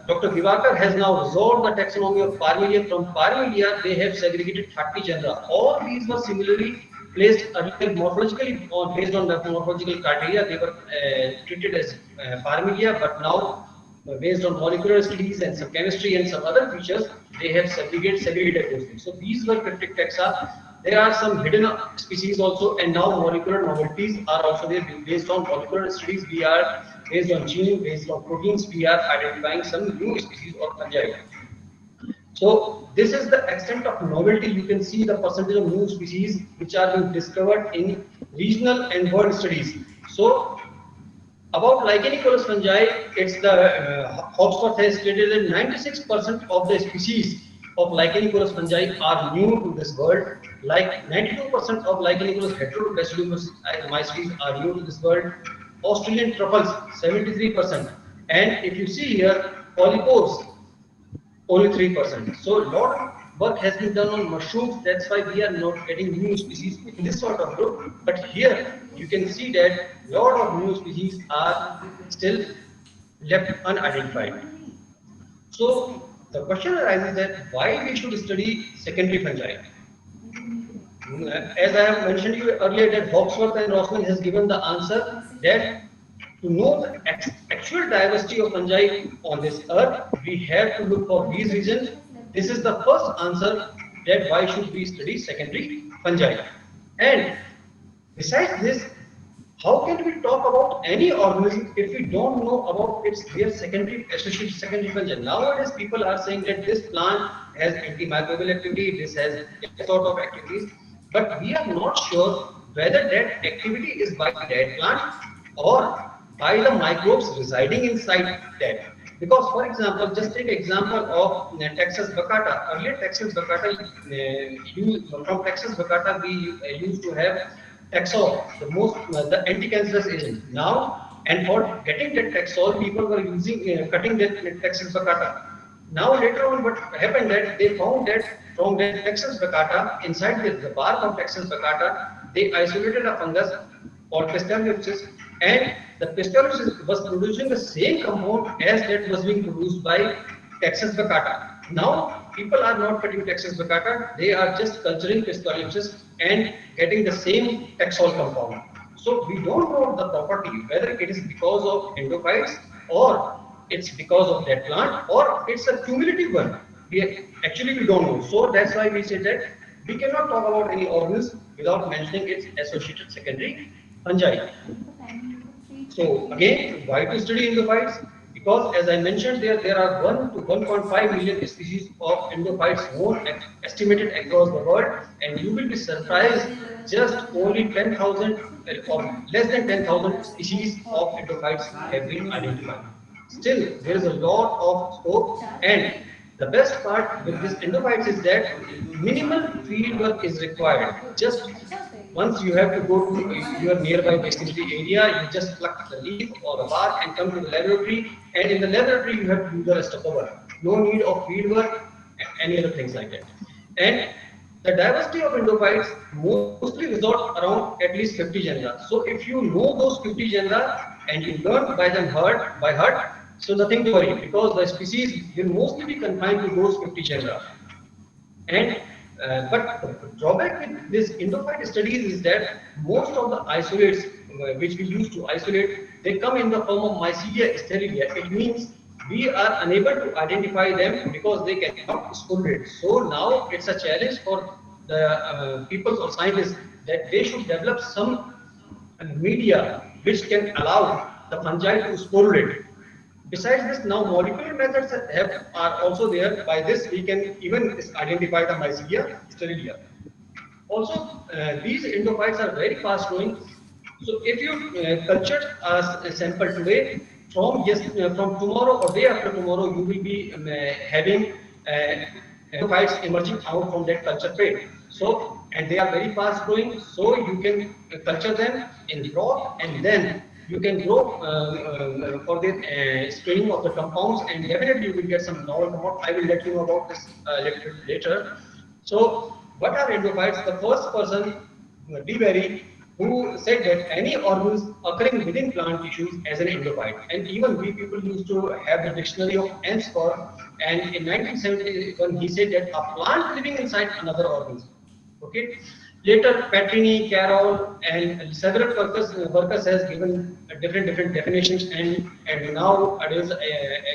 Dr. Divakar has now resolved the taxonomy of Parmelia. From Parmelia, they have segregated 30 genera. All these were similarly placed earlier morphologically based on the morphological criteria. They were treated as Parmelia, but now based on molecular studies and some chemistry and some other features, they have segregated those things. So these were cryptic taxa. There are some hidden species also, and now molecular novelties are also there. Based on molecular studies, we are based on gene, based on proteins, we are identifying some new species or fungi. So this is the extent of novelty. You can see the percentage of new species which are being discovered in regional and world studies. So about Lichenicolous fungi, it's the Hawksworth has stated that 96% of the species of Lichenicolous fungi are new to this world. Like 92% of Lichenicolous heterobasidiomycetes are new to this world. Australian truffles, 73%. And if you see here, polypores, only 3%. So a lot of work has been done on mushrooms. That's why we are not getting new species in this sort of group. But here you can see that a lot of new species are still left unidentified. So the question arises that why we should study secondary fungi. As I have mentioned to you earlier, that Hawksworth and Rossman has given the answer that to know the actual diversity of fungi on this earth, we have to look for these reasons. This is the first answer that why should we study secondary fungi. And besides this, How can we talk about any organism if we don't know about their secondary associated secondary fungi? Nowadays, people are saying that this plant has antimicrobial activity, this has that sort of activities, but we are not sure whether that activity is by that plant or by the microbes residing inside that. Because, for example, just take example of Texas baccata. Earlier, Texas baccata, from Texas baccata, we used to have Taxol, the anti-cancerous agent. Now, and for getting that Taxol, people were using cutting that Texas baccata. Now, later on, what happened that they found that from that Texas baccata, inside the bark of Texas baccata, they isolated a fungus called Pistachiopsis, and the Pistachiopsis was producing the same compound as that was being produced by Texas baccata. Now, people are not cutting Texas baccata, they are just culturing Pistachiopsis and getting the same Taxol compound. So, we don't know the property, whether it is because of endophytes or it's because of that plant or it's a cumulative one. Actually we don't know. So that's why we say that we cannot talk about any organism without mentioning its associated secondary fungi. So again, why to study endophytes? Because as I mentioned, there are 1 to 1.5 million species of endophytes known and estimated across the world, and you will be surprised just only 10,000 or less than 10,000 species of endophytes have been identified. Still, there is a lot of scope, and the best part with this endophytes is that minimal field work is required. Just once you have to go to your nearby vicinity area, you just pluck the leaf or the bark and come to the laboratory, and in the laboratory you have to do the rest of the work. No need of field work and any other things like that. And the diversity of endophytes mostly resort around at least 50 genera. So if you know those 50 genera and you learn by them by heart, so nothing to worry, because the species will mostly be confined to those 50 genera. And but the drawback with this endophyte studies is that most of the isolates which we use to isolate, they come in the form of Mycelia sterilia. It means we are unable to identify them because they cannot sporulate. So now it's a challenge for the people or scientists that they should develop some media which can allow the fungi to sporulate. Besides this, now molecular methods are also there. By this, we can even identify the Mycelia sterilia. Also, these endophytes are very fast growing. So, if you culture a sample today, from tomorrow or day after tomorrow, you will be having endophytes emerging out from that culture plate. So, and they are very fast growing. So, you can culture them in broth, and then you can grow for the screening of the compounds, and definitely you will get some novel compound. I will let you know about this later. So, what are endophytes? The first person, D. Berry, who said that any organism occurring within plant tissues as an endophyte. And even we people used to have the dictionary of ants for, and in 1971 he said that a plant living inside another organism. Okay. Later, Petrini, Carroll, and several workers has given different definitions, and nowadays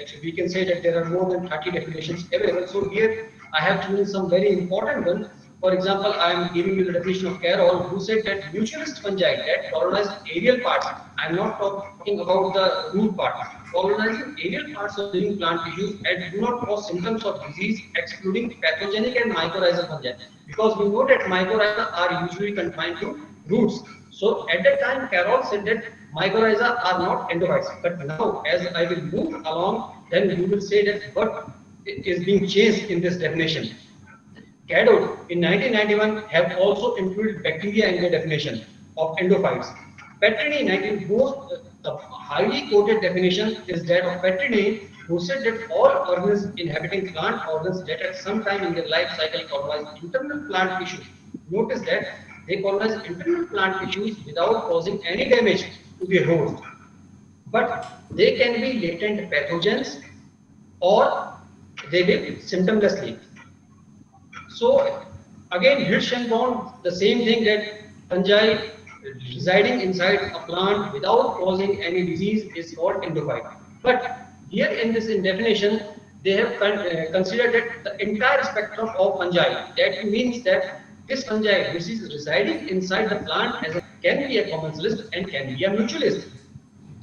actually we can say that there are more than 30 definitions available. So here I have chosen some very important ones. For example, I am giving you the definition of Carroll, who said that mutualist fungi that colonize aerial parts. I am not talking about the root part. Colonizing aerial parts of living plant tissues and do not cause symptoms of disease, excluding pathogenic and mycorrhizal fungi. Because we know that mycorrhiza are usually confined to roots. So at that time, Carroll said that mycorrhiza are not endophytes. But now, as I will move along, then you will say that what is being changed in this definition. Caddo in 1991 have also included bacteria in their definition of endophytes. Petrini, the highly quoted definition is that of Petrini, who said that all organisms inhabiting plant organs that at some time in their life cycle colonize internal plant tissues. Notice that they colonize internal plant tissues without causing any damage to their host. But they can be latent pathogens or they live symptomlessly. So again, Hirsch and Bond, the same thing, that fungi residing inside a plant without causing any disease is called endophyte. But here in this definition, they have considered that the entire spectrum of fungi. That means that this fungi which is residing inside the plant as a can be a commensalist and can be a mutualist.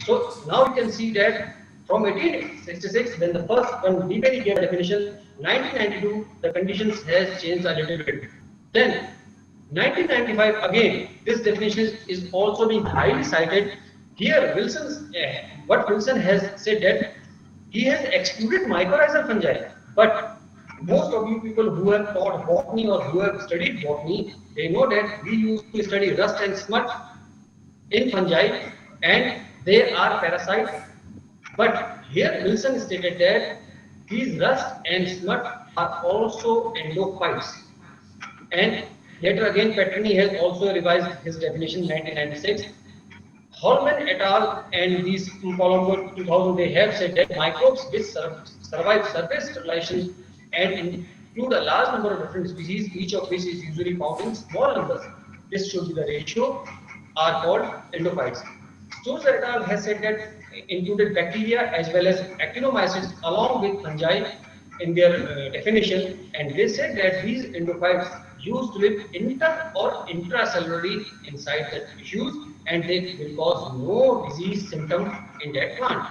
So now you can see that from 1866, when the first one legally gave a definition, 1992 the conditions has changed a little bit. Then 1995 again, this definition is also being highly cited. Here Wilson's what Wilson has said that he has excluded mycorrhizal fungi, but most of you people who have taught botany or who have studied botany, they know that we used to study rust and smut in fungi and they are parasites. But here Wilson stated that these rust and smut are also endophytes. And later again Petrini has also revised his definition in 1996. Holman et al. And these Colombo 2000, they have said that microbes which survive surface sterilization and include a large number of different species, each of which is usually found in small numbers. This should be the ratio, are called endophytes. Stores et al. Has said that included bacteria as well as actinomycetes along with fungi in their definition, and they said that these endophytes used to live inter or intracellularly inside the tissues and they will cause no disease symptom in that plant.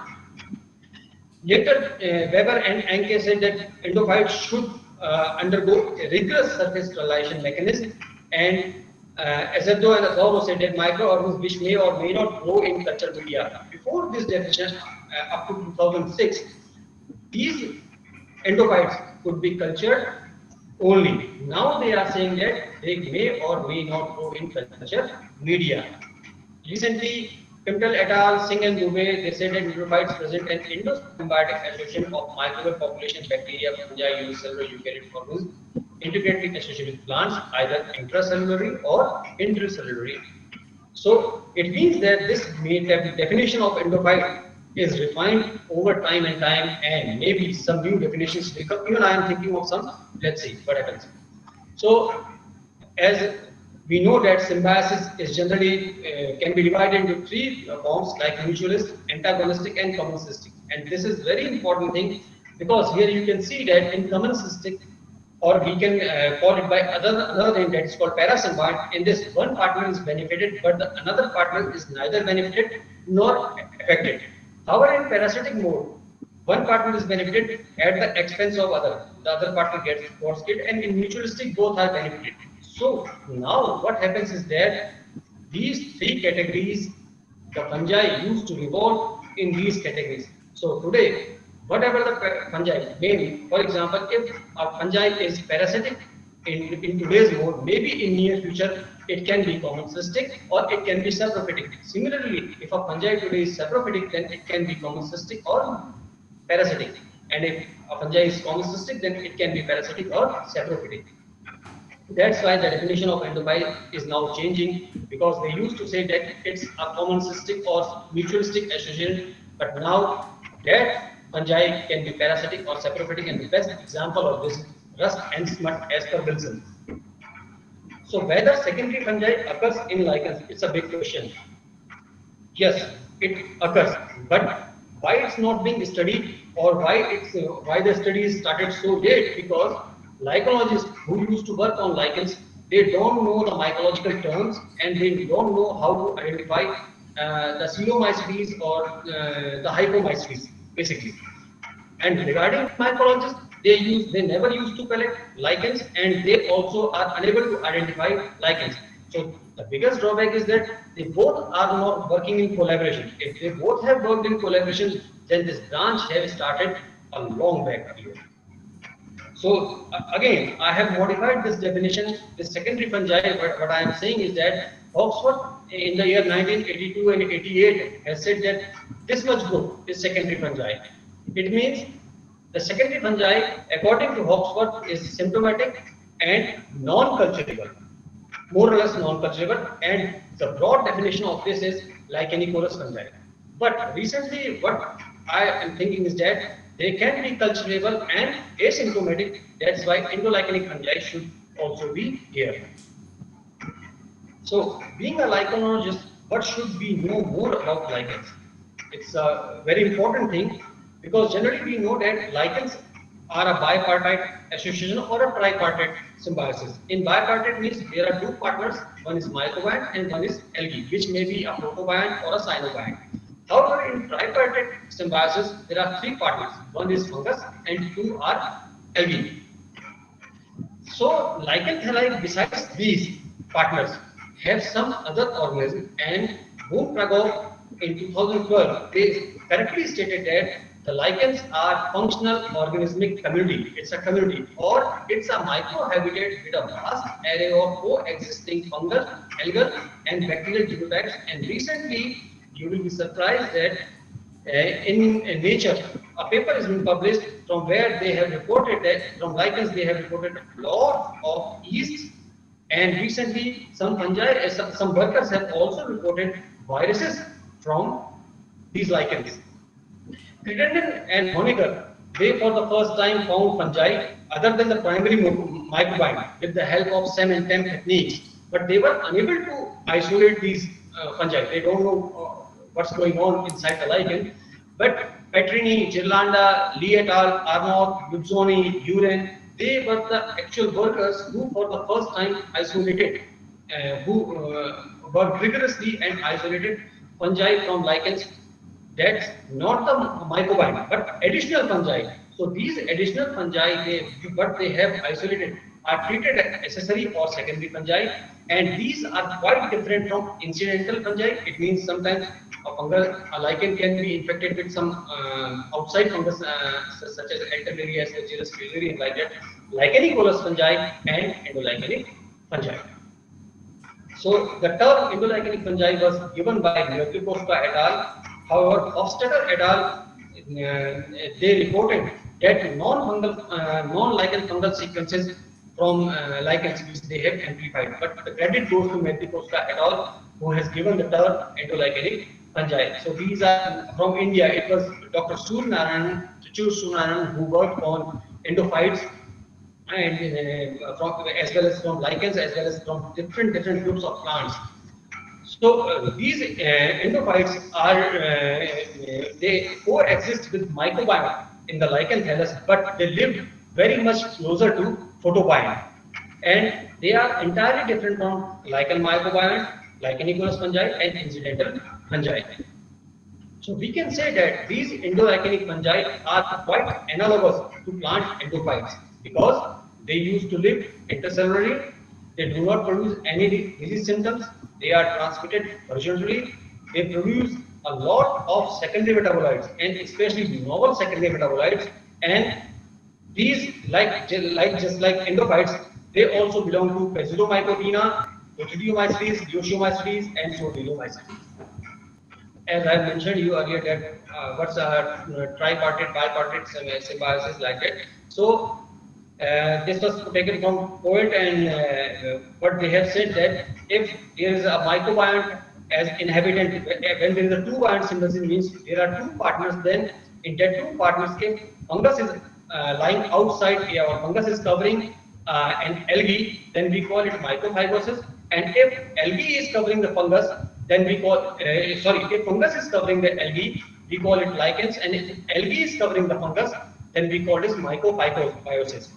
Later, Weber and Anke said that endophytes should undergo a rigorous surface sterilization mechanism, and Azevedo and Azaro said that microorganisms which may or may not grow in culture media. Before this definition, up to 2006, these endophytes could be cultured only. Now they are saying that they may or may not grow in culture media. Recently, Pimpel et al., Singh and Dubey, they said that endophytes present an endosymbiotic association of microbial population, bacteria, fungi, unicellular eukaryotic organisms, intricately associated with plants, either intracellularly or intracellularly. So it means that this definition of endophyte is refined over time and maybe some new definitions will come. Even I am thinking of some. Let's see what happens. So as we know that symbiosis is generally can be divided into three forms like mutualist, antagonistic and commensalistic. And this is very important thing because here you can see that in commensalistic, or we can call it by another name that is called parasymbiote. In this, one partner is benefited, but the another partner is neither benefited nor affected. However, in parasitic mode, one partner is benefited at the expense of other. The other partner gets killed, and in mutualistic, both are benefited. So now what happens is that these three categories, the fungi used to revolve in these categories. So today, whatever the fungi may be, for example, if a fungi is parasitic in today's mode, maybe in near future it can be commensalistic or it can be saprophytic. Similarly, if a fungi today is saprophytic, then it can be commensalistic or parasitic. And if a fungi is commensalistic, then it can be parasitic or saprophytic. That's why the definition of endophyte is now changing, because they used to say that it's a commensalistic or mutualistic association, but now that fungi can be parasitic or saprophytic, and the best example of this is rust and smut as per Wilson. So whether secondary fungi occurs in lichens, it's a big question. Yes, it occurs, but why it's not being studied, or why the studies started so late? Because lichenologists who used to work on lichens, they don't know the mycological terms and they don't know how to identify the coelomycetes or the hypomycetes, basically. And regarding mycologists, they never used to collect lichens, and they also are unable to identify lichens. So the biggest drawback is that they both are not working in collaboration. If they both have worked in collaboration, then this branch have started a long back earlier. So again, I have modified this definition. The secondary fungi, what I am saying is that Oxford in the year 1982 and 88 has said that this much group is secondary fungi. It means the secondary fungi, according to Oxford, is symptomatic and non-culturable, more or less non-culturable, and the broad definition of this is lichenicorous fungi. But recently, what I am thinking is that they can be culturable and asymptomatic. That's why endolichenic fungi should also be here. So, being a lichenologist, what should we know more about lichens? It's a very important thing, because generally we know that lichens are a bipartite association or a tripartite symbiosis. In bipartite means there are two partners, one is mycobiont and one is algae, which may be a protobiont or a cyanobiont. However, in tripartite symbiosis, there are three partners, one is fungus and two are algae. So lichen thalli, besides these partners, have some other organisms, and Boom Pragov in 2012, they correctly stated that the lichens are functional organismic community. It's a community, or it's a microhabitat with a vast array of coexisting fungal, algal, and bacterial genotypes. And recently, you will be surprised that in Nature, a paper has been published from where they have reported that from lichens they have reported a lot of yeasts, and recently some fungi, some workers have also reported viruses from these lichens. Crittenden and Honecker, they for the first time found fungi other than the primary microbiome with the help of SEM and TEM techniques, but they were unable to isolate these fungi. They don't know what's going on inside the lichen. But Petrini, Girlanda, Lee et al., Arnold, Guzzoni, Uren, they were the actual workers who for the first time isolated, who worked rigorously and isolated fungi from lichens. That's not the microbiome, but additional fungi. So these additional fungi, what they have isolated are treated as accessory or secondary fungi, and these are quite different from incidental fungi. It means sometimes a lichen can be infected with some outside fungus such as Enterobacterias, Bacillus fusarium, like that, lichenicolous fungi and endolichenic fungi. So the term endolichenic fungi was given by Koska et al. However, Hofstadter et al. They reported that non-lichen fungal sequences from lichens which they have amplified. But the credit goes to Koska et al., who has given the term endolichenic fungi. So these are from India. It was Dr. Suryanarayanan who worked on endophytes, and as well as from lichens, as well as from different groups of plants. So these endophytes are they coexist with microbiome in the lichen thallus, but they live very much closer to photobiome, and they are entirely different from lichen microbiome, lichenicolous fungi, and incidental fungi. So we can say that these endolichenic fungi are quite analogous to plant endophytes because they used to live intercellularly. They do not produce any disease symptoms. They are transmitted horizontally. They produce a lot of secondary metabolites, and especially novel secondary metabolites. And these, just like endophytes, they also belong to Bacillomycotina, Coccidiomycetes, Leishmaniacetes, and Sodeliomycetes. As I mentioned you earlier, that what's a tripartite, bipartite symbiosis like that. So this was taken from Poet, and what they have said that if there is a microbiome as inhabitant, when there is a two-biont symbiosis, means there are two partners. Then in that two partners, if fungus is lying outside, or fungus is covering an algae, then we call it mycofibrosis. And if algae is covering the fungus, then we call if fungus is covering the algae, we call it lichens. And if algae is covering the fungus, then we call this mycobiosis.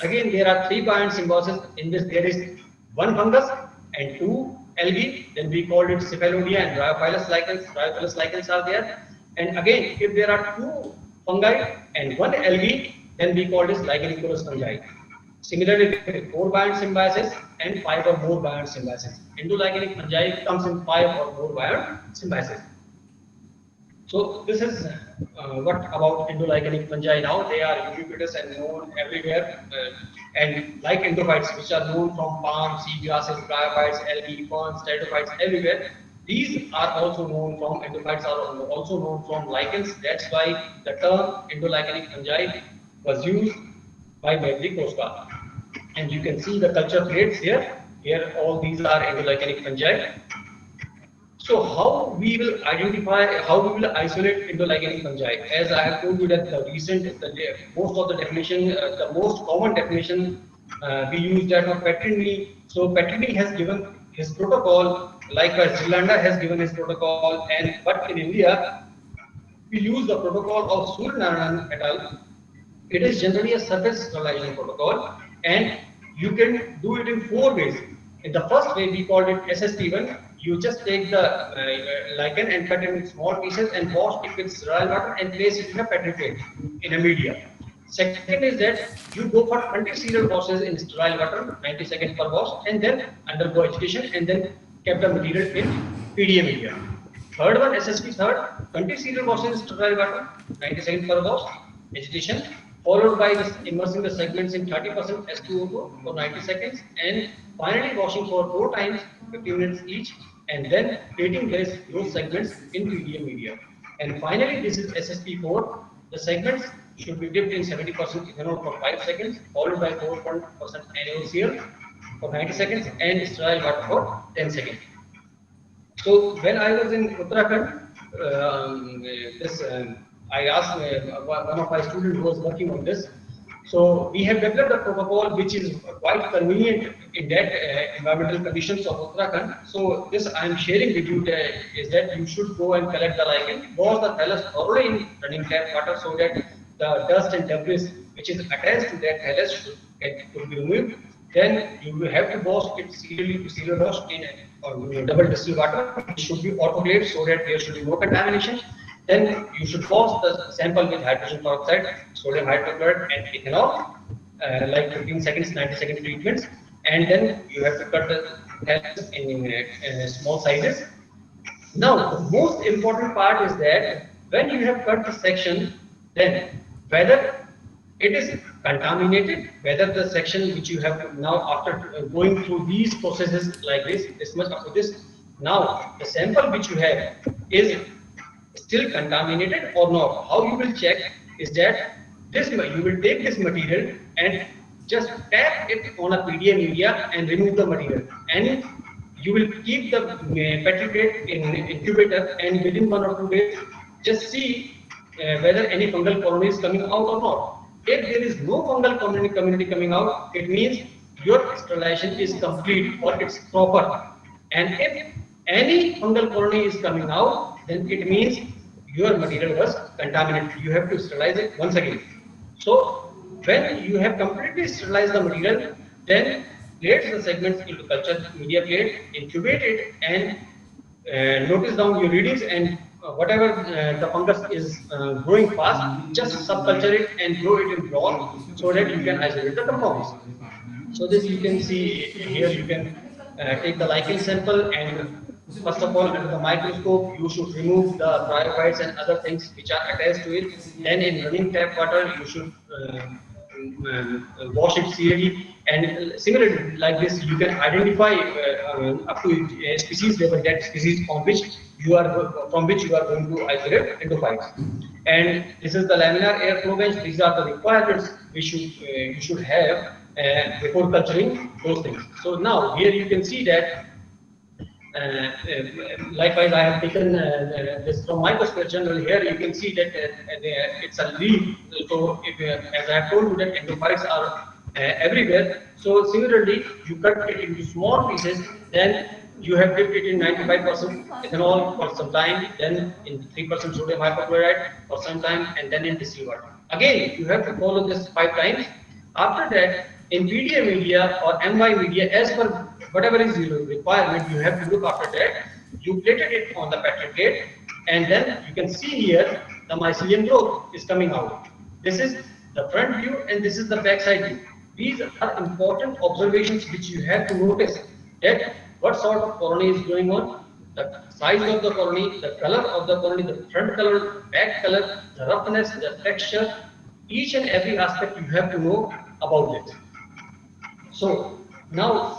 Again, there are three biont symbiosis in which there is one fungus and two algae. Then we call it cephalodia and bryophyllus lichens. Bryophyllus lichens are there. And again, if there are two fungi and one algae, then we call this lichenicolous fungi. Similarly, with 4 biont symbiosis and 5 or more biont symbiosis. Endolichenic fungi comes in 5 or more biont symbiosis. So this is what about endolichenic fungi. Now they are ubiquitous and known everywhere, and like endophytes, which are known from palm, sea grasses, bryophytes, algae, ferns, pteridophytes, everywhere. These are also known from endophytes, are also known from lichens. That's why the term endolichenic fungi was used by Koska. And you can see the culture plates here. Here all these are endolichenic fungi. So how we will identify, how we will isolate endolichenic fungi? As I have told you that most of the definition, the most common definition we use that of Petrini. So Petrini has given his protocol, likewise Girlanda has given his protocol, but in India we use the protocol of Suryanarayanan et al. It is generally a surface sterilization protocol, and you can do it in 4 ways. In the first way, we called it SST1. You just take the lichen and cut it in small pieces and wash it with sterile water and place it in a petri plate in a media. Second is that you go for 20 serial washes in sterile water, 90 seconds per wash, and then undergo agitation and then kept the material in PDA media. Third one, SSP third, 20 serial washes in sterile water, 90 seconds per wash, agitation, followed by immersing the segments in 30% S2O2 for 90 seconds, and finally washing for 4 times, 15 minutes each, and then plating those segments in PDA media. And finally, this is SSP4. The segments should be dipped in 70% ethanol for 5 seconds, followed by 4% NaOCl for 90 seconds, and sterile water for 10 seconds. So when I was in Uttarakhand, I asked one of my students who was working on this. So we have developed a protocol which is quite convenient in that environmental conditions of Uttarakhand. So this I am sharing with you is that you should go and collect the lichen, wash the thallus thoroughly in running tap water so that the dust and debris which is attached to that thallus should be removed. Then you will have to wash it serial wash in double distilled water. It should be autoclaved so that there should be no contamination. Then you should wash the sample with hydrogen peroxide, sodium hydrochloride, and ethanol, like 15 seconds, 90 second treatments. And then you have to cut the thallus in small sizes. Now, the most important part is that when you have cut the section, then whether it is contaminated, whether the section which you have now after going through these processes like this much after this, now the sample which you have is still contaminated or not. How you will check is that you will take this material and just tap it on a PDA media and remove the material, and you will keep the petri plate in incubator, and within 1 or 2 days just see whether any fungal colony is coming out or not. If there is no fungal community coming out, it means your sterilization is complete or it's proper. And if any fungal colony is coming out, then it means your material was contaminated. You have to sterilize it once again. So when you have completely sterilized the material, then place the segments into culture media plate, incubate it, and notice down your readings, and whatever the fungus is growing fast, just subculture it and grow it in broth so that you can isolate the compounds. So this you can see here, you can take the lichen sample, and first of all under the microscope you should remove the bryophytes and other things which are attached to it. Then in running tap water you should wash it serially, and similarly like this you can identify up to a species level that species from which you are going to isolate endophytes. And this is the laminar air flow bench. These are the requirements you should have before culturing those things. So now here you can see that likewise I have taken this from Microsphere Journal. Here you can see that it's a leaf. So as I have told you that endophytes are everywhere. So similarly you cut it into small pieces, then you have dipped it in 95% ethanol for some time, then in 3% sodium hypochlorite for some time, and then in distilled water. Again, you have to follow this 5 times. After that, in PDA media or MY media, as per whatever is your requirement, you have to look after that. You plated it on the petri plate, and then you can see here the mycelium growth is coming out. This is the front view, and this is the back side view. These are important observations which you have to notice, that what sort of colony is going on, the size of the colony, the color of the colony, the front color, back color, the roughness, the texture, each and every aspect you have to know about it. So now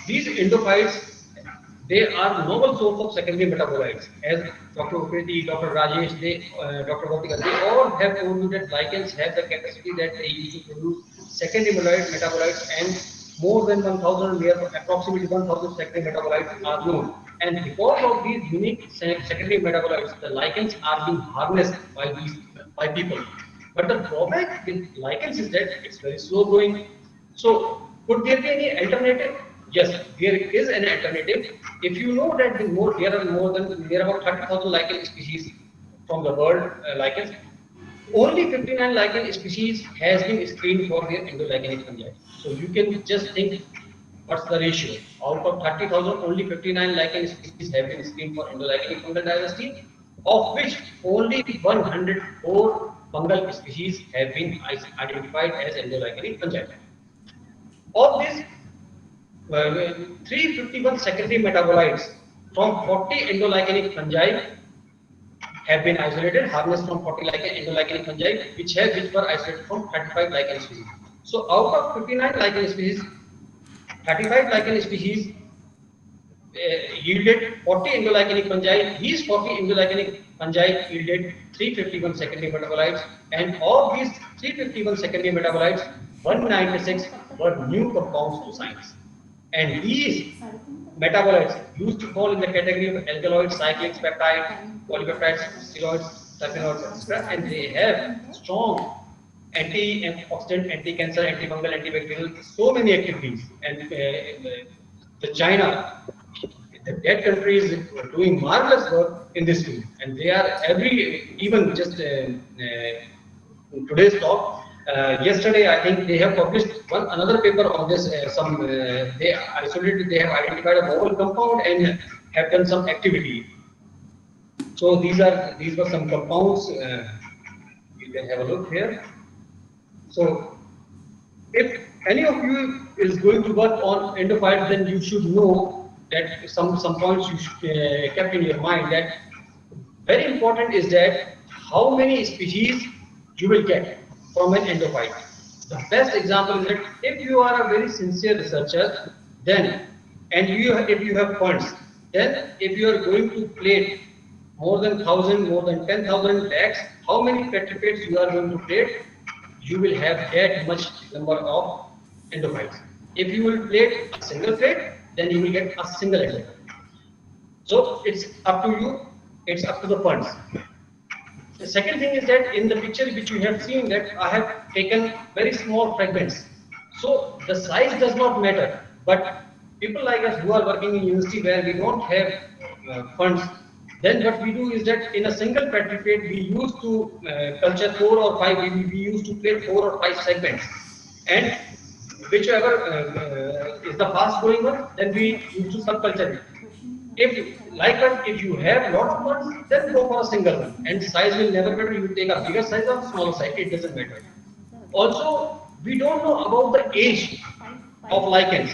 these endophytes, they are novel source of secondary metabolites. As Dr. Upriti, Dr. Rajesh, Dr. Bautika, they all have told you that lichens have the capacity that they use to produce secondary metabolites, and more than 1,000, approximately 1,000 secondary metabolites are known. And because of these unique secondary metabolites, the lichens are being harnessed by people. But the drawback with lichens is that it's very slow growing. So could there be any alternative? Yes, there is an alternative. If you know that there are about 30,000 lichen species from the world, lichens, only 59 lichen species has been screened for their endolichenic fungi. So you can just think what's the ratio. Out of 30,000, only 59 lichen species have been screened for endolichenic fungal diversity, of which only 104 fungal species have been identified as endolichenic fungi. Of this, 351 secondary metabolites from 40 endolichenic fungi have been isolated, harnessed from 40 endolichenic fungi, which were isolated from 35 lichen species. So out of 59 lichen species, 35 lichen species yielded 40 endolichenic fungi. These 40 endolichenic fungi yielded 351 secondary metabolites, and of these 351 secondary metabolites, 196 were new compounds to science. And these metabolites used to fall in the category of alkaloids, cyclics, peptide, polypeptides, steroids, terpenoids, etc. And they have strong antioxidant, anti-cancer, antifungal, antibacterial, so many activities. And the China, that country is doing marvelous work in this field, and they are even just today's talk. Yesterday, I think they have published another paper on this. They have identified a novel compound and have done some activity. So these were some compounds. You can have a look here. So if any of you is going to work on endophytes, then you should know that some points you should kept in your mind, that very important is that how many species you will get from an endophyte. The best example is that if you are a very sincere researcher, then if you have funds, then if you are going to plate more than 1,000, more than 10,000 lakhs, how many petrificates you are going to plate? You will have that much number of endophytes. If you will plate a single plate, then you will get a single endophyte. So it's up to you, it's up to the funds. The second thing is that in the picture which you have seen, that I have taken very small fragments. So the size does not matter, but people like us who are working in university where we don't have funds, then what we do is that in a single petrificate we used to culture 4 or 5, we used to plate 4 or 5 segments, and whichever is the fast growing one, then we used to subculture it. If you have lot of ones, then go for a single one, and size will never matter. You take a bigger size or smaller size, it doesn't matter. Also, we don't know about the age of lichens,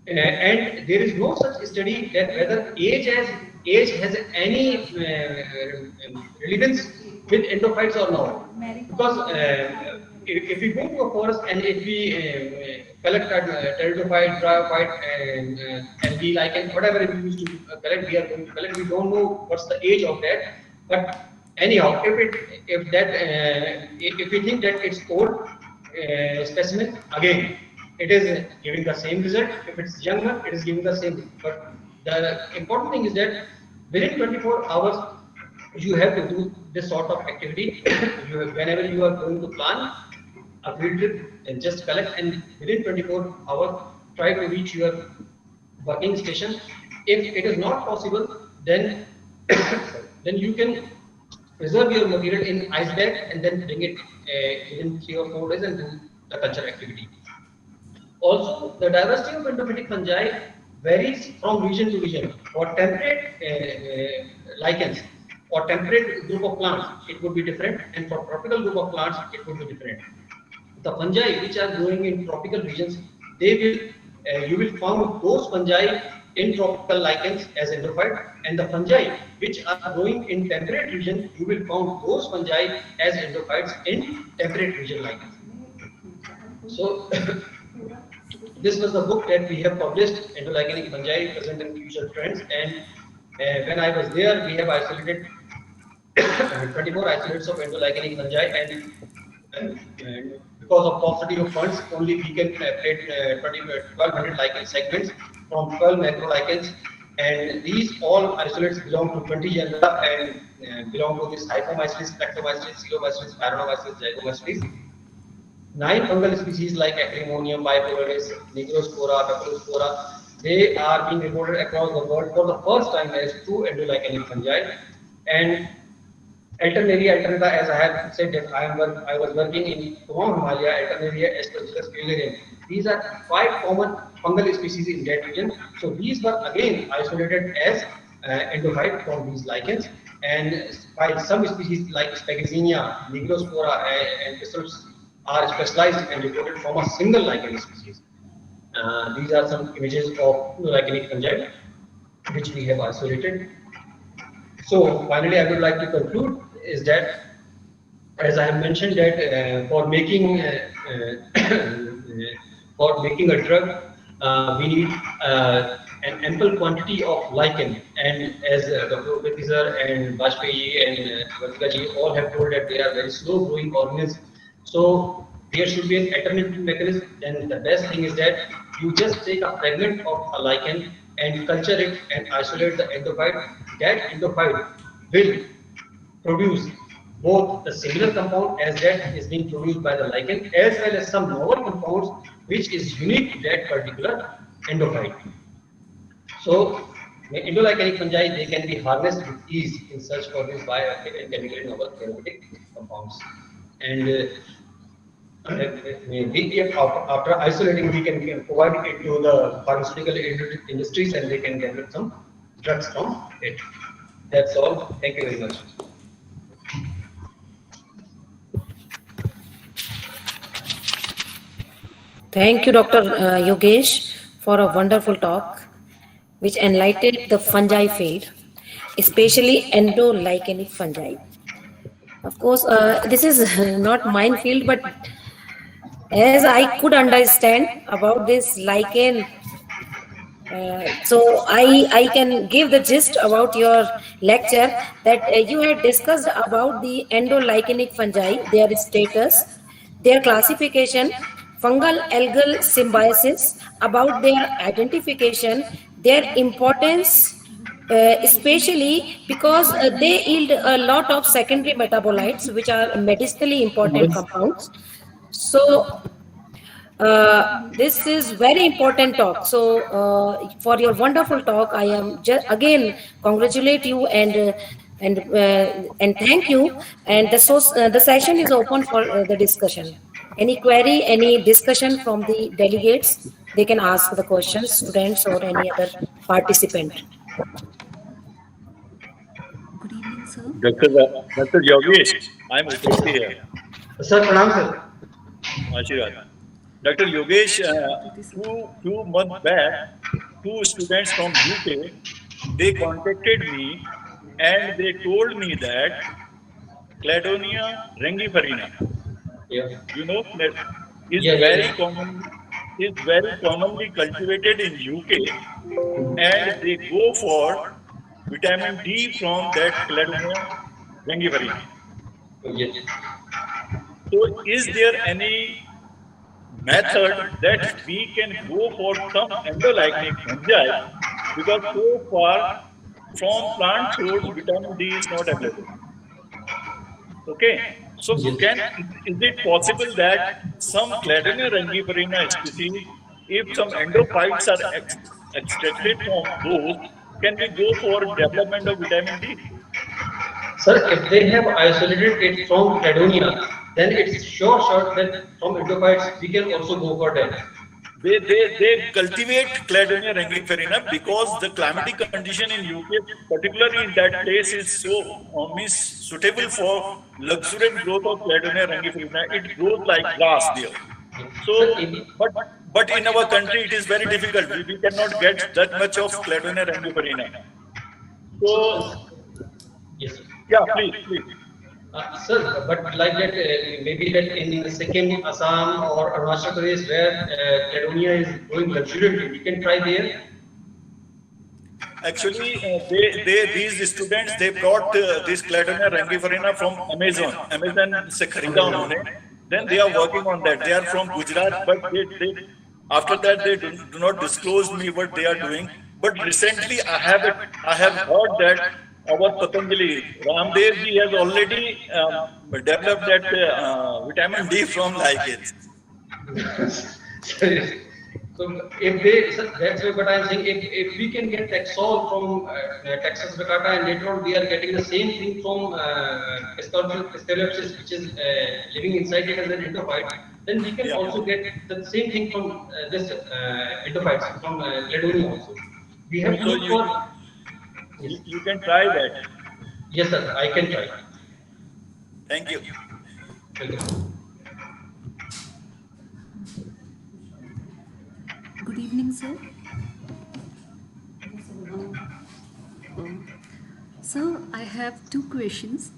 and there is no such study that whether age has any relevance with endophytes or not. Because if we go to a forest and if we collect pteridophyte, bryophyte, and algae, lichen, whatever we used to collect, we are going to collect. We don't know what's the age of that. But anyhow, if we think that it's old specimen, again, it is giving the same result. If it's younger, it is giving the same result. But the important thing is that within 24 hours, you have to do this sort of activity. Whenever you are going to plan a field trip, and just collect, and within 24 hours, try to reach your working station. If it is not possible, then you can preserve your material in ice bag and then bring it within 3 or 4 days and do the culture activity. Also, the diversity of endophytic fungi varies from region to region. For temperate lichens or temperate group of plants, it would be different, and for tropical group of plants, it would be different. The fungi which are growing in tropical regions, you will find those fungi in tropical lichens as endophyte, and the fungi which are growing in temperate region, you will find those fungi as endophytes in temperate region lichens. So this was the book that we have published, Endolichenic Fungi, Present and Future Trends, and when I was there, we have isolated 24 isolates of endolichenic fungi, and because of paucity of funds, only we can plate 1200 lichen segments from 12 macrolichens, and these all isolates belong to 20 genera and belong to this Hyphomycetes, Plectomycetes, Coelomycetes, Pyrrhonomycetes, Zygomycetes. 9 fungal species like Acrimonium, Bipolaris, Nigrospora, Peperospora, they are being reported across the world for the first time as true endolichenic fungi. And Alternaria alternata, as I have said that I was working in Himalaya, Alternaria Aspergillus. These are 5 common fungal species in that region. So these were again isolated as endophyte from these lichens, and while some species like Spagazinia, Nigrospora, and Thistles are specialized and reported from a single lichen species. These are some images of lichenic fungi which we have isolated. So finally, I would like to conclude is that, as I have mentioned, that for making a drug, we need an ample quantity of lichen. And as Dr. Upetizar and Bajpayee and Vatika ji all have told that they are very slow growing organisms. So there should be an alternative mechanism. Then the best thing is that you just take a fragment of a lichen and culture it and isolate the endophyte. That endophyte will produce both the similar compound as that is being produced by the lichen, as well as some novel compounds which is unique to that particular endophyte. So endolichenic fungi, they can be harnessed with ease in search for these bioactive and chemically novel therapeutic compounds. And after isolating, we can provide it to the pharmaceutical industries, and they can develop some drugs from it. That's all. Thank you very much. Thank you, Dr. Yogesh, for a wonderful talk which enlightened the fungi field, especially endolichenic fungi. Of course, this is not mine field, but as I could understand about this lichen, so I can give the gist about your lecture that you had discussed about the endolichenic fungi, their status, their classification, fungal algal symbiosis, about their identification, their importance, especially because they yield a lot of secondary metabolites which are medicinally important compounds. So this is very important talk. So for your wonderful talk, I am again congratulate you and thank you. And the session is open for the discussion. Any query, any discussion from the delegates, they can ask the questions, students or any other participant. Good evening, sir. Dr. Yogesh, I'm Upeti here. Sir, pranam sir. Ashirwad. Dr. Yogesh, two months back, 2 students from UK, they contacted me and they told me that Cladonia rangiferina, you know, is very commonly cultivated in UK, and they go for vitamin D from that Cladonia rangiferina. So, is there any method that we can go for some endolichenic fungi, because so far from plant source vitamin D is not available? Okay, so is it possible that some Cladonia rangiferina species, if some endophytes are extracted from those, can we go for development of vitamin D? Sir, if they have isolated it from Cladonia, then it's sure that from endophytes we can also go for that. They cultivate Cladonia rangiferina because the climatic condition in UK, particularly in that place, is so suitable for luxuriant growth of Cladonia rangiferina. It grows like grass there. So, but in our country it is very difficult. We cannot get that much of Cladonia rangiferina. So, yes, yeah, please. Sir, but like that, maybe that in Sikkim, Assam, or Arunachal Pradesh, where Cladonia is growing luxuriantly, we can try there. Actually, these students, they brought this Cladonia rangiferina from Amazon. Amazon se kharida unhone. Then they are working on that. They are from Gujarat, but after that they do not disclose me what they are doing. But recently, I have heard that our Patanjali Ramdev ji has already developed that vitamin D from lichens. So if they, that's what I'm saying. If we can get Taxol from Texas Bacata, and later on we are getting the same thing from Scleropsis, which is living inside it as an endophyte, then we can also get the same thing from this endophytes from Gladonium also. We have to So look for. Yes. you can try that. Yes, sir. I can try. Thank you. Good evening, sir. Sir, I have two questions.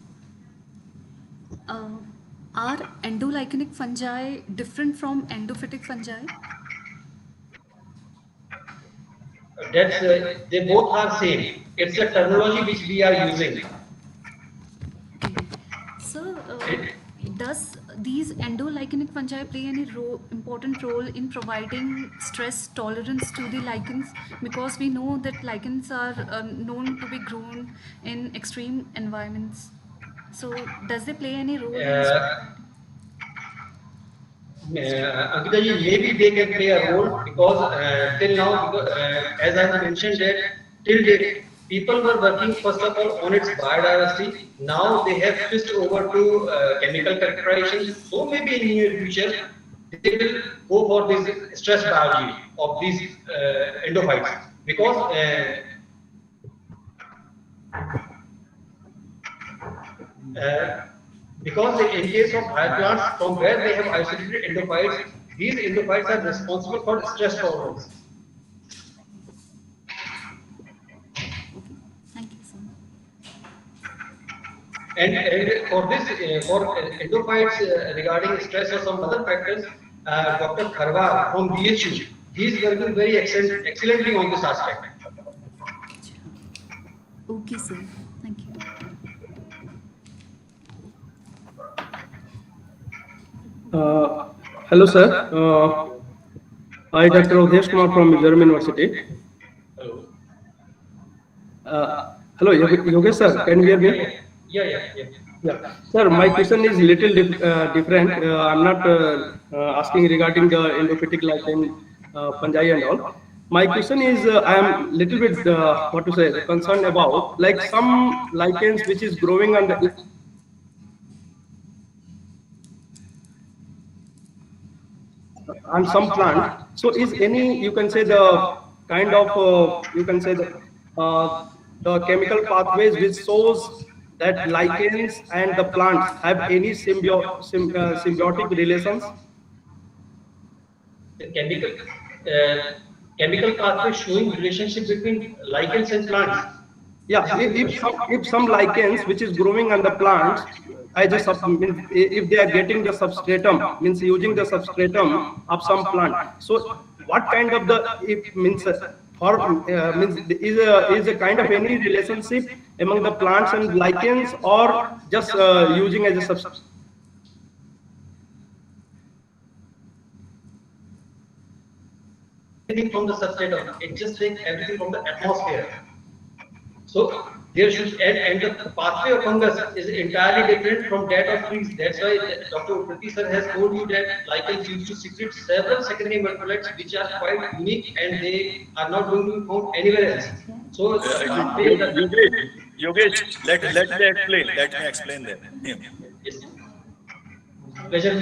Are endolychinic fungi different from endophytic fungi? That's they both are same. It's a terminology which we are using. Sir, does these endolychinic fungi play any important role in providing stress tolerance to the lichens? Because we know that lichens are known to be grown in extreme environments. So, does they play any role in Ankita ji, maybe they can play a role because till now, because, as I have mentioned that till date, people were working first of all on its biodiversity. Now they have switched over to chemical characterization. So maybe in near future they will go for this stress biology of these endophytes because. Because in case of high plants, from where they have isolated endophytes, these endophytes are responsible for stress tolerance. Thank you, sir. And for this, for endophytes regarding stress or some other factors, Dr. Kharwar from BHU, he is working very excellently on this aspect. Okay, sir. Thank you. Hello, sir. I, Dr. Avdesh Kumar from Mizoram University. Hello, Yogesh sir, can you hear me? Yeah. Sir, my question is little different. I'm not asking regarding the endophytic lichen fungi and all. My question is, I am little bit what to say concerned about like some lichens which is growing on the on some plant. So is any, you can say the kind of you can say the chemical pathways which shows that lichens and the plants have any symbiotic relations? The chemical pathway showing relationship between lichens and plants. Yeah, if some lichens which is growing on the plants, I just means if they are getting the substratum, means using the substratum of some plant. So what kind of the if means means is a kind of any relationship among the plants and lichens or just using as a substrate? Everything from the substratum, it just takes everything from the atmosphere. So there should, and the pathway of fungus is entirely different from that of trees. That's why Dr. Uprati sir has told you that lichens used to secrete several secondary metabolites which are quite unique and they are not going to be found anywhere else. So Yogesh, let me explain that. Yes. Pleasure.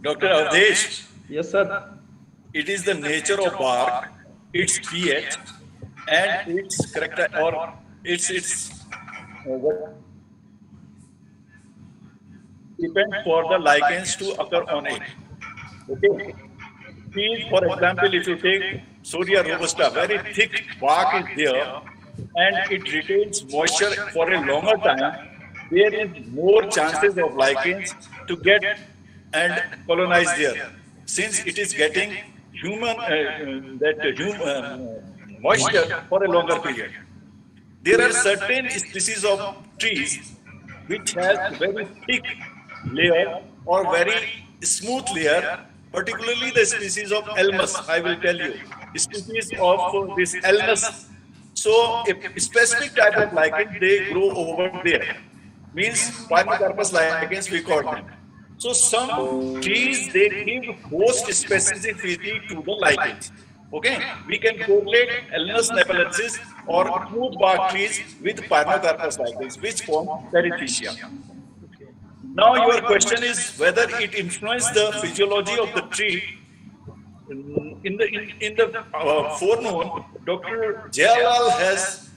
Dr. Avdesh. Yes, sir. It is the nature of bark, its pH, and its character or its depend for the lichens to occur on it. Okay. For example, if you take Sodia robusta, very thick bark is there, and it retains moisture for a longer time. There is more chances of lichens to get and colonize there, since it is getting moisture for a longer period. There are certain species of trees which has very thick layer or very smooth layer, particularly the species of Elmus. I will tell you, species of this Elmus. So a specific type of lichen they grow over there. Means Pyrmopurpus lichens we call them. So some trees, they give host specificity to the lichens. Okay, we can correlate Elinus nepalensis or smooth bark trees with Pyrnocarpus lichens, which form perithecia. Now your question is whether it influenced the physiology of the tree. In the forenoon, Dr. Jayalal has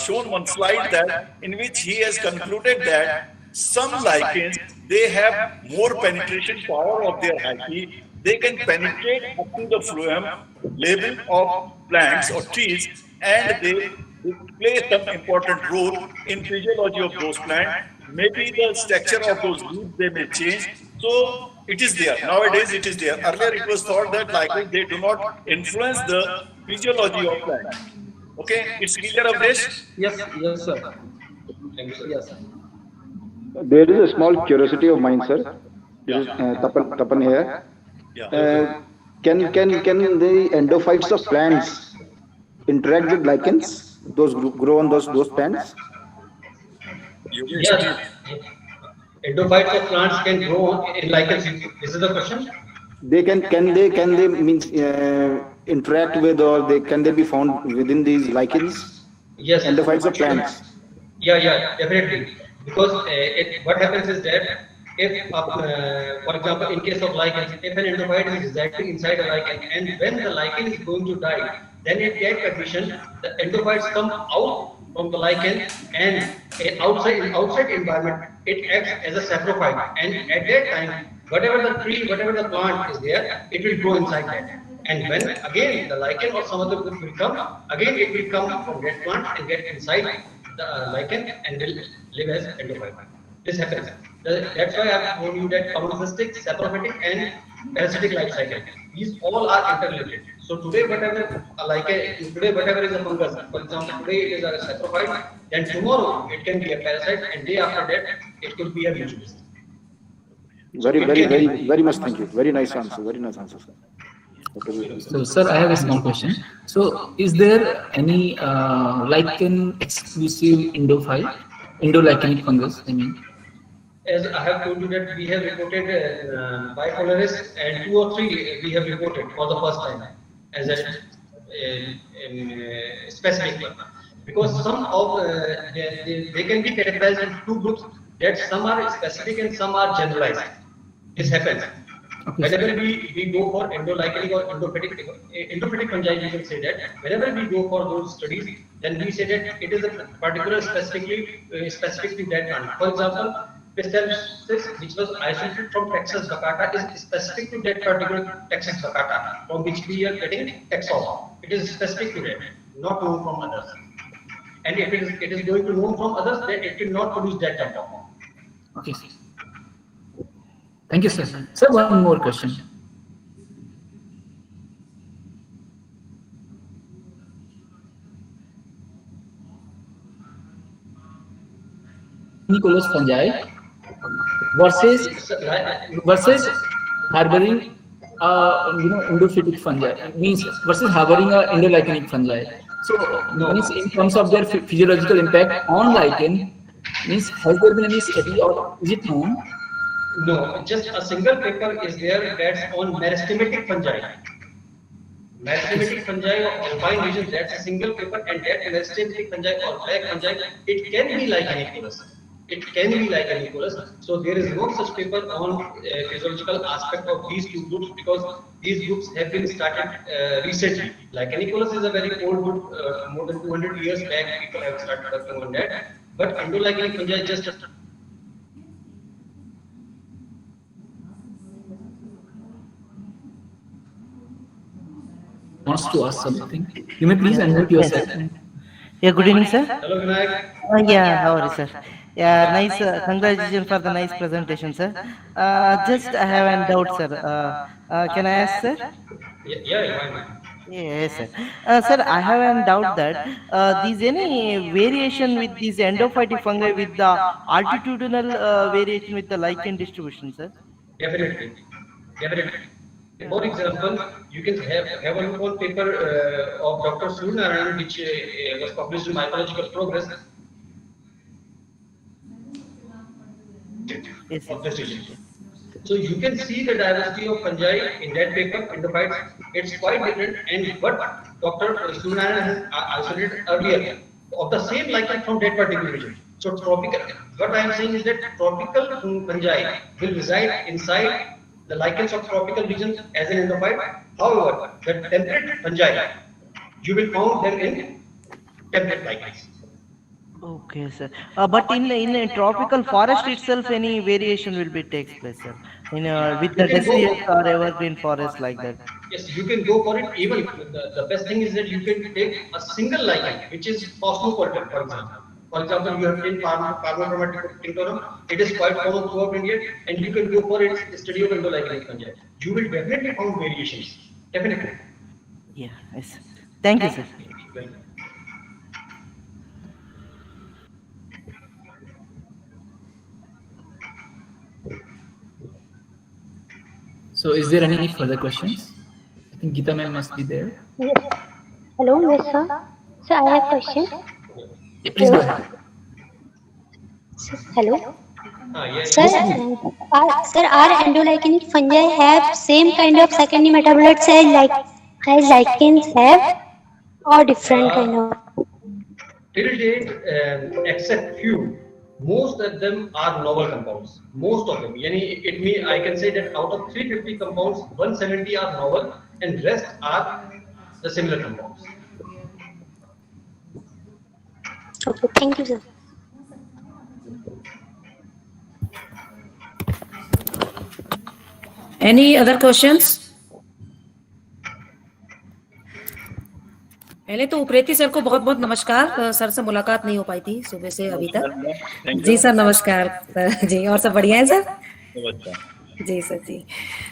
shown one slide that in which he has concluded that some lichens, they have more penetration power of their hyphae. They can penetrate up to the phloem level of plants or trees, and they play some important role in physiology of those plants. Maybe the structure of those leaves, they may change. So it is there. Nowadays it is there. Earlier it was thought that lichens, they do not influence the physiology of plants. Okay, it's clear of this? Yes, yes, sir. Thank you, sir. Yes. There is a small curiosity of mine, sir. This is Tapan here. Can the endophytes of plants interact with lichens? Those grow on those plants? Yes. Endophytes of plants can grow in lichens. This is the question. They can they means interact with, or can they be found within these lichens? Yes. Endophytes of plants. Yeah, definitely. Because what happens is that if, for example, in case of lichens, if an endophyte is residing inside a lichen, and when the lichen is going to die, then in that condition, the endophytes come out from the lichen, and outside environment, it acts as a saprophyte, and at that time, whatever the tree, whatever the plant is there, it will grow inside that. And when again the lichen or some other group will come, again it will come from that plant and get inside the lichen and will live as endophyte. This happens. That's why I have told you that colonizistic, saprophytic, and parasitic life cycle. These all are interrelated. So today, whatever whatever is a fungus, for example, today it is a saprophyte, then tomorrow it can be a parasite, and day after that it could be a mutualist. Very much. Thank you. Very nice answer. Very nice answer, sir. So, sir, I have a small question. So, is there any lichen exclusive endolichenic fungus? I mean, as I have told you that we have reported bipolaris, and 2 or 3 we have reported for the first time as a specific one. Because some of they can be categorized in 2 groups, that some are specific and some are generalized. This happens. Whenever we go for endolichenic or endophytic fungi, we can say that whenever we go for those studies, then we say that it is a particular specific to that plant. For example, Pistalis, which was isolated from Texas baccata, is specific to that particular Texas baccata, from which we are getting Texol. It is specific to that, not known from others. And if it is going to known from others, then it will not produce that type of. Okay. Thank you, sir. Sir, one more question. Nicholas fungi versus harboring endophytic fungi, means versus harboring a endolichenic fungi. So, means in terms of their physiological impact on lichen, means has there been any study or is it known? No, just a single paper is there that's on meristematic fungi. Meristematic fungi of alpine region, that's a single paper, and that meristematic fungi or black fungi, it can be like Aniculus. It can be like Aniculus. So there is no such paper on physiological aspect of these 2 groups, because these groups have been started recently. Like Aniculus is a very old group, more than 200 years back people have started working on that. But endolichenic fungi just wants to ask something. You may please unmute yourself. Yeah, good evening, sir. Hello, Vinayak. Yeah, how are you, sir? Yeah, nice. Congratulations for the nice presentation, sir. Just I have a doubt, sir. Can I ask, sir? Yeah, why not? Yes, sir. Sir, I have a doubt that is any variation with these endophytic fungi with the altitudinal variation with the lichen distribution, sir? Definitely. For example, you can have a look on paper of Dr. Suryanarayan, which was published in Mycological Progress. Yes, of this region. So you can see the diversity of fungi in that paper, in the bites. It's quite different. And what Dr. Suryanarayan has isolated earlier of the same lichen from that particular region. So tropical, what I am saying is that tropical fungi will reside inside the lichens of tropical regions as an endophyte. However, the temperate fungi, you will found them in temperate lichens. Okay, sir. But in a tropical forest itself, any variation will be takes place, sir. In with You the can go. deciduous or evergreen forest like that. Yes, you can go for it. Even the best thing is that you can take a single lichen, which is cosmopolitan, for example. For example, you have taken Parmochromatic tinctorum. It is quite common throughout India, and you can go for its study of endolycanic fungi. You will definitely find variations. Definitely. Yeah. Yes. Thank you, sir. So is there any further questions? I think Geeta ma'am must be there. Yes. Hello, yes, sir. So I have question. Yeah, please go ahead. Hello. Yes. Sir, sir, are endolycanic fungi have same kind of secondary metabolites as lichens have, or different kind of? Till date, except few, most of them are novel compounds. Most of them. It means I can say that out of 350 compounds, 170 are novel, and rest are the similar compounds. Okay, thank you, sir. Any other questions? पहले तो Upreti sir को बहुत बहुत नमस्कार. Sir से मुलाकात नहीं हो पाई थी सुबह से अभी तक. जी सर नमस्कार. जी और सब बढ़िया है सर? जी सर जी.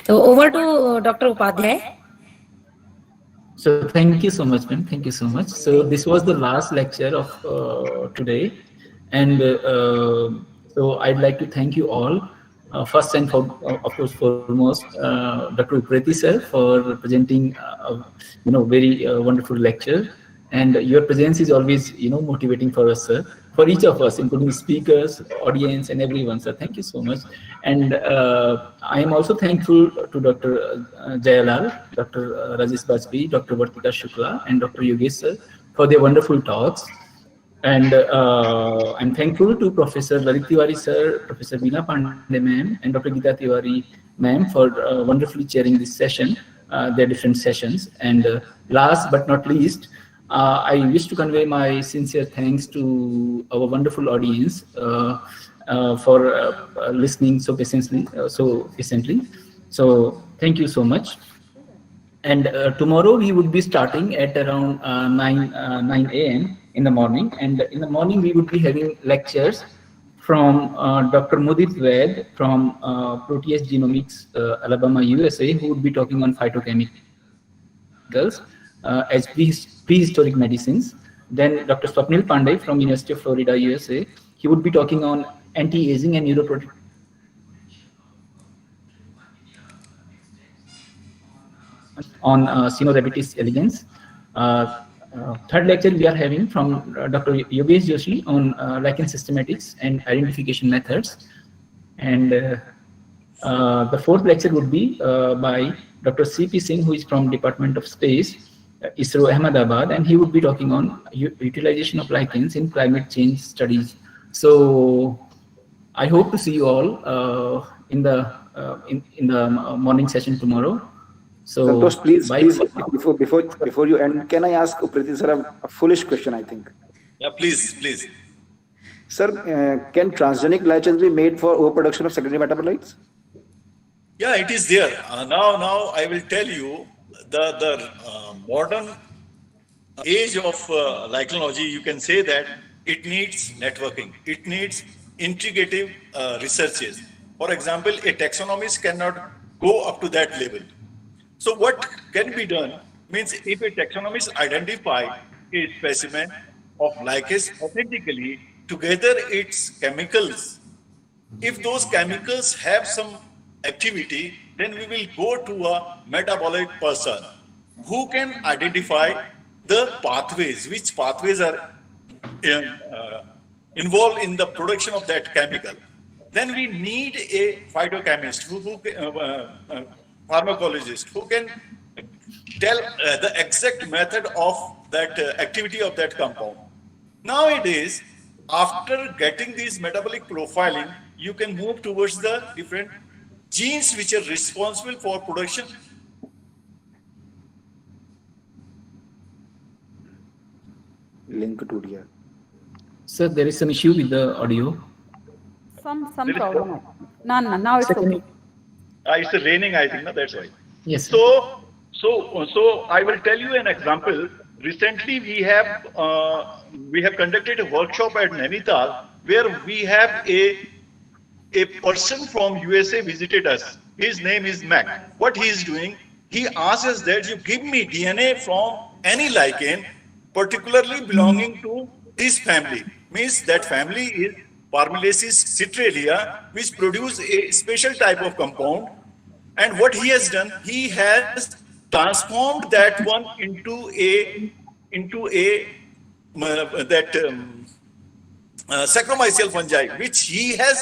तो over to doctor Upadhyay. So thank you so much, ma'am. Thank you so much. So this was the last lecture of today, and so I'd like to thank you all. First and of course foremost, Dr. Upreti sir for presenting very wonderful lecture, and your presence is always motivating for us, sir, for each of us, including speakers, audience, and everyone, sir. Thank you so much. And I am also thankful to Dr. Jayalal, Dr. Rajesh Bajpayee, Dr. Vartika Shukla, and Dr. Yogesh sir for their wonderful talks. And I'm thankful to Professor Lalit Tiwari sir, Professor Veena Pandey ma'am, and Dr. Geeta Tiwari ma'am for wonderfully chairing this session, their different sessions. And last but not least, I wish to convey my sincere thanks to our wonderful audience for listening so patiently, So thank you so much. And tomorrow we would be starting at around 9 a.m. in the morning. And in the morning we would be having lectures from Dr. Mudit Ved from Proteus Genomics, Alabama, USA, who would be talking on phytochemicals as prehistoric medicines. Then Dr. Swapnil Pandey from University of Florida, USA, he would be talking on anti-aging and neuroprotective on Caenorhabditis elegans. Third lecture we are having from Dr. Yogesh Joshi on lichen systematics and identification methods. And the fourth lecture would be by Dr. C.P. Singh, who is from Department of Space, ISRO Ahmedabad, and he would be talking on utilization of lichens in climate change studies. So I hope to see you all in the morning session tomorrow. So Santosh, please, before you end, can I ask Upreti sir a foolish question, I think? Yeah, please. Sir, can transgenic lichens be made for overproduction of secondary metabolites? Yeah, it is there. Now I will tell you the modern age of lichenology. You can say that it needs networking. It needs integrative researches. For example, a taxonomist cannot go up to that level. So what can be done means if a taxonomist identify a specimen of lichens authentically, together its chemicals, if those chemicals have some activity, then we will go to a metabolic person who can identify the pathways, which pathways are involved in the production of that chemical. then we need a phytochemist, pharmacologist, who can tell the exact method of that activity of that compound. Nowadays, after getting these metabolic profiling, you can move towards the different genes which are responsible for production. Link to dear. Sir, there is some issue with the audio. Some problem. No, now it's okay. It's raining, I think, no? That's why. Yes. So I will tell you an example. Recently, we have conducted a workshop at Nainital where we have a person from USA visited us. His name is Mac. What he is doing, he asks us that you give me DNA from any lichen, particularly belonging to this family. Means that family is Parmelaceae citralia, which produce a special type of compound. And what he has done, he has transformed that one into a saccharomycel fungi, which he has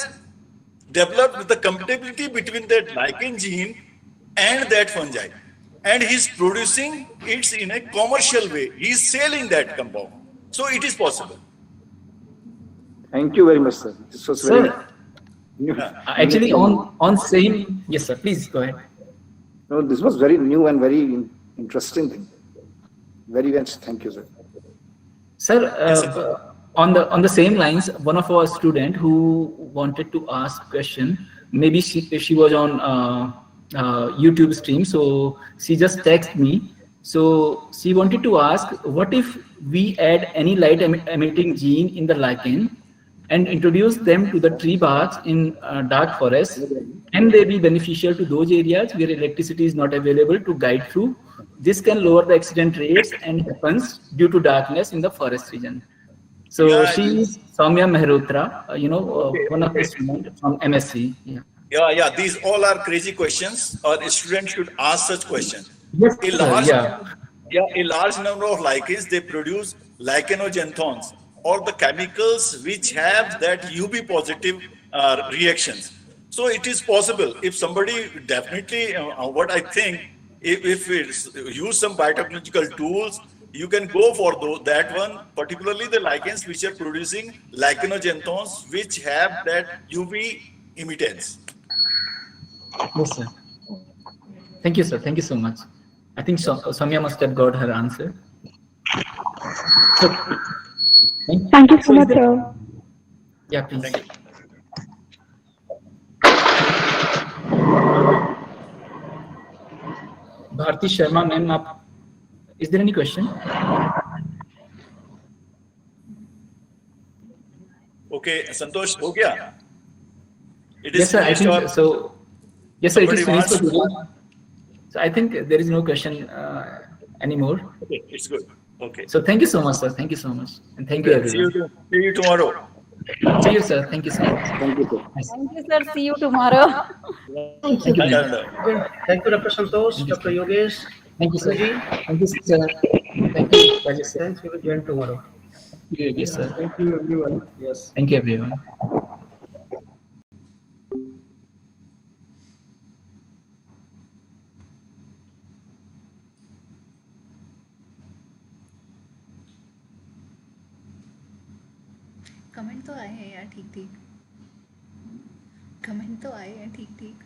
developed with the compatibility between that lichen gene and that fungi. And he's producing it in a commercial way. He's selling that compound. So it is possible. Thank you very much, sir. This was Sir, very new. actually on same, yes sir, please go ahead. No, this was very new and very interesting thing. Very much. Thank you, sir. Sir, on the same lines, one of our student who wanted to ask question, maybe she was on YouTube stream, so she just texted me. So she wanted to ask, what if we add any light emitting gene in the lichen and introduce them to the tree barks in dark forest? Can they be beneficial to those areas where electricity is not available to guide through? This can lower the accident rates and happens due to darkness in the forest region. So she is Soumya Mehrotra, one of the students from MSc. Yeah. These all are crazy questions, or a student should ask such questions. Yes, a large number of lichens, they produce lichenogenthons, or the chemicals which have that UV positive reactions. So it is possible if somebody definitely, what I think, if we use some biotechnological tools, you can go for that one, particularly the lichens which are producing lichenogenthons, which have that UV emittance. Yes, sir. Thank you, sir. Thank you so much. I think Soumya must have got her answer. So, thank you so much, sir. Yeah, please. Thank you. Bharti Sharma, ma'am, is there any question? Okay, Santosh, ho gaya? Yes, sir. I think so. Yes, sir. It is finished for today. So I think there is no question anymore. Okay, it's good. Okay. So thank you so much, sir. Thank you so much, and thank you everyone. See you tomorrow. See you, sir. Thank you so much. Thank you, sir. Thank you, sir. See you tomorrow. Thank you. Thank you, Dr. Santosh, Dr. Yogesh. Thank you, sir. Thank you, sir. Thank you, Rajesh, sir. Thanks. We will join tomorrow. Yes, sir. Thank you, everyone. Yes. Thank you, everyone. Comment तो आए हैं यार ठीक comment तो आए हैं ठीक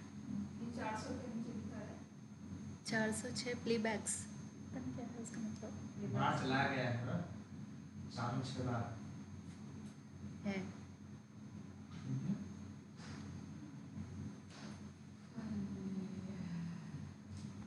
406 प्लेबैक्स क्या है उसका मतलब चला गया है शाम के बाद है